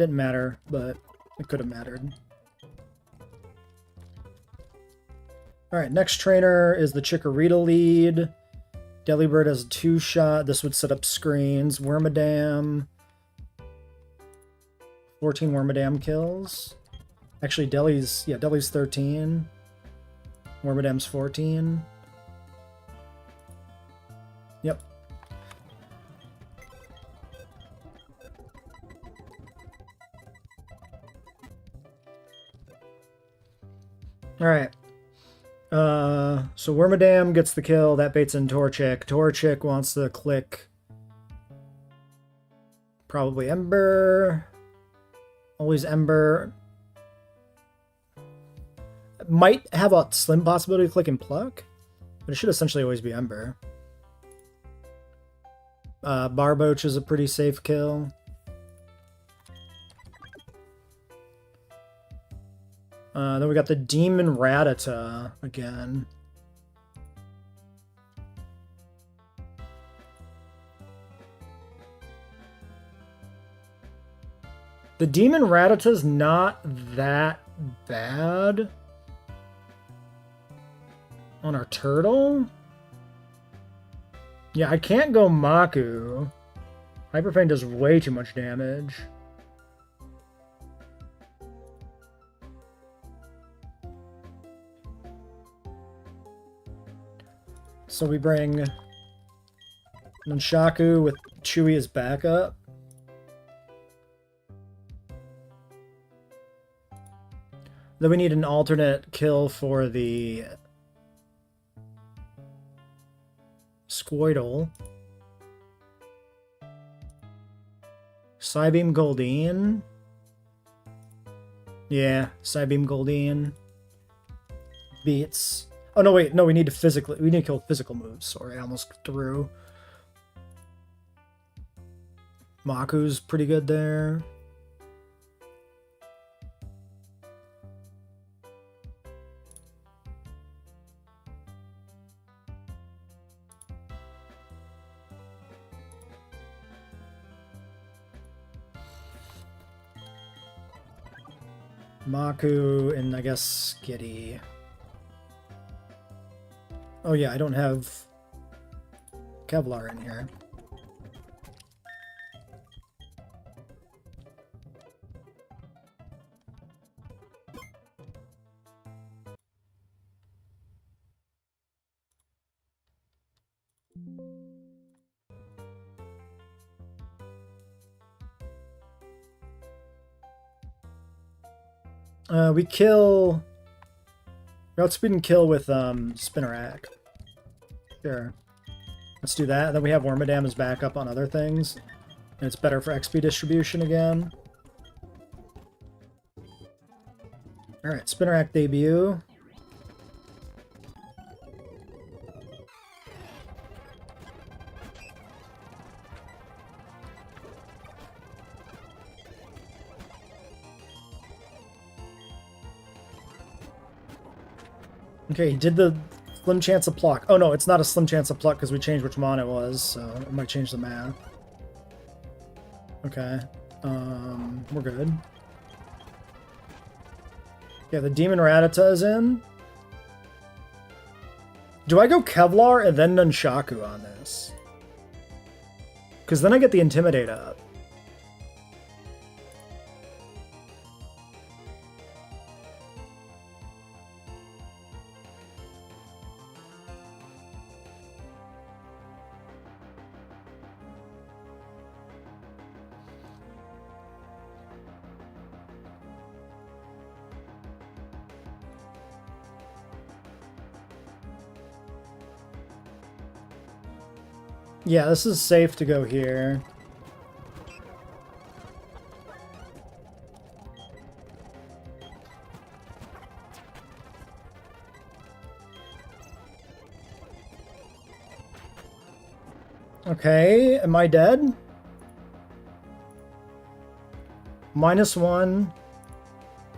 Didn't matter, but it could have mattered. Alright, next trainer is the Chikorita lead. Delibird has a 2-shot. This would set up screens. Wormadam. 14 Wormadam kills. Actually, Deli's 13. Wormadam's 14. Yep. Alright. So Wormadam gets the kill. That baits in Torchic. Torchic wants to click probably Ember. Always Ember. Might have a slim possibility of clicking Pluck, but it should essentially always be Ember. Barboach is a pretty safe kill. Then we got the Demon Rattata again. The Demon Rattata's not that bad on our turtle. Yeah, I can't go Maku. Hyper Fang does way too much damage. So we bring Nunchaku with Chewy as backup. Then we need an alternate kill for the Squirtle. Psybeam Goldeen. Yeah, Psybeam Goldeen. Beats. Oh, no, wait. No, we need to kill physical moves. Sorry, I almost threw. Maku's pretty good there. Maku and I guess Skitty. Oh yeah, I don't have Kevlar in here. We kill... Outspeed and kill with Spinarak. Sure. Let's do that. Then we have Wormadam as backup on other things. And it's better for XP distribution again. Alright, Spinarak debut. Okay, he did the slim chance of pluck. Oh no, it's not a slim chance of pluck because we changed which mon it was, so it might change the math. Okay, we're good. Yeah, the Demon Rattata is in. Do I go Kevlar and then Nunchaku on this? Because then I get the Intimidate up. Yeah, this is safe to go here. Okay, am I dead? -1,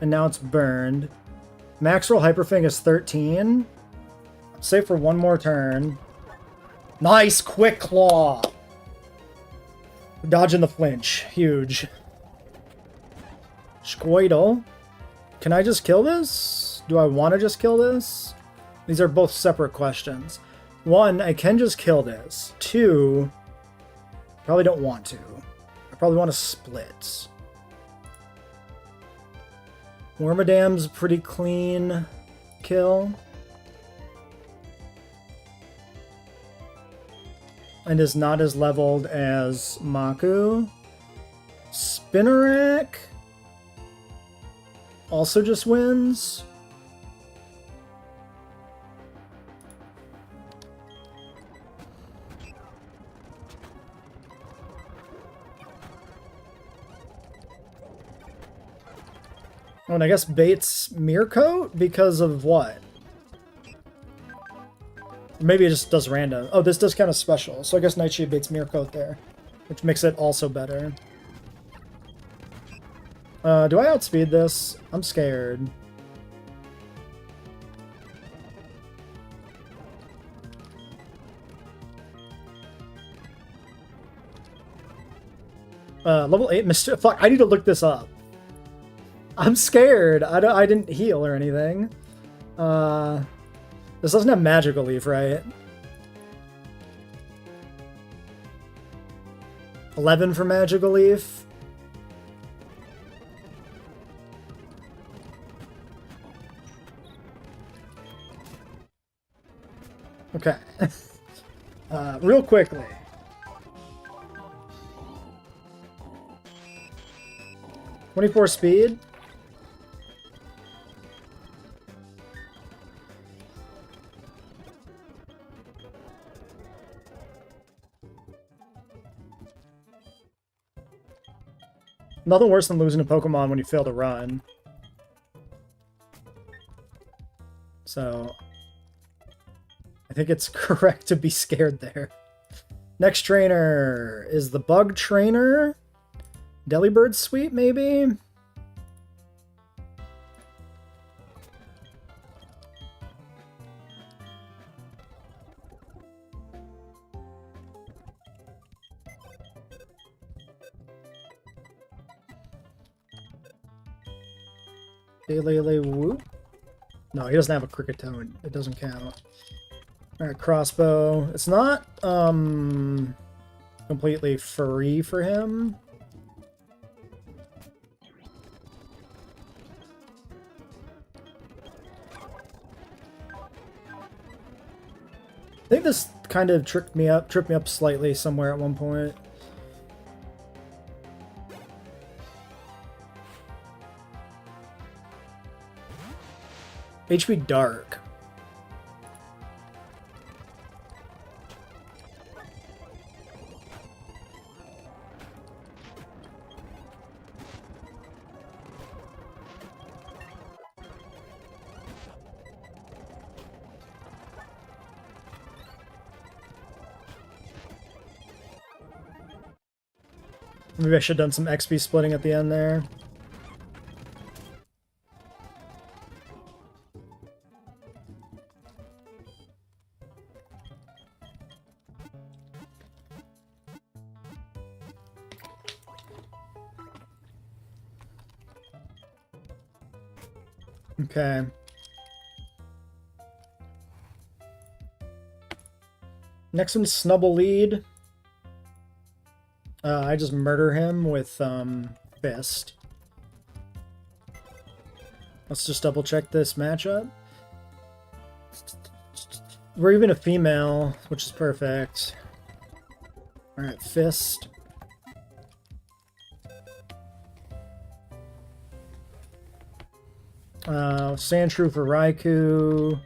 and now it's burned. Max roll Hyper Fang is 13. Safe for one more turn. Nice, Quick Claw! Dodging the flinch. Huge. Squirtle. Can I just kill this? Do I want to just kill this? These are both separate questions. 1, I can just kill this. 2, probably don't want to. I probably want to split. Wormadam's pretty clean kill. And is not as leveled as Maku. Spinnerack also just wins. Oh, and I guess Bates Mircoat because of what? Maybe it just does random. Oh, this does kind of special. So I guess Nightshade Bates Mircoat there, which makes it also better. Do I outspeed this? I'm scared. Level 8 Mr. Fuck, I need to look this up. I'm scared. I didn't heal or anything. This doesn't have Magical Leaf, right? 11 for Magical Leaf. Okay. Real quickly. .24 speed. Nothing worse than losing a Pokemon when you fail to run. So, I think it's correct to be scared there. Next trainer is the Bug Trainer. Delibird Sweep, maybe? Daylele Whoop? No, he doesn't have a Cricketone. It doesn't count. Alright, Crossbow. It's not, completely free for him. I think this kind of tripped me up slightly somewhere at one point. HP Dark. Maybe I should have done some XP splitting at the end there. Okay. Next one's Snubble Lead. I just murder him with Fist. Let's just double check this matchup. We're even a female, which is perfect. Alright, Fist. Sandshrew for Raikou.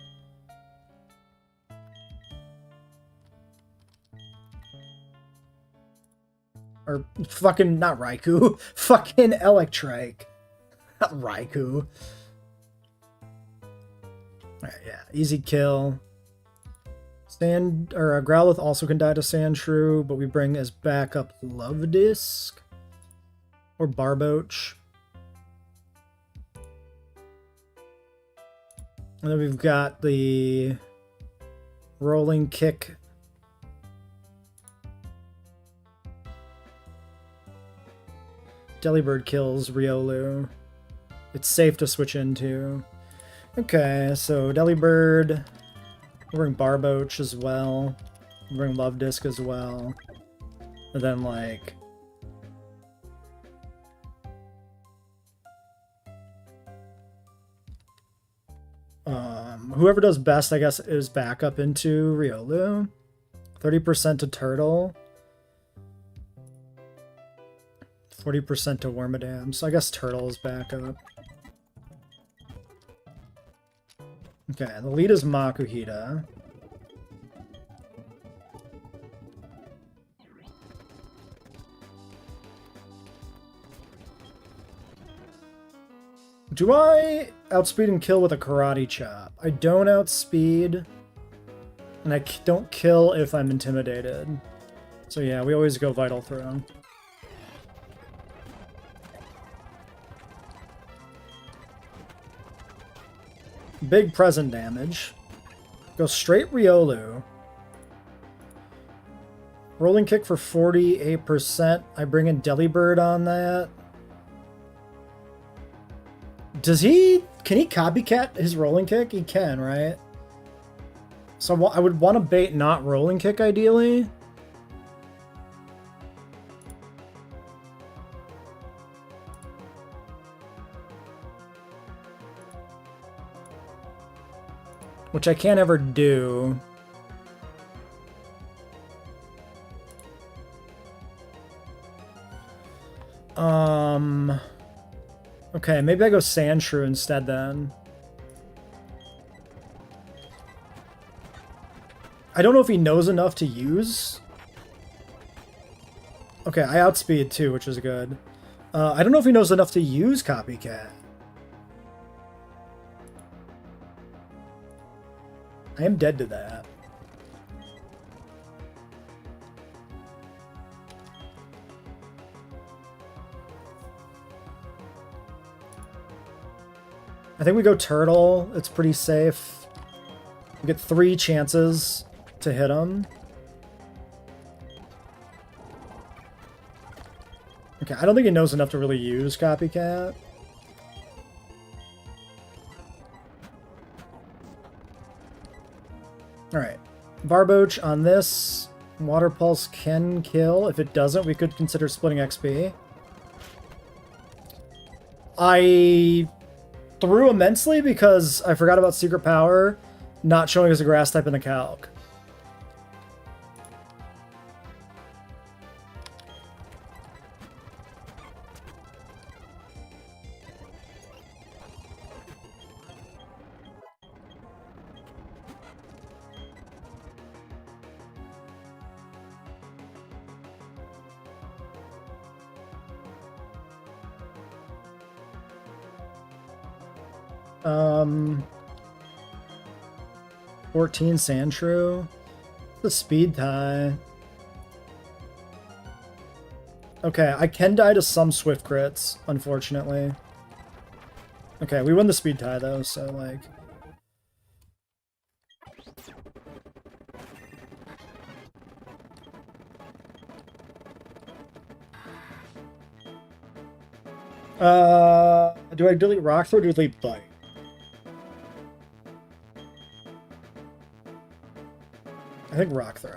Or fucking, not Raikou. Fucking Electrike. Not Raikou. Alright, yeah. Easy kill. Growlithe also can die to Sandshrew, but we bring as backup Love Disc. Or Barboach. And then we've got the Rolling Kick. Delibird kills Riolu. it's safe to switch into. Okay, so Delibird. We'll bring Barboach as well. We'll bring Love Disc as well. And then, like... whoever does best, I guess, is back up into Riolu. 30% to Turtle. 40% to Wormadam. So I guess Turtle is back up. Okay, the lead is Makuhita. Do I outspeed and kill with a Karate Chop? I don't outspeed, and I don't kill if I'm intimidated. So yeah, we always go Vital Throw. Big present damage. Go straight Riolu. Rolling Kick for 48%. I bring in Delibird on that. Does he... Can he copycat his Rolling Kick? He can, right? So I would want to bait not Rolling Kick, ideally. Which I can't ever do. Okay, maybe I go Sandshrew instead then. I don't know if he knows enough to use. Okay, I outspeed too, which is good. I don't know if he knows enough to use Copycat. I am dead to that. I think we go Turtle. It's pretty safe. We get 3 chances to hit him. Okay, I don't think he knows enough to really use Copycat. Alright. Barboach on this. Water Pulse can kill. If it doesn't, we could consider splitting XP. I threw immensely because I forgot about Secret Power not showing as a grass type in the calc. Um, 14 Sandshrew. The speed tie. Okay, I can die to some Swift crits, unfortunately. Okay, we win the speed tie though, so like... do I delete Rock Throw or do I delete Bite? I think Rock Throw.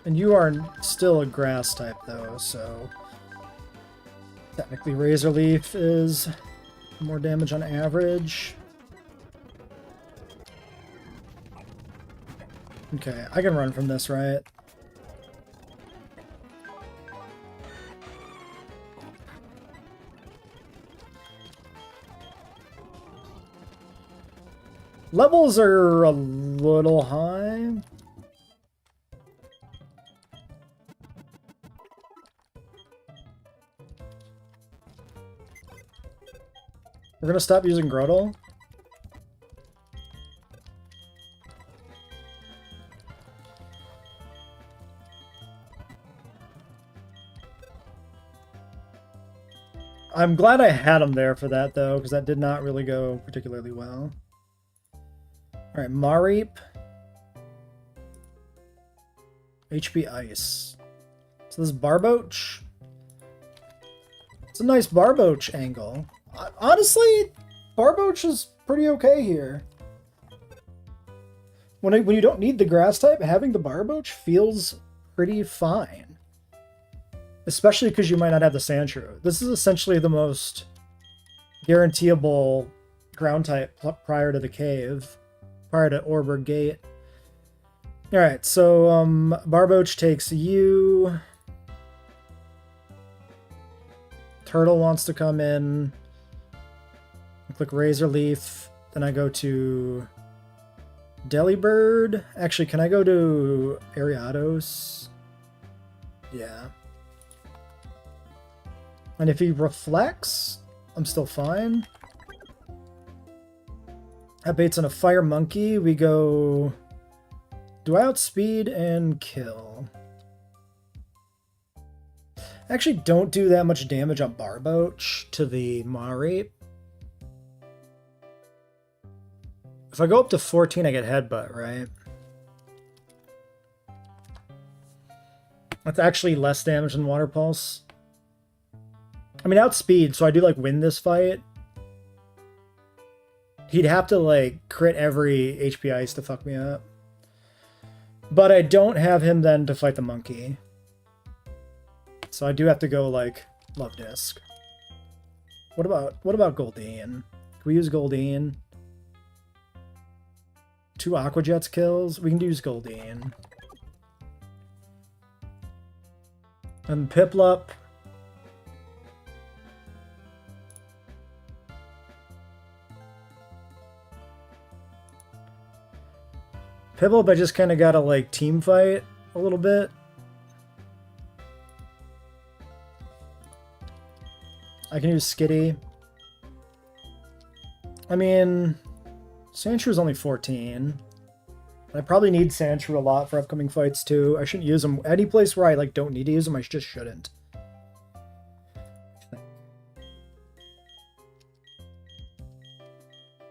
And you are still a grass type though, so technically Razor Leaf is more damage on average. Okay, I can run from this, right? Levels are a little high. We're gonna stop using Grotle. I'm glad I had him there for that, though, because that did not really go particularly well. Alright, Mareep. HP Ice. So this Barboach. It's a nice Barboach angle. Honestly, Barboach is pretty okay here. When you don't need the grass type, having the Barboach feels pretty fine. Especially because you might not have the Sandshrew. This is essentially the most guaranteeable ground type prior to the cave. Prior to Orberg Gate. Alright, so Barboach takes you. Turtle wants to come in. Click Razor Leaf. Then I go to Delibird. Actually, can I go to Ariados? Yeah. And if he reflects, I'm still fine. That baits on a Fire Monkey. We go... Do I outspeed and kill? Actually, don't do that much damage on Barboach to the Mareep. If I go up to 14, I get Headbutt, right? That's actually less damage than Water Pulse. I mean, outspeed, so I do, like, win this fight. He'd have to, like, crit every HP Ice to fuck me up. But I don't have him then to fight the monkey. So I do have to go, like, Love Disc. What about Goldeen? Can we use Goldeen? 2 Aqua Jets kills? We can use Goldeen. And Piplup. Piplup, I just kind of gotta, like, team fight a little bit. I can use Skitty. I mean, Sandshrew only 14. I probably need Sandshrew a lot for upcoming fights, too. I shouldn't use him. Any place where I, like, don't need to use him, I just shouldn't.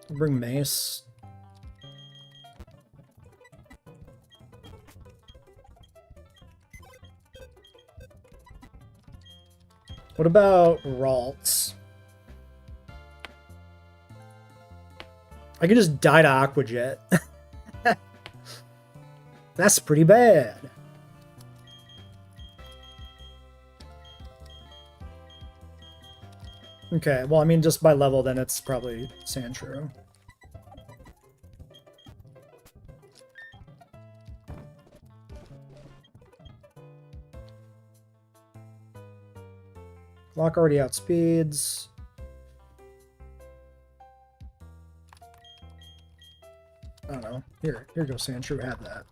I'll bring Mace. What about Ralts? I can just die to Aqua Jet. That's pretty bad. Okay, well, I mean, just by level, then it's probably Sandshrew. Clock already outspeeds. I don't know. Here goes Sandshrew. Have that.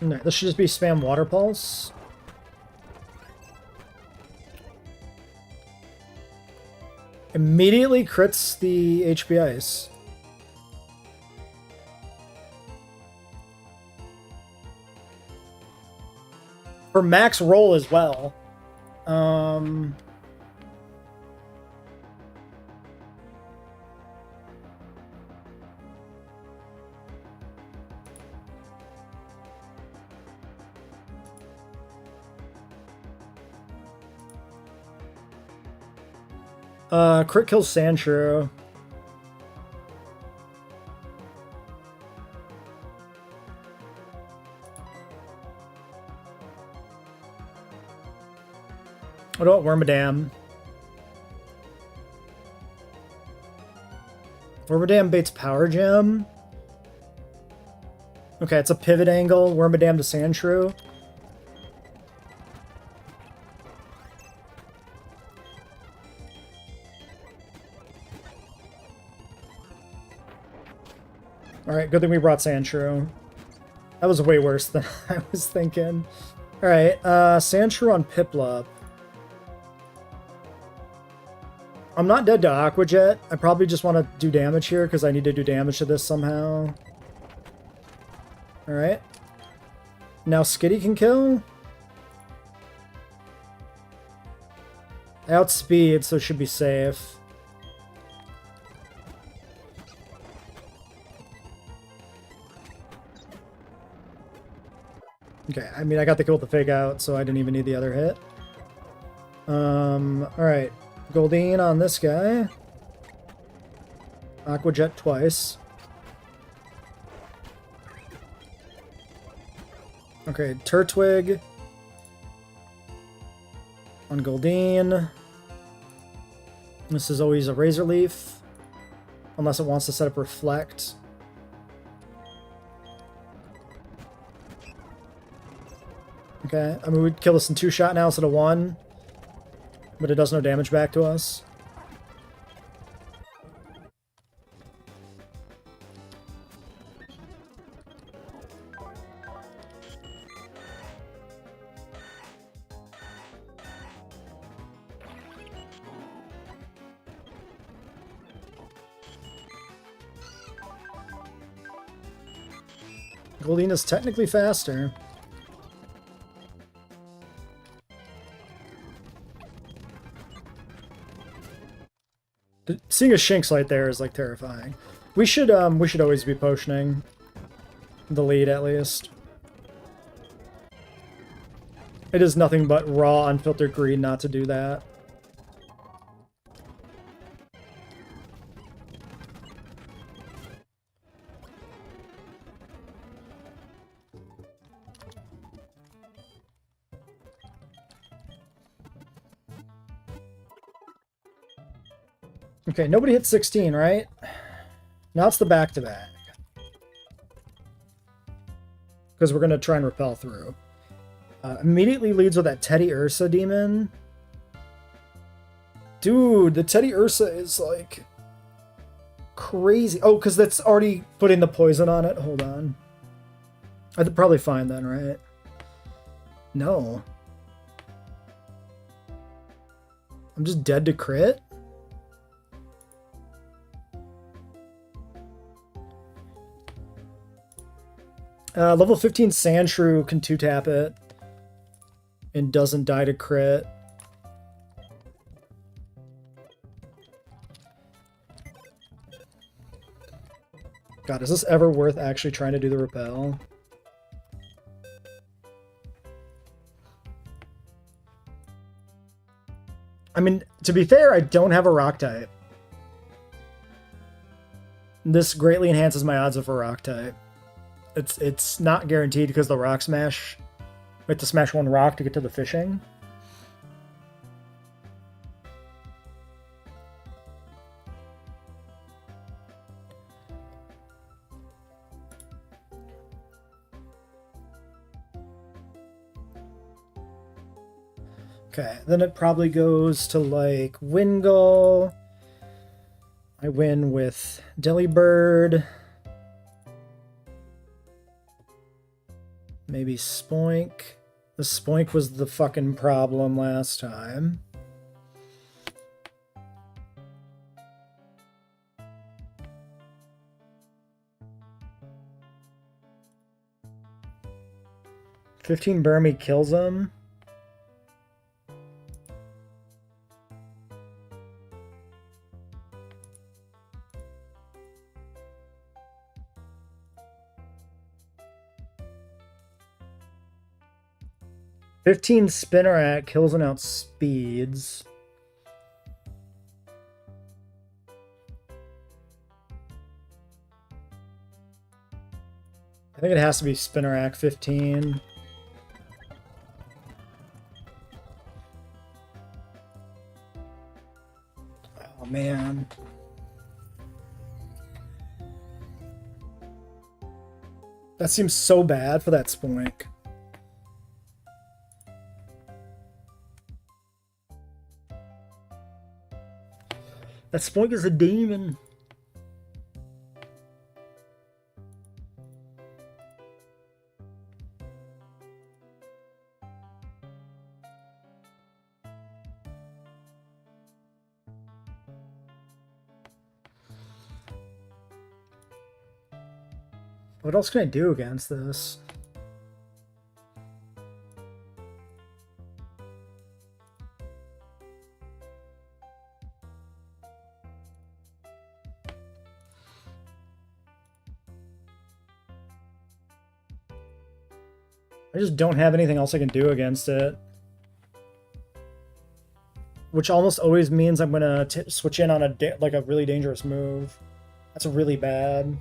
No, this should just be spam Water Pulse. Immediately crits the HP Ice. For max roll as well. Crit kills Sandshrew. What about Wormadam? Wormadam baits Power Gem. Okay, it's a pivot angle. Wormadam to Sandshrew. Alright, good thing we brought Sandshrew. That was way worse than I was thinking. Alright, Sandshrew on Piplup. I'm not dead to Aqua Jet. I probably just want to do damage here because I need to do damage to this somehow. Alright. Now Skitty can kill. Outspeed, so it should be safe. Okay, I mean, I got the kill with the fake out, so I didn't even need the other hit. Alright. Goldeen on this guy. Aqua Jet twice. Okay, Turtwig on Goldeen. This is always a Razor Leaf, unless it wants to set up Reflect. Okay, I mean, we'd kill this in 2-shot now instead of 1, but it does no damage back to us. Goldeen is technically faster. Seeing a Shinx Light there is like terrifying. We should always be potioning the lead at least. It is nothing but raw, unfiltered greed not to do that. Okay, nobody hit 16, right? Now it's the back-to-back. Because we're going to try and repel through. Immediately leads with that Teddy Ursa demon. Dude, the Teddy Ursa is like crazy. Oh, because that's already putting the poison on it. Hold on. I'd probably fine then, right? No. I'm just dead to crit? Level 15 Sandshrew can 2-tap it and doesn't die to crit. God, is this ever worth actually trying to do the repel? I mean, to be fair, I don't have a rock type. This greatly enhances my odds of a rock type. It's not guaranteed because the rock smash. We have to smash one rock to get to the fishing. Okay, then it probably goes to like Wingull. I win with Delibird. Maybe Spoink. The Spoink was the fucking problem last time. $15 Burmy kills him. $15 Spinnerack kills and outspeeds. I think it has to be Spinnerack 15. Oh man. That seems so bad for that Spoink. That Spoink is a demon. What else can I do against this? I just don't have anything else I can do against it. Which almost always means I'm gonna switch in on a really dangerous move. That's really bad.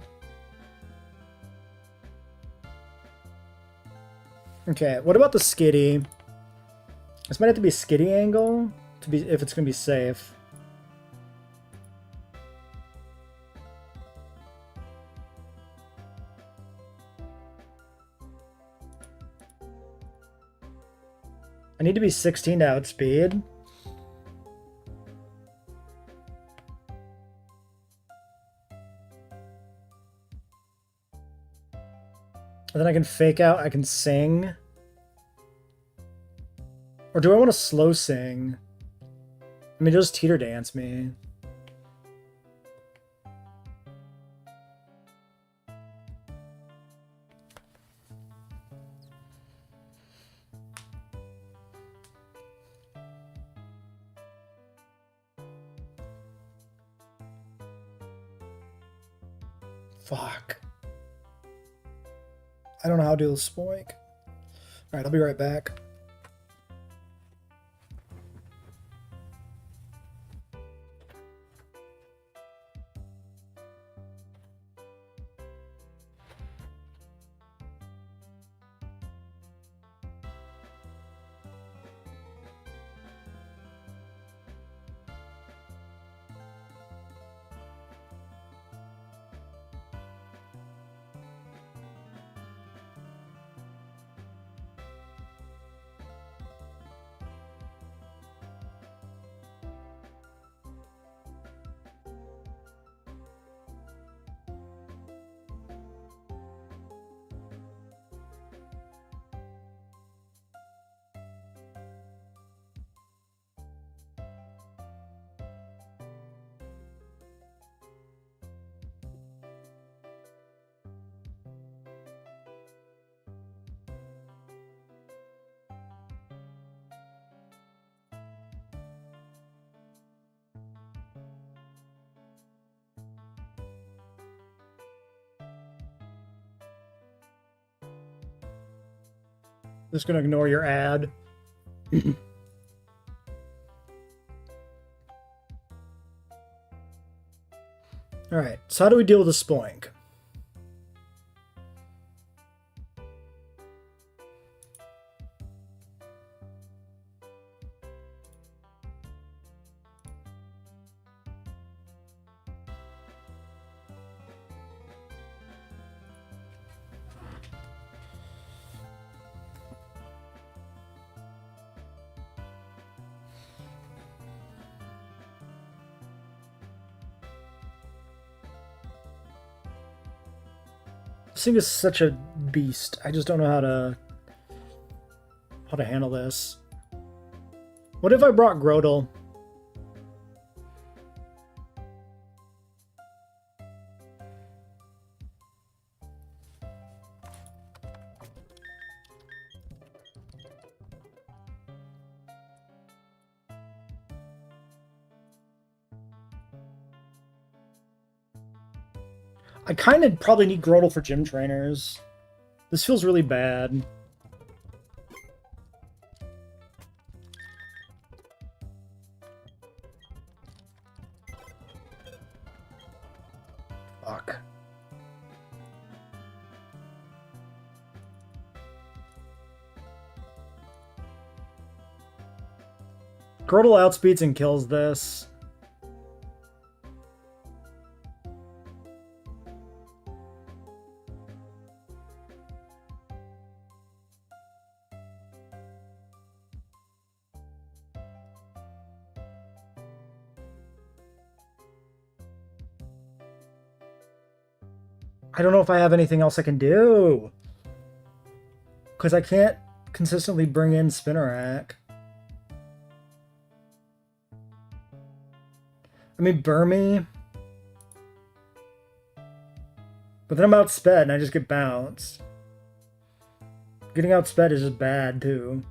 Okay, what about the skitty? This might have to be a skitty angle to be if it's gonna be safe. I need to be 16 to outspeed. And then I can fake out, I can sing. Or do I want to slow sing? I mean, just teeter dance me. Fuck. I don't know how to do the spoink. Alright, I'll be right back. Just gonna ignore your ad. Alright, so how do we deal with the spoink? This thing is such a beast. I just don't know how to handle this. What if I brought Grodel? I kind of probably need Grodel for gym trainers. This feels really bad. Fuck. Grodel outspeeds and kills this. I don't know if I have anything else I can do. Because I can't consistently bring in Spinnerack. I mean, Burmy. But then I'm outsped and I just get bounced. Getting outsped is just bad too.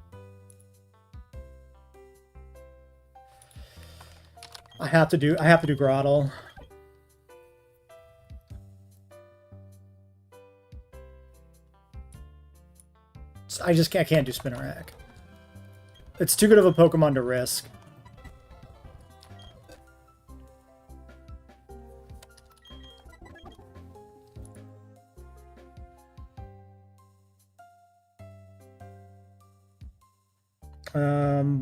I have to do Grottle. I can't do Spinnerack. It's too good of a Pokemon to risk.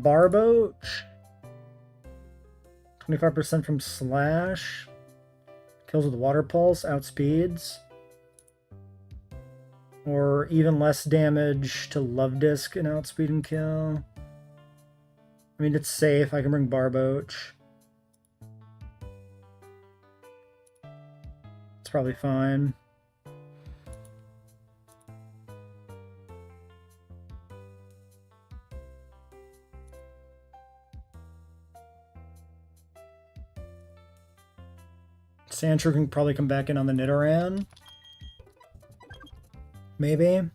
Barboach. 25% from Slash. Kills with Water Pulse, outspeeds. Or even less damage to Love Disc and outspeed and kill. I mean, it's safe. I can bring Barboach. It's probably fine. Sandshrew can probably come back in on the Nidoran. Maybe.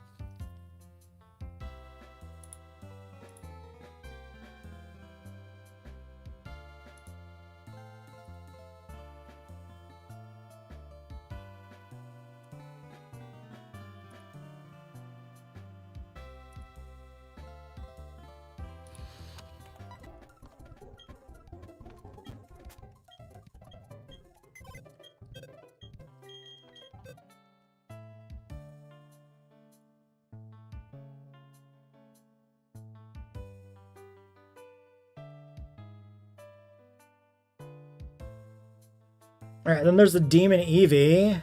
Alright, then there's the Demon Eevee.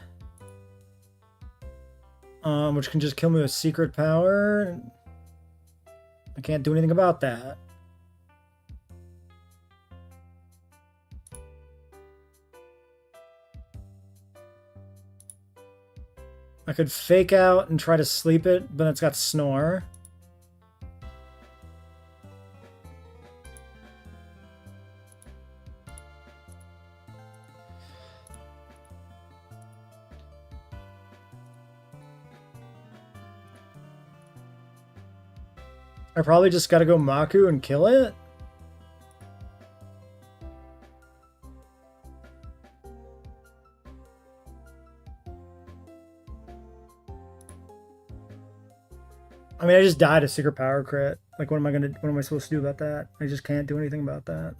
Which can just kill me with Secret Power. I can't do anything about that. I could Fake Out and try to sleep it, but it's got Snore. I probably just gotta go Maku and kill it? I mean, I just died a Secret Power crit. Like, what am I supposed to do about that? I just can't do anything about that.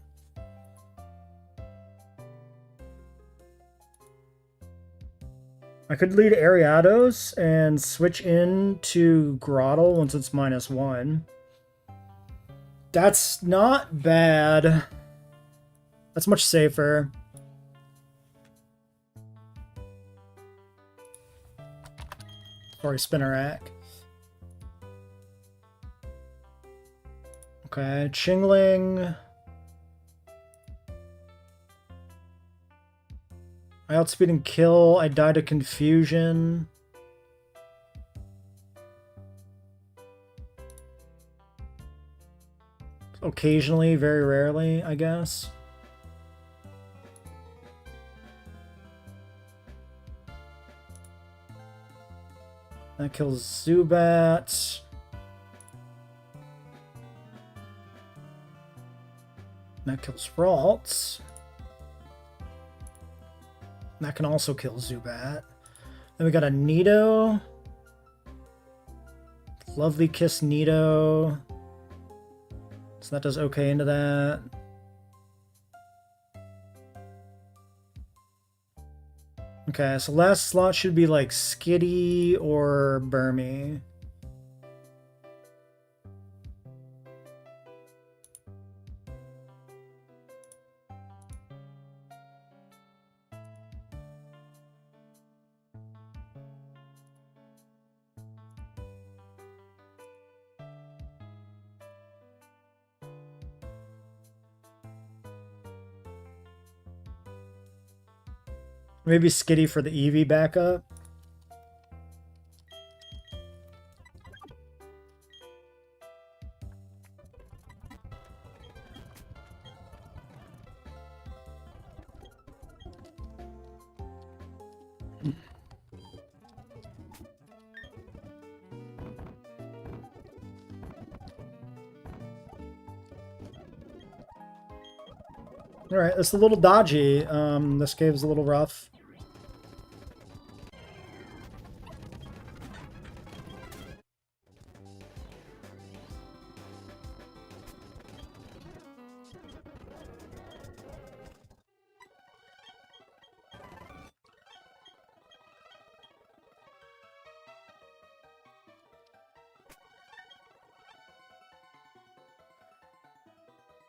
I could lead Ariados and switch in to Grottle once it's -1. That's not bad. That's much safer. Or a Spinnerack. Okay, Chingling. I outspeed and kill. I die to Confusion. Occasionally, very rarely, I guess. That kills Zubat. That kills Ralts. That can also kill Zubat. Then we got a Nido. Lovely Kiss Nido. So that does okay into that. Okay, so last slot should be like Skitty or Burmy. Maybe Skitty for the Eevee backup. Alright, it's a little dodgy. This cave's a little rough.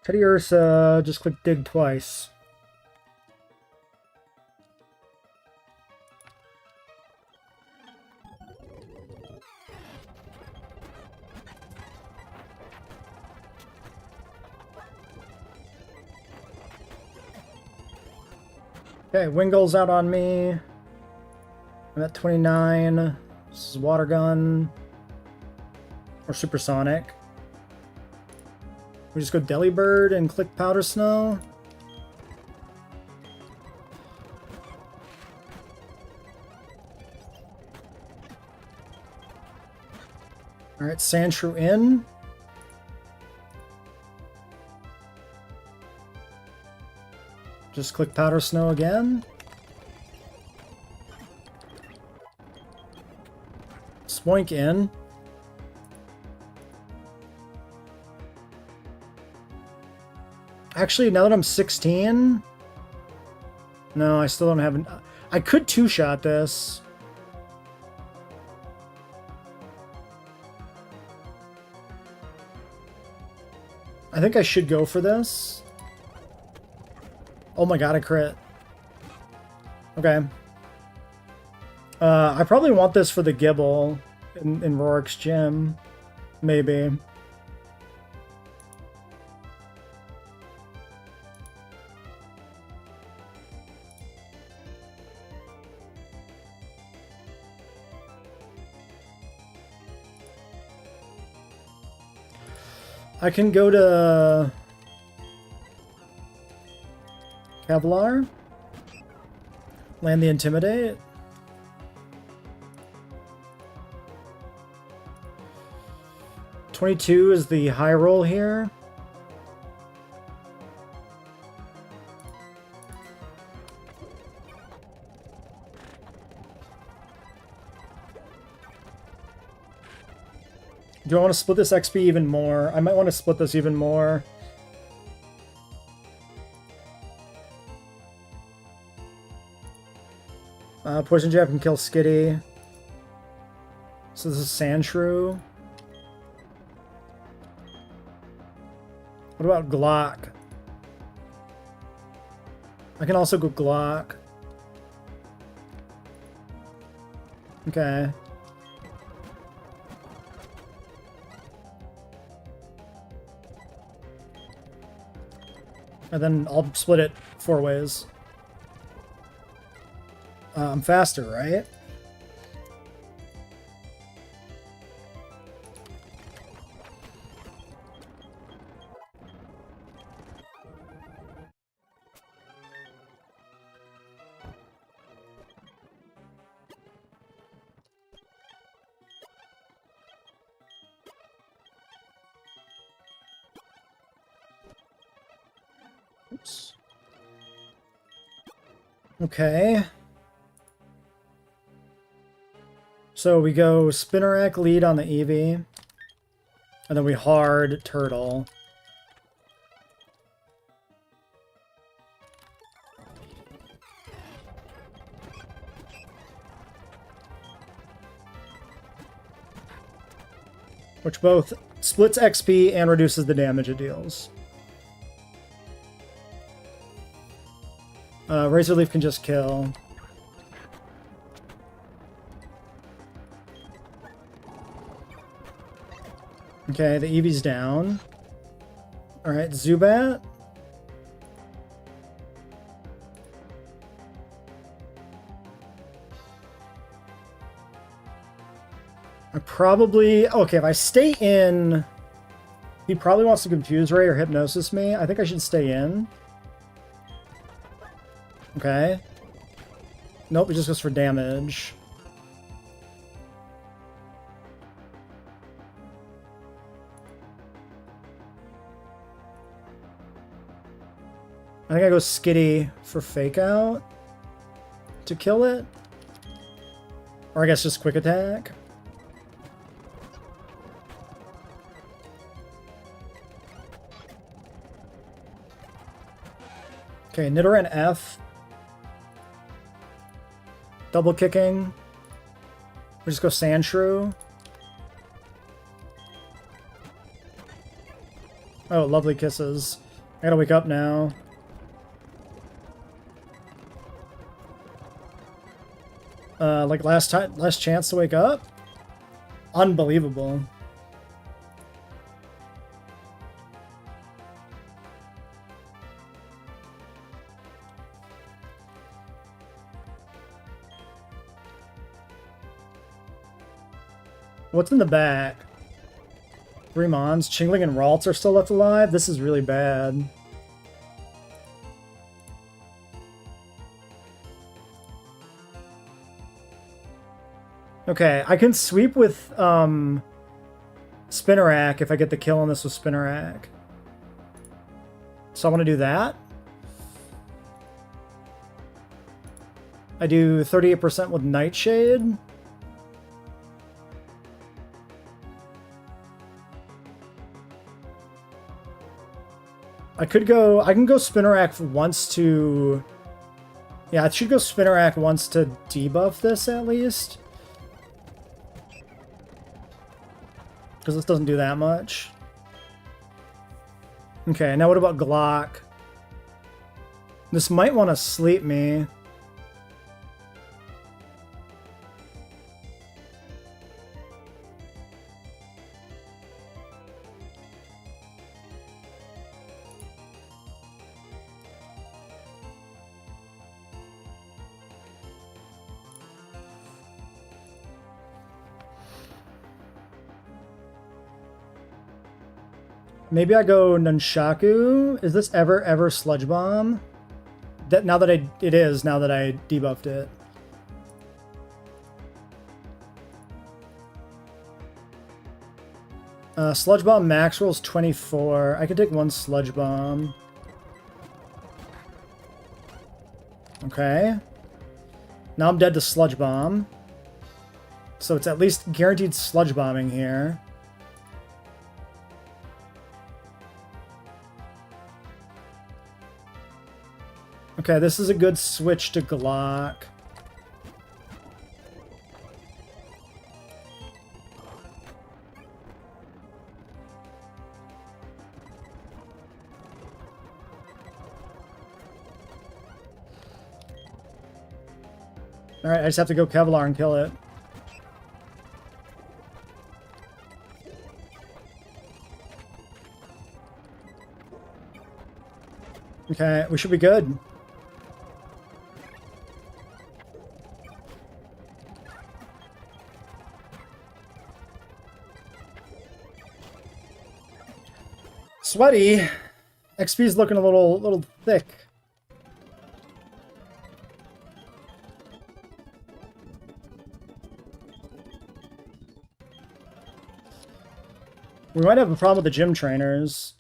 Teddy Ursa, just click dig twice. Okay, Wingle's out on me. I'm at 29. This is water gun. Or supersonic. We just go Delibird and click Powder Snow. Alright, Sandshrew in. Just click Powder Snow again. Spoink in. Actually, now that I'm 16... No, I still don't have... I could two-shot this. I think I should go for this. Oh my god, I crit. Okay. I probably want this for the Gibble in Rorik's gym. Maybe. I can go to Kevlar, land the Intimidate. $22 is the high roll here. Do I want to split this XP even more? I might want to split this even more. Poison Jab can kill Skitty. So this is Sandshrew. What about Glock? I can also go Glock. Okay. And then I'll split it 4 ways. I'm faster, right? Oops. Okay. So we go Spinnerack lead on the Eevee. And then we hard Turtle. Which both splits XP and reduces the damage it deals. Razor Leaf can just kill. Okay, the Eevee's down. Alright, Zubat. I probably... Okay, if I stay in... He probably wants to Confuse Ray or Hypnosis me. I think I should stay in. Okay. Nope, it just goes for damage. I think I go Skitty for fake out to kill it. Or I guess just quick attack. Okay, Nidoran F. Double kicking. We just go Sandshrew. Oh, lovely kisses. I gotta wake up now. Like last chance to wake up? Unbelievable. What's in the back? 3 Mons. Chingling and Ralts are still left alive? This is really bad. Okay, I can sweep with Spinnerack if I get the kill on this with Spinnerack. So I want to do that. I do 38% with Nightshade. I can go Spinnerack once to... Yeah, I should go Spinnerack once to debuff this at least. Because this doesn't do that much. Okay, now what about Glock? This might want to sleep me. Maybe I go Nunchaku. Is this ever Sludge Bomb? Now that I debuffed it. Sludge Bomb max rolls 24. I could take 1 Sludge Bomb. Okay. Now I'm dead to Sludge Bomb. So it's at least guaranteed Sludge Bombing here. Okay, this is a good switch to Glock. Alright, I just have to go Kevlar and kill it. Okay, we should be good. Sweaty. XP's looking a little thick. We might have a problem with the gym trainers.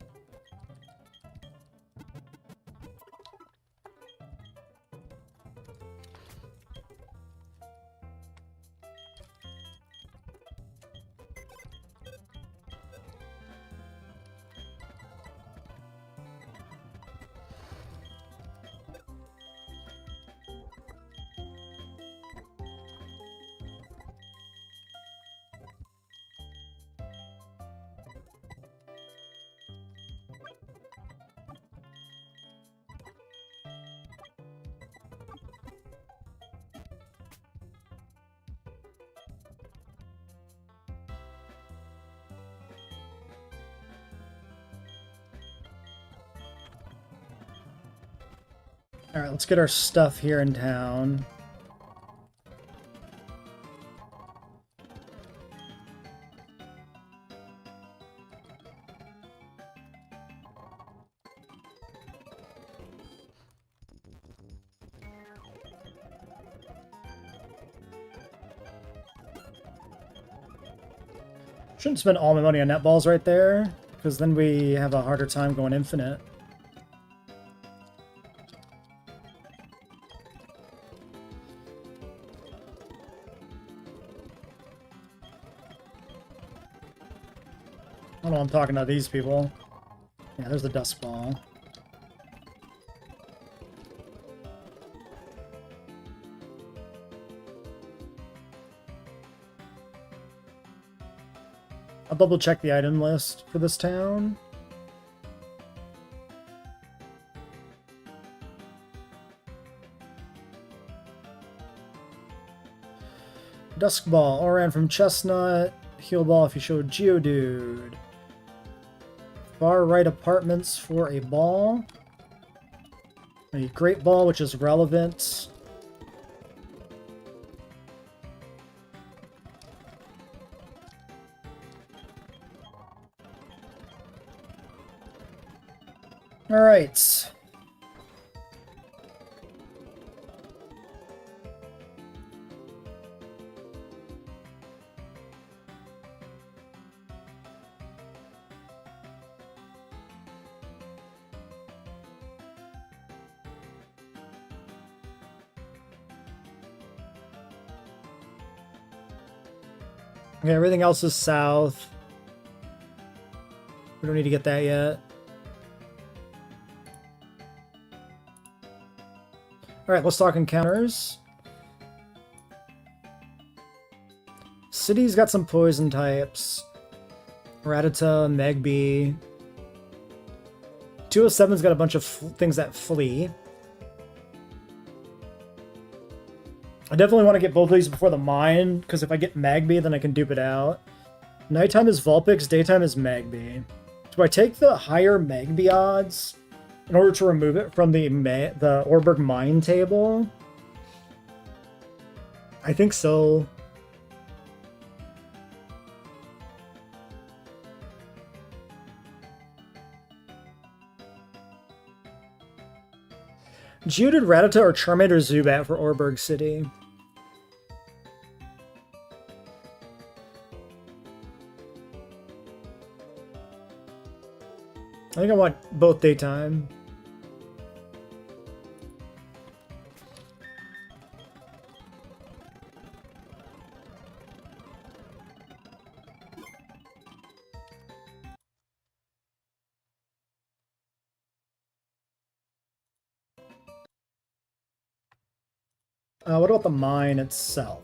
Alright, let's get our stuff here in town. Shouldn't spend all my money on netballs right there, because then we have a harder time going infinite. don't know, I'm talking to these people. Yeah, there's the Dusk Ball. I'll double check the item list for this town. Dusk Ball, all ran from Chestnut. Heal Ball if you show Geodude. Far right apartments for a ball. A Great Ball, which is relevant. All right. Okay, everything else is south. We don't need to get that yet. Alright, let's talk encounters. City's got some poison types. Rattata, Magby. 207's got a bunch of things that flee. I definitely want to get both of these before the mine, because if I get Magby, then I can dupe it out. Nighttime is Vulpix, daytime is Magby. Do I take the higher Magby odds in order to remove it from the Orberg mine table? I think so. Geodude, Rattata, or Charmander Zubat for Orberg City? I think I want both daytime. What about the mine itself?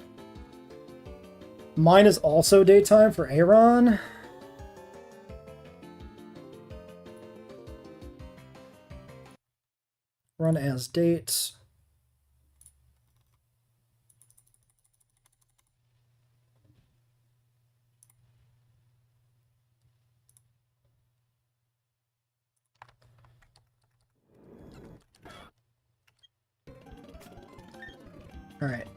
Mine is also daytime for Aron. Run as dates. All right.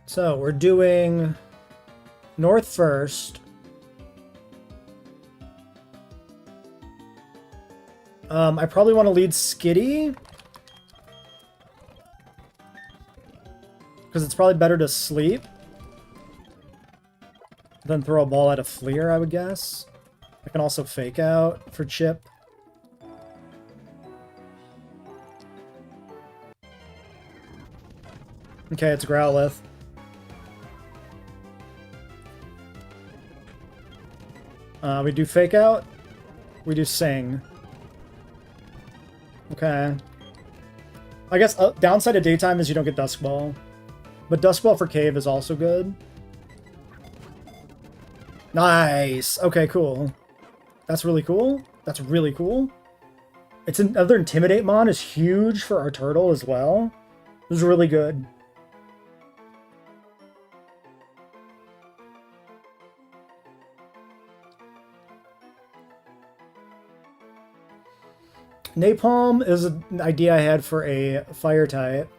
So we're doing north first. I probably want to lead Skitty, because it's probably better to sleep than throw a ball at a Fleer, I would guess. I can also fake out for Chip. Okay, it's Growlithe. We do fake out. We do sing. Okay. I guess downside of daytime is you don't get Dusk Ball. But Dusk Ball for cave is also good. Nice! Okay, cool. That's really cool. That's really cool. It's another Intimidate Mon is huge for our turtle as well. This is really good. Napalm is an idea I had for a fire type.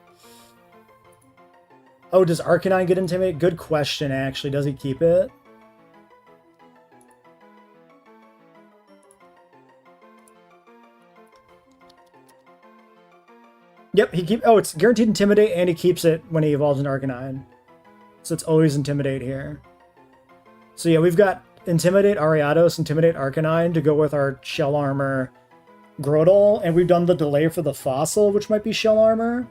Oh, does Arcanine get Intimidate? Good question, actually. Does he keep it? Yep, he keep. Oh, it's guaranteed Intimidate, and he keeps it when he evolves into Arcanine. So it's always Intimidate here. So yeah, we've got Intimidate Ariados, Intimidate Arcanine to go with our Shell Armor, Grodel, and we've done the delay for the fossil, which might be shell armor.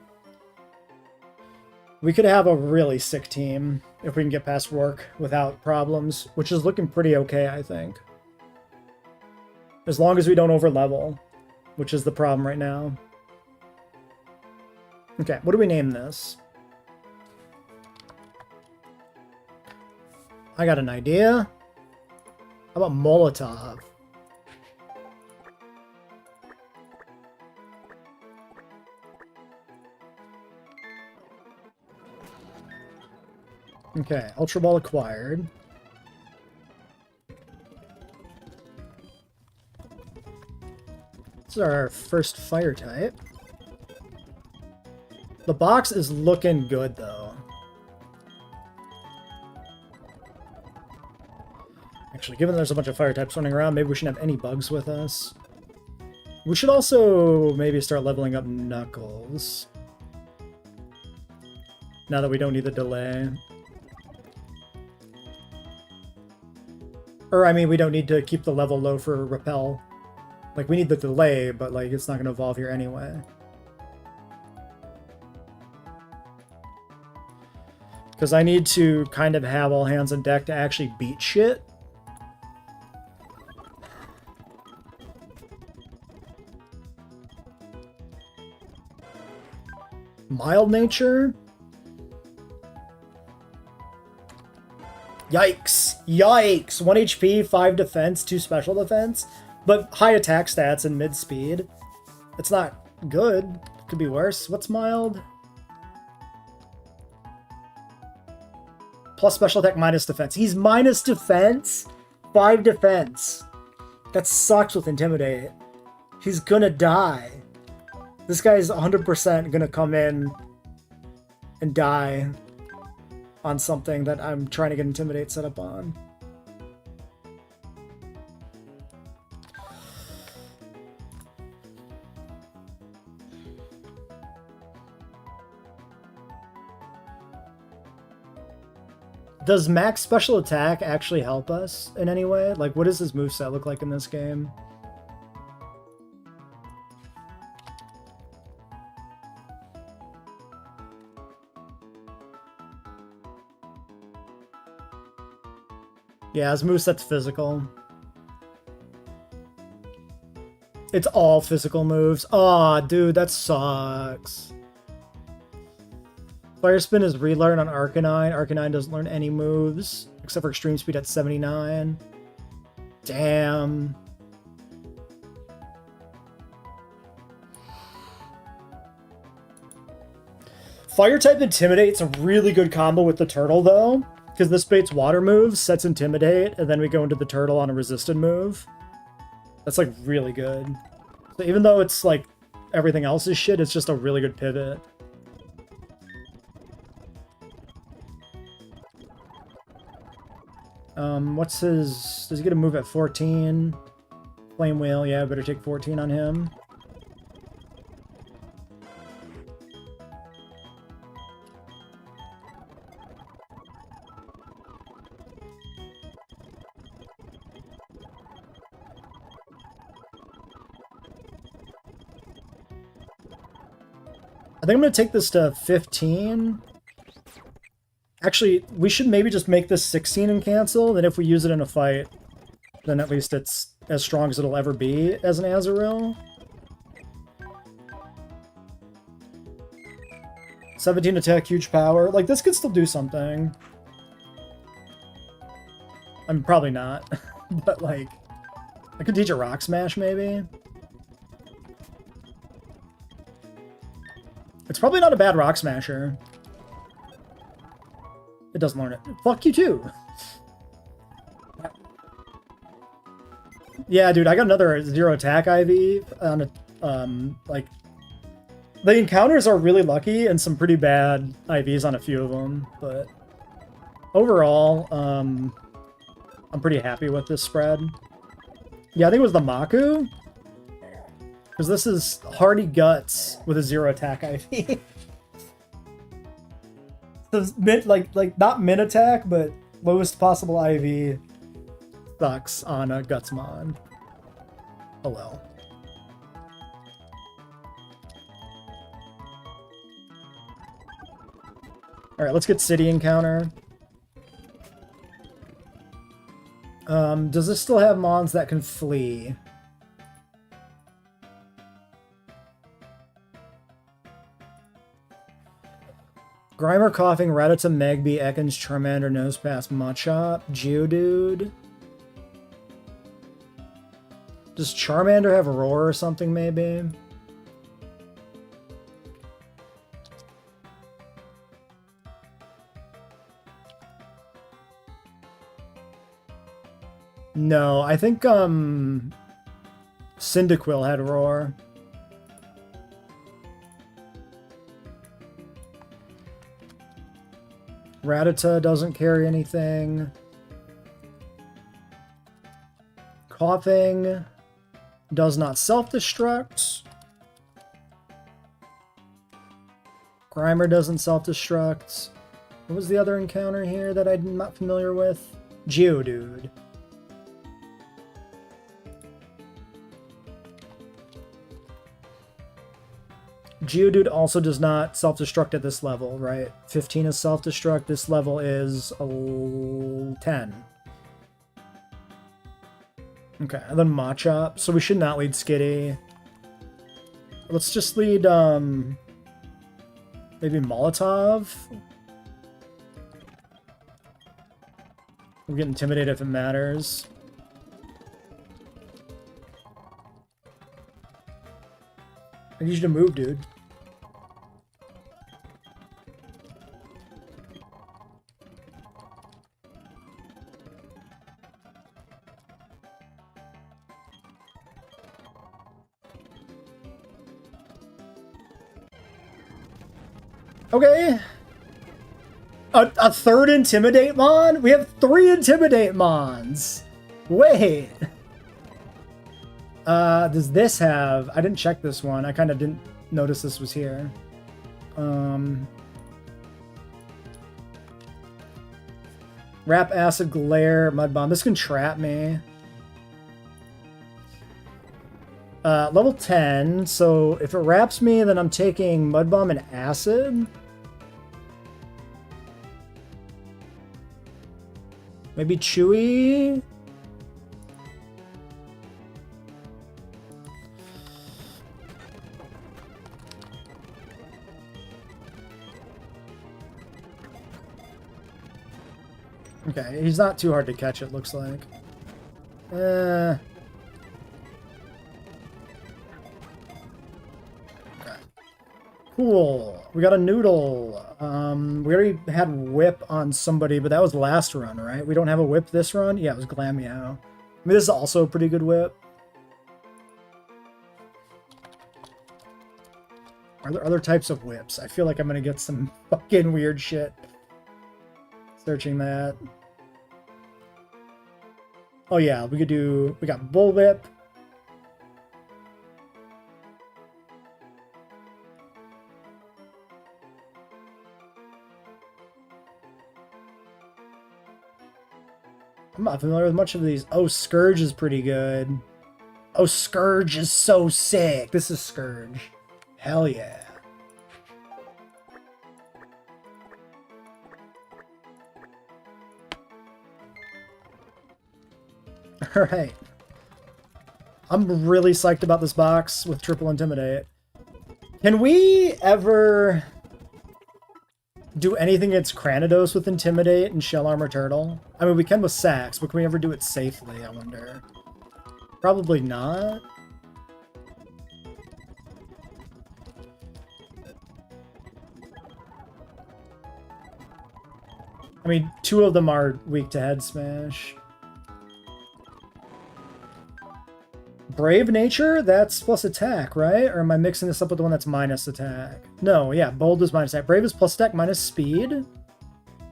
We could have a really sick team if we can get past Rourke without problems, which is looking pretty okay, I think. As long as we don't overlevel, which is the problem right now. Okay, what do we name this? I got an idea. How about Molotov? Okay, Ultra Ball acquired. This is our first fire type. The box is looking good, though. Actually, given there's a bunch of fire types running around, maybe we shouldn't have any bugs with us. We should also maybe start leveling up Knuckles. Now that we don't need the delay. Or, I mean, we don't need to keep the level low for Repel. Like, we need the delay, but, like, it's not going to evolve here anyway. Because I need to kind of have all hands on deck to actually beat shit. Mild nature? Yikes. Yikes. 1 HP, 5 defense, 2 special defense, but high attack stats and mid speed. It's not good. Could be worse. What's mild? Plus special attack, minus defense. He's minus defense? 5 defense. That sucks with Intimidate. He's gonna die. This guy's 100% gonna come in and die on something that I'm trying to get Intimidate set up on. Does max special attack actually help us in any way? Like, what does his moveset look like in this game? Yeah, his moveset's physical. It's all physical moves. Aw, dude, that sucks. Fire Spin is relearn on Arcanine. Arcanine doesn't learn any moves, except for Extreme Speed at 79. Damn. Fire-type Intimidate's a really good combo with the Turtle, though. Because this baits water moves, sets Intimidate, and then we go into the Turtle on a resisted move. That's, like, really good. So even though it's, like, everything else is shit, it's just a really good pivot. What's his... Does he get a move at 14? Flame Whale, yeah, better take 14 on him. I think I'm going to take this to 15. Actually, we should maybe just make this 16 and cancel. Then if we use it in a fight, then at least it's as strong as it'll ever be as an Azurill. 17 attack, huge power. Like, this could still do something. I'm probably not. But, like, I could teach a Rock Smash, maybe. It's probably not a bad Rock Smasher. It doesn't learn it. Fuck you too! Yeah, dude, I got another 0 attack IV on a, like... The encounters are really lucky and some pretty bad IVs on a few of them, but... Overall, I'm pretty happy with this spread. Yeah, I think it was the Maku. Because this is Hardy Guts with a 0 attack IV. So like not min attack, but lowest possible IV sucks on a Gutsmon. Oh well. Alright, let's get city encounter. Does this still have mons that can flee? Grimer, Coughing, Rattata, Magby, Ekans, Charmander, Nosepass, Machop, Geodude. Does Charmander have Roar or something, maybe? No, I think, Cyndaquil had Roar. Rattata doesn't carry anything. Coughing does not self-destruct. Grimer doesn't self-destruct. What was the other encounter here that I'm not familiar with? Geodude. Geodude also does not self-destruct at this level, right? 15 is self-destruct. This level is 10. Okay, and then Machop. So we should not lead Skitty. Let's just lead, maybe Molotov? We'll get Intimidated if it matters. I need you to move, dude. Okay. A third Intimidate Mon? We have 3 Intimidate Mons. Wait. Does this have... I didn't check this one. I kind of didn't notice this was here. Wrap, Acid, Glare, Mud Bomb. This can trap me. Level 10. So if it wraps me, then I'm taking Mud Bomb and Acid. Maybe Chewy? Okay, he's not too hard to catch, it looks like. Okay. Cool. We got a Noodle. We already had Whip on somebody, but that was last run, right? We don't have a Whip this run? Yeah, it was Glameow. I mean, this is also a pretty good Whip. Are there other types of Whips? I feel like I'm gonna get some fucking weird shit. Searching that. Oh yeah, we got Bullwhip. I'm not familiar with much of these. Oh, Scourge is pretty good. Oh, Scourge is so sick. This is Scourge. Hell yeah. Alright. I'm really psyched about this box with Triple Intimidate. Can we ever do anything against Cranidos with Intimidate and Shell Armor Turtle? I mean, we can with Sax, but can we ever do it safely, I wonder? Probably not. I mean, 2 of them are weak to Head Smash. Brave Nature? That's plus attack, right? Or am I mixing this up with the one that's minus attack? No, yeah, Bold is minus attack. Brave is plus attack, minus speed?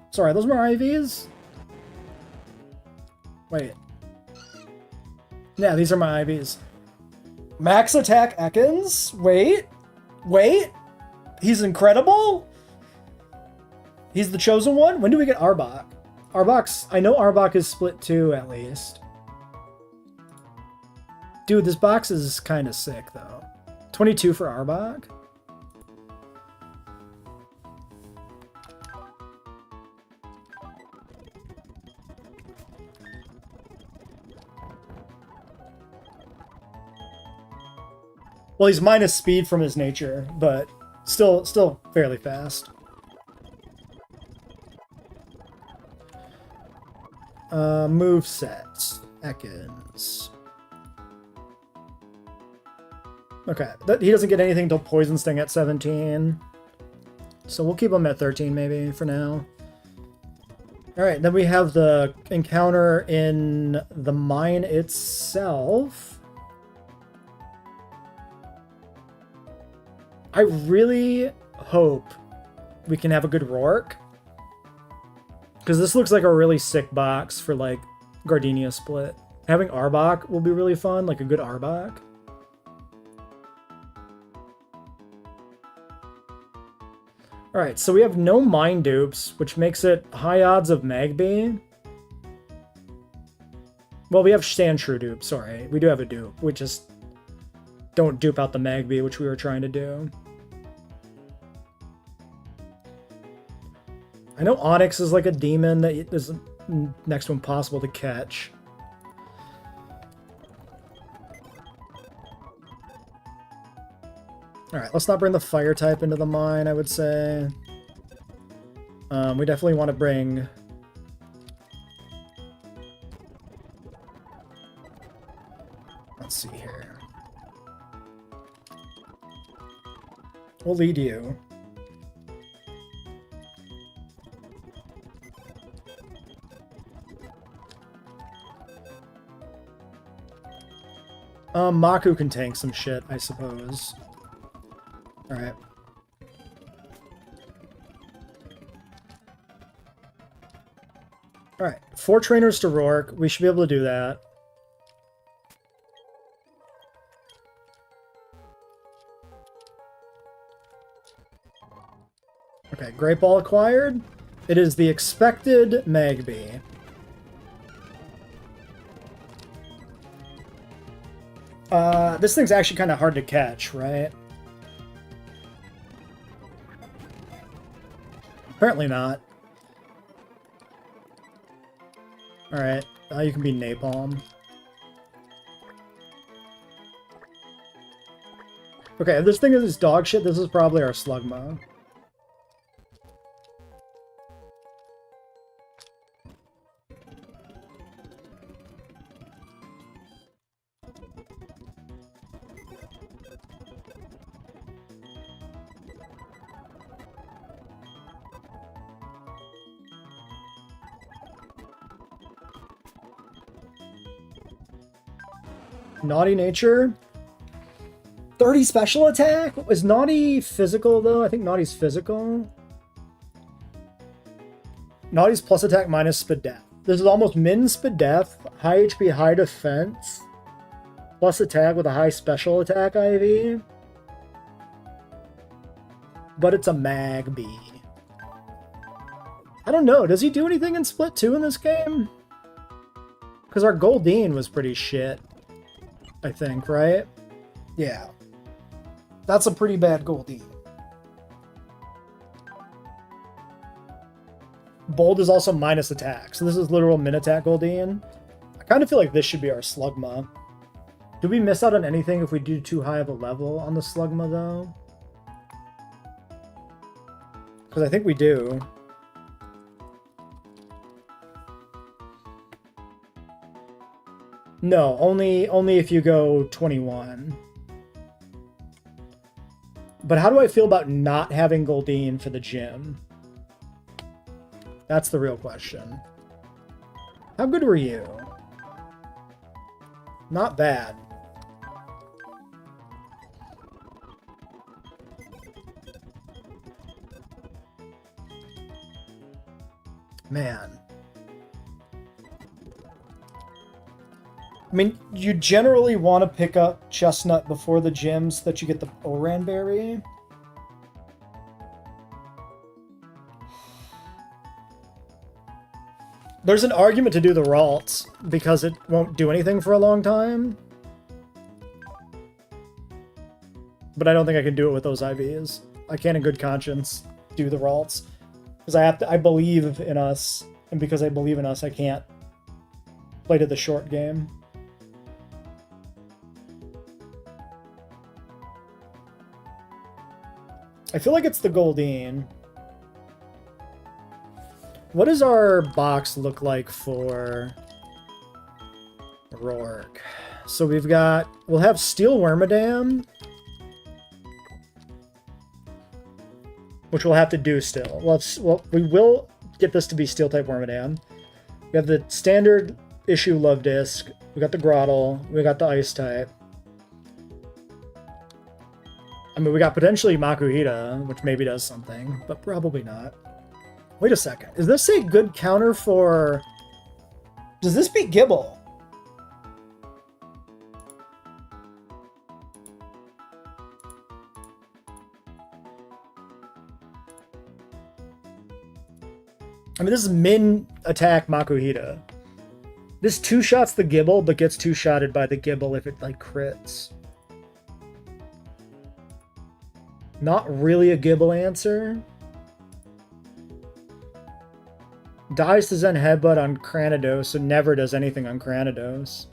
Sorry, those were IVs? Wait. Yeah, these are my IVs. Max attack Ekans? Wait. Wait. He's incredible? He's the chosen one? When do we get Arbok? Arbok's... I know Arbok is split 2, at least. Dude, this box is kind of sick, though. 22 for Arbok. Well, he's minus speed from his nature, but still fairly fast. Move set. Ekans. Okay, he doesn't get anything until Poison Sting at 17. So we'll keep him at 13 maybe for now. Alright, then we have the encounter in the mine itself. I really hope we can have a good Rourke. Because this looks like a really sick box for, like, Gardenia split. Having Arbok will be really fun, like a good Arbok. Alright, so we have no mine dupes, which makes it high odds of Magby. Well, we have Sandshrew dupe, sorry. We do have a dupe. We just don't dupe out the Magby, which we were trying to do. I know Onyx is like a demon that is next to impossible to catch. Alright, let's not bring the fire type into the mine, I would say. We definitely want to bring... Let's see here. We'll lead you. Maku can tank some shit, I suppose. Alright. Alright, 4 trainers to Rourke. We should be able to do that. Okay, Great Ball acquired. It is the expected Magby. This thing's actually kind of hard to catch, right? Apparently not. Alright, now you can be Napalm. Okay, if this thing is dog shit, this is probably our Slugma. Naughty Nature. 30 special attack? Is Naughty physical, though? I think Naughty's physical. Naughty's plus attack minus speed death. This is almost min speed death, high HP, high defense, plus attack with a high special attack IV. But it's a Magby. I don't know. Does he do anything in Split 2 in this game? Because our Goldeen was pretty shit. I think, right? Yeah. That's a pretty bad Goldeen. Bold is also minus attack, so this is literal min attack Goldeen. I kind of feel like this should be our Slugma. Do we miss out on anything if we do too high of a level on the Slugma, though? Because I think we do. No, only if you go 21. But how do I feel about not having Goldeen for the gym? That's the real question. How good were you? Not bad. Man. I mean, you generally want to pick up Chestnut before the gym so that you get the Oran Berry. There's an argument to do the Ralts, because it won't do anything for a long time. But I don't think I can do it with those IVs. I can't in good conscience do the Ralts. Because I believe in us, and because I believe in us, I can't play to the short game. I feel like it's the Goldeen. What does our box look like for Rourke? So we'll have Steel Wormadam, which we'll have to do still. Well, we will get this to be Steel-type Wormadam. We have the standard issue Love Disc. We got the Grottle. We got the Ice-type. I mean, we got potentially Makuhita, which maybe does something, but probably not. Wait a second. Is this a good counter for... Does this beat Gible? I mean, this is min attack Makuhita. This two-shots the Gible, but gets two-shotted by the Gible if it, like, crits. Not really a Gible answer. Dies to Zen Headbutt on Cranidos, so never does anything on Cranidos.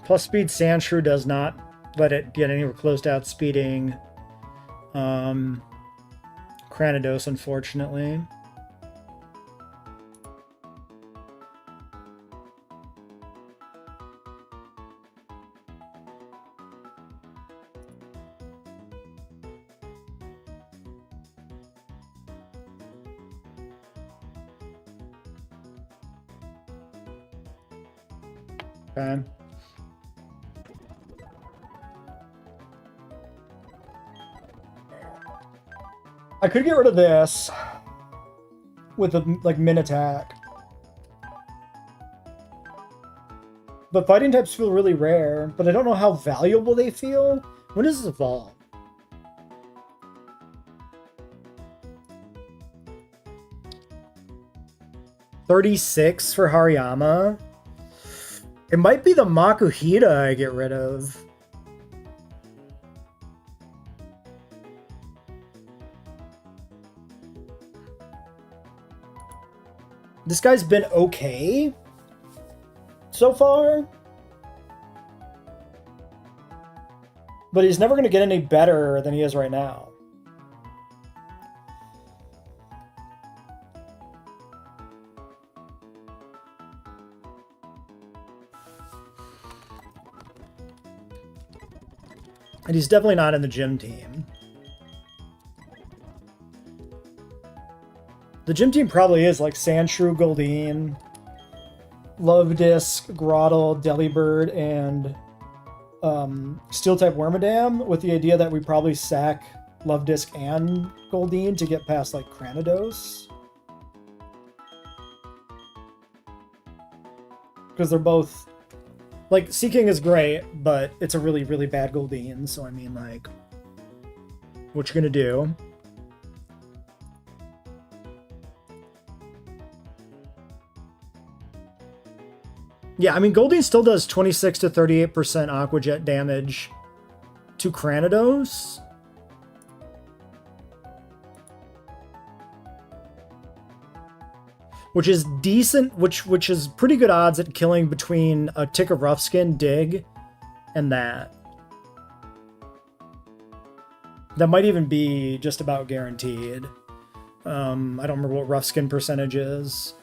Plus speed Sandshrew does not let it get anywhere close to outspeeding Cranidos, unfortunately. Okay. I could get rid of this with a like min attack. But fighting types feel really rare, but I don't know how valuable they feel. When does this evolve? $36 for Hariyama. It might be the Makuhita I get rid of. This guy's been okay so far. But he's never going to get any better than he is right now. And he's definitely not in the gym team. The gym team probably is like Sandshrew, Goldeen, Love Disc, Grottle, Delibird, and Steel-type Wormadam, with the idea that we probably sack Love Disc and Goldeen to get past like Cranidos. Because they're both... Like, Seaking is great, but it's a really, really bad Goldeen, so I mean, like, what you gonna do? Yeah, I mean, Goldeen still does 26 to 38% Aqua Jet damage to Cranidos. Which is decent, which is pretty good odds at killing between a Tick of Roughskin, Dig, and that. That might even be just about guaranteed. I don't remember what Roughskin percentage is.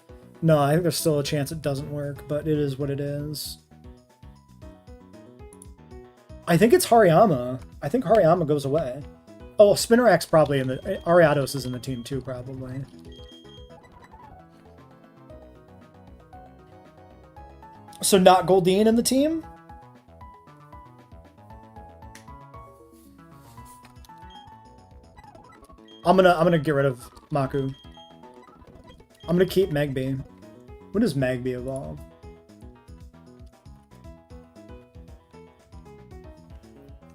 No, I think there's still a chance it doesn't work, but it is what it is. I think it's Hariyama. I think Hariyama goes away. Oh, Spinnerack's probably in the... Ariados is in the team too, probably. So not Goldeen in the team? I'm gonna get rid of Maku. I'm gonna keep Megby. When does Megby evolve?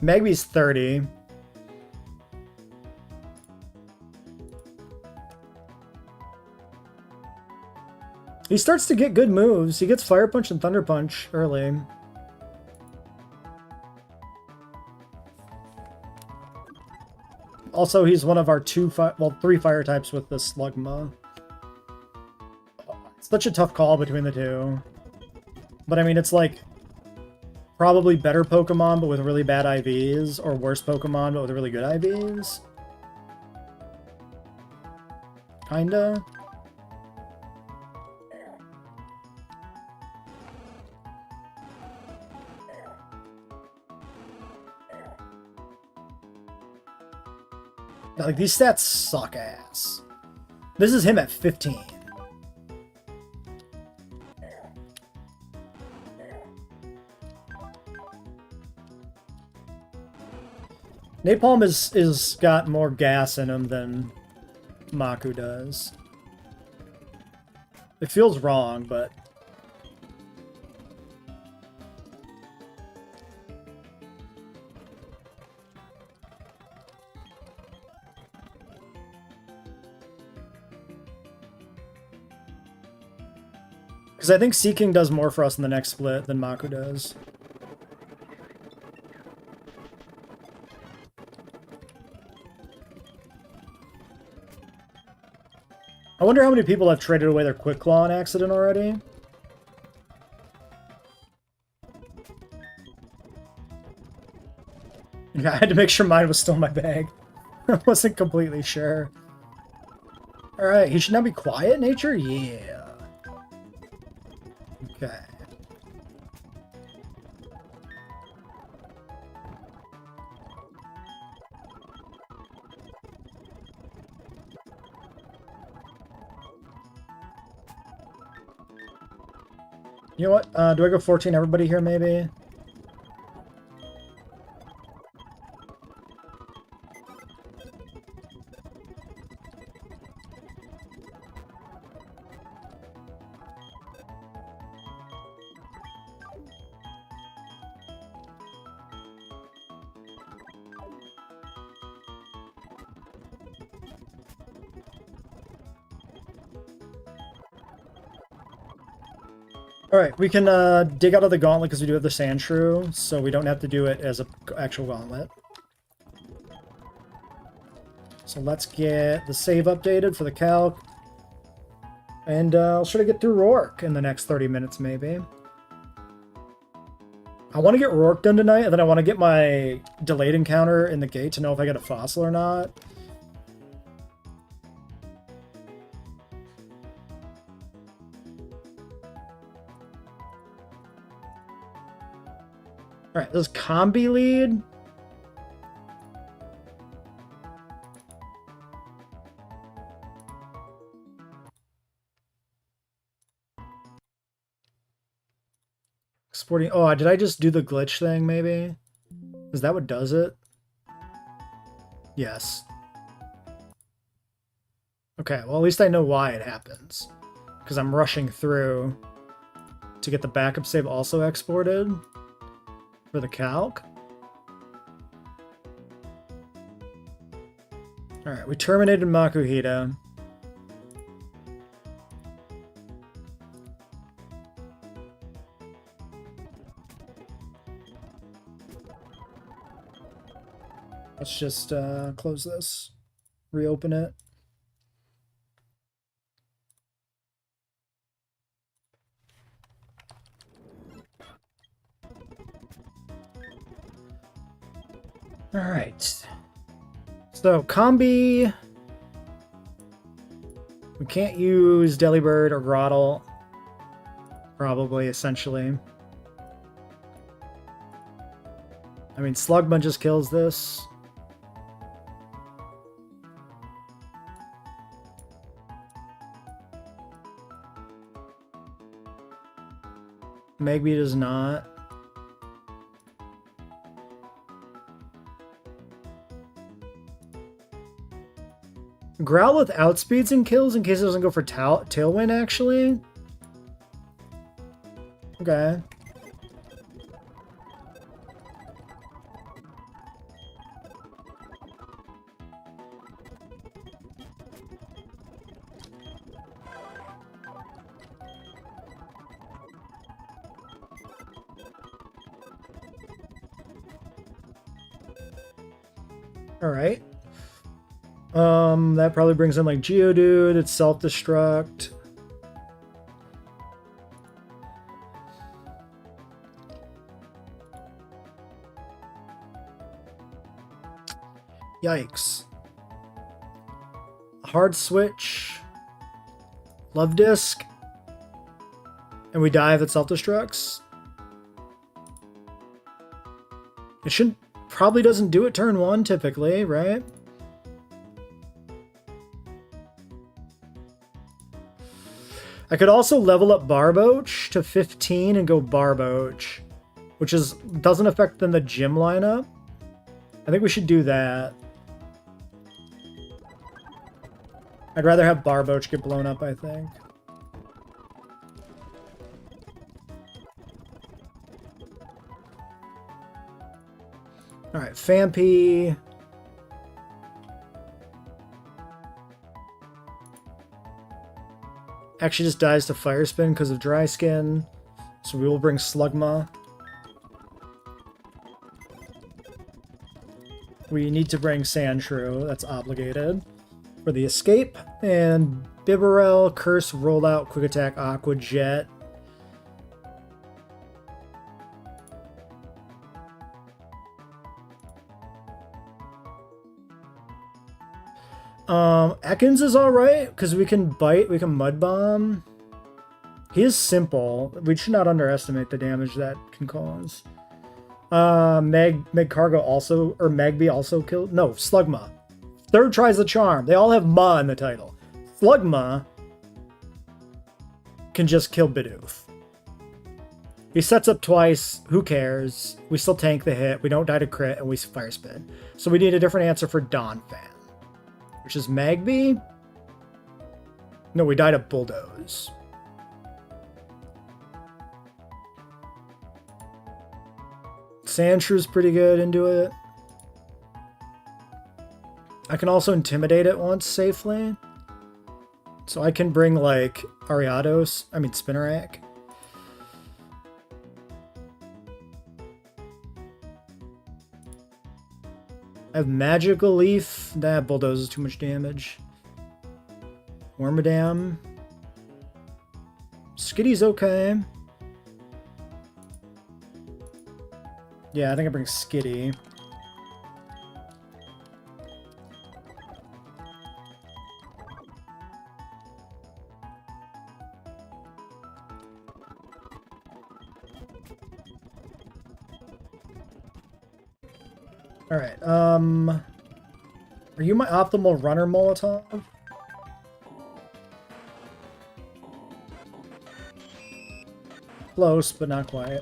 Megby's 30. He starts to get good moves. He gets Fire Punch and Thunder Punch early. Also, he's one of our three fire types with the Slugma. It's such a tough call between the two. But I mean, it's like probably better Pokemon but with really bad IVs, or worse Pokemon but with really good IVs. Kinda. Like, these stats suck ass. This is him at 15. Napalm is got more gas in him than Maku does. It feels wrong, but... Because I think Seeking does more for us in the next split than Maku does. I wonder how many people have traded away their Quick Claw on accident already. Yeah, I had to make sure mine was still in my bag. I wasn't completely sure. Alright, he should now be quiet, Nature? Yeah. Okay. You know what? Do I go 14 everybody here, maybe? Alright, we can dig out of the gauntlet because we do have the Sandshrew, so we don't have to do it as an actual gauntlet. So let's get the save updated for the calc. And I'll try to get through Rourke in the next 30 minutes, maybe. I want to get Rourke done tonight, and then I want to get my delayed encounter in the gate to know if I get a fossil or not. Alright, this combi lead. Exporting. Oh, did I just do the glitch thing, maybe? Is that what does it? Yes. Okay, well, at least I know why it happens. Because I'm rushing through to get the backup save also exported for the calc. Alright, we terminated Makuhita. Let's just close this, reopen it. All right. So combi, we can't use Delibird or Grotle, probably, essentially. I mean, Slugma just kills this. Megby does not. Growl with outspeeds and kills in case it doesn't go for Tailwind, actually. Okay. Alright. That probably brings in like Geodude, it's self-destruct. Yikes. Hard switch. Love disc. And we die if it self-destructs. It should probably doesn't do it turn 1 typically, right? I could also level up Barboach to 15 and go Barboach, which doesn't affect then the gym lineup. I think we should do that. I'd rather have Barboach get blown up, I think. Alright, Fampi. Actually just dies to Fire Spin because of Dry Skin. So we will bring Slugma. We need to bring Sandshrew. That's obligated for the escape. And Bibarel, Curse, Rollout, Quick Attack, Aqua Jet. Ekans is alright, because we can bite, we can Mud Bomb. He is simple. We should not underestimate the damage that can cause. Magcargo also, or Magby also killed, no, Slugma. Third tries the charm. They all have Ma in the title. Slugma can just kill Bidoof. He sets up twice, who cares? We still tank the hit, we don't die to crit, and we Fire Spin. So we need a different answer for Donphan. Which is Magby? No, we died of Bulldoze. Sandshrew's pretty good into it. I can also Intimidate it once safely. So I can bring, like, Spinarak. I have Magical Leaf. That Bulldoze is too much damage. Wormadam. Skitty's okay. Yeah, I think I bring Skitty. Alright, are you my optimal runner, Molotov? Close, but not quite.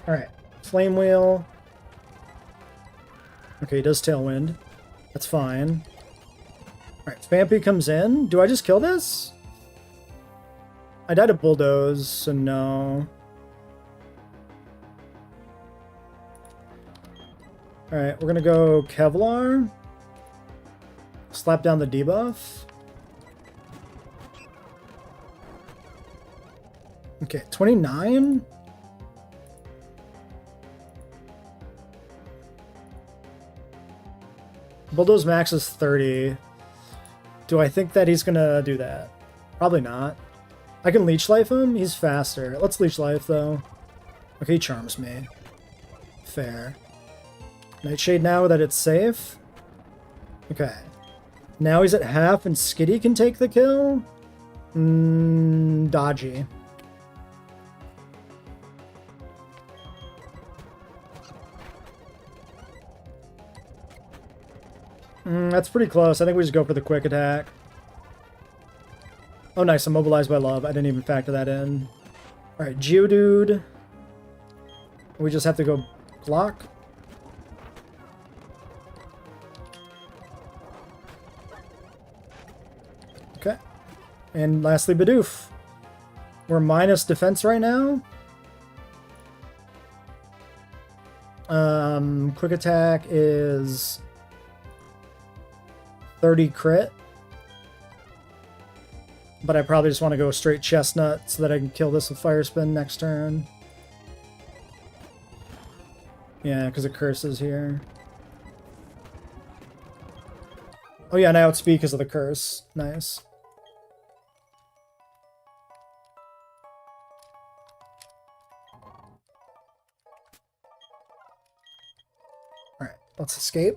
Alright, Flame Wheel. Okay, he does Tailwind. That's fine. Alright, Fampi comes in. Do I just kill this? I died of Bulldoze, so no. Alright, we're gonna go Kevlar. Slap down the debuff. Okay, 29? Bulldoze max is 30. Do I think that he's gonna do that? Probably not. I can Leech Life him? He's faster. Let's Leech Life, though. Okay, he charms me. Fair. Nightshade now that it's safe. Okay. Now he's at half and Skitty can take the kill? Dodgy. That's pretty close. I think we just go for the quick attack. Oh, nice. Immobilized by love. I didn't even factor that in. Alright, Geodude. We just have to go block. Okay. And lastly, Bidoof. We're minus defense right now. Quick attack is 30 crit. But I probably just want to go straight chestnut so that I can kill this with Fire Spin next turn. Yeah, because it curses here. Oh yeah, and I outspeed because of the curse. Nice. Alright, let's escape.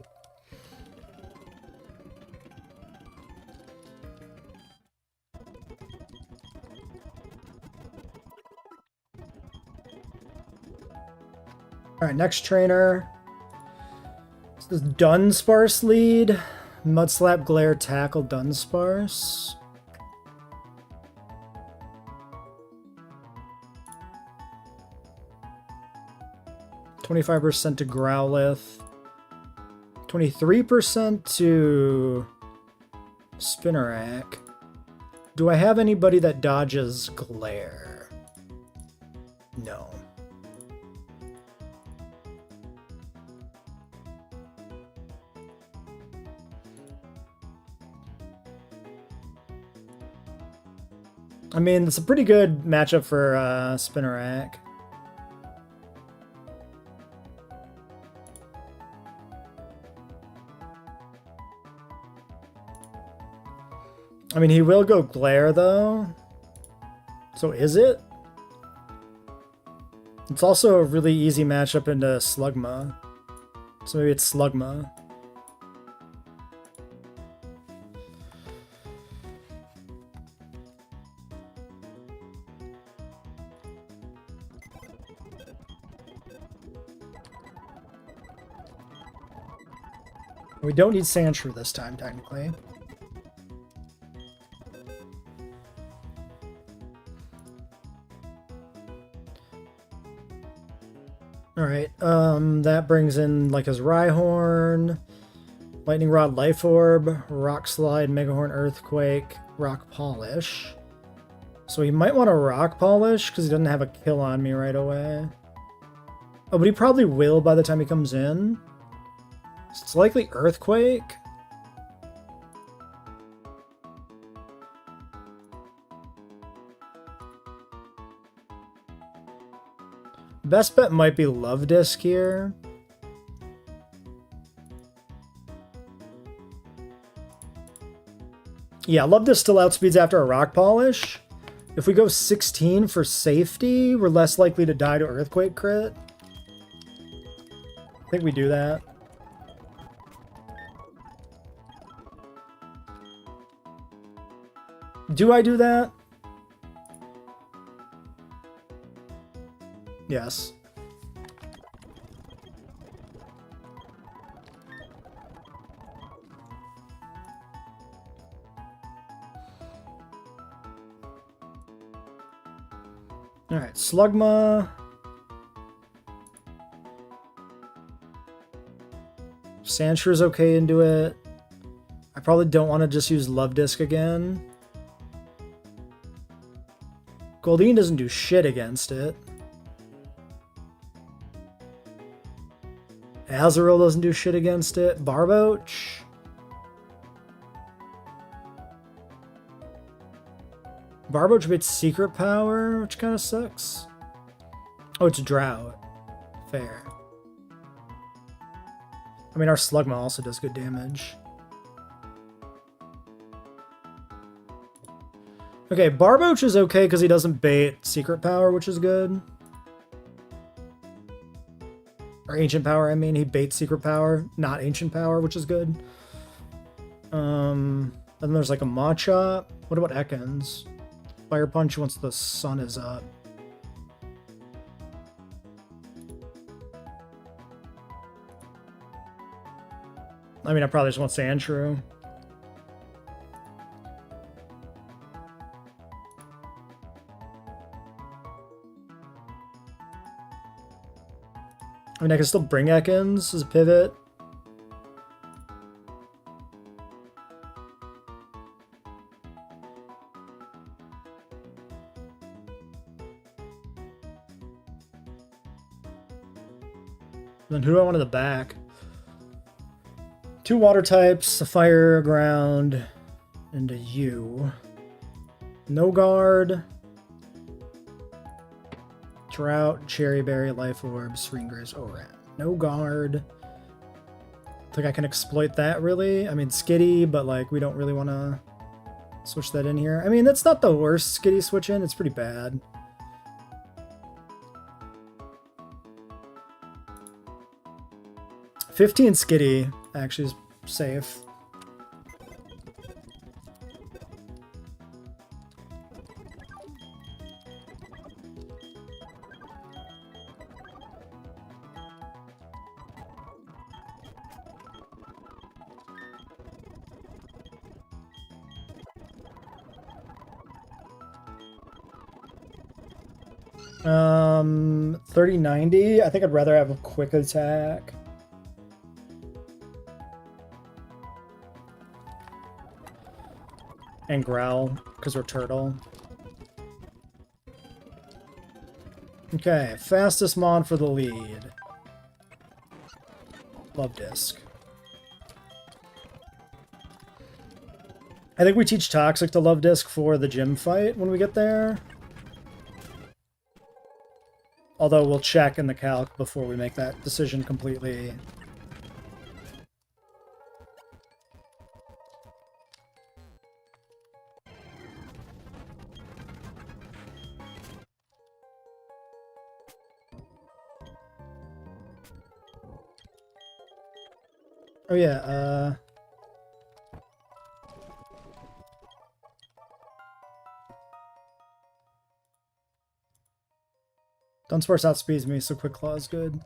Alright, next trainer. This is Dunsparce lead. Mudslap, Glare, Tackle, Dunsparce. %to Growlithe. 23% to Spinarak. Do I have anybody that dodges Glare? No. I mean, it's a pretty good matchup for Spinarak. I mean, he will go Glare, though. So is it? It's also a really easy matchup into Slugma. So maybe it's Slugma. We don't need Sandshrew this time, technically. Alright, that brings in, like, his Rhyhorn, Lightning Rod, Life Orb, Rock Slide, Megahorn, Earthquake, Rock Polish. So he might want to Rock Polish, because he doesn't have a kill on me right away. Oh, but he probably will by the time he comes in. It's likely Earthquake. Best bet might be Love Disc here. Yeah, Love Disc still outspeeds after a Rock Polish. If we go 16 for safety, we're less likely to die to Earthquake crit. I think we do that. Do I do that? Yes. Alright, Slugma. Sandshrew's okay into it. I probably don't want to just use Love Disc again. Goldeen doesn't do shit against it. Azurill doesn't do shit against it. Barboach. Barboach gets Secret Power, which kind of sucks. Oh, it's Drought. Fair. I mean, our Slugma also does good damage. Okay, Barboach is okay because he doesn't bait Secret Power, which is good. Or ancient power, I mean. He baits secret power, not ancient power, which is good. Then there's like a Machop. What about Ekans? Fire Punch once the sun is up. I mean, I probably just want Sandshrew. I mean, I can still bring Ekans as a pivot. Then who do I want in the back? 2 water types, a fire, a ground, and a U. No guard. Drought, Cherry Berry, Life Orb, Ringers, Oran. No guard. Think I can exploit that, really? I mean, Skitty, but, like, we don't really want to switch that in here. I mean, that's not the worst Skitty switch in. It's pretty bad. $15 Skitty actually is safe. Um, 30-90. I think I'd rather have a quick attack. And growl, because we're turtle. Okay, fastest mon for the lead. Love Disc. I think we teach Toxic to Love Disc for the gym fight when we get there. Although we'll check in the calc before we make that decision completely. Oh yeah, Dunsparce outspeeds me, so Quick Claw is good.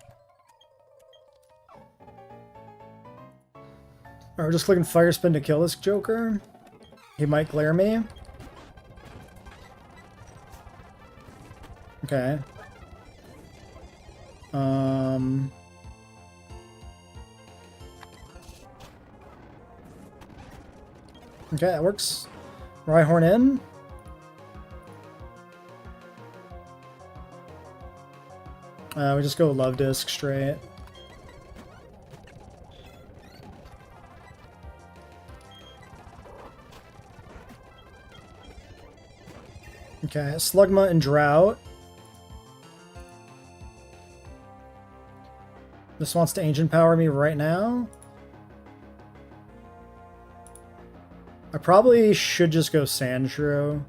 Alright, we're just clicking Fire Spin to kill this Joker. He might glare me. Okay. Okay, that works. Rhyhorn in. We just go Love Disc straight. Okay, Slugma and Drought. This wants to Ancient Power me right now. I probably should just go Sandshrew.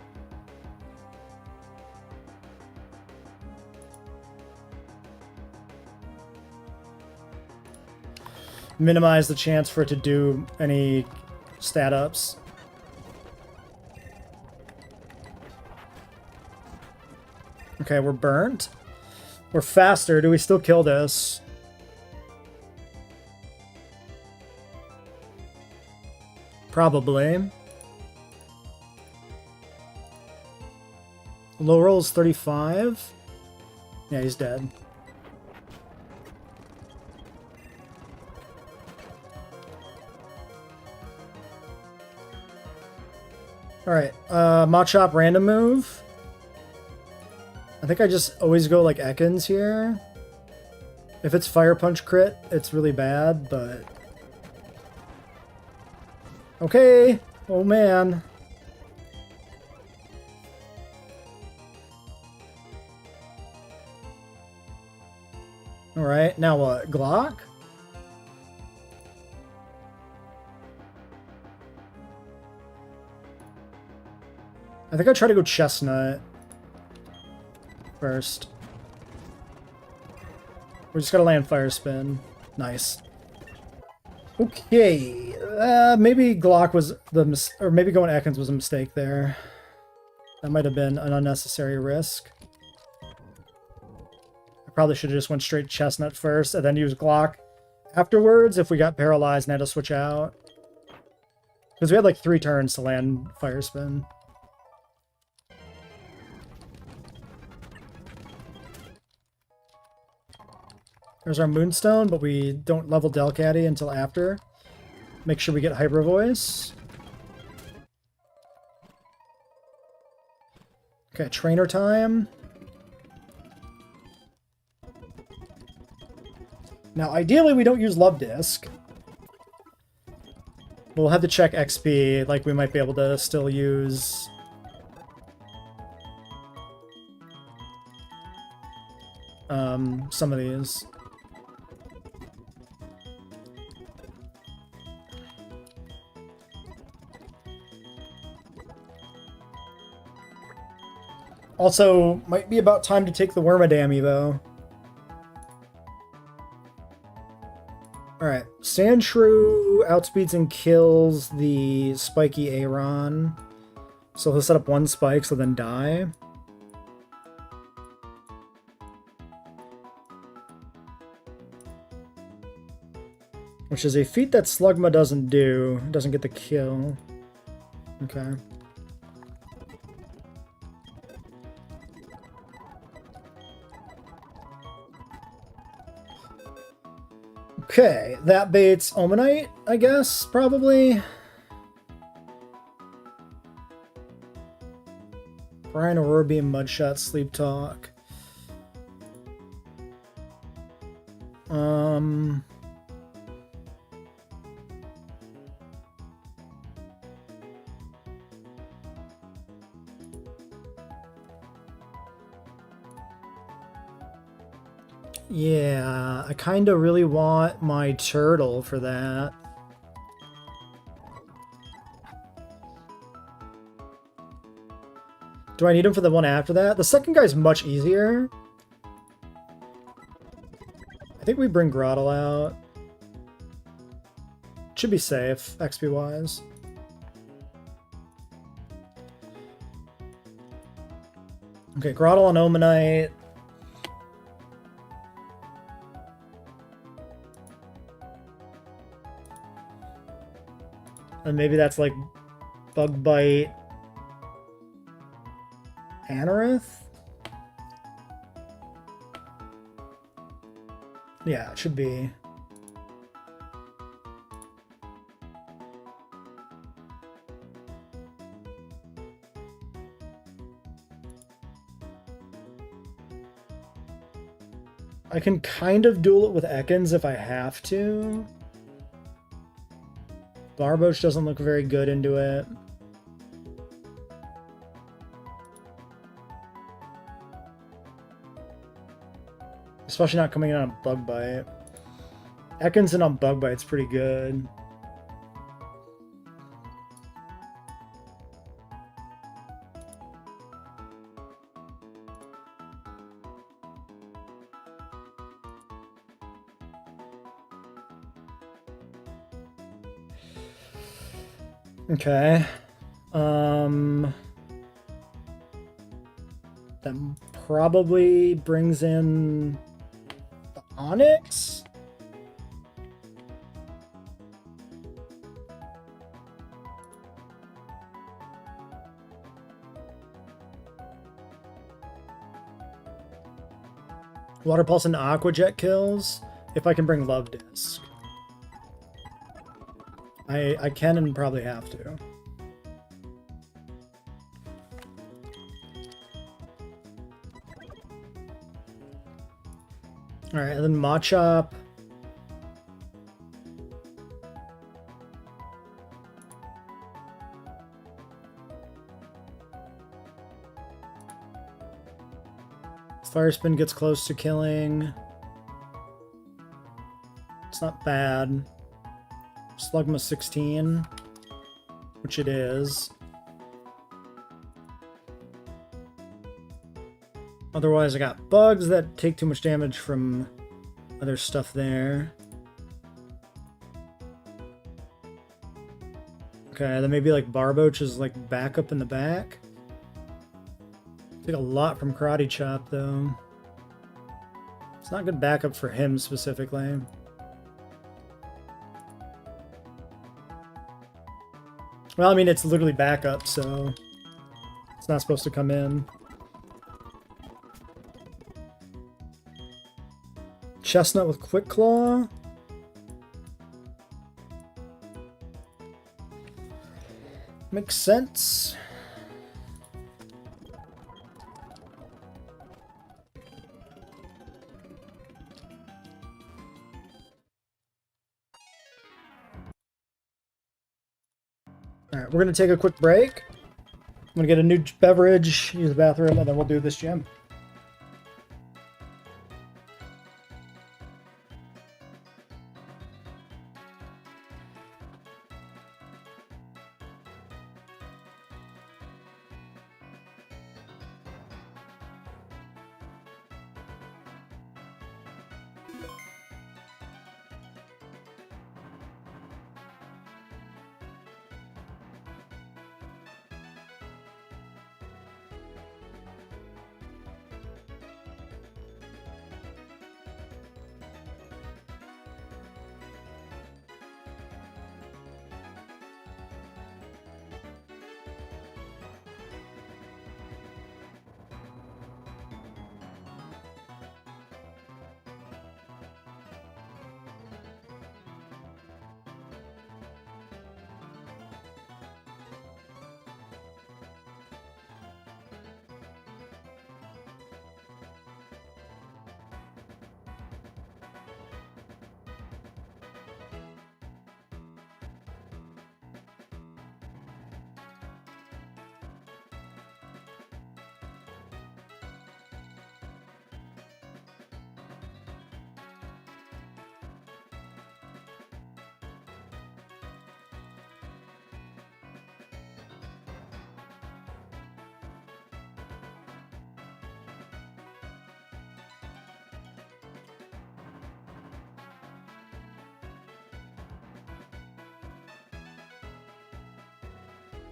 Minimize the chance for it to do any stat ups. Okay, we're burnt. We're faster. Do we still kill this? Probably. Low roll is 35. Yeah, he's dead. Alright, Machop random move. I think I just always go like Ekans here. If it's Fire Punch crit, it's really bad, but... Okay! Oh man. Alright, now what? Glock? I think I try to go Chestnut first. We're just gonna land Fire Spin. Nice. Okay, maybe Glock was or maybe going Ekans was a mistake there. That might have been an unnecessary risk. I probably should have just went straight Chestnut first and then used Glock afterwards if we got paralyzed and had to switch out. Because we had like 3 turns to land Fire Spin. There's our Moonstone, but we don't level Delcatty until after. Make sure we get Hyper Voice. Okay, Trainer time. Now, ideally, we don't use Love Disc. We'll have to check XP, like we might be able to still use... some of these. Also, might be about time to take the Wormadam Evo. Alright, Sandshrew outspeeds and kills the spiky Aeron. So he'll set up 1 spike, so then die. Which is a feat that Slugma doesn't do. Doesn't get the kill. Okay. Okay, that baits Omanite, I guess, probably. Brian Aurora Beam, Mudshot, Sleep Talk. Yeah, I kind of really want my turtle for that. Do I need him for the one after that? The second guy's much easier. I think we bring Grottle out. Should be safe, XP-wise. Okay, Grottle on Omanite. And maybe that's like Bug Bite, Anorith? Yeah, it should be. I can kind of duel it with Ekans if I have to. Barboach doesn't look very good into it. Especially not coming in on Bug Bite. Ekans in on Bug Bite's pretty good. Okay. That probably brings in the Onyx? Water Pulse and Aqua Jet kills, if I can bring Love Disc. I can and probably have to. Alright, and then Machop. Fire Spin gets close to killing. It's not bad. Slugma 16, which it is. Otherwise, I got bugs that take too much damage from Other stuff there. Okay, then maybe like Barboach is like back up in the back. Take a lot from Karate Chop though. It's not good backup for him specifically. Well, I mean, it's literally backup, so it's not supposed to come in. Chestnut with Quick Claw. Makes sense. Alright, we're going to take a quick break. I'm going to get a new beverage, use the bathroom, and then we'll do this gym.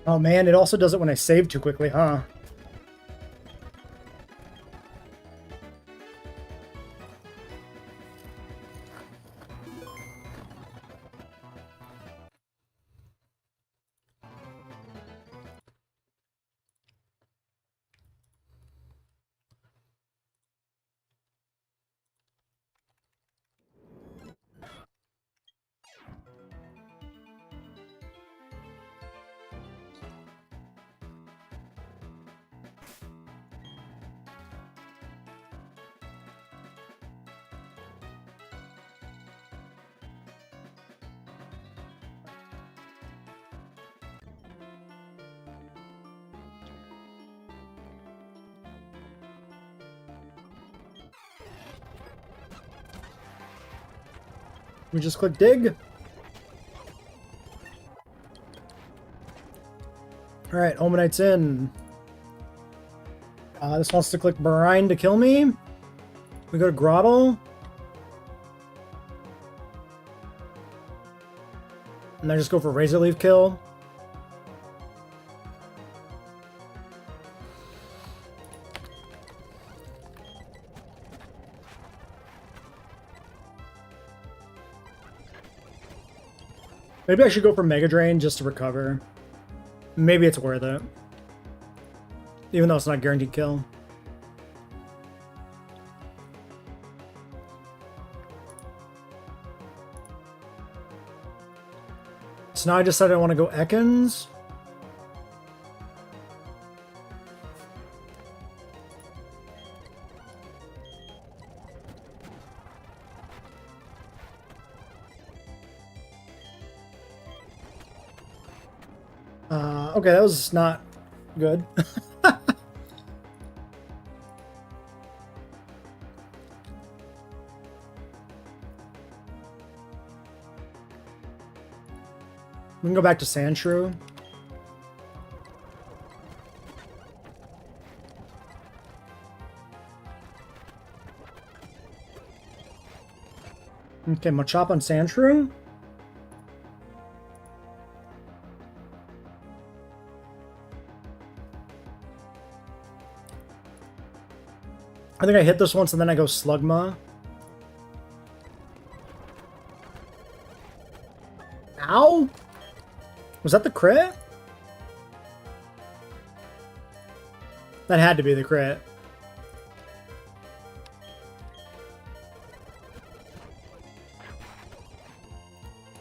Oh man, it also does it when I save too quickly, huh? We just click dig. Alright, Omanite's in. This wants to click Brine to kill me. We go to Grottle. And I just go for Razor Leaf kill. Maybe I should go for Mega Drain just to recover. Maybe it's worth it. Even though it's not guaranteed kill. So now I decided I want to go Ekans. Okay, that was not good. We can go back to Sandshrew. Okay, Machop on Sandshrew. I think I hit this once and then I go Slugma. Ow! Was that the crit? That had to be the crit.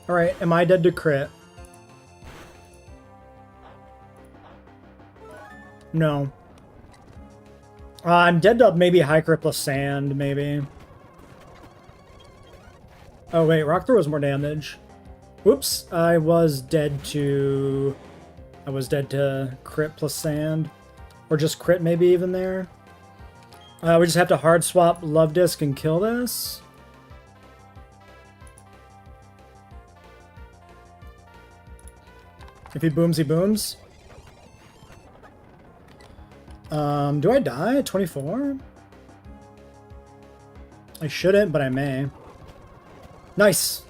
Alright, am I dead to crit? No. I'm dead to maybe High Crit plus Sand, maybe. Oh wait, Rock Throw was more damage. Whoops, I was dead to Crit plus Sand. Or just Crit maybe even there. We just have to hard swap Love Disc and kill this. If he booms, he booms. Do I die at 24? I shouldn't, but I may. Nice!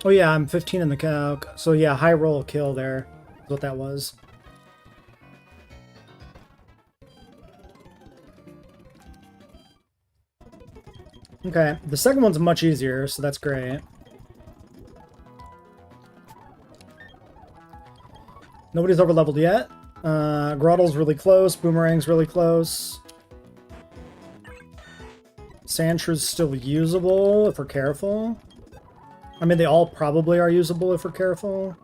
Oh yeah, I'm 15 in the calc. So yeah, high roll kill there is what that was. Okay, the second one's much easier, so that's great. Nobody's overleveled yet. Grottle's really close. Boomerang's really close. Sandshrew's still usable if we're careful. I mean, they all probably are usable if we're careful.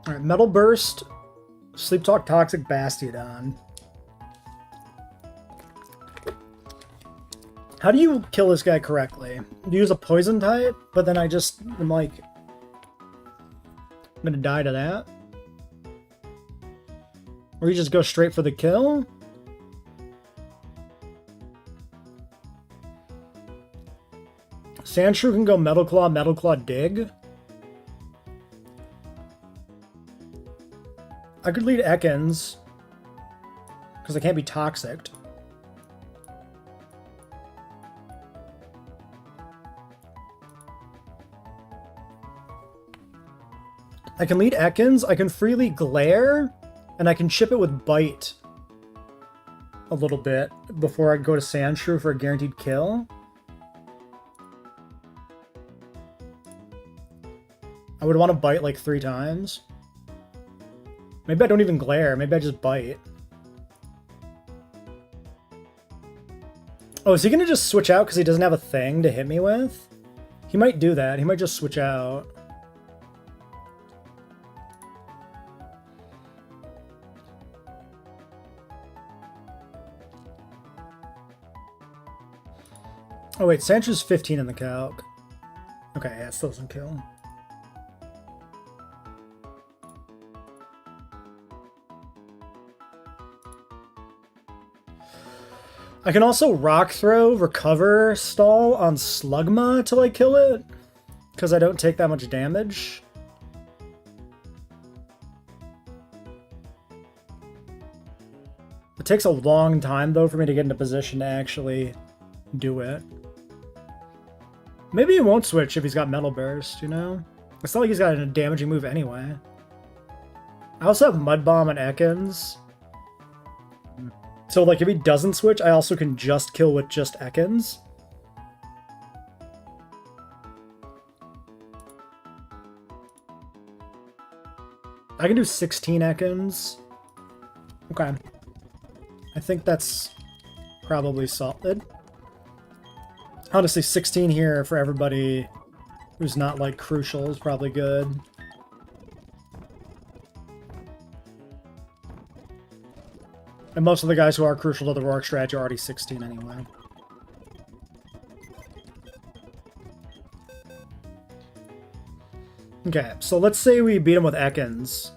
Alright, Metal Burst, Sleep Talk Toxic Bastiodon. How do you kill this guy correctly? You use a poison type, but then I just am like, I'm gonna die to that. Or you just go straight for the kill? Sandshrew can go Metal Claw, Dig. I could lead Ekans, because I can't be toxic. I can lead Ekans, I can freely glare, and I can chip it with Bite a little bit before I go to Sandshrew for a guaranteed kill. I would want to Bite like 3 times. Maybe I don't even glare, maybe I just Bite. Oh, is he gonna just switch out because he doesn't have a thing to hit me with? He might do that, he might just switch out. Oh wait, Sancho's 15 in the calc. Okay, yeah, it still doesn't kill. I can also Rock Throw, Recover, Stall on Slugma till I kill it, because I don't take that much damage. It takes a long time, though, for me to get into position to actually do it. Maybe he won't switch if he's got Metal Burst, you know? It's not like he's got a damaging move anyway. I also have Mud Bomb and Ekans. So, like, if he doesn't switch, I also can just kill with just Ekans. I can do 16 Ekans. Okay. I think that's probably solid. Honestly, 16 here for everybody who's not, like, crucial is probably good. And most of the guys who are crucial to the Roark strategy are already 16 anyway. Okay, so let's say we beat him with Ekans.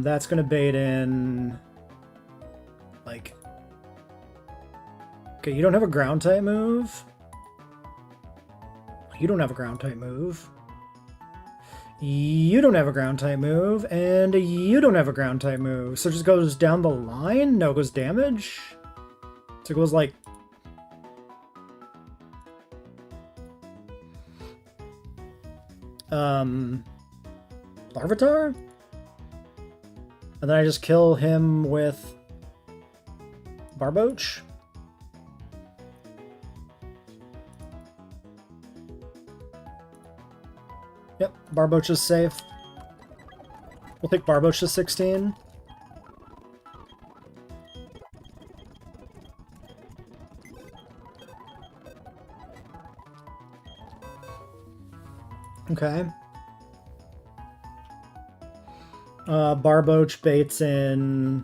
That's gonna bait in... like... Okay, you don't have a ground type move. You don't have a ground type move. You don't have a ground type move, and you don't have a ground type move. So it just goes down the line? No, it goes damage? So it goes like... Larvitar? And then I just kill him with Barboach? Yep, Barboach is safe. We'll take Barboach to 16. Okay. Barboach baits in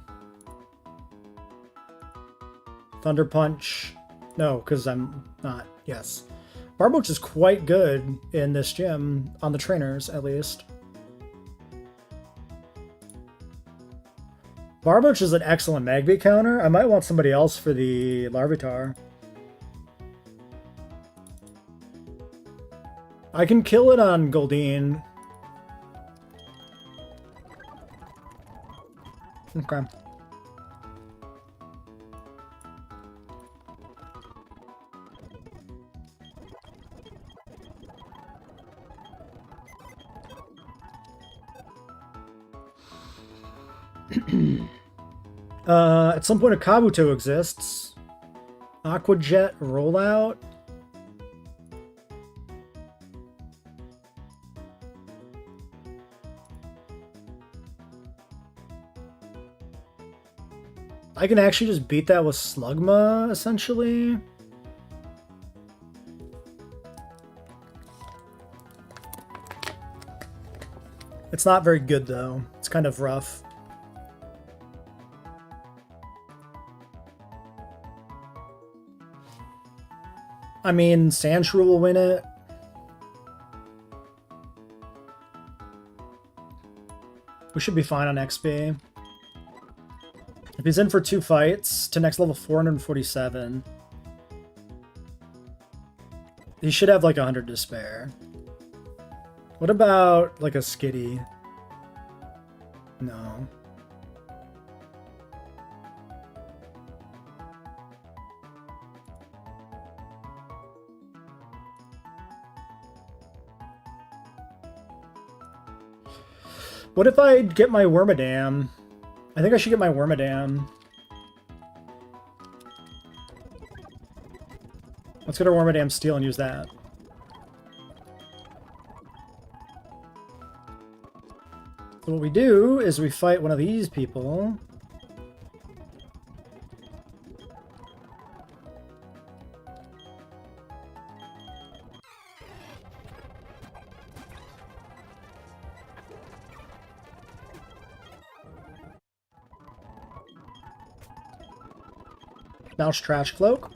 Thunder Punch. No, because I'm not. Yes. Barboach is quite good in this gym, on the trainers at least. Barboach is an excellent Magby counter. I might want somebody else for the Larvitar. I can kill it on Goldeen. Okay. At some point a Kabuto exists. Aqua Jet rollout. I can actually just beat that with Slugma, essentially. It's not very good, though. It's kind of rough. I mean, Sandshrew will win it. We should be fine on XP. If he's in for 2 fights to next level 447, he should have like 100 to spare. What about like a Skitty? No. What if I get my Wormadam? I think I should get my Wormadam. Let's get our Wormadam Steel and use that. So what we do is we fight one of these people. Mouse Trash Cloak.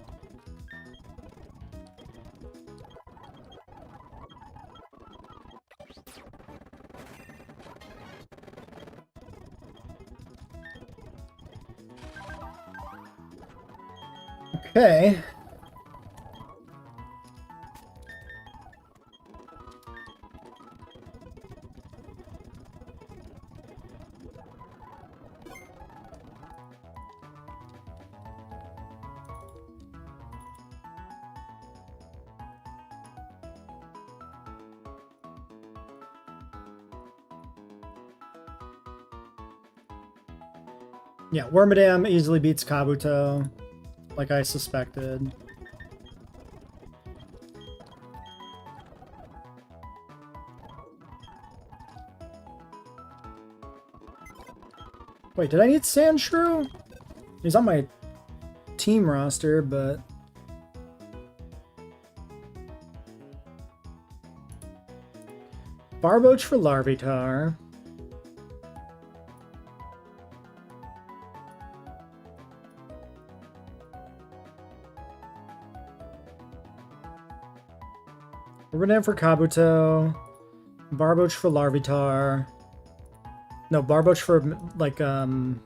Okay. Yeah, Wormadam easily beats Kabuto, like I suspected. Wait, did I need Sandshrew? He's on my team roster, but... Barboach for Larvitar. Wormadam for Kabuto. Barboach for Larvitar. No, Barboach for, like, Goldeen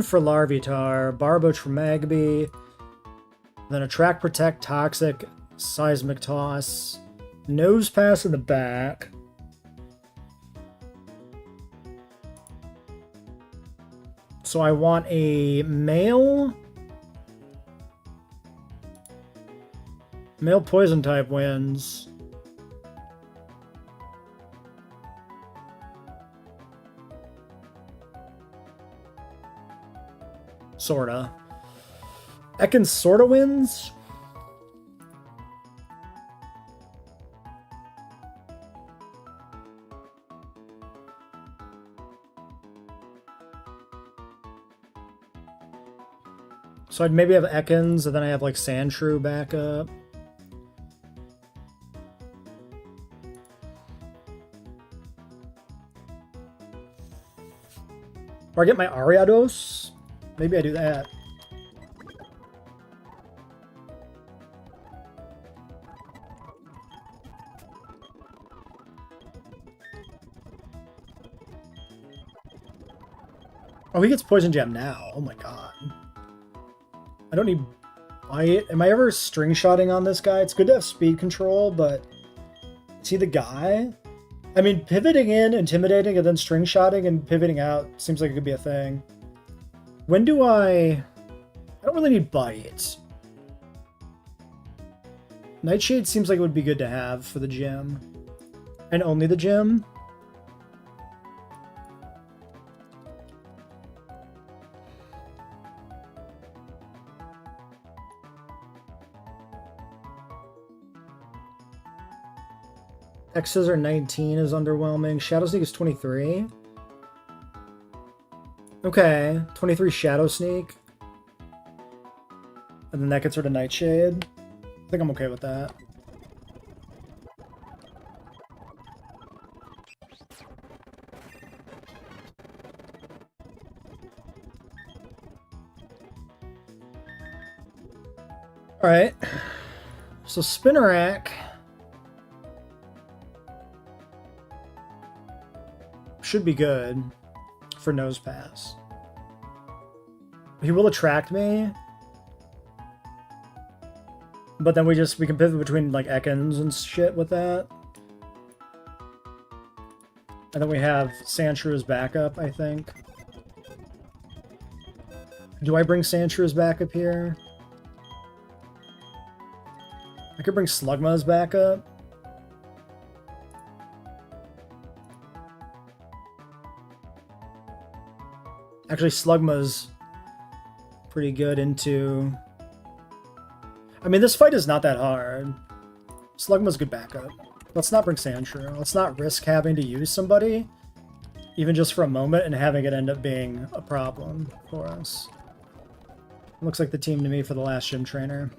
for Larvitar. Barboach for Magby. Then Attract, Protect, Toxic, Seismic Toss. Nose Pass in the back. So I want a male. Male poison type wins. Sorta. Ekans sorta wins. So I'd maybe have Ekans, and then I have like Sandshrew back up. Or I get my Ariados. Maybe I do that. Oh, he gets Poison Jam now. Oh my god. I don't need... Am I ever string-shotting on this guy? It's good to have speed control, but... Is he the guy? I mean, pivoting in, intimidating, and then string-shotting and pivoting out seems like it could be a thing. When do I don't really need Bite. Nightshade seems like it would be good to have for the gym. And only the gym. X-Scissor 19 is underwhelming. Shadow Sneak is 23. Okay, 23 Shadow Sneak. And then that gets rid of Nightshade. I think I'm okay with that. Alright. So Spinnerack should be good for Nose Pass. He will attract me. But then we can pivot between like Ekans and shit with that. And then we have Sandshrew as backup, I think. Do I bring Sandshrew as backup here? I could bring Slugma as backup. Actually, Slugma's pretty good into... I mean, this fight is not that hard. Slugma's good backup. Let's not bring Sandshrew. Let's not risk having to use somebody, even just for a moment, and having it end up being a problem for us. Looks like the team to me for the last gym trainer.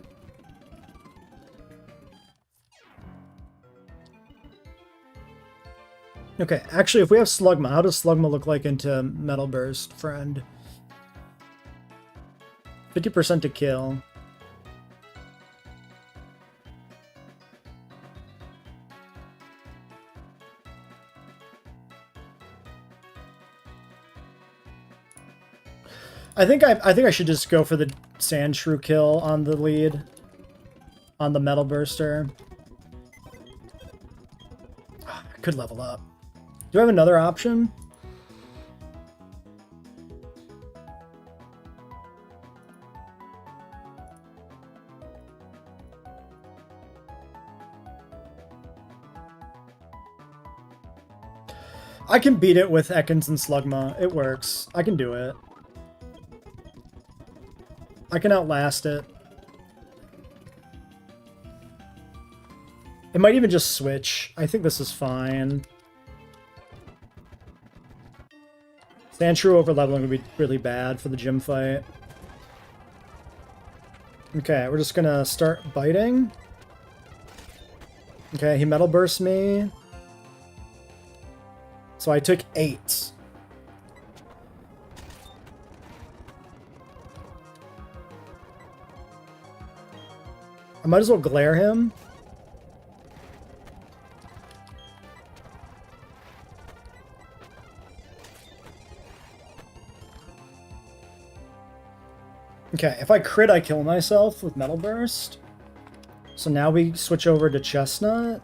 Okay, actually, if we have Slugma, how does Slugma look like into Metal Burst, friend? 50% to kill. I think I should just go for the Sandshrew kill on the lead, on the Metal Burster. I could level up. Do I have another option? I can beat it with Ekans and Slugma. It works. I can do it. I can outlast it. It might even just switch. I think this is fine. Sandshrew over leveling would be really bad for the gym fight. Okay, we're just gonna start biting. Okay, he Metal Burst me. So I took 8. I might as well glare him. Okay, if I crit, I kill myself with Metal Burst. So now we switch over to Chestnut.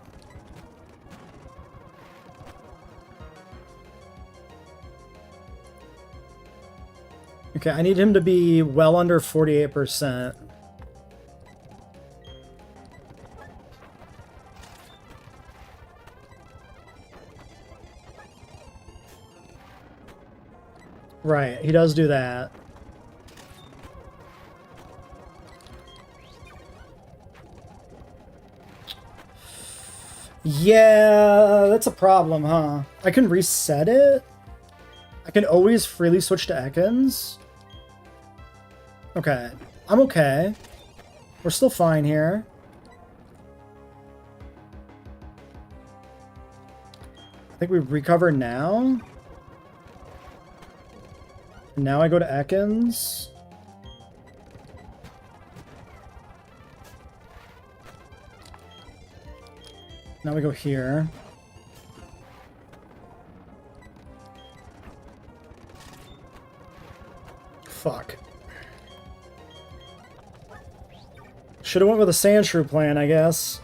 Okay, I need him to be well under 48%. Right, he does do that. Yeah, that's a problem, huh? I can reset it? I can always freely switch to Ekans? Okay, I'm okay. We're still fine here. I think we recover now. And now I go to Ekans. Now we go here. Fuck. Should have went with a sand shrew plan, I guess.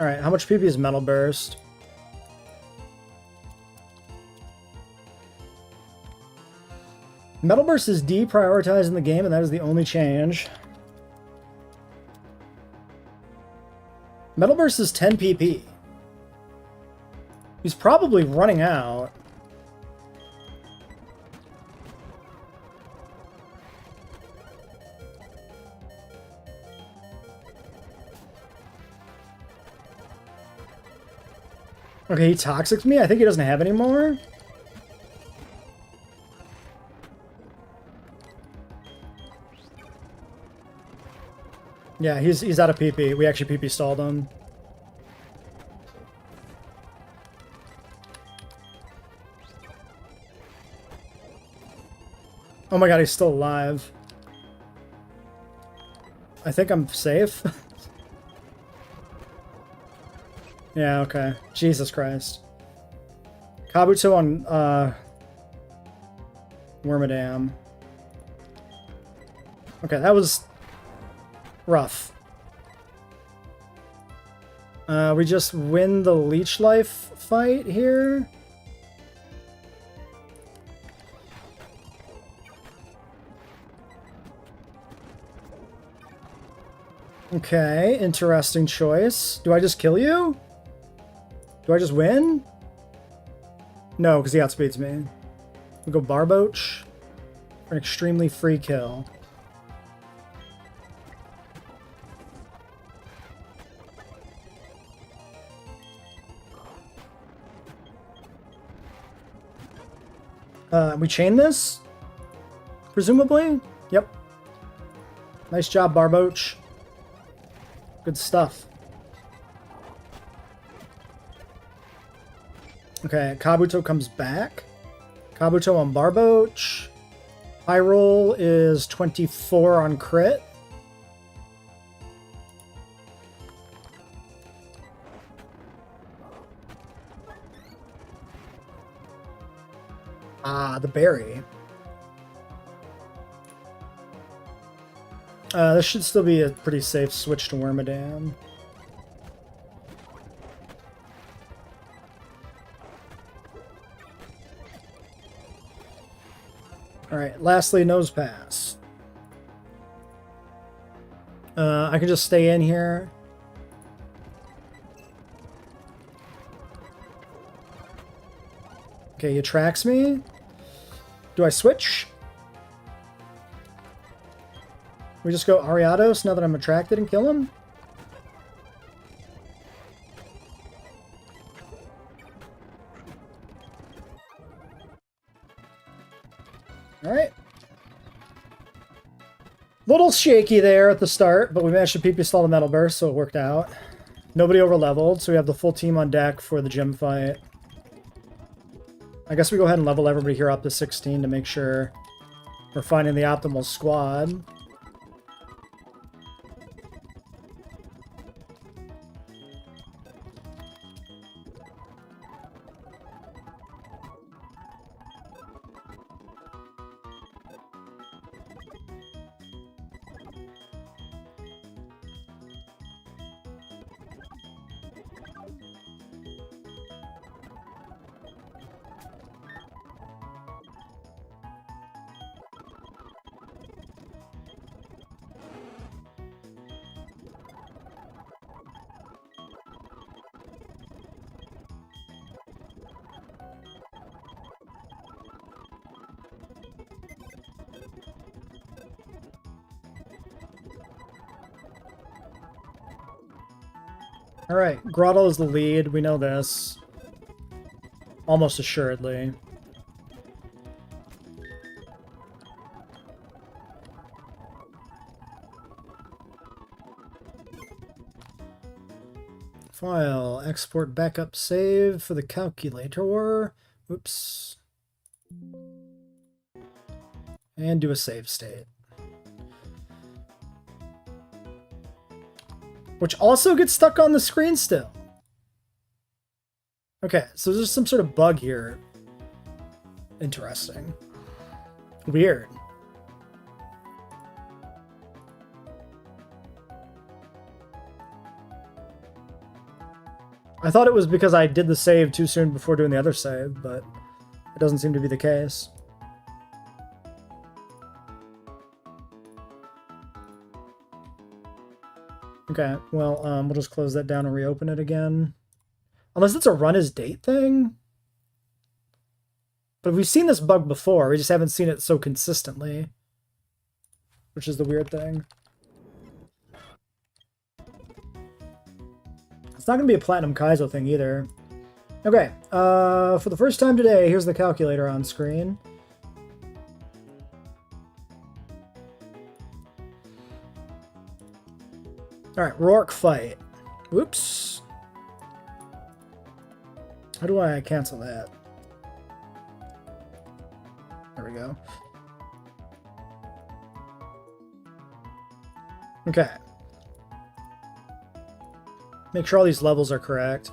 Alright, how much PP is Metal Burst? Metal Burst is deprioritized in the game, and that is the only change. Metal Burst is 10 PP. He's probably running out. Okay, he toxics me? I think he doesn't have any more. Yeah, he's out of PP. We actually PP stalled him. Oh my god, he's still alive. I think I'm safe. Yeah, okay. Jesus Christ. Kabuto on, Wormadam. Okay, that was rough. We just win the Leech Life fight here. Okay, interesting choice. Do I just kill you? Do I just win? No, because he outspeeds me. We go Barboach for an extremely free kill. We chain this? Presumably? Yep. Nice job, Barboach. Good stuff. Okay, Kabuto comes back. Kabuto on Barboach. High roll is 24 on crit. Ah, the berry. This should still be a pretty safe switch to Wormadam. Alright, lastly, Nose Pass. I can just stay in here. Okay, he attracts me. Do I switch? We just go Ariados now that I'm attracted and kill him? Alright. Little shaky there at the start, but we managed to PP stall the Metal Burst, so it worked out. Nobody over-leveled, so we have the full team on deck for the gym fight. I guess we go ahead and level everybody here up to 16 to make sure we're finding the optimal squad. Alright, Grotto is the lead. We know this. Almost assuredly. File, export backup save for the calculator. Oops. And do a save state. Which also gets stuck on the screen still. Okay, so there's some sort of bug here. Interesting. Weird. I thought it was because I did the save too soon before doing the other save, but it doesn't seem to be the case. Okay, well, we'll just close that down and reopen it again. Unless it's a run as date thing. But we've seen this bug before, we just haven't seen it so consistently. Which is the weird thing. It's not going to be a Platinum Kaizo thing either. Okay, for the first time today, here's the calculator on screen. Alright, Rourke fight. Whoops. How do I cancel that? There we go. Okay. Make sure all these levels are correct.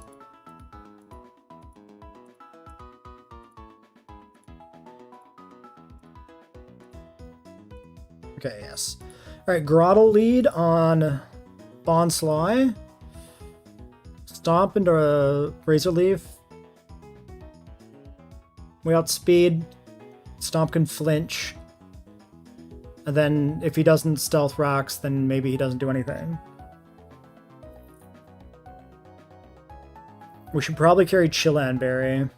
Okay, yes. Alright, Grotto lead on Bon Sly. Stomp into a Razor Leaf. We outspeed. Stomp can flinch. And then if he doesn't Stealth Rocks, then maybe he doesn't do anything. We should probably carry Chillan Berry.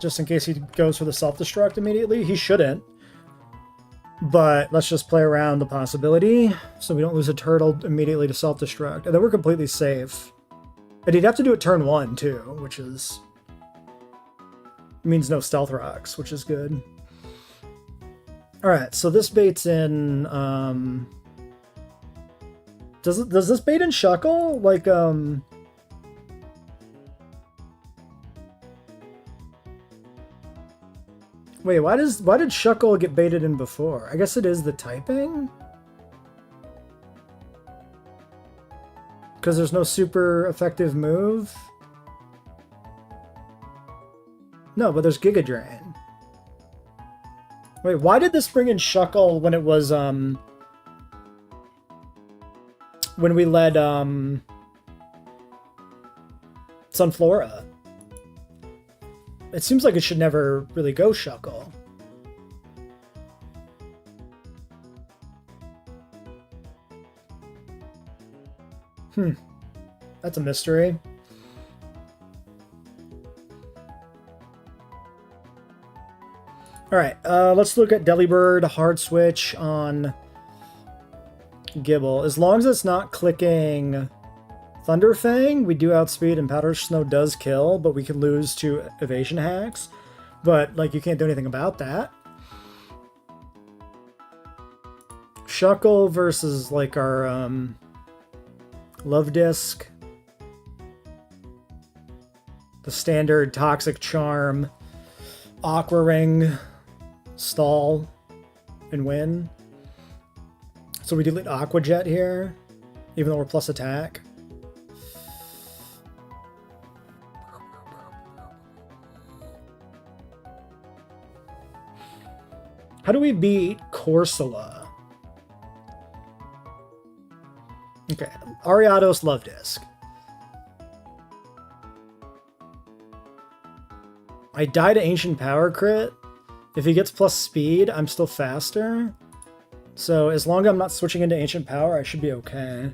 Just in case he goes for the self-destruct immediately. He shouldn't. But let's just play around the possibility so we don't lose a turtle immediately to self-destruct. And then we're completely safe. And he'd have to do it turn 1 too, which is... means no Stealth Rocks, which is good. Alright, so this baits in... Does this bait in Shuckle? Like, Wait, why did Shuckle get baited in before? I guess it is the typing? Because there's no super effective move? No, but there's Giga Drain. Wait, why did this bring in Shuckle when it was, when we led, Sunflora? It seems like it should never really go Shuckle. That's a mystery. Alright, let's look at Delibird hard switch on Gibble. As long as it's not clicking Thunderfang, we do outspeed and Powder Snow does kill, but we can lose to evasion hacks. But, like, you can't do anything about that. Shuckle versus, like, our, Love Disc. The standard Toxic Charm, Aqua Ring, stall, and win. So we delete Aqua Jet here, even though we're plus attack. How do we beat Corsola? Okay, Ariados Love Disc. I die to Ancient Power crit. If he gets plus speed, I'm still faster. So as long as I'm not switching into Ancient Power, I should be okay.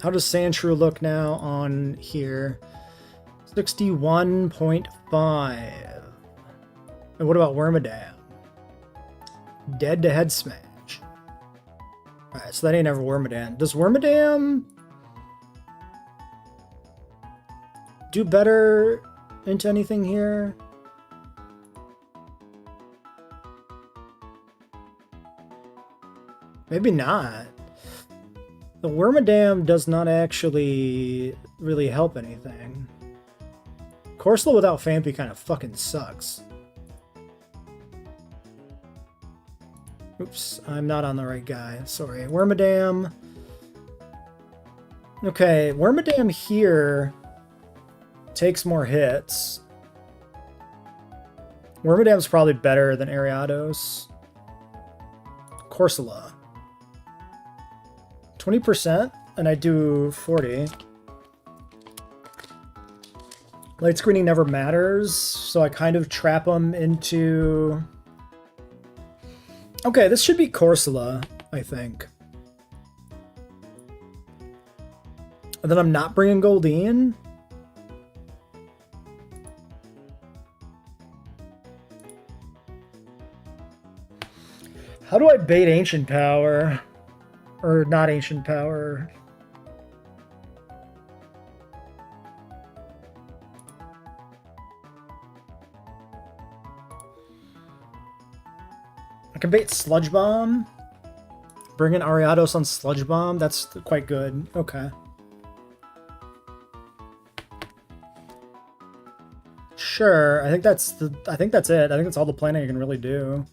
How does Sandshrew look now on here? 61.5. And what about Wormadam? Dead to head smash. Alright, so that ain't ever Wormadam. Does Wormadam do better into anything here? Maybe not. The Wormadam does not actually really help anything. Corsola without Fampy kind of fucking sucks. Oops, I'm not on the right guy. Sorry. Wormadam. Okay, Wormadam here takes more hits. Wormadam's probably better than Ariados. Corsola. 20%, and I do 40. Light screening never matters, so I kind of trap them into... Okay, this should be Corsola, I think. And then I'm not bringing Goldeen. How do I bait Ancient Power? Or not Ancient Power? I can bait Sludge Bomb. Bring in Ariados on Sludge Bomb. That's quite good. Okay. Sure. I think that's it. I think that's all the planning I can really do.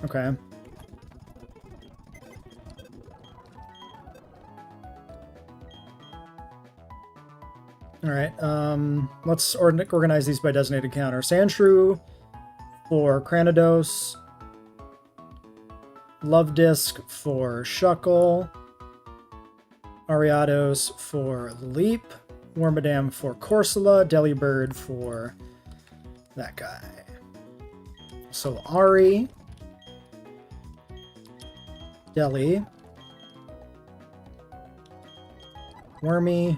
Okay. Alright, let's organize these by designated counter. Sandshrew for Cranidos. Love Disc for Shuckle. Ariados for Leap. Wormadam for Corsola. Delibird for that guy. So Ari. Deli. Wormy.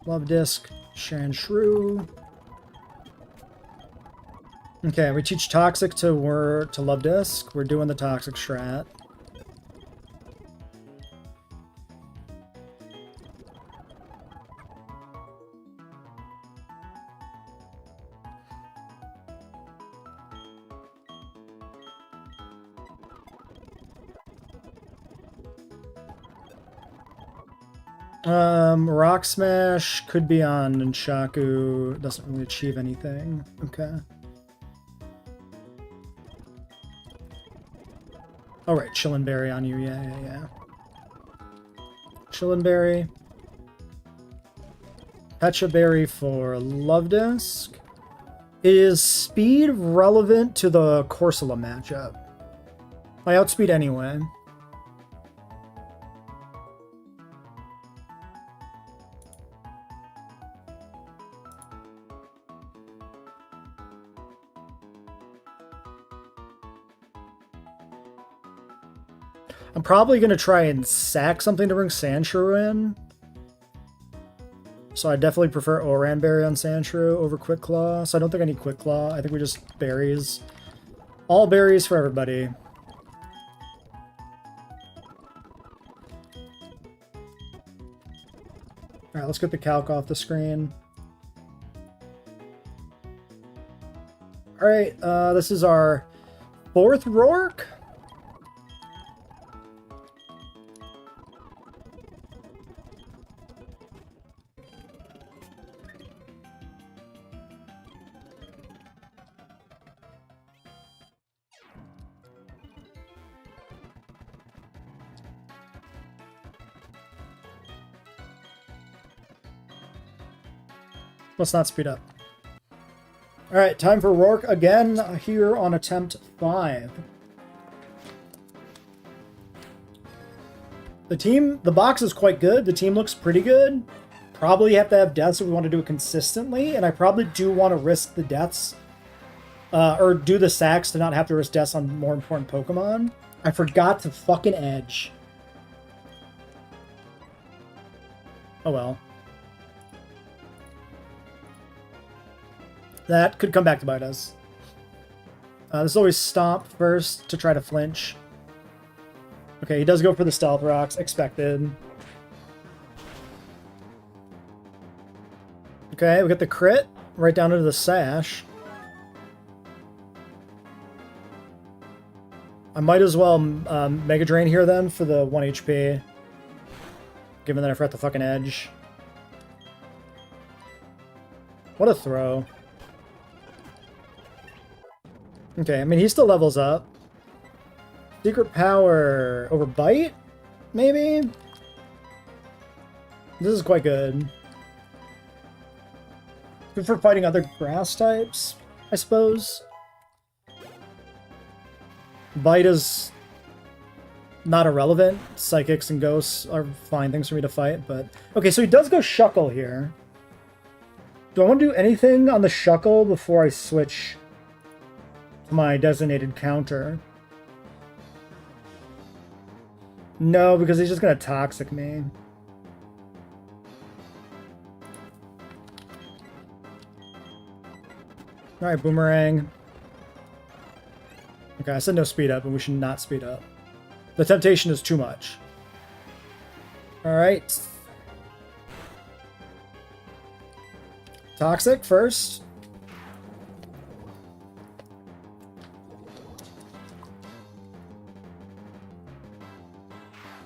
Love Disc, Sandshrew. Okay, we teach Toxic to Love Disc. We're doing the Toxic strat. Rock Smash could be on Nunchaku. Doesn't really achieve anything. Okay. Oh, right. Chillin' Berry on you. Yeah. Chillin' Berry. Pecha Berry for Love Disc. Is speed relevant to the Corsola matchup? I outspeed anyway. I'm probably going to try and sack something to bring Sandshrew in. So I definitely prefer Oran Berry on Sandshrew over Quick Claw. So I don't think I need Quick Claw. I think we just berries. All berries for everybody. Alright, let's get the calc off the screen. Alright, this is our 4th Rourke. Let's not speed up. Alright, time for Rourke again here on attempt 5. The box is quite good. The team looks pretty good. Probably have to have deaths if we want to do it consistently, and I probably do want to risk the deaths Or do the sacks to not have to risk deaths on more important Pokemon. I forgot to fucking edge. Oh well. That could come back to bite us. This is always Stomp first to try to flinch. Okay, he does go for the Stealth Rocks. Expected. Okay, we got the crit right down into the Sash. I might as well Mega Drain here then for the 1 HP. Given that I forgot the fucking edge. What a throw. Okay, I mean, he still levels up. Secret Power over Bite? Maybe? This is quite good. Good for fighting other grass types, I suppose. Bite is not irrelevant. Psychics and ghosts are fine things for me to fight, but... Okay, so he does go Shuckle here. Do I want to do anything on the Shuckle before I switch to my designated counter? No, because he's just going to Toxic me. Alright, Boomerang. Okay, I said no speed up, and we should not speed up. The temptation is too much. Alright. Toxic first.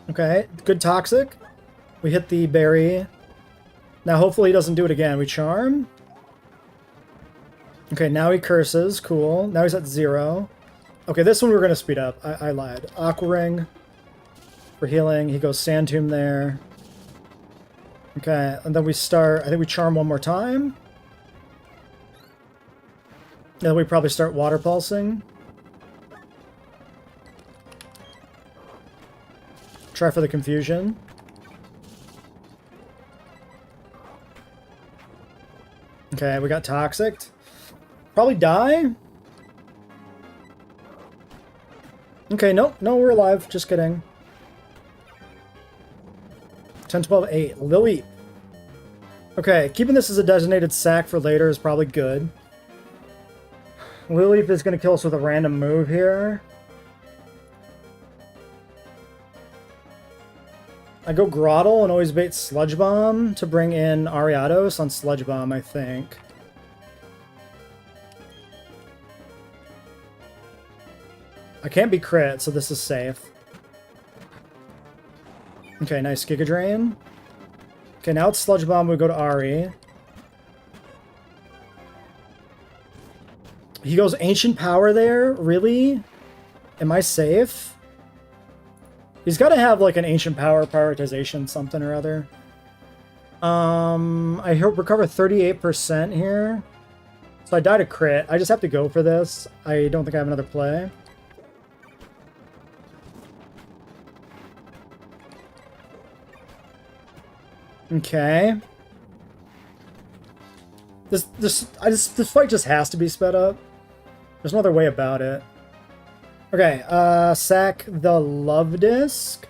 Okay, good Toxic. We hit the berry. Now hopefully he doesn't do it again. We Charm. Okay, now he curses. Cool. Now he's at 0. Okay, this one we're going to speed up. I lied. Aqua Ring for healing. He goes Sand Tomb there. Okay, and then we start... I think we Charm one more time. Then we probably start Water Pulsing. Try for the Confusion. Okay, we got Toxic. Probably die. Okay, nope. No, we're alive. Just kidding. 10, 12, 8. Lily. Okay, keeping this as a designated sack for later is probably good. Lily is going to kill us with a random move here. I go Groddle and always bait Sludge Bomb to bring in Ariados on Sludge Bomb, I think. I can't be crit, so this is safe. Okay, nice Giga Drain. Okay, now it's Sludge Bomb, we go to Ari. He goes Ancient Power there? Really? Am I safe? He's got to have like an Ancient Power prioritization something or other. I recover 38% here. So I died a crit. I just have to go for this. I don't think I have another play. Okay. This fight just has to be sped up. There's no other way about it. Okay, sack the Love Disc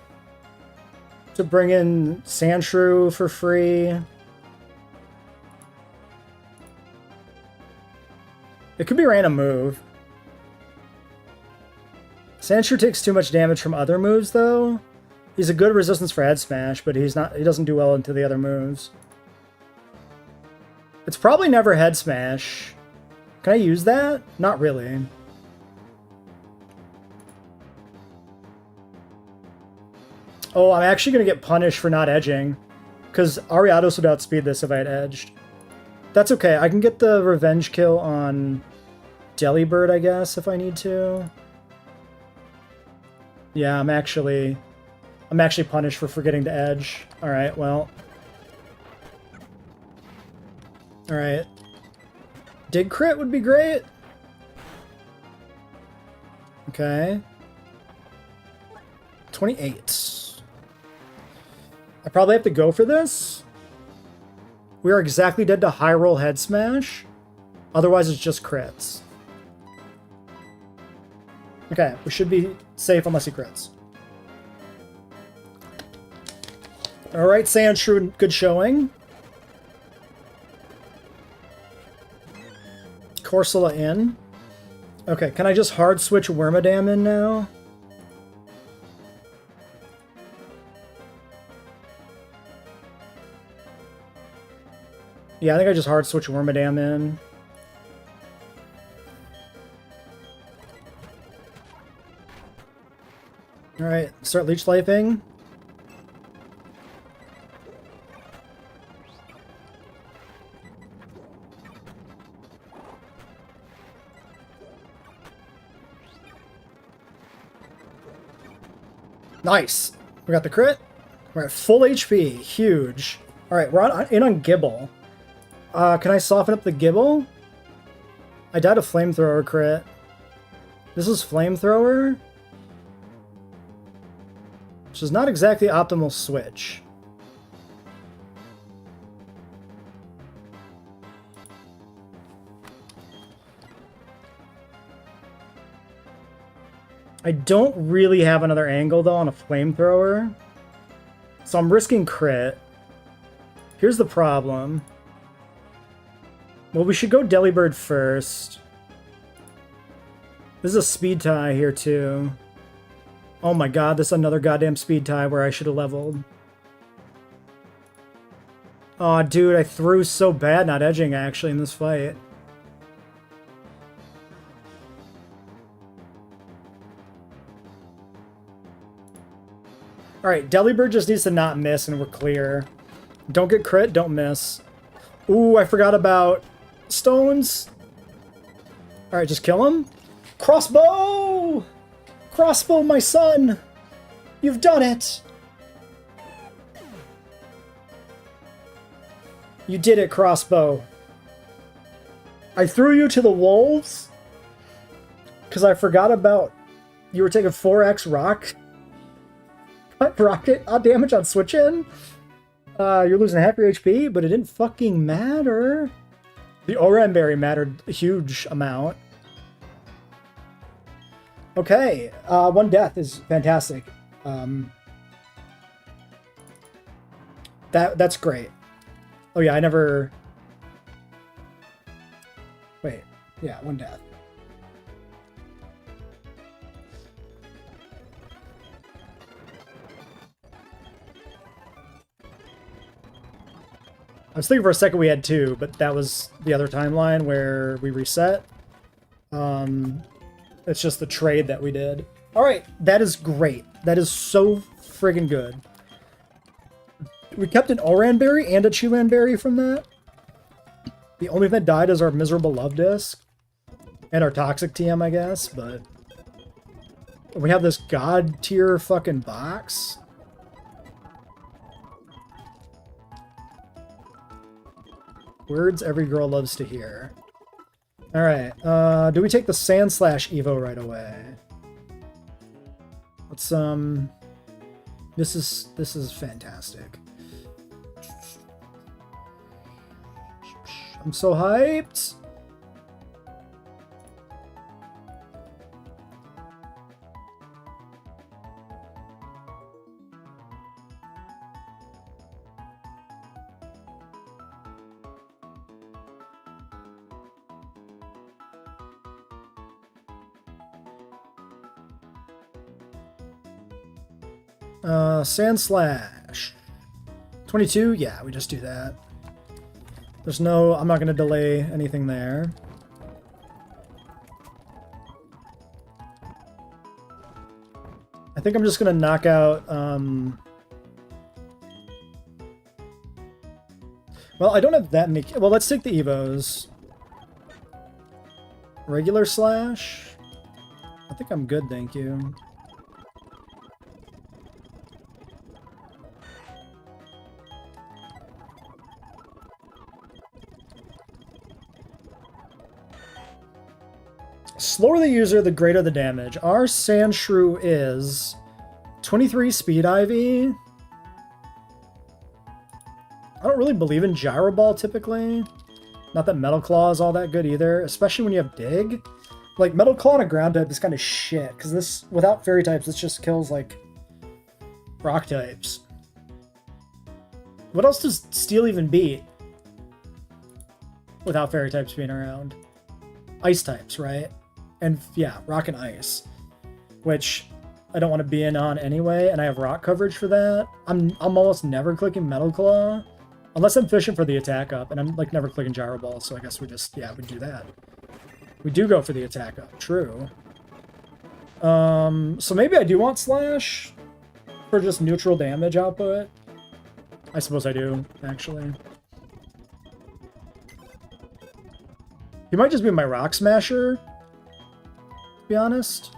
to bring in Sandshrew for free. It could be a random move. Sandshrew takes too much damage from other moves, though. He's a good resistance for Head Smash, but he doesn't do well into the other moves. It's probably never Head Smash. Can I use that? Not really. Oh, I'm actually going to get punished for not edging. Because Ariados would outspeed this if I had edged. That's okay. I can get the revenge kill on Delibird, I guess, if I need to. Yeah, I'm actually punished for forgetting to edge. Alright, well. Alright. Dig crit would be great. Okay. 28. I probably have to go for this. We are exactly dead to high roll Head Smash. Otherwise, it's just crits. Okay, we should be safe unless he crits. Alright, Sandshrew, good showing. Corsola in. Okay, can I just hard switch Wormadam in now? Yeah, I think I just hard switch Wormadam in. Alright, start Leech Lifing. Nice! We got the crit. We're at full HP. Huge. Alright, we're in on Gibble. Can I soften up the Gibble? I died a Flamethrower crit. This is Flamethrower? Which is not exactly optimal switch. I don't really have another angle, though, on a Flamethrower. So I'm risking crit. Here's the problem. Well, we should go Delibird first. This is a speed tie here, too. Oh my god, this is another goddamn speed tie where I should have leveled. Aw, dude, I threw so bad not edging, actually, in this fight. Alright, Delibird just needs to not miss and we're clear. Don't get crit, don't miss. Ooh, I forgot about stones. Alright, just kill him. Crossbow! Crossbow, my son! You've done it! You did it, Crossbow. I threw you to the wolves because I forgot about you were taking 4x rocket damage on switch in. You're losing half your HP, but it didn't fucking matter. The Oran Berry mattered a huge amount. Okay, 1 death is fantastic. That's great. Oh yeah, I never... Wait, yeah, 1 death. I was thinking for a second we had 2, but that was the other timeline where we reset. It's just the trade that we did. Alright, that is great. That is so friggin' good. We kept an Oran Berry and a Chilan Berry from that. The only thing that died is our miserable Love Disc. And our Toxic TM, I guess, but... We have this god tier fucking box. Words every girl loves to hear. Alright, do we take the Sand Slash Evo right away? Let's, this is fantastic. I'm so hyped! Sand Slash. 22? Yeah, we just do that. There's no... I'm not going to delay anything there. I think I'm just going to knock out... Well, I don't have that many... Well, let's take the Evos. Regular Slash? I think I'm good, thank you. Slower the user, the greater the damage. Our Sandshrew is 23 Speed IV. I don't really believe in Gyro Ball typically. Not that Metal Claw is all that good either, especially when you have Dig. Like, Metal Claw on a ground type is kind of shit, because this, without fairy types, this just kills, like, rock types. What else does Steel even beat? Without fairy types being around. Ice types, right? And, yeah, rock and ice. Which I don't want to be in on anyway, and I have rock coverage for that. I'm almost never clicking Metal Claw. Unless I'm fishing for the attack up, and I'm, like, never clicking Gyro Ball, so I guess we just, yeah, we do that. We do go for the attack up, true. So maybe I do want Slash for just neutral damage output. I suppose I do, actually. He might just be my Rock Smasher, to be honest.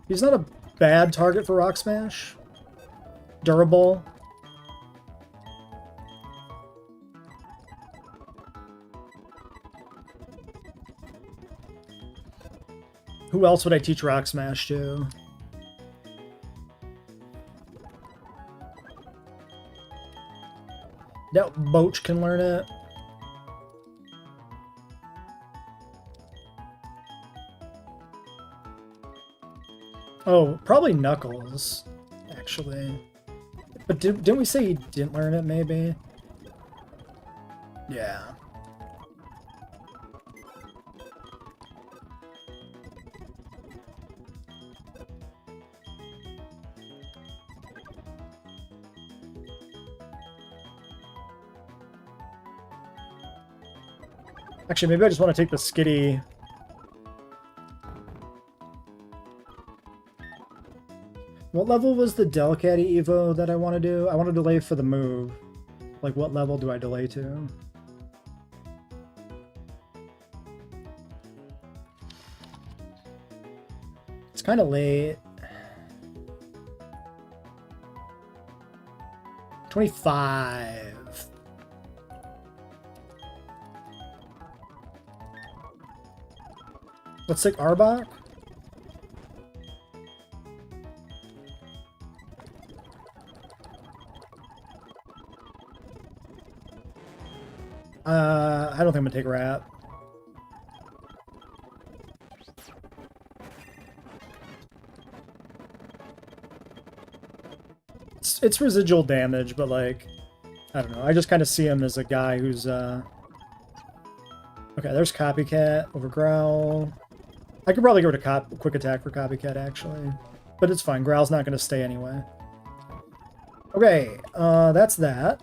He's not a bad target for Rock Smash. Durable. Who else would I teach Rock Smash to? Doubt Boach can learn it. Oh, probably Knuckles, actually. But didn't we say he didn't learn it, maybe? Yeah. Actually, maybe I just want to take the Skitty. What level was the Delcatty Evo that I want to do? I want to delay for the move. Like, what level do I delay to? It's kind of late. 25. Let's take Arbok. I don't think I'm gonna take Rat. It's residual damage, but like, I don't know. I just kind of see him as a guy who's okay, there's Copycat over Growl. I could probably go to Quick Attack for Copycat, actually. But it's fine. Growl's not going to stay anyway. Okay, that's that.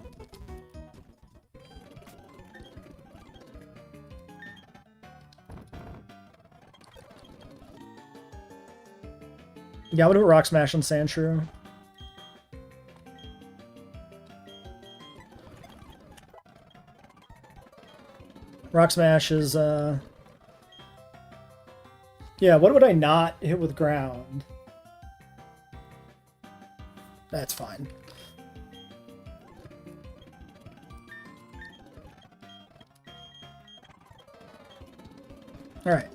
Yeah, I'm going to put Rock Smash on Sandshrew. Rock Smash is, yeah, what would I not hit with ground? That's fine. Alright.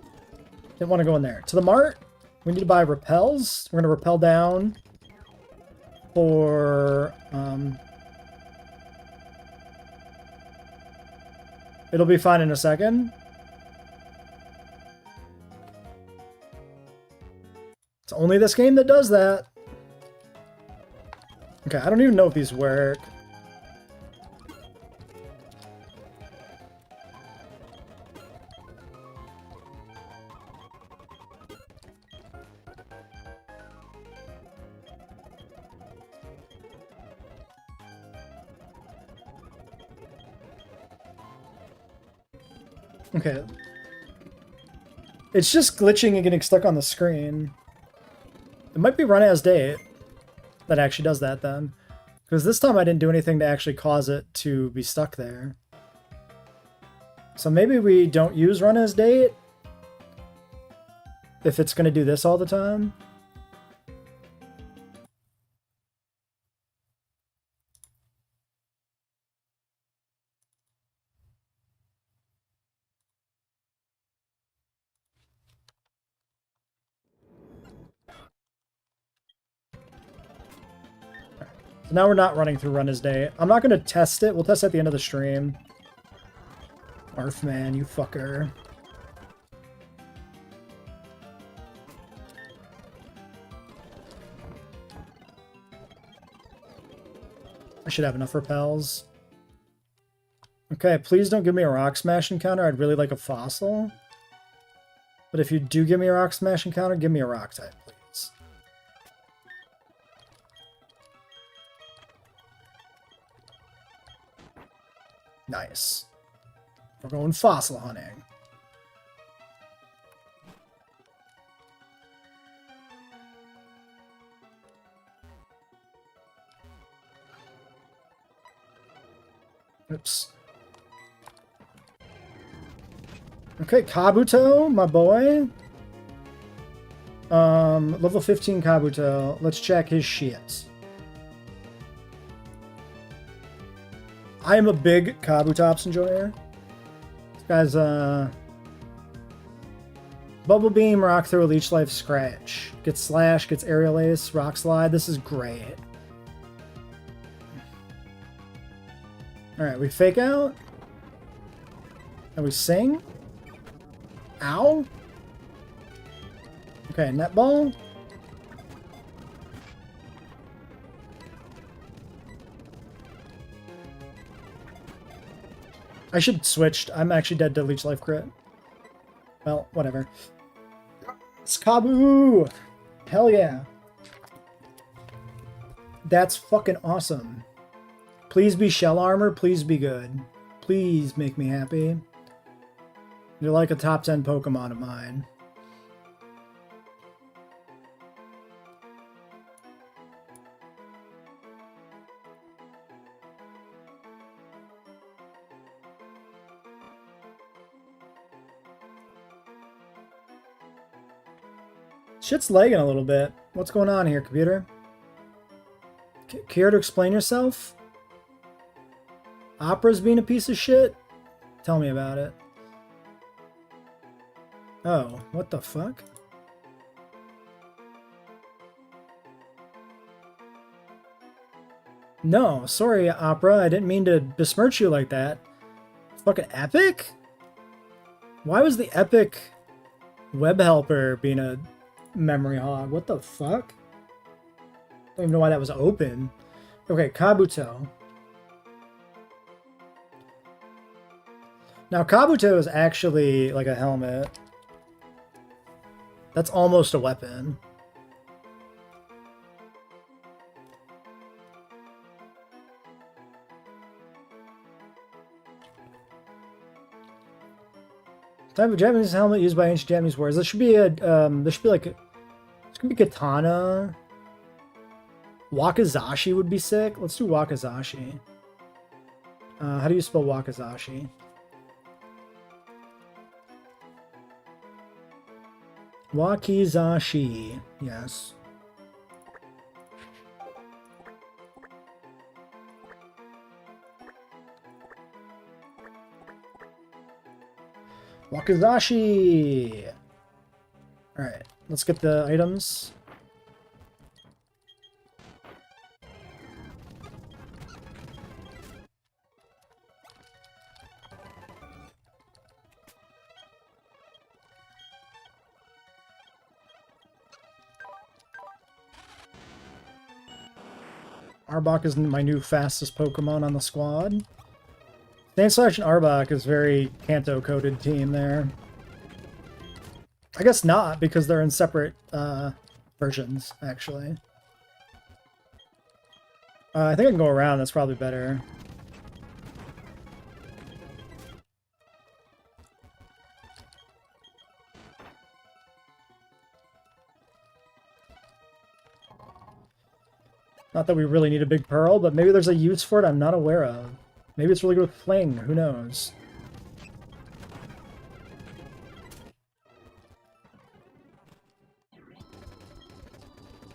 Didn't want to go in there. To the mart, we need to buy repels. We're going to repel down for, it'll be fine in a second. It's only this game that does that. Okay, I don't even know if these work. Okay. It's just glitching and getting stuck on the screen. It might be run as date that actually does that then. Because this time I didn't do anything to actually cause it to be stuck there. So maybe we don't use run as date if it's going to do this all the time. So now we're not running through Run His Day. I'm not going to test it. We'll test it at the end of the stream. Arf, man, you fucker. I should have enough repels. Okay, please don't give me a Rock Smash encounter. I'd really like a Fossil. But if you do give me a Rock Smash encounter, give me a Rock type, please. Nice. We're going Fossil hunting. Oops. Okay, Kabuto, my boy. Level 15 Kabuto. Let's check his shit. I am a big Kabutops enjoyer. This guy's, Bubble Beam, Rock Throw, Leech Life, Scratch. Gets Slash, gets Aerial Ace, Rock Slide. This is great. Alright, we Fake Out. And we Sing. Ow. Okay, Netball. I should switch. I'm actually dead to Leech Life crit. Well, whatever. It's Kabu! Hell yeah. That's fucking awesome. Please be Shell Armor. Please be good. Please make me happy. You're like a top 10 Pokemon of mine. Shit's lagging a little bit. What's going on here, computer? Care to explain yourself? Opera's being a piece of shit? Tell me about it. Oh, what the fuck? No, sorry, Opera. I didn't mean to besmirch you like that. Fucking Epic? Why was the Epic web helper being a memory hog? What the fuck? I don't even know why that was open. Okay, Kabuto. Now, Kabuto is actually like a helmet. That's almost a weapon. Type of Japanese helmet used by ancient Japanese warriors. There should be a there should be like it's gonna be katana. Wakizashi would be sick. Let's do Wakizashi. How do you spell Wakizashi? Wakizashi. Yes. Wakizashi! Alright, let's get the items. Arbok is my new fastest Pokemon on the squad. Sandslash and Arbok is very Kanto-coded team there. I guess not, because they're in separate versions, actually. I think I can go around, that's probably better. Not that we really need a big pearl, but maybe there's a use for it I'm not aware of. Maybe it's really good with Fling, who knows?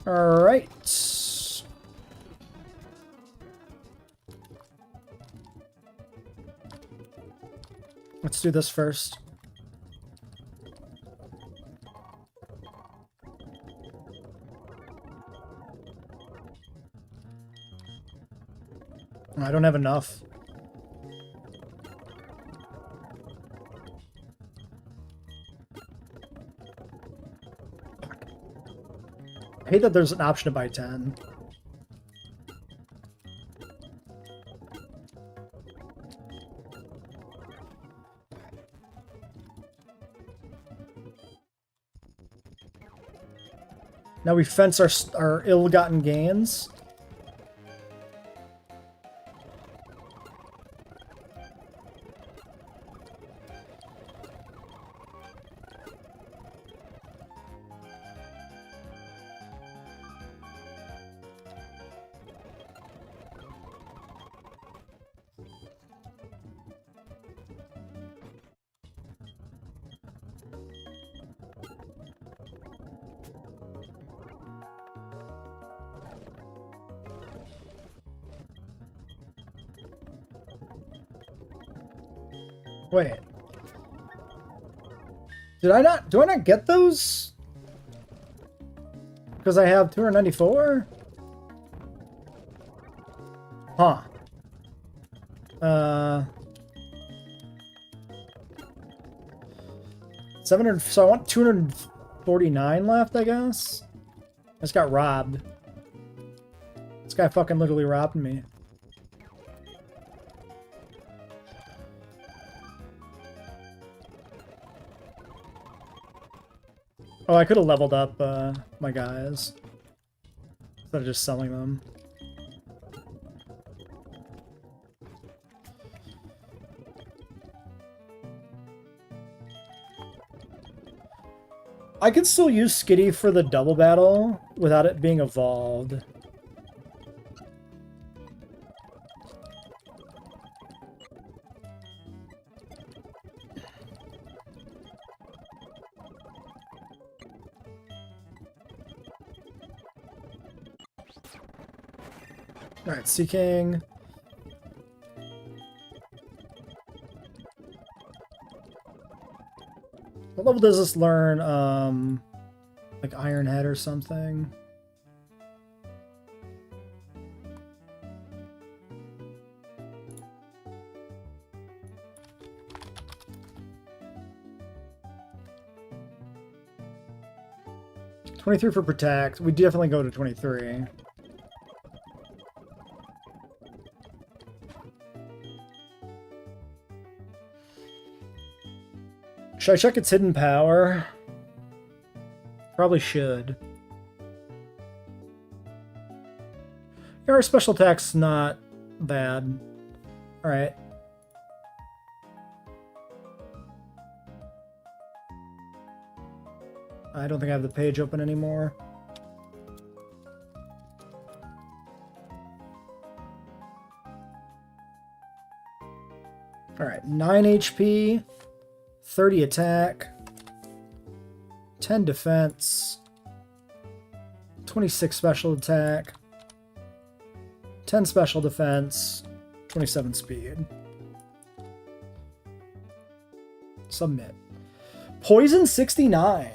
Alright. Let's do this first. I don't have enough. I hate that there's an option to buy 10. Now we fence our ill-gotten gains. Wait. Do I not get those? Because I have 294? Huh. 700, so I want 249 left, I guess? I just got robbed. This guy fucking literally robbed me. Oh, I could have leveled up my guys instead of just selling them. I could still use Skitty for the double battle without it being evolved. Alright, Sea King. What level does this learn? Like Iron Head or something? $23 for Protect. We definitely go to 23. Should I check its hidden power? Probably should. Yeah, our special attack's not bad. Alright. I don't think I have the page open anymore. Alright, 9 HP. 30 attack, 10 defense, 26 special attack, 10 special defense, 27 speed. Submit. Poison 69.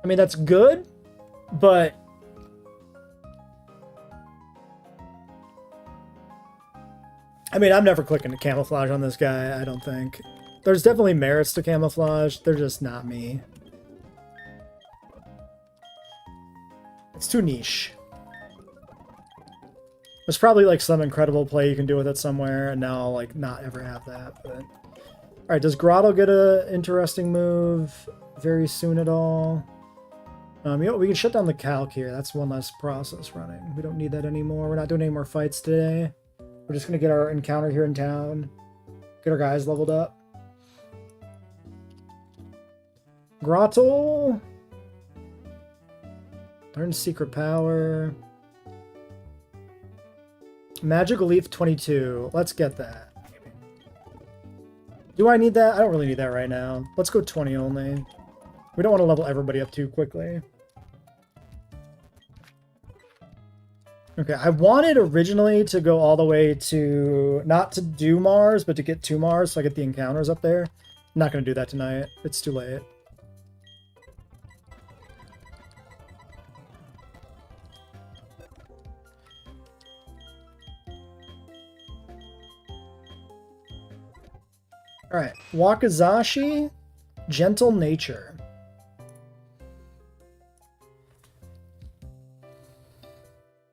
I mean, that's good, but I mean, I'm never clicking to camouflage on this guy, I don't think. There's definitely merits to camouflage, they're just not me. It's too niche. There's probably like some incredible play you can do with it somewhere, and now I'll like not ever have that, but... Alright, does Grotto get an interesting move very soon at all? You know, we can shut down the calc here. That's one less process running. We don't need that anymore. We're not doing any more fights today. We're just going to get our encounter here in town. Get our guys leveled up. Grotto. Learn secret power. Magical Leaf 22. Let's get that. Do I need that? I don't really need that right now. Let's go 20 only. We don't want to level everybody up too quickly. Okay, I wanted originally to go all the way to, not to do Mars, but to get to Mars so I get the encounters up there. I'm not going to do that tonight. It's too late. Alright, Wakazashi, Gentle Nature.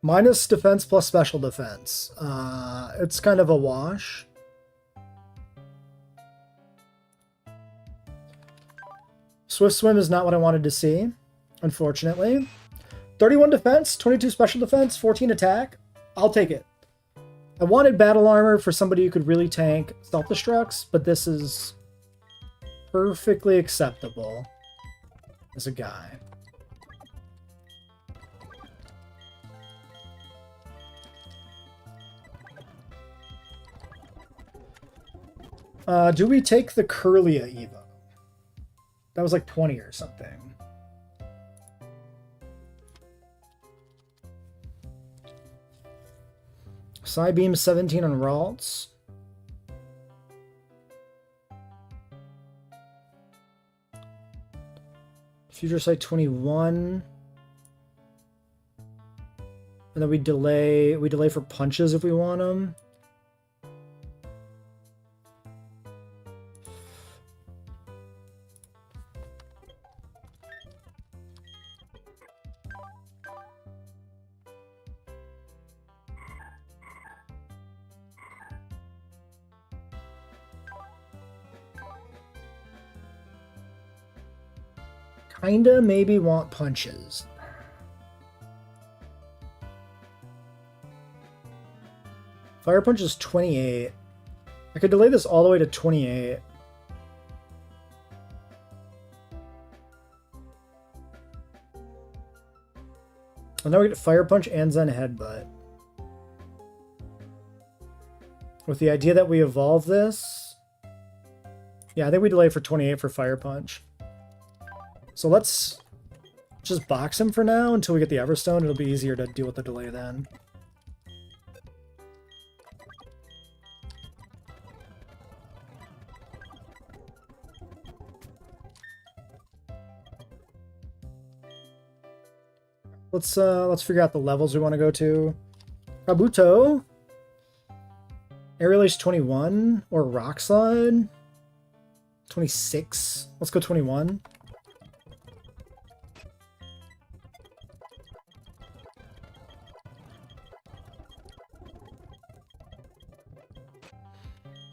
Minus defense plus special defense. It's kind of a wash. Swift Swim is not what I wanted to see, unfortunately. 31 defense, 22 special defense, 14 attack. I'll take it. I wanted battle armor for somebody who could really tank self-destructs, but this is perfectly acceptable as a guy. Do we take the Curlia Evo? That was like 20 or something. Psybeam 17 on Ralts. Future Sight 21. And then we delay for punches if we want them. Kinda maybe want punches. Fire Punch is 28. I could delay this all the way to 28. And now we get Fire Punch and Zen Headbutt. With the idea that we evolve this. Yeah, I think we delay for 28 for Fire Punch. So let's just box him for now until we get the Everstone. It'll be easier to deal with the delay then. Let's figure out the levels we want to go to. Kabuto, Aerial Ace 21 or Rock Slide 26. Let's go 21.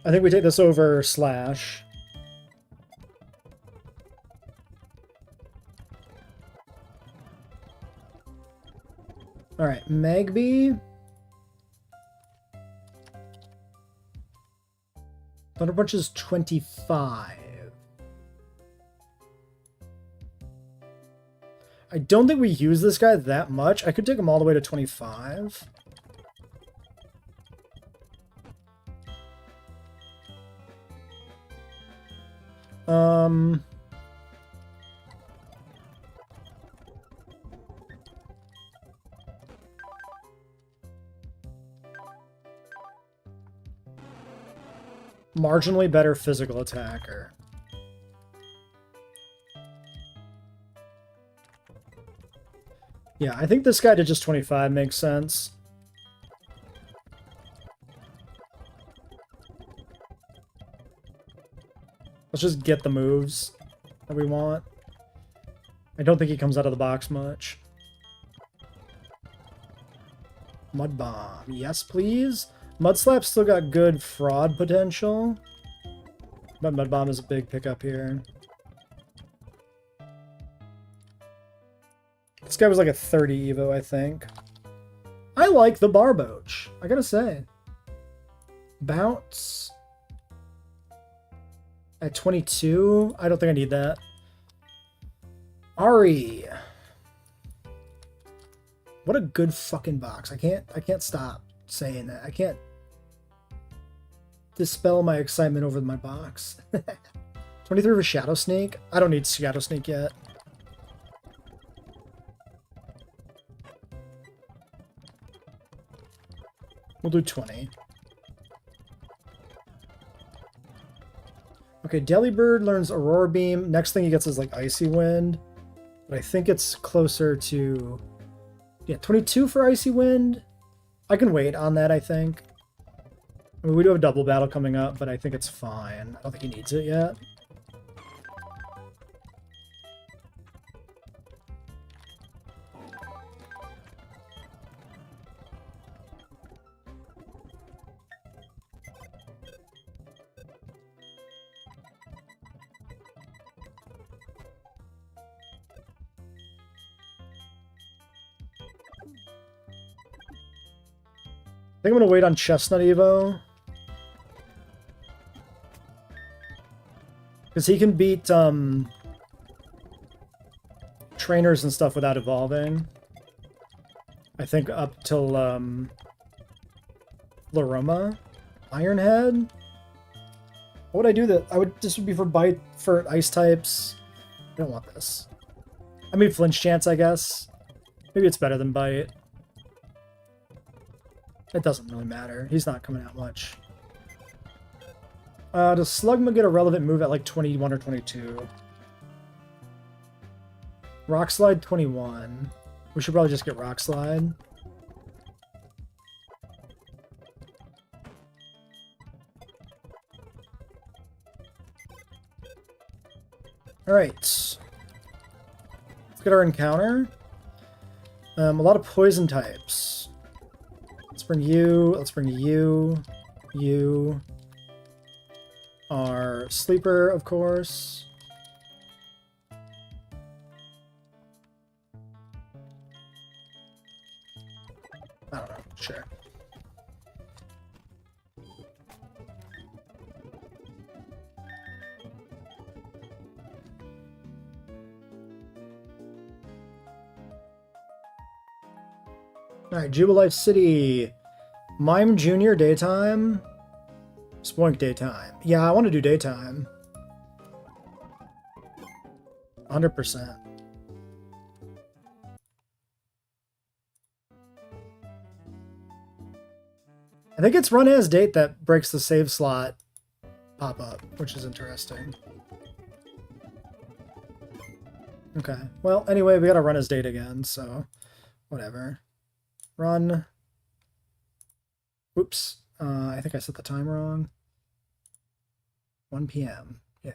I think we take this over Slash. Alright, Magby. Thunder Punch is 25. I don't think we use this guy that much. I could take him all the way to 25. Marginally better physical attacker. Yeah, I think this guy to just 25 makes sense. Let's just get the moves that we want. I don't think he comes out of the box much. Mud Bomb. Yes, please. Mud Slap's still got good fraud potential. But Mud Bomb is a big pickup here. This guy was like a 30 Evo, I think. I like the Barboach, I gotta say. Bounce. At 22? I don't think I need that. Ari. What a good fucking box. I can't stop saying that. I can't dispel my excitement over my box. 23 for Shadow Sneak? I don't need Shadow Sneak yet. We'll do 20. Okay, Delibird learns Aurora Beam. Next thing he gets is like Icy Wind. But I think it's closer to... Yeah, 22 for Icy Wind. I can wait on that, I think. I mean, we do have a double battle coming up, but I think it's fine. I don't think he needs it yet. I think I'm going to wait on Chestnut Evo. Because he can beat trainers and stuff without evolving. I think up till Laroma. Ironhead? What would I do that? This would be for bite for ice types. I don't want this. I mean flinch chance, I guess. Maybe it's better than bite. It doesn't really matter. He's not coming out much. Does Slugma get a relevant move at like 21 or 22? Rock Slide 21. We should probably just get Rock Slide. Alright. Let's get our encounter. A lot of poison types. Let's bring you. Let's bring you. You. Our sleeper, of course. I don't know. Sure. Alright, Jubilife City. Mime Jr. daytime. Spoink daytime. Yeah, I want to do daytime. 100%. I think it's run as date that breaks the save slot pop-up, which is interesting. Okay. Well, anyway, we gotta run as date again, so whatever. Run. Oops. I think I set the time wrong. 1 p.m. Yeah.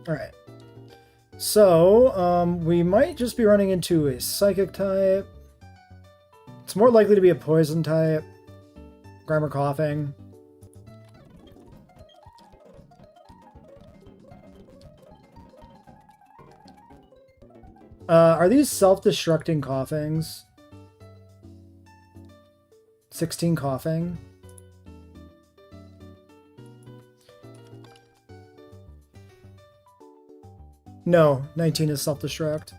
Alright. So, we might just be running into a psychic type. It's more likely to be a poison type. Grammar coughing. Are these self-destructing coughings? 16 coughing. No, 19 is self-destruct.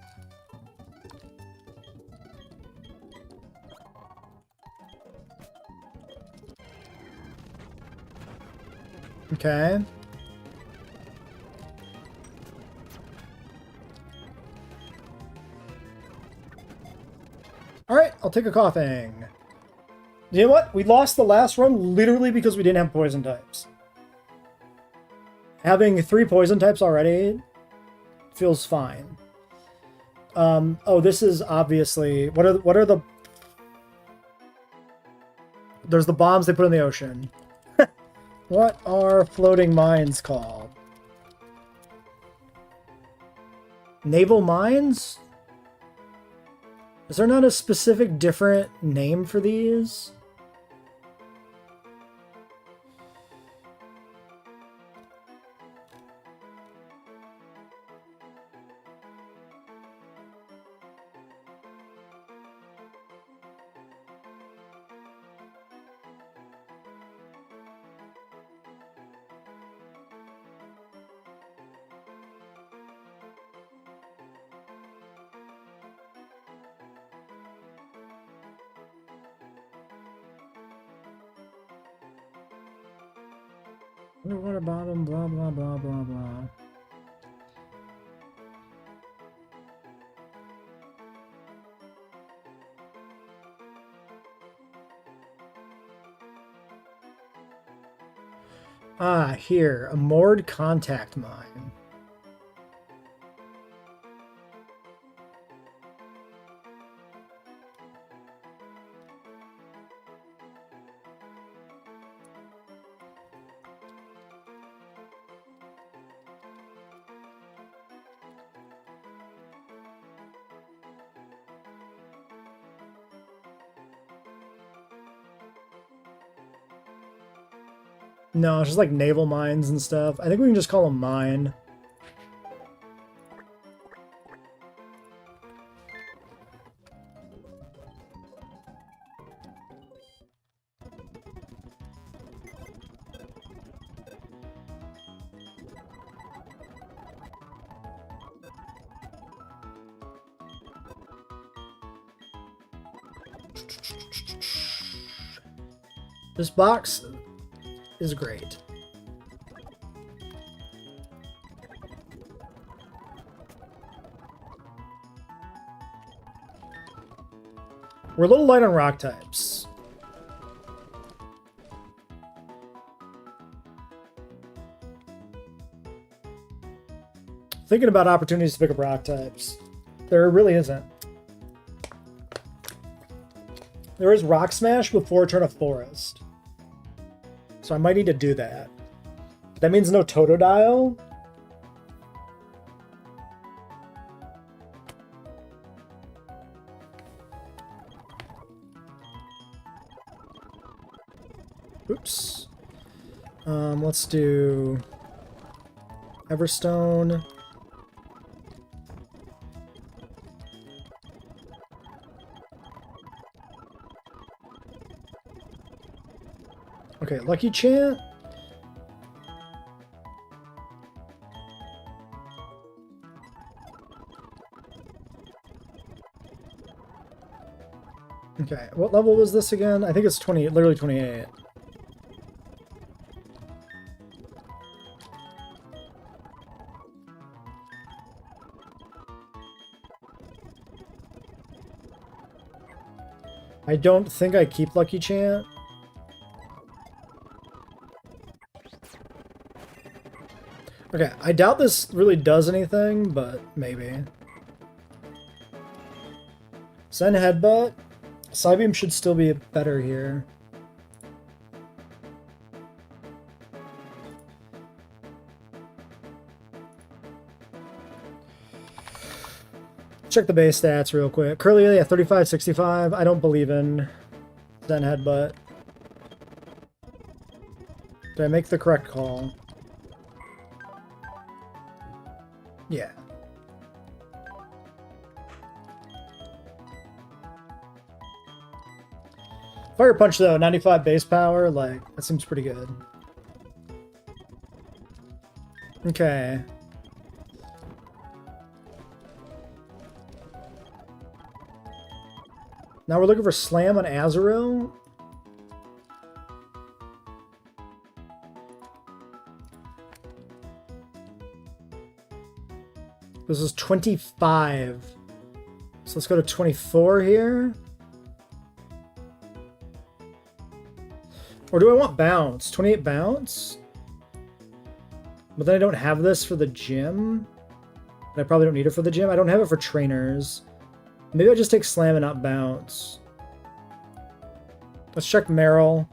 Okay. Alright, I'll take a coughing. You know what? We lost the last run literally because we didn't have poison types. Having 3 poison types already feels fine. Oh, this is obviously... What are the... There's the bombs they put in the ocean. What are floating mines called? Naval mines? Is there not a specific different name for these? Underwater bottom, blah, blah, blah, blah, blah. Ah, here. A moored contact mine. No, it's just like naval mines and stuff. I think we can just call them mine. This box is great. We're a little light on rock types. Thinking about opportunities to pick up rock types. There really isn't. There is Rock Smash before turn of Forest. So I might need to do that. That means no Totodile. Oops. Let's do Everstone. Okay, Lucky Chant. Okay, what level was this again? I think it's 20, literally 28. I don't think I keep Lucky Chant. Okay, I doubt this really does anything, but maybe. Zen Headbutt. Psybeam should still be better here. Check the base stats real quick. Curly at 35, 65. I don't believe in Zen Headbutt. Did I make the correct call? Yeah. Fire Punch though, 95 base power, like, that seems pretty good. Okay. Now we're looking for Slam on Azurill. This is 25. So let's go to 24 here. Or do I want bounce? 28 bounce? But then I don't have this for the gym. And I probably don't need it for the gym. I don't have it for trainers. Maybe I just take slam and not bounce. Let's check Meryl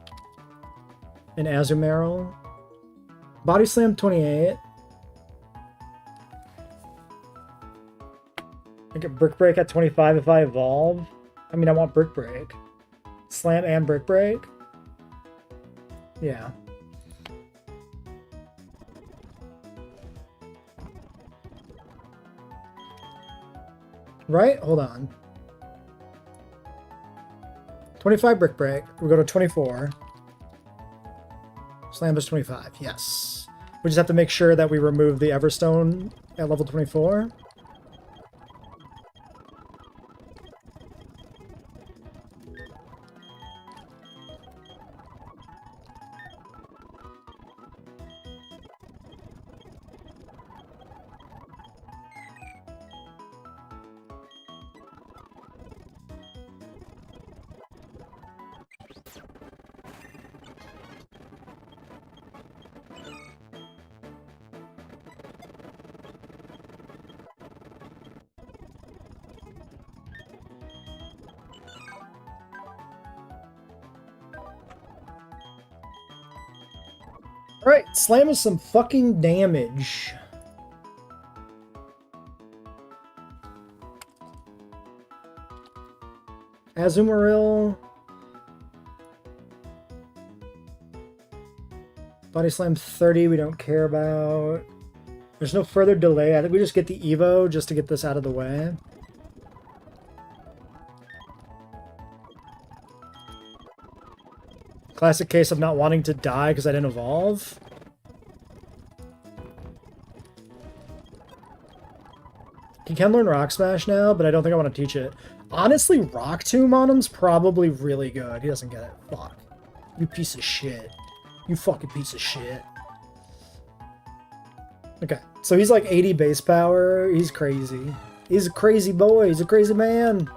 and Azumarill. Body slam 28. I get Brick Break at 25 if I evolve. I mean, I want Brick Break. Slam and Brick Break. Yeah. Right? Hold on. 25 Brick Break. We go to 24. Slam is 25. Yes. We just have to make sure that we remove the Everstone at level 24. Alright, slam us some fucking damage. Azumarill. Body slam 30 we don't care about. There's no further delay. I think we just get the Evo just to get this out of the way. Classic case of not wanting to die because I didn't evolve. He can learn Rock Smash now, but I don't think I want to teach it. Honestly, Rock Tomb on him's probably really good. He doesn't get it. Fuck. You piece of shit. You fucking piece of shit. Okay, so he's like 80 base power. He's crazy. He's a crazy boy. He's a crazy man.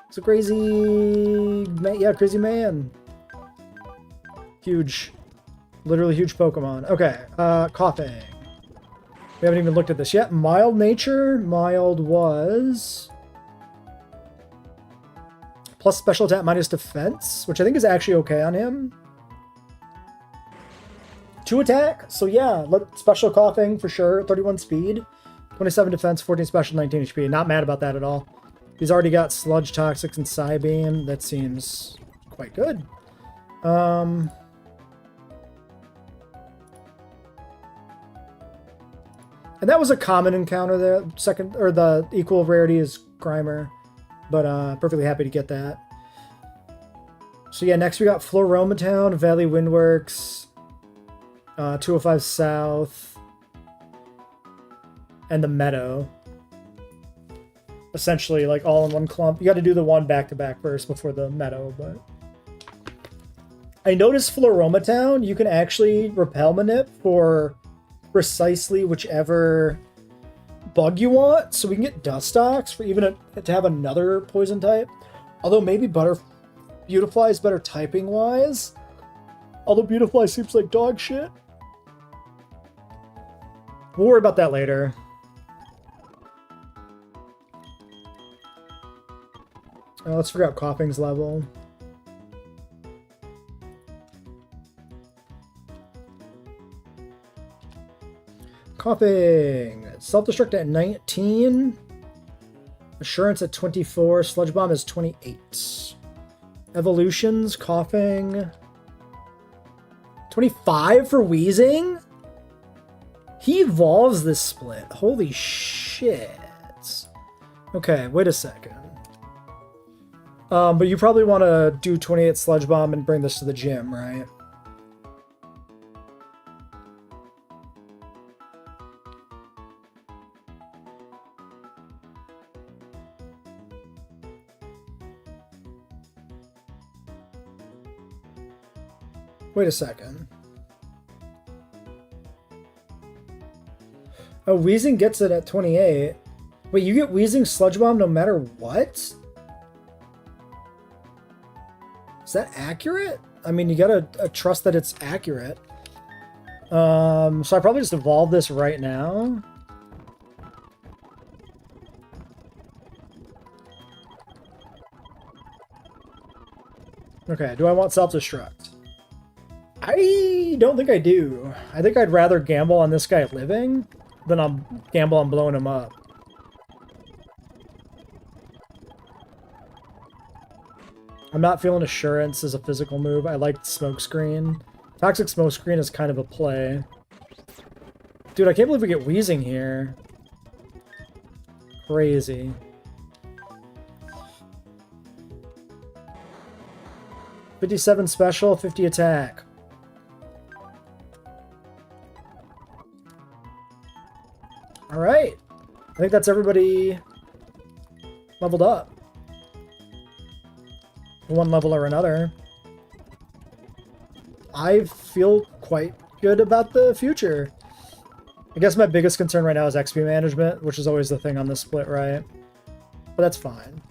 He's a crazy... Yeah, crazy man. Huge. Literally huge Pokemon. Okay, coughing. We haven't even looked at this yet. Mild nature. Mild was... plus special attack minus defense, which I think is actually okay on him. 2 attack, so yeah, special coughing for sure. 31 speed, 27 defense, 14 special, 19 HP. Not mad about that at all. He's already got Sludge, Toxics, and Psybeam. That seems quite good. And that was a common encounter there. Second, or the equal rarity is Grimer, but perfectly happy to get that. So yeah, next we got Floroma Town, Valley Windworks, 205 South, and the Meadow. Essentially, like all in one clump. You got to do the one back-to-back first before the Meadow, but... I noticed Floroma Town, you can actually repel manip for precisely whichever bug you want. So we can get Dustox for even to have another poison type. Although maybe Beautifly is better typing-wise. Although Beautifly seems like dog shit. We'll worry about that later. Let's figure out Coughing's level. Coughing. Self-destruct at 19. Assurance at 24. Sludge Bomb is 28. Evolutions. Coughing. 25 for Wheezing? He evolves this split. Holy shit. Okay, wait a second. But you probably want to do 28 Sludge Bomb and bring this to the gym, right? Wait a second. Oh, Wheezing gets it at 28. Wait, you get Wheezing Sludge Bomb no matter what? Is that accurate? I mean, you gotta trust that it's accurate. So I probably just evolve this right now. Okay, do I want self-destruct? I don't think I do. I think I'd rather gamble on this guy living than I'll gamble on blowing him up. I'm not feeling Assurance as a physical move. I like Smokescreen. Toxic Smokescreen is kind of a play. Dude, I can't believe we get Wheezing here. Crazy. $57 special, 50 attack. Alright. I think that's everybody leveled up. One level or another. I feel quite good about the future. I guess my biggest concern right now is XP management, which is always the thing on this split, right? But that's fine.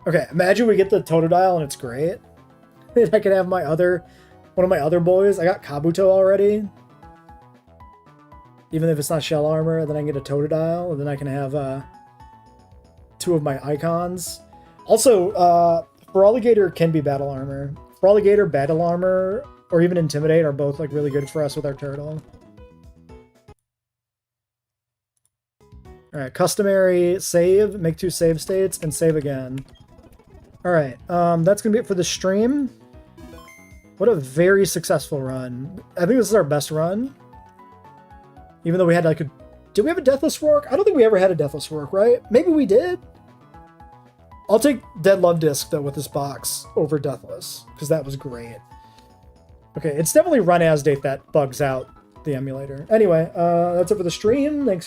Okay, imagine we get the Totodile and it's great. I could have one of my other boys. I got Kabuto already. Even if it's not shell armor, then I can get a Totodile, and then I can have 2 of my icons. Also, Feraligatr can be battle armor. Feraligatr battle armor or even Intimidate are both like really good for us with our turtle. All right, customary save, make 2 save states, and save again. All right, that's gonna be it for the stream. What a very successful run. I think this is our best run. Even though we had like a... Did we have a Deathless Rourke? I don't think we ever had a Deathless Rourke, right? Maybe we did? I'll take Dead Love Disc, though, with this box over Deathless, because that was great. Okay, it's definitely run as date that bugs out the emulator. Anyway, that's it for the stream. Thanks for